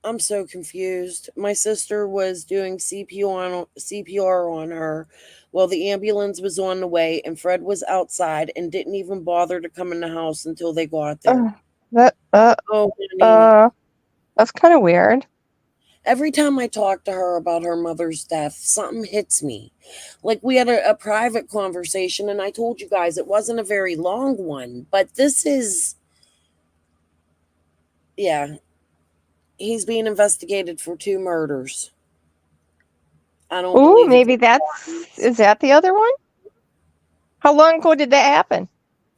Speaker 3: I'm so confused. My sister was doing CPR on her while the ambulance was on the way, and Fred was outside and didn't even bother to come in the house until they got there. Oh, honey.
Speaker 6: That's kind of weird.
Speaker 3: Every time I talk to her about her mother's death, something hits me. Like, we had a private conversation, and I told you guys it wasn't a very long one, but this is, yeah, he's being investigated for 2 murders. I don't
Speaker 6: Ooh,
Speaker 3: believe
Speaker 6: maybe
Speaker 3: it's
Speaker 6: is that the other one? How long ago did that happen?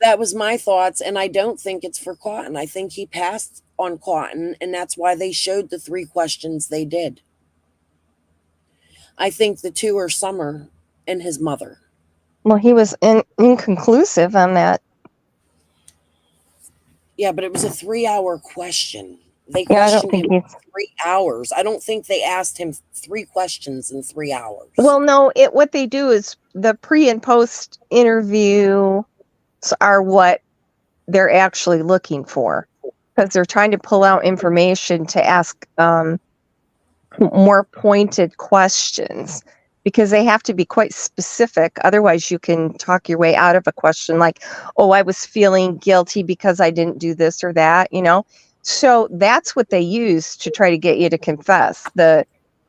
Speaker 3: That was my thoughts, and I don't think it's for Cotton. I think he passed on Cotton, and that's why they showed the 3 questions they did. I think the 2 are Summer and his mother.
Speaker 6: Well, he was inconclusive on that.
Speaker 3: Yeah, but it was a 3-hour question. They
Speaker 6: Yeah, I don't
Speaker 3: questioned
Speaker 6: think
Speaker 3: him
Speaker 6: he's.
Speaker 3: for 3 hours. I don't think they asked him 3 questions in 3 hours.
Speaker 6: Well, no. What they do is the pre and post interview are what they're actually looking for, because they're trying to pull out information to ask more pointed questions, because they have to be quite specific. Otherwise, you can talk your way out of a question like, oh, I was feeling guilty because I didn't do this or that, So that's what they use to try to get you to confess. The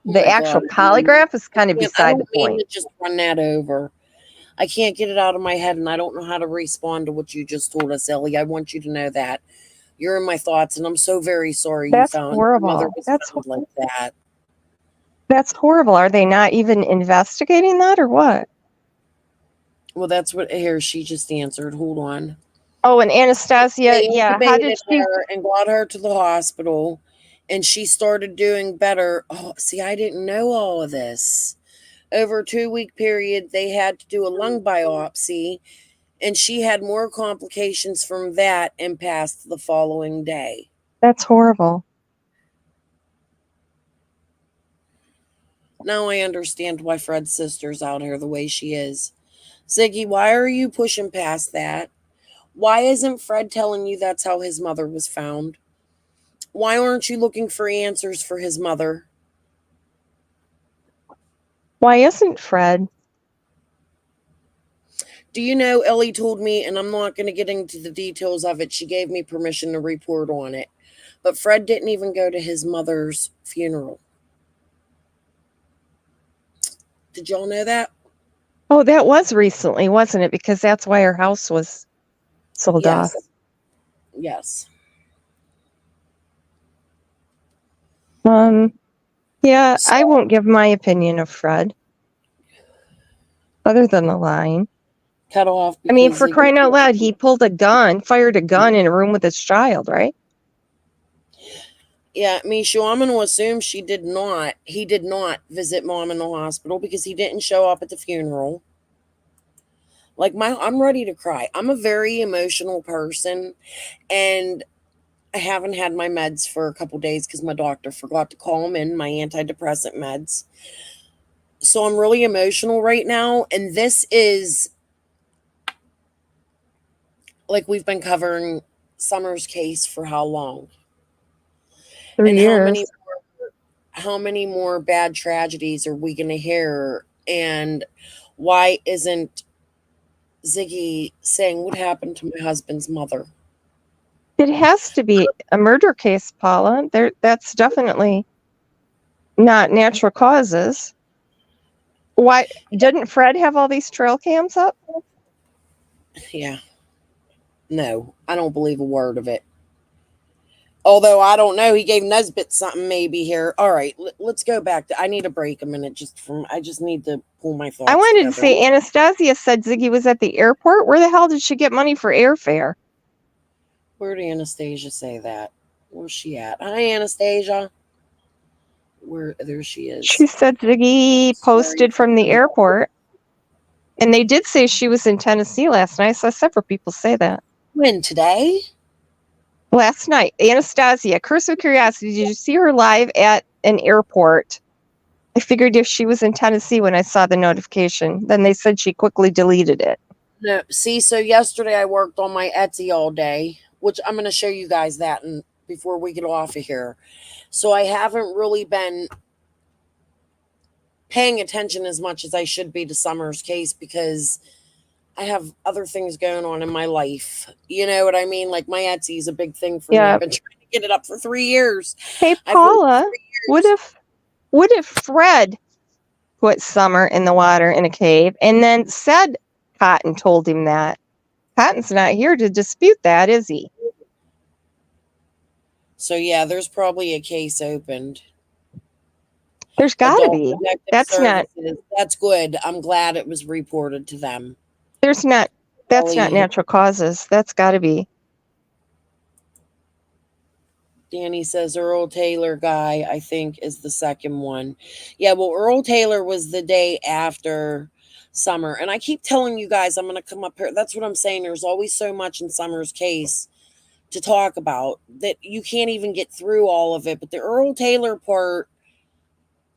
Speaker 3: Oh my
Speaker 6: actual
Speaker 3: God.
Speaker 6: polygraph is kind of
Speaker 3: I
Speaker 6: beside the
Speaker 3: don't mean
Speaker 6: point.
Speaker 3: to just run that over. I can't get it out of my head, and I don't know how to respond to what you just told us, Ellie. I want you to know that. You're in my thoughts, and I'm so very sorry
Speaker 6: That's
Speaker 3: your mother
Speaker 6: horrible.
Speaker 3: was found like that.
Speaker 6: That's horrible. Are they not even investigating that or what?
Speaker 3: Well, that's what here she just answered. Hold on.
Speaker 6: Oh, and Anastasia,
Speaker 3: They
Speaker 6: yeah. How did
Speaker 3: intubated
Speaker 6: she?
Speaker 3: her and got her to the hospital, and she started doing better. Oh, see, I didn't know all of this. Over a 2-week period, they had to do a lung biopsy, and she had more complications from that and passed the following day.
Speaker 6: That's horrible.
Speaker 3: Now I understand why Fred's sister's out here the way she is. Ziggy, why are you pushing past that? Why isn't Fred telling you that's how his mother was found? Why aren't you looking for answers for his mother?
Speaker 6: Why isn't Fred?
Speaker 3: Do you know, Ellie told me, and I'm not going to get into the details of it, she gave me permission to report on it, but Fred didn't even go to his mother's funeral. Did y'all know that?
Speaker 6: Oh, that was recently, wasn't it? Because that's why her house was sold off.
Speaker 3: Yes.
Speaker 6: Yeah,
Speaker 3: So,
Speaker 6: I won't give my opinion of Fred, other than the lying.
Speaker 3: cut off.
Speaker 6: I mean, for crying out loud, he fired a gun in a room with his child, right?
Speaker 3: Yeah, Mishu, I'm going to assume he did not visit mom in the hospital because he didn't show up at the funeral. Like, I'm ready to cry. I'm a very emotional person, and I haven't had my meds for a couple days because my doctor forgot to call them in, my antidepressant meds. So I'm really emotional right now, and this is, like, we've been covering Summer's case for how long?
Speaker 6: 3 years.
Speaker 3: How many more bad tragedies are we going to hear? And why isn't Ziggy saying what happened to my husband's mother?
Speaker 6: It has to be a murder case, Paula. That's definitely not natural causes. Why didn't Fred have all these trail cams up?
Speaker 3: Yeah. No, I don't believe a word of it. Although I don't know, he gave Nesbitt something maybe here. All right, let's go back to. I need a break a minute I just need to pull my thoughts.
Speaker 6: I wanted
Speaker 3: together.
Speaker 6: to say Anastasia said Ziggy was at the airport. Where the hell did she get money for airfare?
Speaker 3: Where did Anastasia say that? Where's she at? Hi, Anastasia. There she is.
Speaker 6: She said Ziggy posted from the airport. And they did say she was in Tennessee last night. I saw several people say that.
Speaker 3: When, today?
Speaker 6: Last night, Anastasia, Curse of Curiosity, did you see her live at an airport? I figured if she was in Tennessee when I saw the notification. Then they said she quickly deleted it.
Speaker 3: No, see, so yesterday I worked on my Etsy all day, which I'm going to show you guys that before we get off of here. So I haven't really been paying attention as much as I should be to Summer's case because I have other things going on in my life. You know what I mean? Like my Etsy is a big thing for me. I've been trying to get it up for 3 years.
Speaker 6: Hey, Paula, what if Fred put Summer in the water in a cave and then said Cotton told him that? Cotton's not here to dispute that, is he?
Speaker 3: So yeah, there's probably a case opened.
Speaker 6: There's got to be. That's
Speaker 3: good. I'm glad it was reported to them.
Speaker 6: That's not natural causes. That's got to be.
Speaker 3: Danny says Earl Taylor guy, I think, is the second one. Yeah, well, Earl Taylor was the day after Summer. And I keep telling you guys I'm going to come up here. That's what I'm saying. There's always so much in Summer's case to talk about that you can't even get through all of it. But the Earl Taylor part,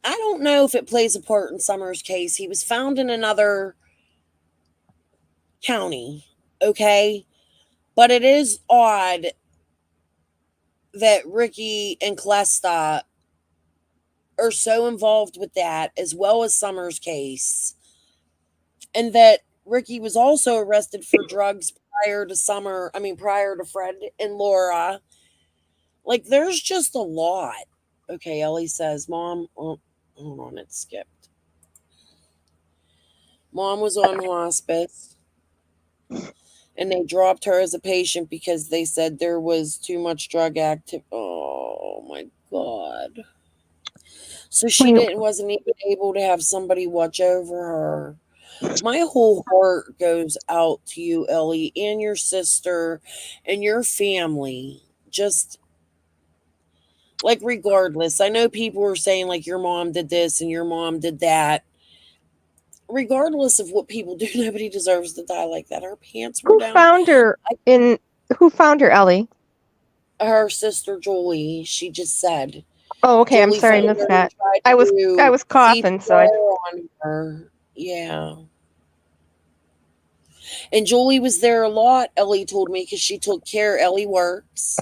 Speaker 3: I don't know if it plays a part in Summer's case. He was found in another county, okay? But it is odd that Ricky and Clesta are so involved with that, as well as Summer's case. And that Ricky was also arrested for drugs prior to Fred and Laura. Like, there's just a lot. Okay, Ellie says, Mom, hold on, it skipped. Mom was on hospice. And they dropped her as a patient because they said there was too much drug activity. Oh, my God. So she wasn't even able to have somebody watch over her. My whole heart goes out to you, Ellie, and your sister and your family. Just, like, regardless. I know people were saying, like, your mom did this and your mom did that. Regardless of what people do, nobody deserves to die like that. Her pants were down.
Speaker 6: Who found her, Ellie?
Speaker 3: Her sister Julie. She just said.
Speaker 6: Oh, okay. I'm sorry, I missed that. I was coughing, so
Speaker 3: on her. Yeah. And Julie was there a lot, Ellie told me, because she took care. Ellie works.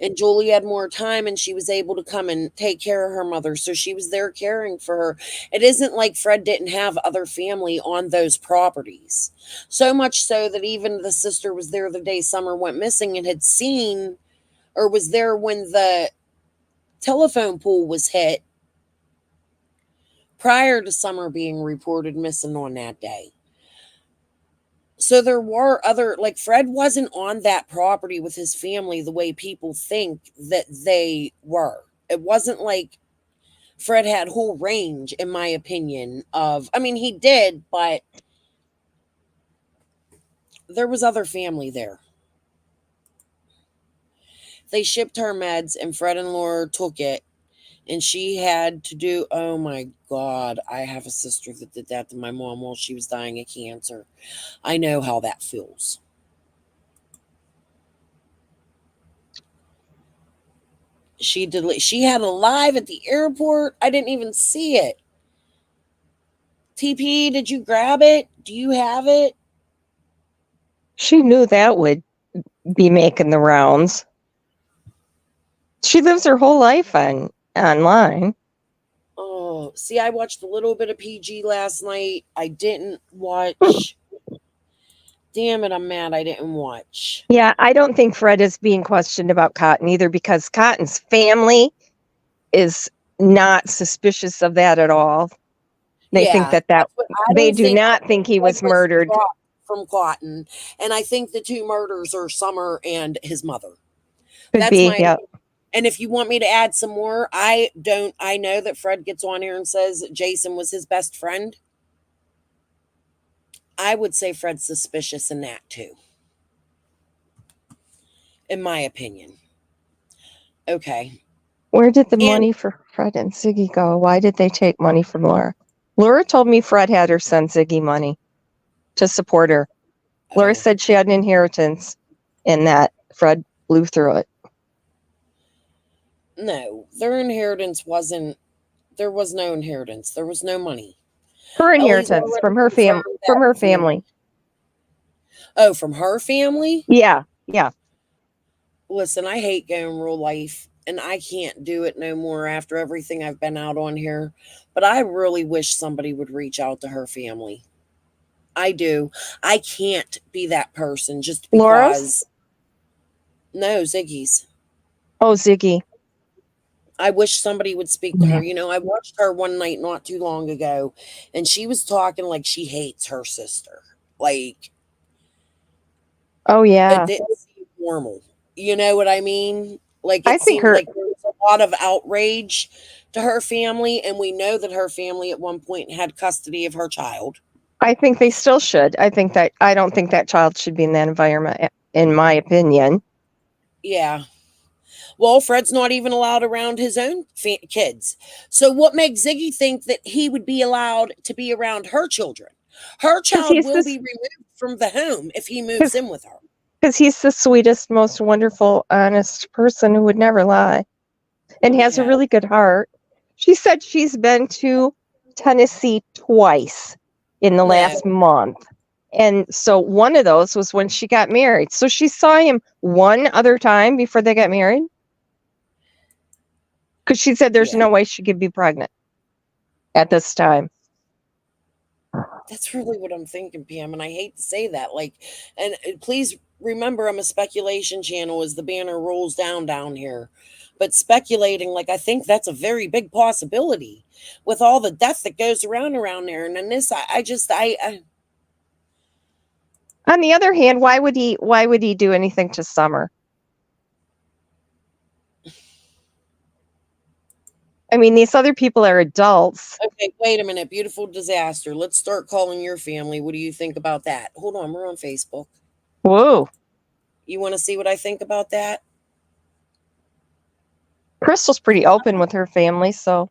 Speaker 3: And Julie had more time and she was able to come and take care of her mother. So she was there caring for her. It isn't like Fred didn't have other family on those properties. So much so that even the sister was there the day Summer went missing and had seen or was there when the telephone pole was hit prior to Summer being reported missing on that day. So there were like Fred wasn't on that property with his family the way people think that they were. It wasn't like Fred had whole range, in my opinion, he did, but there was other family there. They shipped her meds and Fred and Laura took it. And she had to do, oh my God, I have a sister that did that to my mom while she was dying of cancer. I know how that feels. She had a live at the airport. I didn't even see it. TP, did you grab it? Do you have it?
Speaker 6: She knew that would be making the rounds. She lives her whole life online.
Speaker 3: Oh, see, I watched a little bit of PG last night. I didn't watch. Damn it, I'm mad I didn't watch.
Speaker 6: Yeah, I don't think Fred is being questioned about Cotton either because Cotton's family is not suspicious of that at all. They think that they do not think he was murdered
Speaker 3: from Cotton, and I think the two murders are Summer and his mother.
Speaker 6: Could be, yeah.
Speaker 3: And if you want me to add some more, I know that Fred gets on here and says Jason was his best friend. I would say Fred's suspicious in that too. In my opinion. Okay.
Speaker 6: Where did the money for Fred and Ziggy go? Why did they take money from Laura? Laura told me Fred had her send Ziggy money to support her. Laura said she had an inheritance and that Fred blew through it.
Speaker 3: No, their inheritance wasn't. There was no inheritance. There was no money.
Speaker 6: Her
Speaker 3: Ellie's
Speaker 6: inheritance
Speaker 3: already
Speaker 6: from her
Speaker 3: confirmed
Speaker 6: from
Speaker 3: that
Speaker 6: her
Speaker 3: with me.
Speaker 6: family.
Speaker 3: Oh, from her family?
Speaker 6: Yeah.
Speaker 3: Listen, I hate going real life, and I can't do it no more after everything I've been out on here. But I really wish somebody would reach out to her family. I do. I can't be that person just
Speaker 6: Laura's?
Speaker 3: because. No, Ziggy's.
Speaker 6: Oh, Ziggy.
Speaker 3: I wish somebody would speak to her. You know, I watched her one night not too long ago, and she was talking like she hates her sister. Like,
Speaker 6: Oh, yeah.
Speaker 3: it didn't seem normal. You know what I mean? Like,
Speaker 6: I
Speaker 3: it
Speaker 6: think
Speaker 3: seemed like there was a lot of outrage to her family, and we know that her family at one point had custody of her child.
Speaker 6: I think they still should. I don't think that child should be in that environment, in my opinion.
Speaker 3: Yeah. Well, Fred's not even allowed around his own kids. So what makes Ziggy think that he would be allowed to be around her children? Her child will be removed from the home if he moves in with her.
Speaker 6: Because he's the sweetest, most wonderful, honest person who would never lie and has a
Speaker 3: Okay.
Speaker 6: really good heart. She said she's been to Tennessee twice in the last month. And so one of those was when she got married. So she saw him one other time before they got married. Because she said there's no way she could be pregnant at this time.
Speaker 3: That's really what I'm thinking, Pam. And I hate to say that. Like, and please remember, I'm a speculation channel as the banner rolls down here. But speculating, like, I think that's a very big possibility with all the death that goes around there. And then this, I
Speaker 6: On the other hand, why would he do anything to Summer? I mean, these other people are adults.
Speaker 3: Okay, wait a minute. Beautiful disaster. Let's start calling your family. What do you think about that? Hold on, we're on Facebook.
Speaker 6: Whoa.
Speaker 3: You want to see what I think about that?
Speaker 6: Crystal's pretty open with her family, so.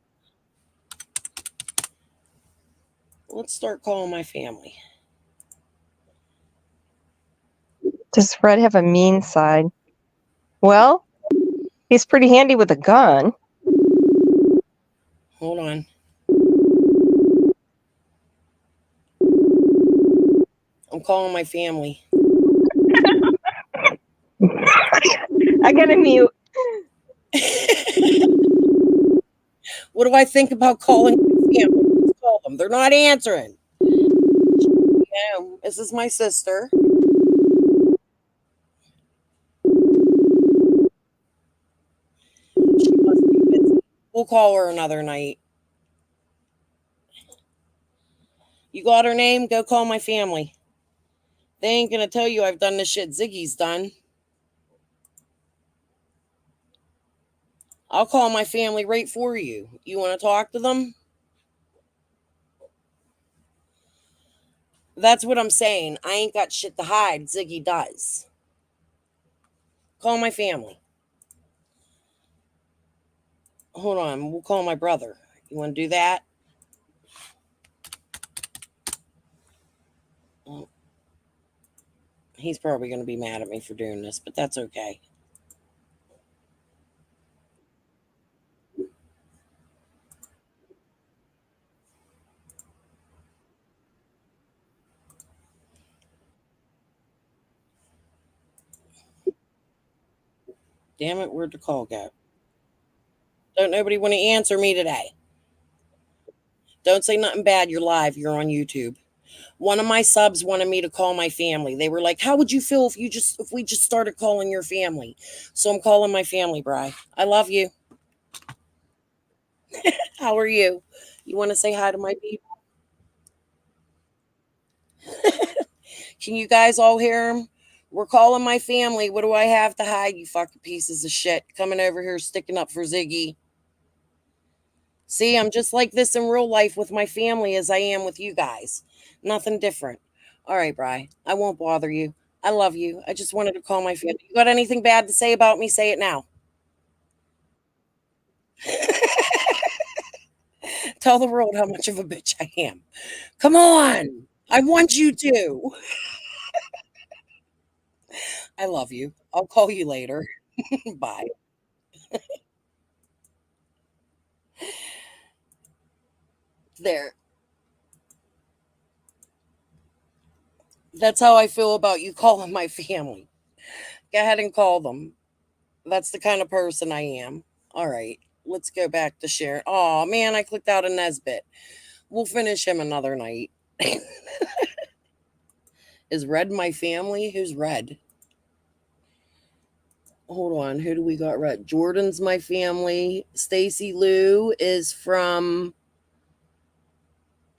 Speaker 3: Let's start calling my family.
Speaker 6: Does Fred have a mean side? Well, he's pretty handy with a gun.
Speaker 3: Hold on. I'm calling my family.
Speaker 6: I gotta mute.
Speaker 3: What do I think about calling my family? Let's call them. They're not answering. Yeah, this is my sister. She must be busy. We'll call her another night. You got her name? Go call my family. They ain't gonna tell you I've done the shit Ziggy's done. I'll call my family right for you. You want to talk to them? That's what I'm saying. I ain't got shit to hide. Ziggy does. Call my family. Hold on. We'll call my brother. You want to do that? Well, he's probably going to be mad at me for doing this, but that's okay. Damn it, where'd the call go? Don't nobody want to answer me today. Don't say nothing bad. You're live. You're on YouTube. One of my subs wanted me to call my family. They were like, how would you feel if we just started calling your family? So I'm calling my family, Bri. I love you. How are you? You want to say hi to my people? Can you guys all hear him? We're calling my family. What do I have to hide, you fucking pieces of shit? Coming over here sticking up for Ziggy. See, I'm just like this in real life with my family as I am with you guys. Nothing different. All right, Bri. I won't bother you. I love you. I just wanted to call my family. You got anything bad to say about me? Say it now. Tell the world how much of a bitch I am. Come on. I want you to. I love you. I'll call you later. Bye. There. That's how I feel about you calling my family. Go ahead and call them. That's the kind of person I am. All right. Let's go back to Sharon. Oh, man, I clicked out a Nesbit. We'll finish him another night. Is Red my family? Who's Red? Hold on. Who do we got Red? Jordan's my family. Stacy Lou is from...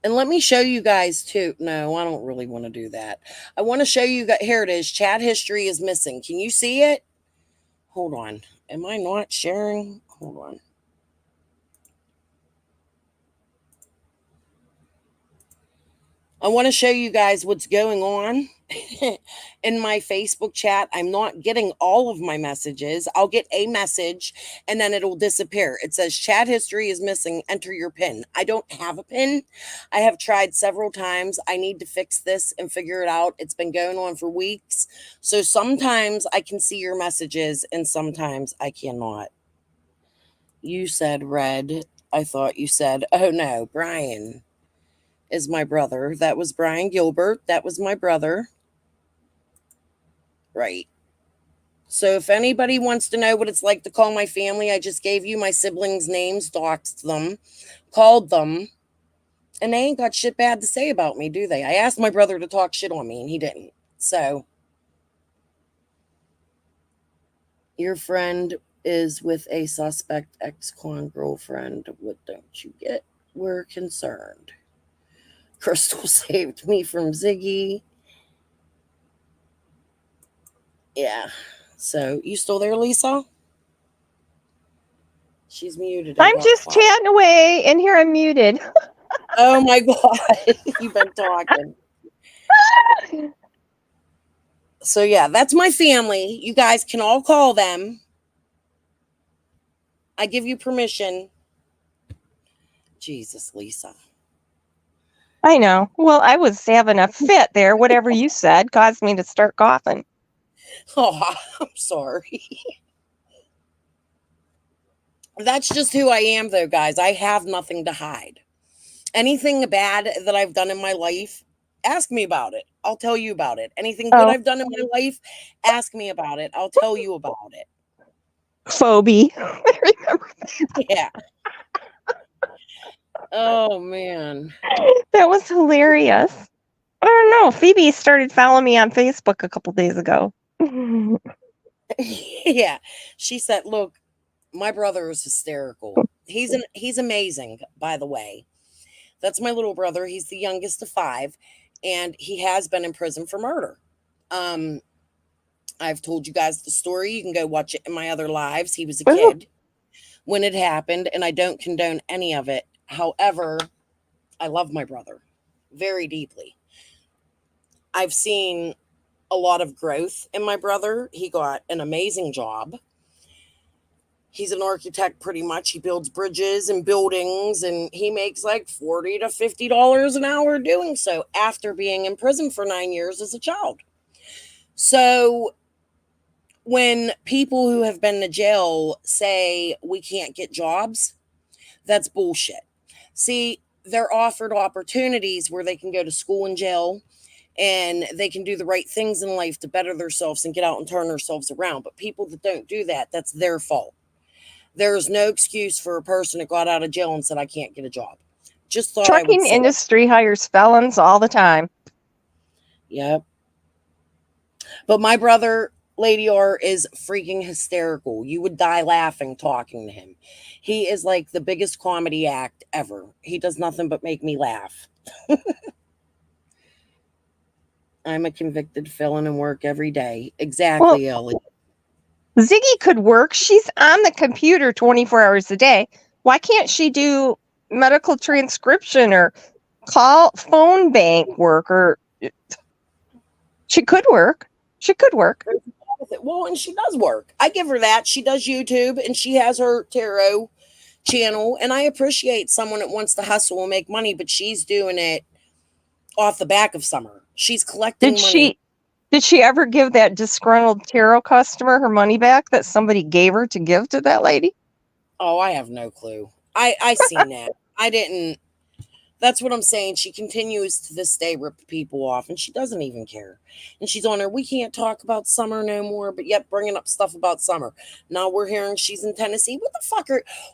Speaker 3: And let me show you guys too. No, I don't really want to do that. I want to show you. Here it is. Chat history is missing. Can you see it? Hold on. Am I not sharing? Hold on. I want to show you guys what's going on in my Facebook chat. I'm not getting all of my messages. I'll get a message and then it'll disappear. It says chat history is missing. Enter your PIN. I don't have a PIN. I have tried several times. I need to fix this and figure it out. It's been going on for weeks. So sometimes I can see your messages and sometimes I cannot. You said Red. I thought you said, oh no, Brian is my brother. That was Brian Gilbert. That was my brother. Right. So if anybody wants to know what it's like to call my family, I just gave you my siblings' names, doxed them, called them, and they ain't got shit bad to say about me, do they? I asked my brother to talk shit on me, and he didn't. So your friend is with a suspect ex-con girlfriend. What don't you get? We're concerned. Crystal saved me from Ziggy. Yeah. So, you still there, Lisa? She's muted.
Speaker 6: I'm just chatting away, and here I'm muted.
Speaker 3: Oh my God. You've been talking. So, yeah, that's my family. You guys can all call them. I give you permission. Jesus, Lisa.
Speaker 6: I know. Well, I was having a fit there. Whatever you said caused me to start coughing.
Speaker 3: Oh, I'm sorry. That's just who I am, though, guys. I have nothing to hide. Anything bad that I've done in my life, ask me about it. I'll tell you about it. Anything good I've done in my life, ask me about it. I'll tell you about it.
Speaker 6: Phoebe. I remember
Speaker 3: that. Yeah. Oh, man.
Speaker 6: That was hilarious. I don't know. Phoebe started following me on Facebook a couple days ago.
Speaker 3: Yeah. She said, look, my brother is hysterical. He's amazing, by the way. That's my little brother. He's the youngest of 5, and he has been in prison for murder. I've told you guys the story. You can go watch it in my other lives. He was a kid when it happened, and I don't condone any of it. However, I love my brother very deeply. I've seen a lot of growth in my brother. He got an amazing job. He's an architect pretty much. He builds bridges and buildings, and he makes like $40 to $50 an hour doing so after being in prison for 9 years as a child. So when people who have been to jail say we can't get jobs, that's bullshit. See, they're offered opportunities where they can go to school in jail and they can do the right things in life to better themselves and get out and turn themselves around. But people that don't do that, that's their fault. There is no excuse for a person that got out of jail and said, I can't get a job. Just thought
Speaker 6: Trucking industry hires felons all the time.
Speaker 3: Yep. But my brother, Lady R, is freaking hysterical. You would die laughing talking to him. He is like the biggest comedy act ever. He does nothing but make me laugh. I'm a convicted felon and work every day. Exactly, Ellie.
Speaker 6: Ziggy could work. She's on the computer 24 hours a day. Why can't she do medical transcription or phone bank work? Or she could work. She could work.
Speaker 3: Well, and she does work. I give her that. She does YouTube and she has her tarot channel. And I appreciate someone that wants to hustle and make money, but she's doing it off the back of summer. She's collecting money.
Speaker 6: Did she ever give that disgruntled tarot customer her money back that somebody gave her to give to that lady?
Speaker 3: Oh, I have no clue. I seen that. I didn't. That's what I'm saying. She continues to this day rip people off, and she doesn't even care. And she's on her, we can't talk about summer no more, but yet bringing up stuff about summer. Now we're hearing she's in Tennessee. What the fuck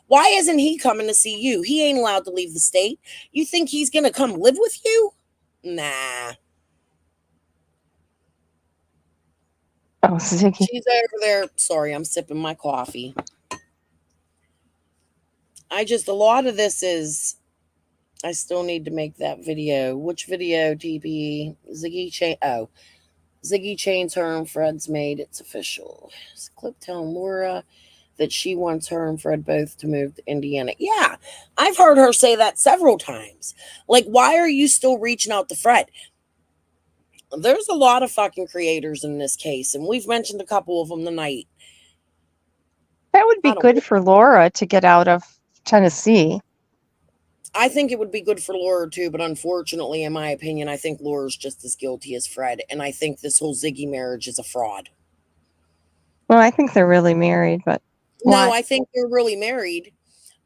Speaker 3: why isn't he coming to see you? He ain't allowed to leave the state. You think he's going to come live with you? Nah.
Speaker 6: Oh, Ziggy.
Speaker 3: She's over there. Sorry, I'm sipping my coffee. A lot of this is, I still need to make that video. Which video, TP? Ziggy chains her and Fred's maid. It's official. It's a clip telling Laura that she wants her and Fred both to move to Indiana. Yeah, I've heard her say that several times. Like, why are you still reaching out to Fred? There's a lot of fucking creators in this case, and we've mentioned a couple of them tonight.
Speaker 6: That would be good for Laura to get out of Tennessee.
Speaker 3: I think it would be good for Laura too, but unfortunately, in my opinion, I think Laura's just as guilty as Fred, and I think this whole Ziggy marriage is a fraud.
Speaker 6: Well, I think they're really married, but
Speaker 3: no, I think they're really married,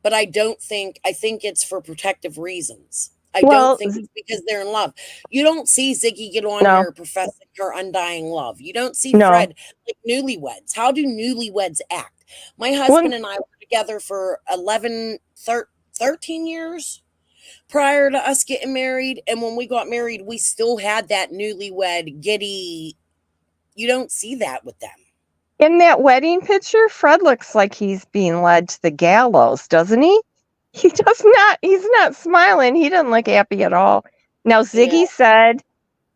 Speaker 3: but I think it's for protective reasons. I don't think it's because they're in love. You don't see Ziggy get on here professing her undying love. You don't see Fred like newlyweds. How do newlyweds act? My husband and I were together for 13 years prior to us getting married. And when we got married, we still had that newlywed giddy. You don't see that with them.
Speaker 6: In that wedding picture, Fred looks like he's being led to the gallows, doesn't he? He's not smiling. He doesn't look happy at all. Now, Ziggy said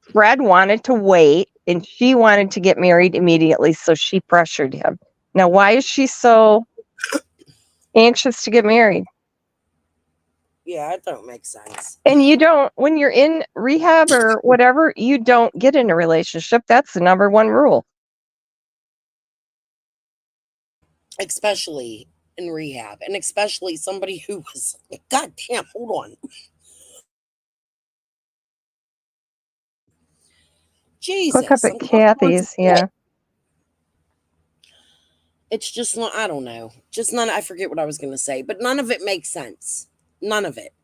Speaker 6: Fred wanted to wait and she wanted to get married immediately, so she pressured him. Now, why is she so anxious to get married?
Speaker 3: Yeah, it don't make sense.
Speaker 6: And you don't, when you're in rehab or whatever, you don't get in a relationship. That's the number one rule.
Speaker 3: Especially in rehab, and especially somebody who was, God damn, hold on. Jesus.
Speaker 6: Look up at Kathy's, yeah.
Speaker 3: It's just not, I don't know. Just none, I forget what I was going to say, but none of it makes sense. None of it.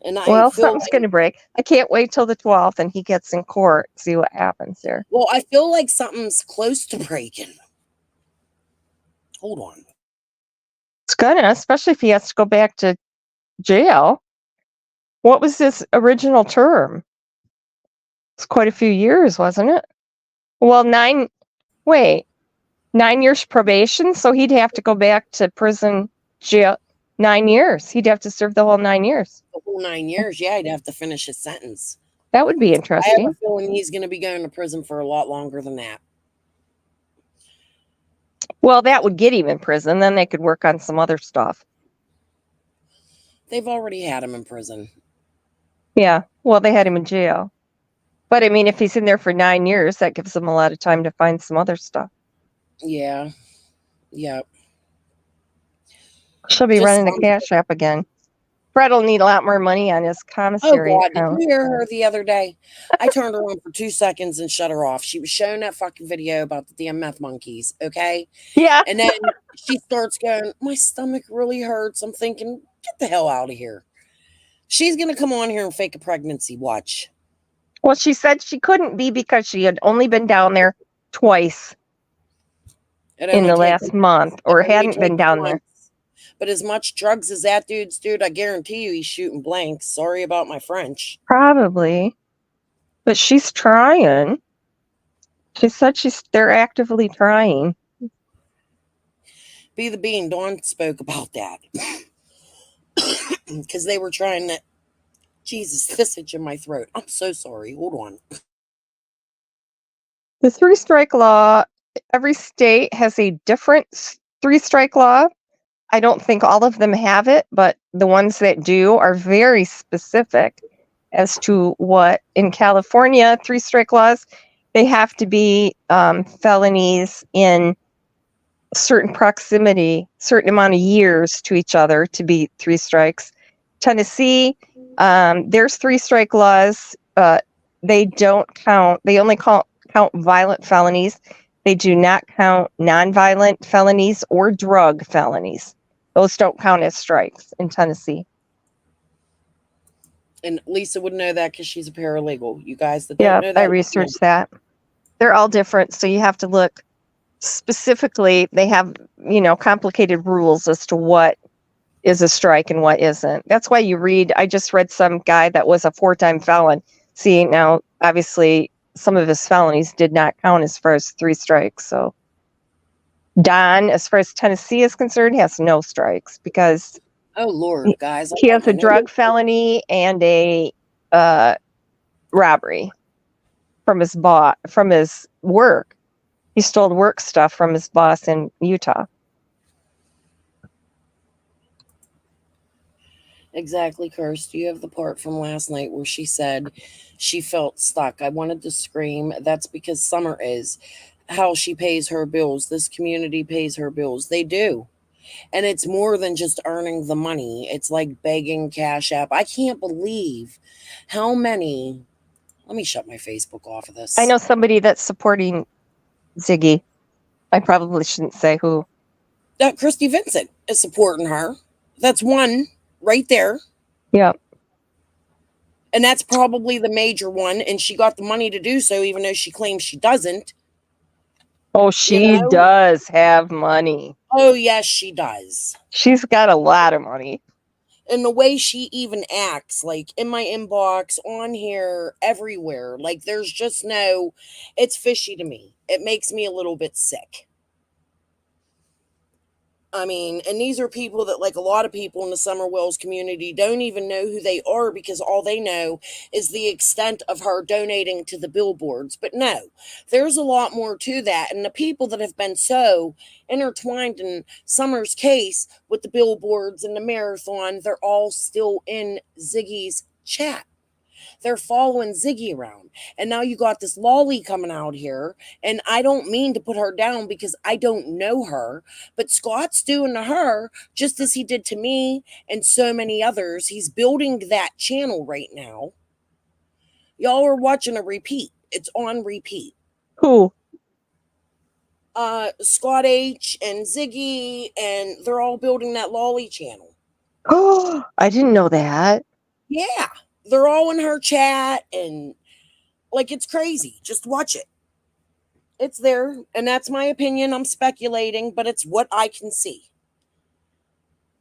Speaker 3: And
Speaker 6: something's going to break. I can't wait till the 12th and he gets in court. See what happens there.
Speaker 3: Well, I feel like something's close to breaking. Hold on.
Speaker 6: It's gonna, especially if he has to go back to jail. What was his original term? It's quite a few years, wasn't it? Well, 9 years probation. So he'd have to go back to prison jail 9 years. He'd have to serve the whole 9 years.
Speaker 3: The whole 9 years, yeah, he'd have to finish his sentence.
Speaker 6: That would be interesting.
Speaker 3: I have a feeling he's going to be going to prison for a lot longer than that.
Speaker 6: Well, that would get him in prison. Then they could work on some other stuff.
Speaker 3: They've already had him in prison.
Speaker 6: Yeah, well, they had him in jail. But, I mean, if he's in there for 9 years, that gives him a lot of time to find some other stuff.
Speaker 3: Yeah. Yep.
Speaker 6: She'll be running the Cash App again. Fred will need a lot more money on his commissary account.
Speaker 3: Did you hear her the other day? I turned her on for 2 seconds and shut her off. She was showing that fucking video about the damn meth monkeys, okay?
Speaker 6: Yeah.
Speaker 3: And then she starts going, my stomach really hurts. I'm thinking, get the hell out of here. She's going to come on here and fake a pregnancy. Watch.
Speaker 6: Well, she said she couldn't be because she had only been down there twice in the last month, or hadn't been down there.
Speaker 3: But as much drugs as that dude, I guarantee you he's shooting blanks. Sorry about my French.
Speaker 6: Probably. But she's trying. She said they're actively trying.
Speaker 3: Be the Bean, Dawn spoke about that. Because they were trying to... Jesus, this itch in my throat. I'm so sorry. Hold on.
Speaker 6: The 3-strike law, every state has a different 3-strike law. I don't think all of them have it, but the ones that do are very specific as to what, in California, 3-strike laws, they have to be felonies in certain proximity, certain amount of years to each other to be 3 strikes. Tennessee, there's 3-strike laws they don't count. They only count violent felonies. They do not count nonviolent felonies or drug felonies. Those don't count as strikes in Tennessee.
Speaker 3: And Lisa would know that because she's a paralegal. You guys that don't
Speaker 6: Yeah,
Speaker 3: know that,
Speaker 6: I researched that. They're all different, so you have to look specifically. They have, complicated rules as to what is a strike and what isn't. That's why you read. I just read some guy that was a 4-time felon. See, now obviously some of his felonies did not count as far as 3 strikes. So Don, as far as Tennessee is concerned, has no strikes because
Speaker 3: oh Lord, guys,
Speaker 6: he has a drug felony and a robbery from his work. He stole work stuff from his boss in Utah.
Speaker 3: Exactly, Kirst. You have the part from last night where she said she felt stuck. I wanted to scream. That's because Summer is how she pays her bills. This community pays her bills. They do. And it's more than just earning the money. It's like begging Cash App. I can't believe how many. Let me shut my Facebook off of this.
Speaker 6: I know somebody that's supporting Ziggy. I probably shouldn't say who.
Speaker 3: Christy Vincent is supporting her. That's one right there.
Speaker 6: Yeah.
Speaker 3: And that's probably the major one. And she got the money to do so, even though she claims she doesn't.
Speaker 6: Oh, she does have money.
Speaker 3: Oh, yes, she does.
Speaker 6: She's got a lot of money.
Speaker 3: And the way she even acts, like in my inbox, on here, everywhere, like there's just it's fishy to me. It makes me a little bit sick. I mean, and these are people that, like a lot of people in the Summer Wells community, don't even know who they are because all they know is the extent of her donating to the billboards. But no, there's a lot more to that. And the people that have been so intertwined in Summer's case with the billboards and the marathon, they're all still in Ziggy's chat. They're following Ziggy around. And now you got this lolly coming out here. And I don't mean to put her down because I don't know her. But Scott's doing to her just as he did to me and so many others. He's building that channel right now. Y'all are watching a repeat. It's on repeat.
Speaker 6: Who?
Speaker 3: Scott H and Ziggy. And they're all building that lolly channel.
Speaker 6: Oh, I didn't know that.
Speaker 3: Yeah. They're all in her chat and like it's crazy. Just watch it. It's there. And that's my opinion. I'm speculating, but it's what I can see.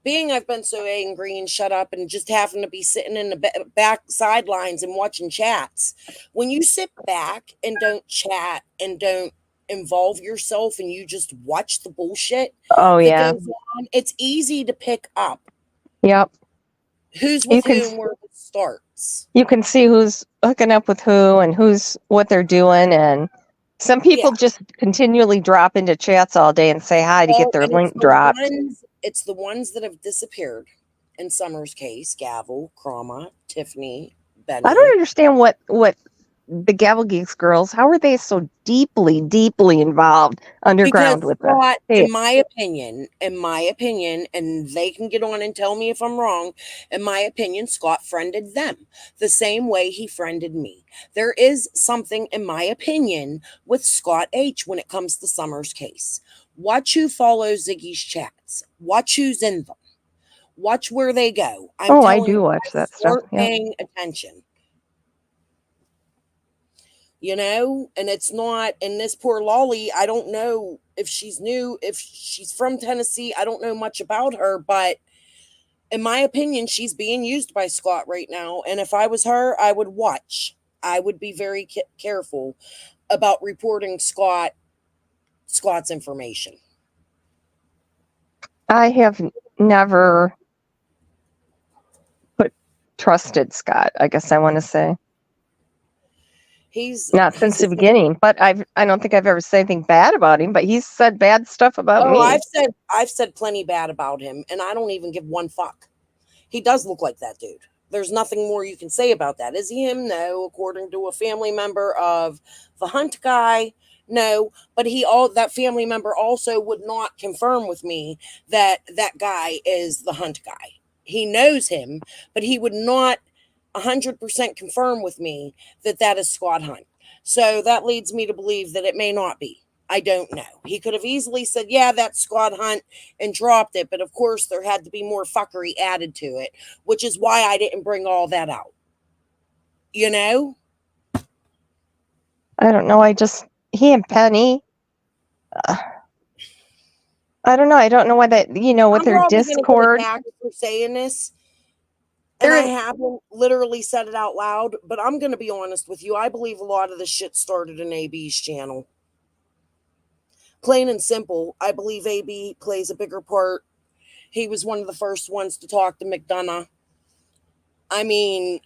Speaker 3: Being I've been so angry and shut up and just having to be sitting in the back sidelines and watching chats. When you sit back and don't chat and don't involve yourself and you just watch the bullshit that goes on, it's easy to pick up.
Speaker 6: Yep.
Speaker 3: Who's with whom where it starts.
Speaker 6: You can see who's hooking up with who and what they're doing. And some people just continually drop into chats all day and say hi to get their link dropped.
Speaker 3: It's the ones that have disappeared. In Summer's case, Gavel, Chroma, Tiffany, Benny.
Speaker 6: I don't understand what the Gavel Geeks girls, how are they so deeply involved underground with
Speaker 3: Scott, in my opinion, and they can get on and tell me if I'm wrong, in my opinion, Scott friended them the same way he friended me. There is something, in my opinion, with Scott H when it comes to Summer's case. Watch who follows Ziggy's chats. Watch who's in them. Watch where they go.
Speaker 6: I do watch that stuff.
Speaker 3: Start paying attention. And it's not, and this poor lolly, I don't know if she's new, if she's from Tennessee, I don't know much about her, but in my opinion, she's being used by Scott right now. And if I was her, I would watch. I would be very careful about reporting Scott's information.
Speaker 6: I have never trusted Scott, I guess I want to say.
Speaker 3: He's
Speaker 6: not since the beginning, but I don't think I've ever said anything bad about him, but he's said bad stuff about me.
Speaker 3: I've said plenty bad about him, and I don't even give one fuck. He does look like that dude. There's nothing more you can say about that. Is he him? No. According to a family member of the Hunt guy, no. But that family member also would not confirm with me that that guy is the Hunt guy. He knows him, but he would not 100% confirm with me that that is Scott Hunt. So that leads me to believe that it may not be. I don't know. He could have easily said, yeah, that's Scott Hunt and dropped it. But of course, there had to be more fuckery added to it, which is why I didn't bring all that out. You know?
Speaker 6: I don't know. He and Penny. I don't know. I don't know why that, with their Discord.
Speaker 3: I'm probably going to get attacked for saying this. And I haven't literally said it out loud, but I'm going to be honest with you. I believe a lot of this shit started in AB's channel. Plain and simple, I believe AB plays a bigger part. He was one of the first ones to talk to McDonough. I mean,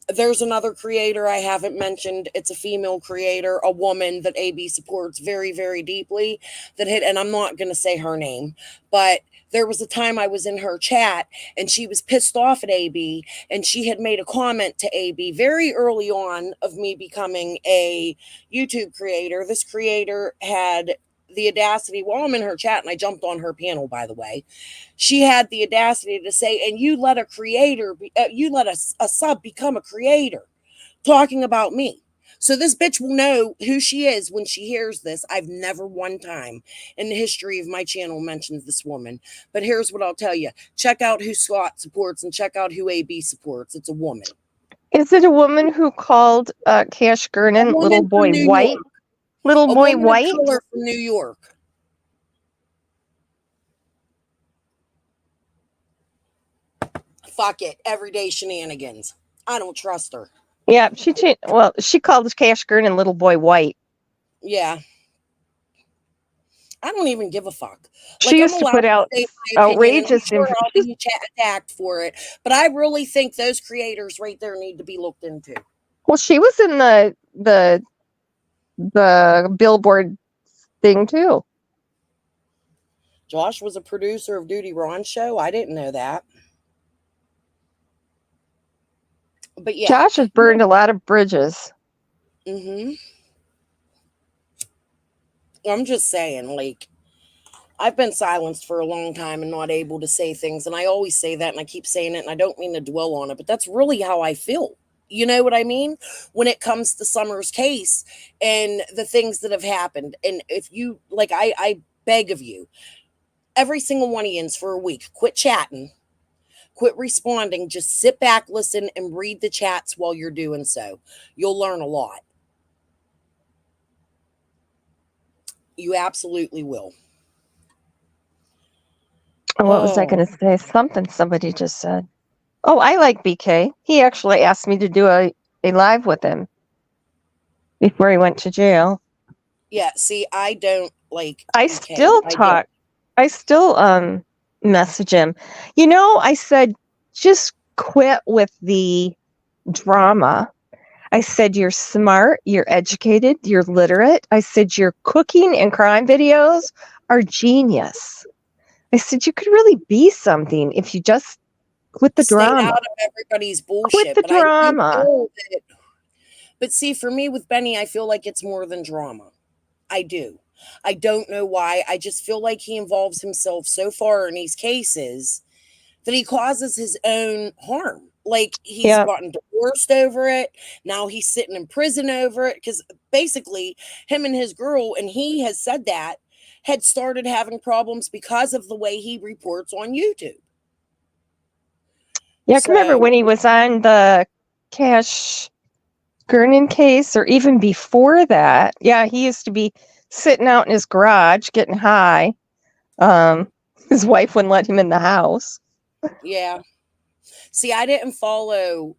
Speaker 3: there's another creator I haven't mentioned. It's a female creator, a woman that AB supports very, very deeply. And I'm not going to say her name, but there was a time I was in her chat and she was pissed off at AB, and she had made a comment to AB very early on of me becoming a YouTube creator. This creator had the audacity, while I'm in her chat, and I jumped on her panel, by the way, she had the audacity to say, and you let a creator, you let a sub become a creator, talking about me. So this bitch will know who she is when she hears this. I've never one time in the history of my channel mentioned this woman. But here's what I'll tell you. Check out who Scott supports and check out who AB supports. It's a woman.
Speaker 6: Is it a woman who called Cash Gernon little boy white?
Speaker 3: York.
Speaker 6: Little boy white?
Speaker 3: Color from New York. Fuck it. Everyday shenanigans. I don't trust her.
Speaker 6: Yeah, she called Cash Gernon little boy white.
Speaker 3: Yeah. I don't even give a fuck.
Speaker 6: She used to put out outrageous
Speaker 3: information. I'll be attacked for it, but I really think those creators right there need to be looked into.
Speaker 6: Well, she was in the Billboard thing too.
Speaker 3: Josh was a producer of Duty Ron's show. I didn't know that. But yeah,
Speaker 6: Josh has burned a lot of bridges.
Speaker 3: Mm-hmm. I'm just saying, like, I've been silenced for a long time and not able to say things. And I always say that and I keep saying it and I don't mean to dwell on it, but that's really how I feel. You know what I mean? When it comes to Summer's case and the things that have happened. And if you, like, I beg of you, every single one of yous for a week, quit chatting, quit responding, just sit back, listen, and read the chats while you're doing so. You'll learn a lot. You absolutely will.
Speaker 6: What was I going to say? Something somebody just said. Oh, I like BK. He actually asked me to do a live with him before he went to jail.
Speaker 3: Yeah, see, I don't like.
Speaker 6: I still talk. I still message him. You know, I said, just quit with the drama. I said, you're smart, you're educated, you're literate. I said, your cooking and crime videos are genius. I said, you could really be something if you just quit the drama.
Speaker 3: Stay out of everybody's bullshit.
Speaker 6: Quit the drama.
Speaker 3: But see, for me with Benny, I feel like it's more than drama. I do. I don't know why. I just feel like he involves himself so far in these cases that he causes his own harm. Like, he's gotten divorced over it. Now he's sitting in prison over it. Because basically, him and his girl, and he has said that, had started having problems because of the way he reports on YouTube.
Speaker 6: Yeah, I remember when he was on the Cash Gernon case, or even before that. Yeah, he used to be sitting out in his garage getting high. His wife wouldn't let him in the house.
Speaker 3: Yeah. See, I didn't follow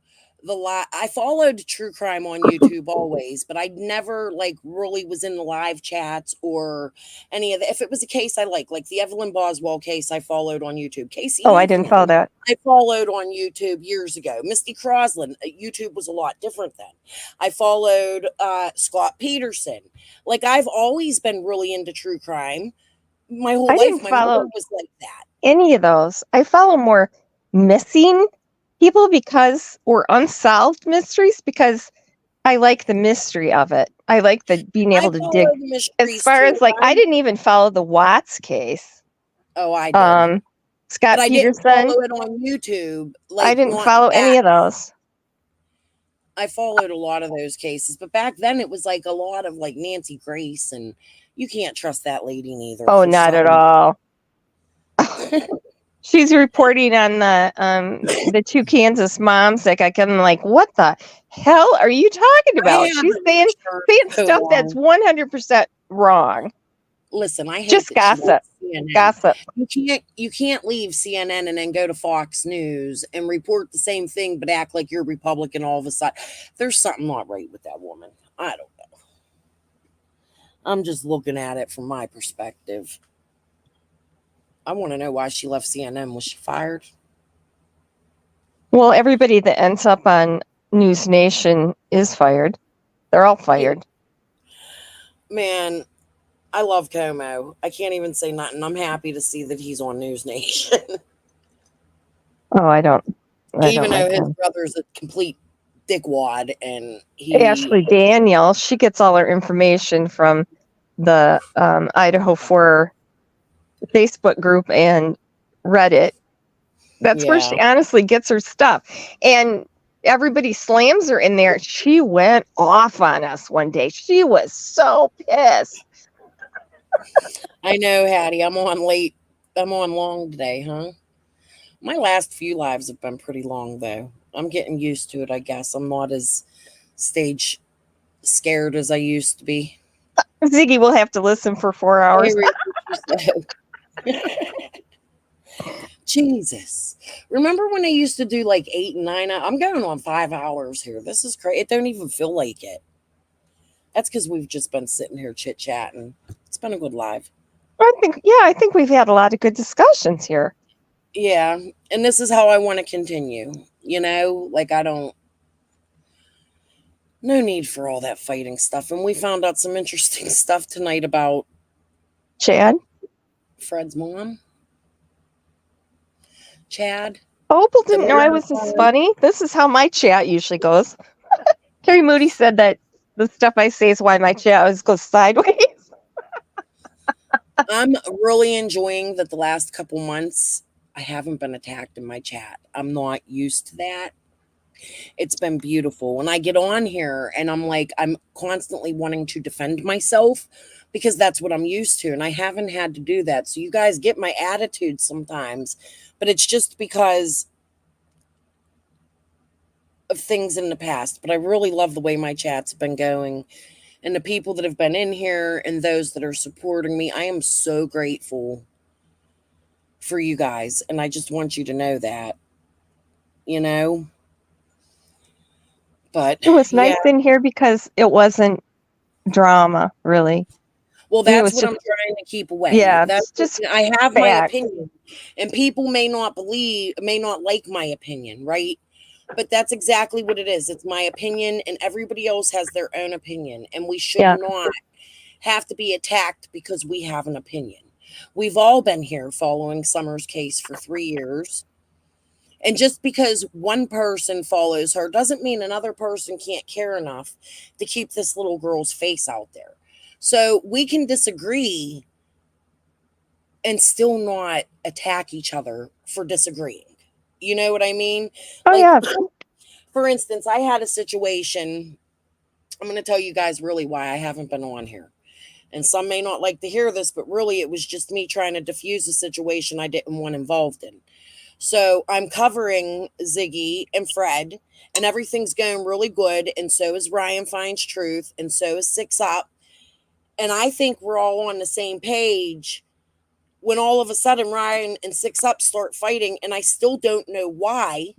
Speaker 3: I followed true crime on YouTube always, but I never really was in the live chats or any of that. If it was a case I like the Evelyn Boswell case, I followed on YouTube. Casey,
Speaker 6: I didn't follow that.
Speaker 3: I followed on YouTube years ago. Misty Crosland, YouTube was a lot different then. I followed Scott Peterson. I've always been really into true crime. My whole life, my mother was like that.
Speaker 6: Any of those. I follow more missing people or unsolved mysteries because I like the mystery of it. I like being able to dig. As far as I didn't even follow the Watts case.
Speaker 3: Oh, I did.
Speaker 6: Scott Peterson.
Speaker 3: I didn't follow it on YouTube.
Speaker 6: I didn't follow any of those.
Speaker 3: I followed a lot of those cases, but back then it was like a lot of like Nancy Grace, and you can't trust that lady neither.
Speaker 6: Oh, not at all. She's reporting on the two Kansas moms that got killed. I'm like, what the hell are you talking about? She's saying stuff that's 100% wrong.
Speaker 3: Listen, I hope
Speaker 6: just gossip. Gossip.
Speaker 3: You can't leave CNN and then go to Fox News and report the same thing, but act like you're Republican all of a sudden. There's something not right with that woman. I don't know. I'm just looking at it from my perspective. I want to know why she left CNN. Was she fired?
Speaker 6: Well, everybody that ends up on News Nation is fired. They're all fired.
Speaker 3: Man, I love Como. I can't even say nothing. I'm happy to see that he's on News Nation.
Speaker 6: Oh, I don't
Speaker 3: Even though
Speaker 6: like
Speaker 3: his
Speaker 6: him.
Speaker 3: brother's a complete dickwad, and
Speaker 6: Ashley Daniel, she gets all her information from the Idaho 4 Facebook group and Reddit. That's where she honestly gets her stuff. And everybody slams her in there. She went off on us one day. She was so pissed.
Speaker 3: I know, Hattie. I'm on late. I'm on long today, huh? My last few lives have been pretty long, though. I'm getting used to it, I guess. I'm not as stage scared as I used to be.
Speaker 6: Ziggy will have to listen for 4 hours.
Speaker 3: Jesus. Remember when they used to do like 8 and 9? I'm going on 5 hours here. This is crazy. It don't even feel like it. That's because we've just been sitting here chit-chatting. It's been a good live.
Speaker 6: I think we've had a lot of good discussions here.
Speaker 3: Yeah, and this is how I want to continue. You know, like no need for all that fighting stuff. And we found out some interesting stuff tonight about
Speaker 6: Chad,
Speaker 3: Fred's mom. Chad.
Speaker 6: Opal didn't know I was this funny. This is how my chat usually goes. Carrie Moody said that the stuff I say is why my chat always goes sideways.
Speaker 3: I'm really enjoying that the last couple months I haven't been attacked in my chat. I'm not used to that. It's been beautiful. When I get on here and I'm constantly wanting to defend myself because that's what I'm used to. And I haven't had to do that. So you guys get my attitude sometimes, but it's just because of things in the past. But I really love the way my chats have been going and the people that have been in here and those that are supporting me. I am so grateful for you guys. And I just want you to know that, you know. But
Speaker 6: it was nice in here because it wasn't drama, really.
Speaker 3: Well, that's what I'm trying to keep away.
Speaker 6: Yeah,
Speaker 3: that's
Speaker 6: just
Speaker 3: I have my opinion, and people may not like my opinion, right? But that's exactly what it is. It's my opinion, and everybody else has their own opinion, and we should not have to be attacked because we have an opinion. We've all been here following Summer's case for 3 years. And just because one person follows her doesn't mean another person can't care enough to keep this little girl's face out there. So we can disagree and still not attack each other for disagreeing. You know what I mean?
Speaker 6: Oh,
Speaker 3: For instance, I had a situation. I'm going to tell you guys really why I haven't been on here. And some may not like to hear this, but really it was just me trying to diffuse a situation I didn't want involved in. So I'm covering Ziggy and Fred, and everything's going really good. And so is Ryan Finds Truth, and so is Six Up. And I think we're all on the same page when all of a sudden Ryan and Six Up start fighting, and I still don't know why.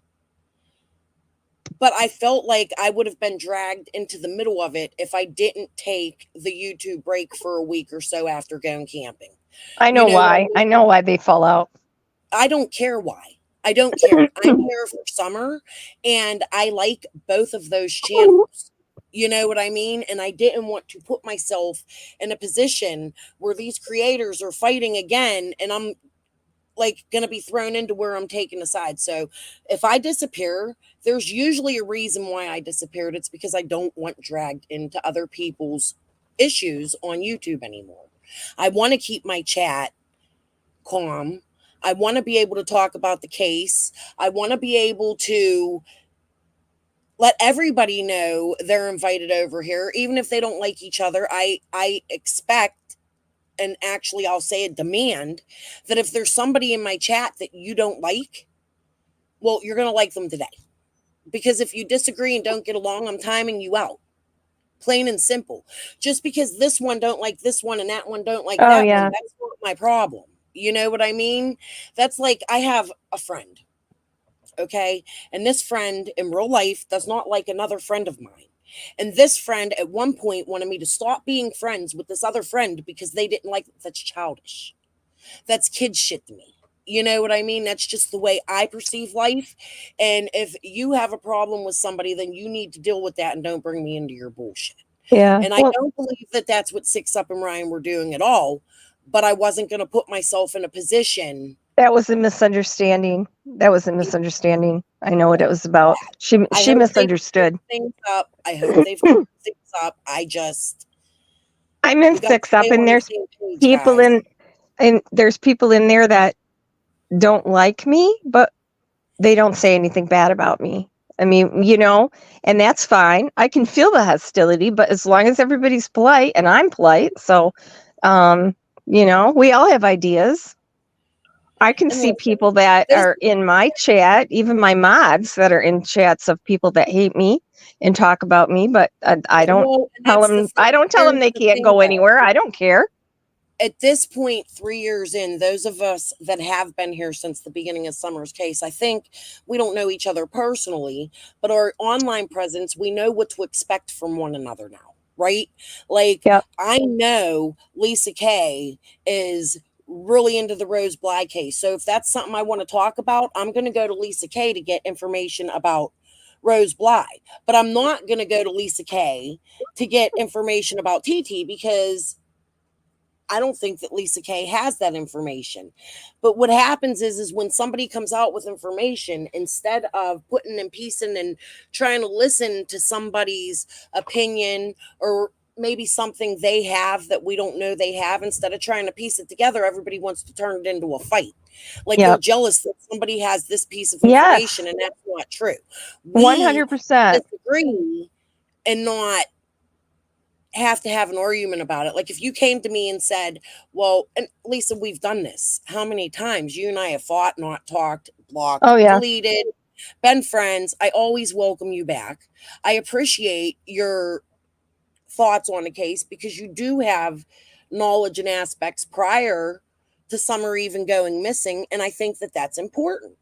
Speaker 3: But I felt like I would have been dragged into the middle of it if I didn't take the YouTube break for a week or so after going camping.
Speaker 6: I know why. I know why they fall out.
Speaker 3: I don't care why. I don't care. I'm here for Summer, and I like both of those channels. You know what I mean? And I didn't want to put myself in a position where these creators are fighting again, and I'm going to be thrown into where I'm taking a side. So if I disappear, there's usually a reason why I disappeared. It's because I don't want dragged into other people's issues on YouTube anymore. I want to keep my chat calm. I want to be able to talk about the case. I want to be able to let everybody know they're invited over here, even if they don't like each other. I expect, and actually I'll say a demand, that if there's somebody in my chat that you don't like, well, you're going to like them today. Because if you disagree and don't get along, I'm timing you out. Plain and simple. Just because this one don't like this one and that one don't like
Speaker 6: Oh,
Speaker 3: that
Speaker 6: yeah.
Speaker 3: one, that's not my problem. You know what I mean? That's like, I have a friend, okay? And this friend in real life does not like another friend of mine. And this friend at one point wanted me to stop being friends with this other friend because they didn't like it. That's childish. That's kid shit to me. You know what I mean? That's just the way I perceive life. And if you have a problem with somebody, then you need to deal with that and don't bring me into your bullshit.
Speaker 6: Yeah.
Speaker 3: And I don't believe that that's what Six Up and Ryan were doing at all. But I wasn't going to put myself in a position.
Speaker 6: That was a misunderstanding. I know what it was about. She misunderstood.
Speaker 3: Things up. I hope they've cleared things up.
Speaker 6: I'm in Six Up, and there's people there's people in there that don't like me, but they don't say anything bad about me. I mean, you know, and that's fine. I can feel the hostility, but as long as everybody's polite and I'm polite, so you know, we all have ideas. I can see people that are in my chat, even my mods that are in chats of people that hate me and talk about me, but I don't tell them. I don't tell them they can't go anywhere. I don't care.
Speaker 3: At this point, 3 years in, those of us that have been here since the beginning of Summer's case, I think we don't know each other personally, but our online presence, we know what to expect from one another now, right? Like, I know Lisa Kay is really into the Rose Bly case. So if that's something I want to talk about, I'm going to go to Lisa Kay to get information about Rose Bly. But I'm not going to go to Lisa Kay to get information about TT because I don't think that Lisa Kay has that information. But what happens is when somebody comes out with information, instead of putting and piecing and trying to listen to somebody's opinion or maybe something they have that we don't know they have, instead of trying to piece it together, everybody wants to turn it into a fight. Like they're jealous that somebody has this piece of information, and that's not true.
Speaker 6: 100%
Speaker 3: disagree and not have to have an argument about it. Like if you came to me and said, well, and Lisa, we've done this how many times? You and I have fought, not talked, blocked, deleted, been friends. I always welcome you back. I appreciate your thoughts on a case because you do have knowledge and aspects prior to Summer even going missing, and I think that that's important.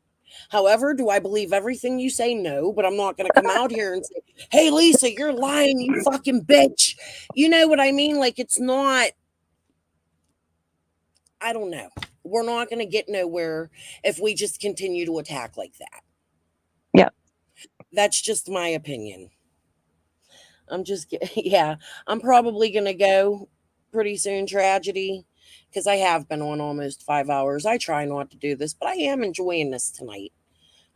Speaker 3: However, do I believe everything you say? No, but I'm not going to come out here and say, hey, Lisa, you're lying, you fucking bitch. You know what I mean? Like, it's not, I don't know. We're not going to get nowhere if we just continue to attack like that.
Speaker 6: Yeah.
Speaker 3: That's just my opinion. I'm probably going to go pretty soon, Tragedy, because I have been on almost 5 hours. I try not to do this, but I am enjoying this tonight.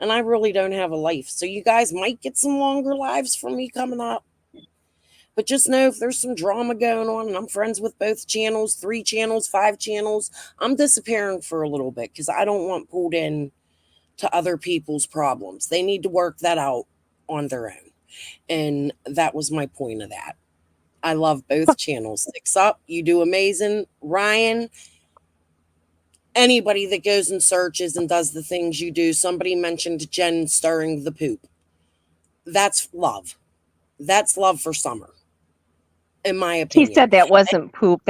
Speaker 3: And I really don't have a life. So you guys might get some longer lives from me coming up. But just know if there's some drama going on and I'm friends with both channels, 3 channels, 5 channels, I'm disappearing for a little bit because I don't want pulled in to other people's problems. They need to work that out on their own. And that was my point of that. I love both channels. Six Up, you do amazing. Ryan, anybody that goes and searches and does the things you do. Somebody mentioned Jen stirring the poop. That's love. That's love for Summer, in my opinion.
Speaker 6: He said that wasn't poop.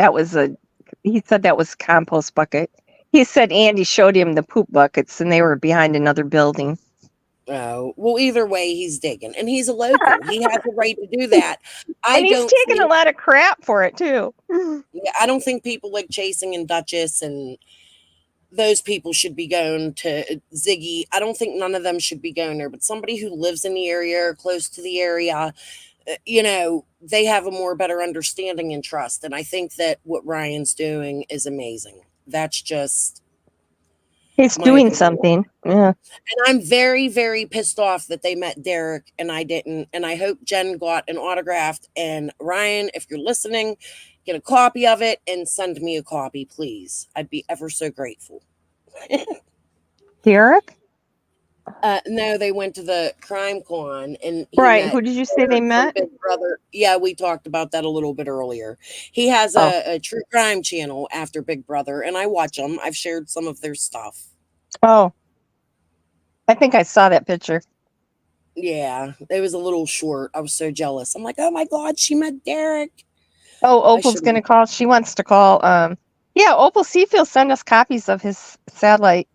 Speaker 6: He said that was compost bucket. He said Andy showed him the poop buckets and they were behind another building.
Speaker 3: Oh, well, either way, he's digging. And he's a local. He has the right to do that.
Speaker 6: And he's taking a lot of crap for it, too.
Speaker 3: Yeah, I don't think people like Chasing and Duchess and those people should be going to Ziggy. I don't think none of them should be going there. But somebody who lives in the area or close to the area, you know, they have a more better understanding and trust. And I think that what Ryan's doing is amazing. That's just...
Speaker 6: He's doing something. Yeah.
Speaker 3: And I'm very, very pissed off that they met Derek and I didn't. And I hope Jen got an autograph. And Ryan, if you're listening, get a copy of it and send me a copy, please. I'd be ever so grateful.
Speaker 6: Derek?
Speaker 3: No, they went to the crime con, and he
Speaker 6: Right.
Speaker 3: met
Speaker 6: Who did you say they
Speaker 3: from
Speaker 6: met?
Speaker 3: Big Brother. Yeah, we talked about that a little bit earlier. He has
Speaker 6: Oh.
Speaker 3: a true crime channel after Big Brother, and I watch them. I've shared some of their stuff.
Speaker 6: Oh. I think I saw that picture.
Speaker 3: Yeah, it was a little short. I was so jealous. I'm like, oh my God, she met Derek.
Speaker 6: Oh,
Speaker 3: I
Speaker 6: Opal's
Speaker 3: should've-
Speaker 6: gonna call. She wants to call. Yeah, Opal, see if he'll send us copies of his satellite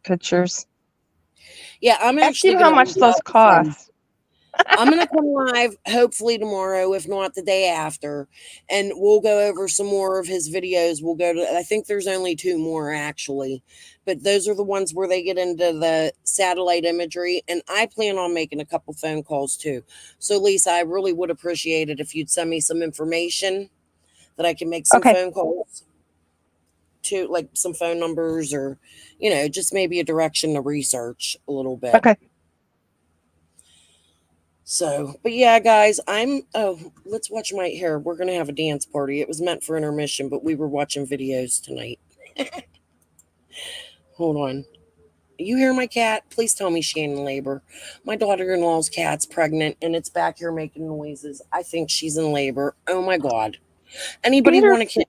Speaker 6: pictures.
Speaker 3: Yeah, I'm
Speaker 6: Ask
Speaker 3: actually
Speaker 6: him
Speaker 3: going
Speaker 6: how
Speaker 3: to
Speaker 6: much
Speaker 3: reach
Speaker 6: those
Speaker 3: out to some.
Speaker 6: cost.
Speaker 3: I'm going to come live hopefully tomorrow, if not the day after, and we'll go over some more of his videos. We'll go to, I think there's only 2 more actually, but those are the ones where they get into the satellite imagery. And I plan on making a couple phone calls too. So, Lisa, I really would appreciate it if you'd send me some information that I can make some
Speaker 6: Okay.
Speaker 3: phone calls to, like some phone numbers, or, just maybe a direction to research a little bit.
Speaker 6: Okay.
Speaker 3: So, but yeah, guys, let's watch my hair. We're going to have a dance party. It was meant for intermission, but we were watching videos tonight. Hold on. You hear my cat? Please tell me she ain't in labor. My daughter-in-law's cat's pregnant, and it's back here making noises. I think she's in labor. Oh my God. Anybody
Speaker 6: Get her,
Speaker 3: want to kid?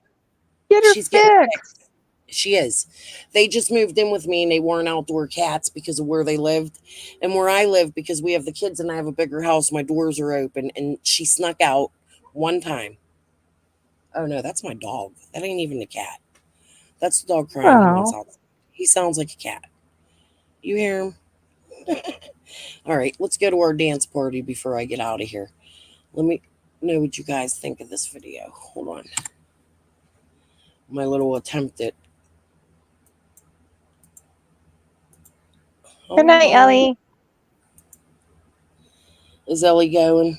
Speaker 6: get her
Speaker 3: She's getting
Speaker 6: fixed.
Speaker 3: fixed. She is. They just moved in with me, and they weren't outdoor cats because of where they lived. And where I live, because we have the kids and I have a bigger house, my doors are open, and she snuck out one time. Oh no, that's my dog. That ain't even a cat. That's the dog crying. He wants
Speaker 6: Oh.
Speaker 3: out. He sounds like a cat. You hear him? All right, let's go to our dance party before I get out of here. Let me know what you guys think of this video. Hold on. My little attempt at.
Speaker 6: Good night,
Speaker 3: Hold on.
Speaker 6: Ellie.
Speaker 3: Is Ellie going?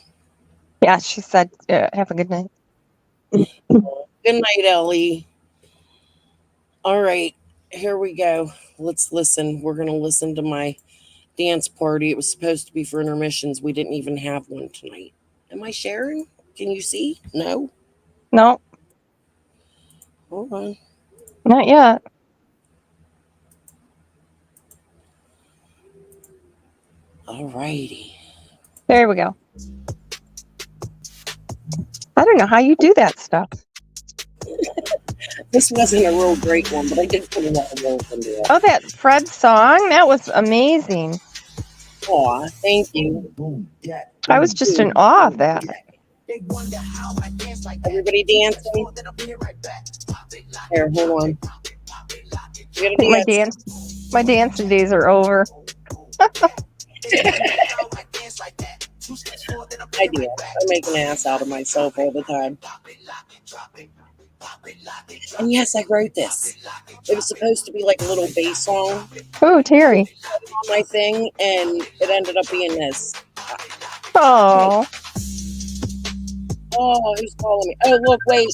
Speaker 6: Yeah, she said, have a good night.
Speaker 3: Good night, Ellie. All right, here we go. Let's listen. We're going to listen to my dance party. It was supposed to be for intermissions. We didn't even have one tonight. Am I sharing? Can you see? No?
Speaker 6: No,
Speaker 3: Hold on.
Speaker 6: not yet.
Speaker 3: All righty.
Speaker 6: There we go. I don't know how you do that stuff.
Speaker 3: This wasn't a real great one, but I did put a lot of work into it.
Speaker 6: Oh, that Fred song, that was amazing.
Speaker 3: Aw, thank you.
Speaker 6: I was just in awe of that.
Speaker 3: Everybody dancing? Here, hold on. You
Speaker 6: I think
Speaker 3: gotta
Speaker 6: my dancing days are over.
Speaker 3: I do. I make an ass out of myself all the time. And yes, I wrote this. It was supposed to be like a little bass song
Speaker 6: Oh, Terry.
Speaker 3: on my thing, and it ended up being this.
Speaker 6: Oh,
Speaker 3: Oh, who's calling me? Oh, look, wait.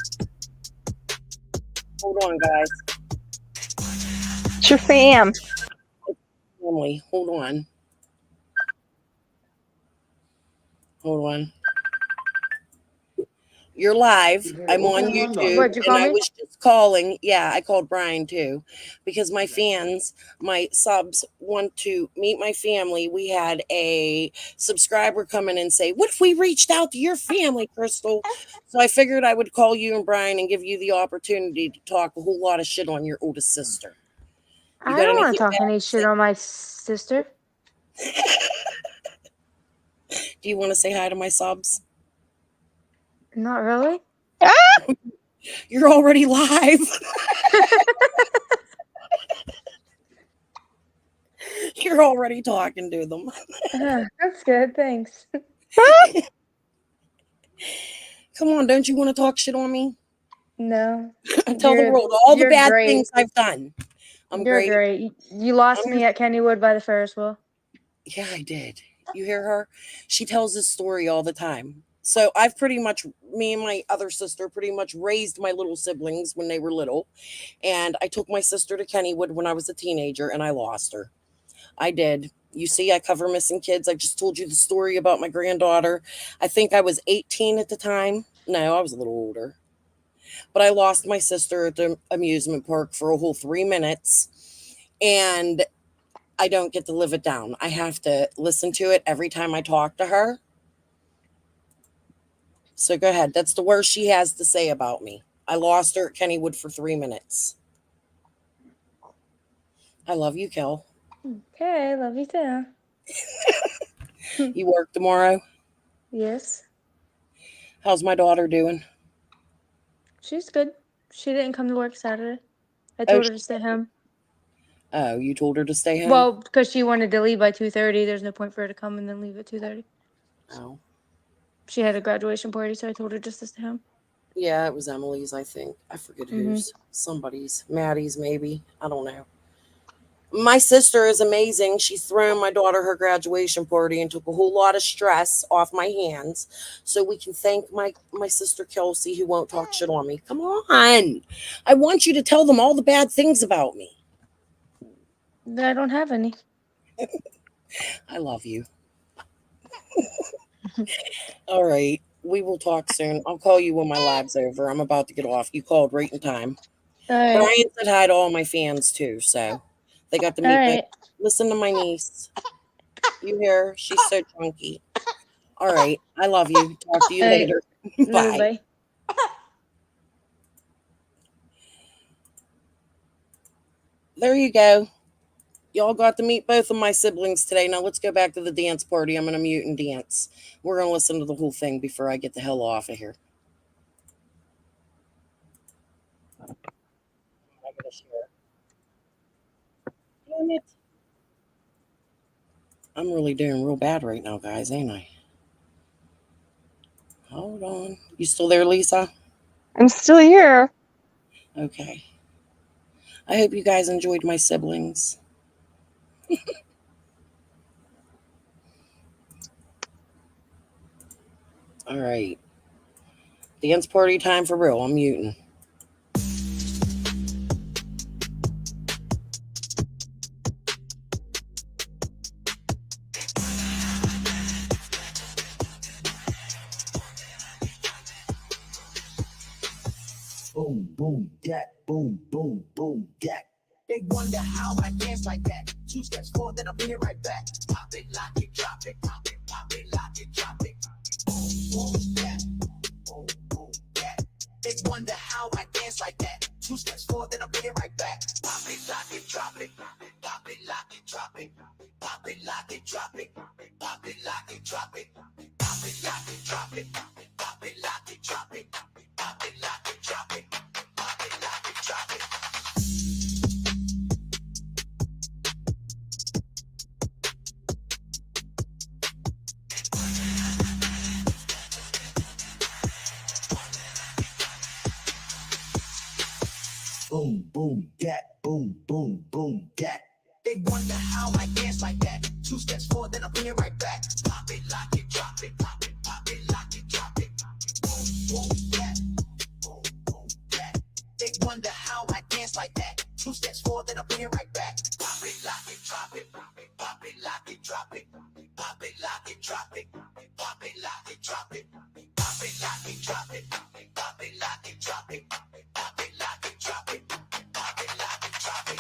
Speaker 3: Hold on, guys.
Speaker 6: it's your fam.
Speaker 3: Family, hold on. Hold on. You're live. I'm on YouTube.
Speaker 1: What'd you call
Speaker 3: And I
Speaker 1: me?
Speaker 3: was just calling. Yeah, I called Brian too, because my fans, my subs want to meet my family. We had a subscriber come in and say, what if we reached out to your family, Crystal? So I figured I would call you and Brian and give you the opportunity to talk a whole lot of shit on your oldest sister. You
Speaker 1: I
Speaker 3: got
Speaker 1: don't want
Speaker 3: anything
Speaker 1: to talk
Speaker 3: bad
Speaker 1: any
Speaker 3: to
Speaker 1: shit
Speaker 3: say?
Speaker 1: on my sister.
Speaker 3: Do you want to say hi to my subs?
Speaker 1: Not really.
Speaker 3: You're already live. You're already talking to them.
Speaker 1: That's good. Thanks.
Speaker 3: Come on, don't you want to talk shit on me?
Speaker 1: No.
Speaker 3: Tell the
Speaker 1: You're-
Speaker 3: world all the
Speaker 1: you're
Speaker 3: bad
Speaker 1: great.
Speaker 3: things I've done. I'm
Speaker 1: You're
Speaker 3: great.
Speaker 1: great. You lost me at Kennywood by the Ferris wheel.
Speaker 3: Yeah, I did. You hear her? She tells this story all the time. So I've pretty much, me and my other sister pretty much raised my little siblings when they were little. And I took my sister to Kennywood when I was a teenager, and I lost her. I did. You see, I cover missing kids. I just told you the story about my granddaughter. I think I was 18 at the time. No, I was a little older. But I lost my sister at the amusement park for a whole 3 minutes. And I don't get to live it down. I have to listen to it every time I talk to her. So go ahead. That's the worst she has to say about me. I lost her at Kennywood for 3 minutes. I love you, Kel.
Speaker 9: Okay, I love you too.
Speaker 3: You work tomorrow?
Speaker 9: Yes,
Speaker 3: How's my daughter doing?
Speaker 9: she's good. She didn't come to work Saturday. I
Speaker 3: Oh,
Speaker 9: told her to stay home.
Speaker 3: Oh, you told her to stay home?
Speaker 9: Well, because she wanted to leave by 2:30. There's no point for her to come and then leave at 2:30.
Speaker 3: Oh.
Speaker 9: She had a graduation party, so I told her just to stay home.
Speaker 3: Yeah, it was Emily's, I think. I forget whose. Somebody's. Maddie's, maybe. I don't know. My sister is amazing. She's thrown my daughter her graduation party and took a whole lot of stress off my hands. So we can thank my sister Kelsey, who won't talk shit on me. Come on. I want you to tell them all the bad things about me.
Speaker 9: I don't have any.
Speaker 3: I love you. All right. We will talk soon. I'll call you when my lab's over. I'm about to get off. You called right in time.
Speaker 9: All right.
Speaker 3: Brian said hi to all my fans too, so they got to meet
Speaker 9: All
Speaker 3: my
Speaker 9: right.
Speaker 3: listen to my niece. You hear? She's so chunky. All right. I love you. Talk to you
Speaker 9: All right.
Speaker 3: later. Bye.
Speaker 9: Bye.
Speaker 3: There you go. Y'all got to meet both of my siblings today. Now let's go back to the dance party. I'm going to mute and dance. We're going to listen to the whole thing before I get the hell off of here. I'm going to share. Damn it. I'm really doing real bad right now, guys, ain't I? Hold on. You still there, Lisa?
Speaker 6: I'm still here.
Speaker 3: Okay. I hope you guys enjoyed my siblings. All right. Dance party time for real. I'm muting.
Speaker 1: Boom, boom, that, boom, boom, boom, that. They wonder how I dance like that. 2 steps forward, then I'll be right back. Pop it, lock it, drop it, pop it, lock it, drop it. Boom, boom, that, boom, boom, that. They wonder how I dance like that. 2 steps forward, then I'll be right back. Pop it, lock it, drop it, pop it, lock it, drop it, pop it, lock it, drop it, pop it, lock it, drop it, pop it, lock it, drop it, pop it, lock it, drop it, pop it, lock it, drop it, pop it, lock it, drop it. Boom, boom, that, boom, boom, boom, that. They wonder how I dance like that. 2 steps forward, then I'll be right back. Pop it, lock it, drop it, pop it, lock it, drop it. Boom, boom, that, boom, boom, that. They wonder how I dance like that. 2 steps forward, then I'll be right back. Pop it, lock it, drop it, pop it, lock it, drop it, pop it, lock it, drop it, pop it, lock it, drop it, pop it, lock it, drop it, pop it, lock it, drop it, pop it, lock it, drop it, pop it, lock it, drop it.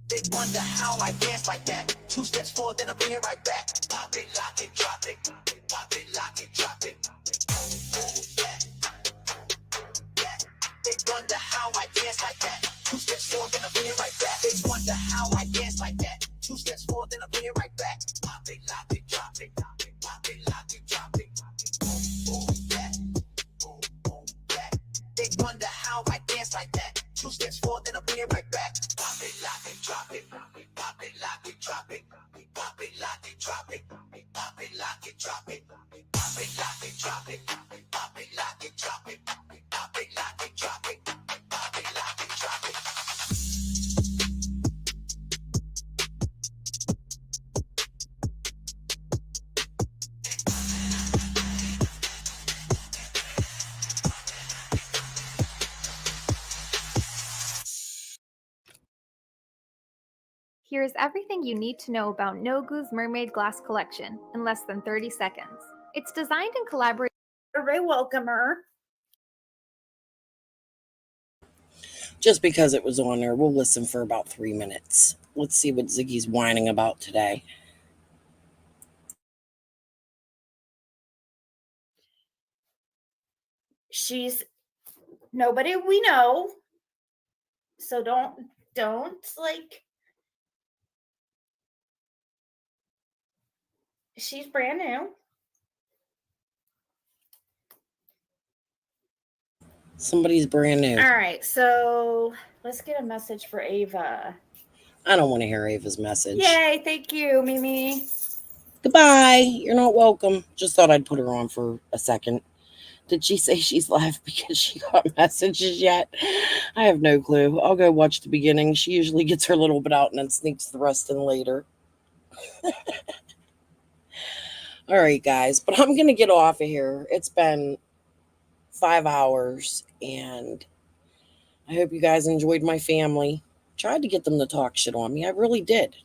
Speaker 1: They wonder how I dance like that. 2 steps forward, then I'll be right back. Pop it, lock it, drop it. Pop it, lock it, drop it. Boom, boom, that. That. They wonder how I dance like that. 2 steps forward, then I'll be right back. They wonder how I dance like that. 2 steps forward, then I'll be right back. Pop it, lock it, drop it. Pop it, lock it, drop it. Boom, boom, that. Boom, boom, that. They wonder how I dance like that. 2 steps forward, then I'll be right back. Pop it, lock it, drop it. Pop it, lock it, drop it. Pop it, lock it, drop it. Pop it, lock it, drop it. Pop it, lock it, drop it. Pop it, lock it, drop it. Pop it, lock it, drop it. Pop it, lock it, drop it.
Speaker 10: Here's everything you need to know about Nogu's Mermaid Glass Collection in less than 30 seconds. It's designed in collaboration.
Speaker 11: Very welcomer.
Speaker 3: Just because it was on there, we'll listen for about 3 minutes. Let's see what Ziggy's whining about today.
Speaker 11: She's nobody we know. So don't like, she's brand new.
Speaker 3: Somebody's brand new.
Speaker 11: All right, so let's get a message for Ava.
Speaker 3: I don't want to hear Ava's message.
Speaker 11: Yay, thank you, Mimi.
Speaker 3: Goodbye. You're not welcome. Just thought I'd put her on for a second. Did she say she's left because she got messages yet? I have no clue. I'll go watch the beginning. She usually gets her little bit out and then sneaks the rest in later. All right, guys. But I'm going to get off of here. It's been 5 hours, and I hope you guys enjoyed my family. Tried to get them to talk shit on me. I really did.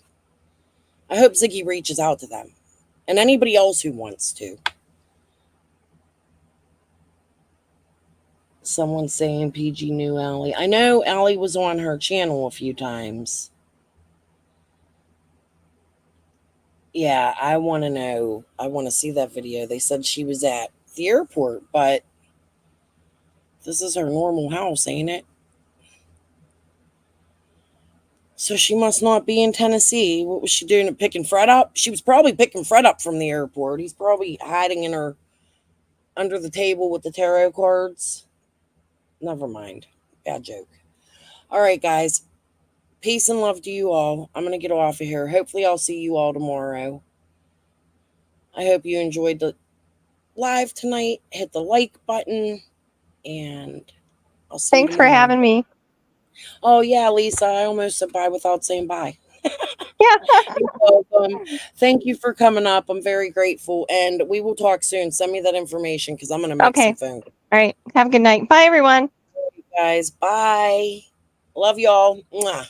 Speaker 3: I hope Ziggy reaches out to them and anybody else who wants to. Someone's saying PG knew Allie. I know Allie was on her channel a few times. Yeah, I want to know. I want to see that video. They said she was at the airport, but this is her normal house, ain't it? So she must not be in Tennessee. What was she doing? Picking Fred up? She was probably picking Fred up from the airport. He's probably hiding in her under the table with the tarot cards. Never mind. Bad joke. All right, guys. Peace and love to you all. I'm going to get off of here. Hopefully I'll see you all tomorrow. I hope you enjoyed the live tonight. Hit the like button, and I'll see you
Speaker 6: Thanks for
Speaker 3: tomorrow.
Speaker 6: having me.
Speaker 3: Oh, yeah, Lisa. I almost said bye without saying bye.
Speaker 6: Yeah.
Speaker 3: You're welcome. Thank you for coming up. I'm very grateful, and we will talk soon. Send me that information because I'm going to make some phone calls.
Speaker 6: All right. Have a good night. Bye, everyone.
Speaker 3: Guys, bye. Love y'all. Mwah.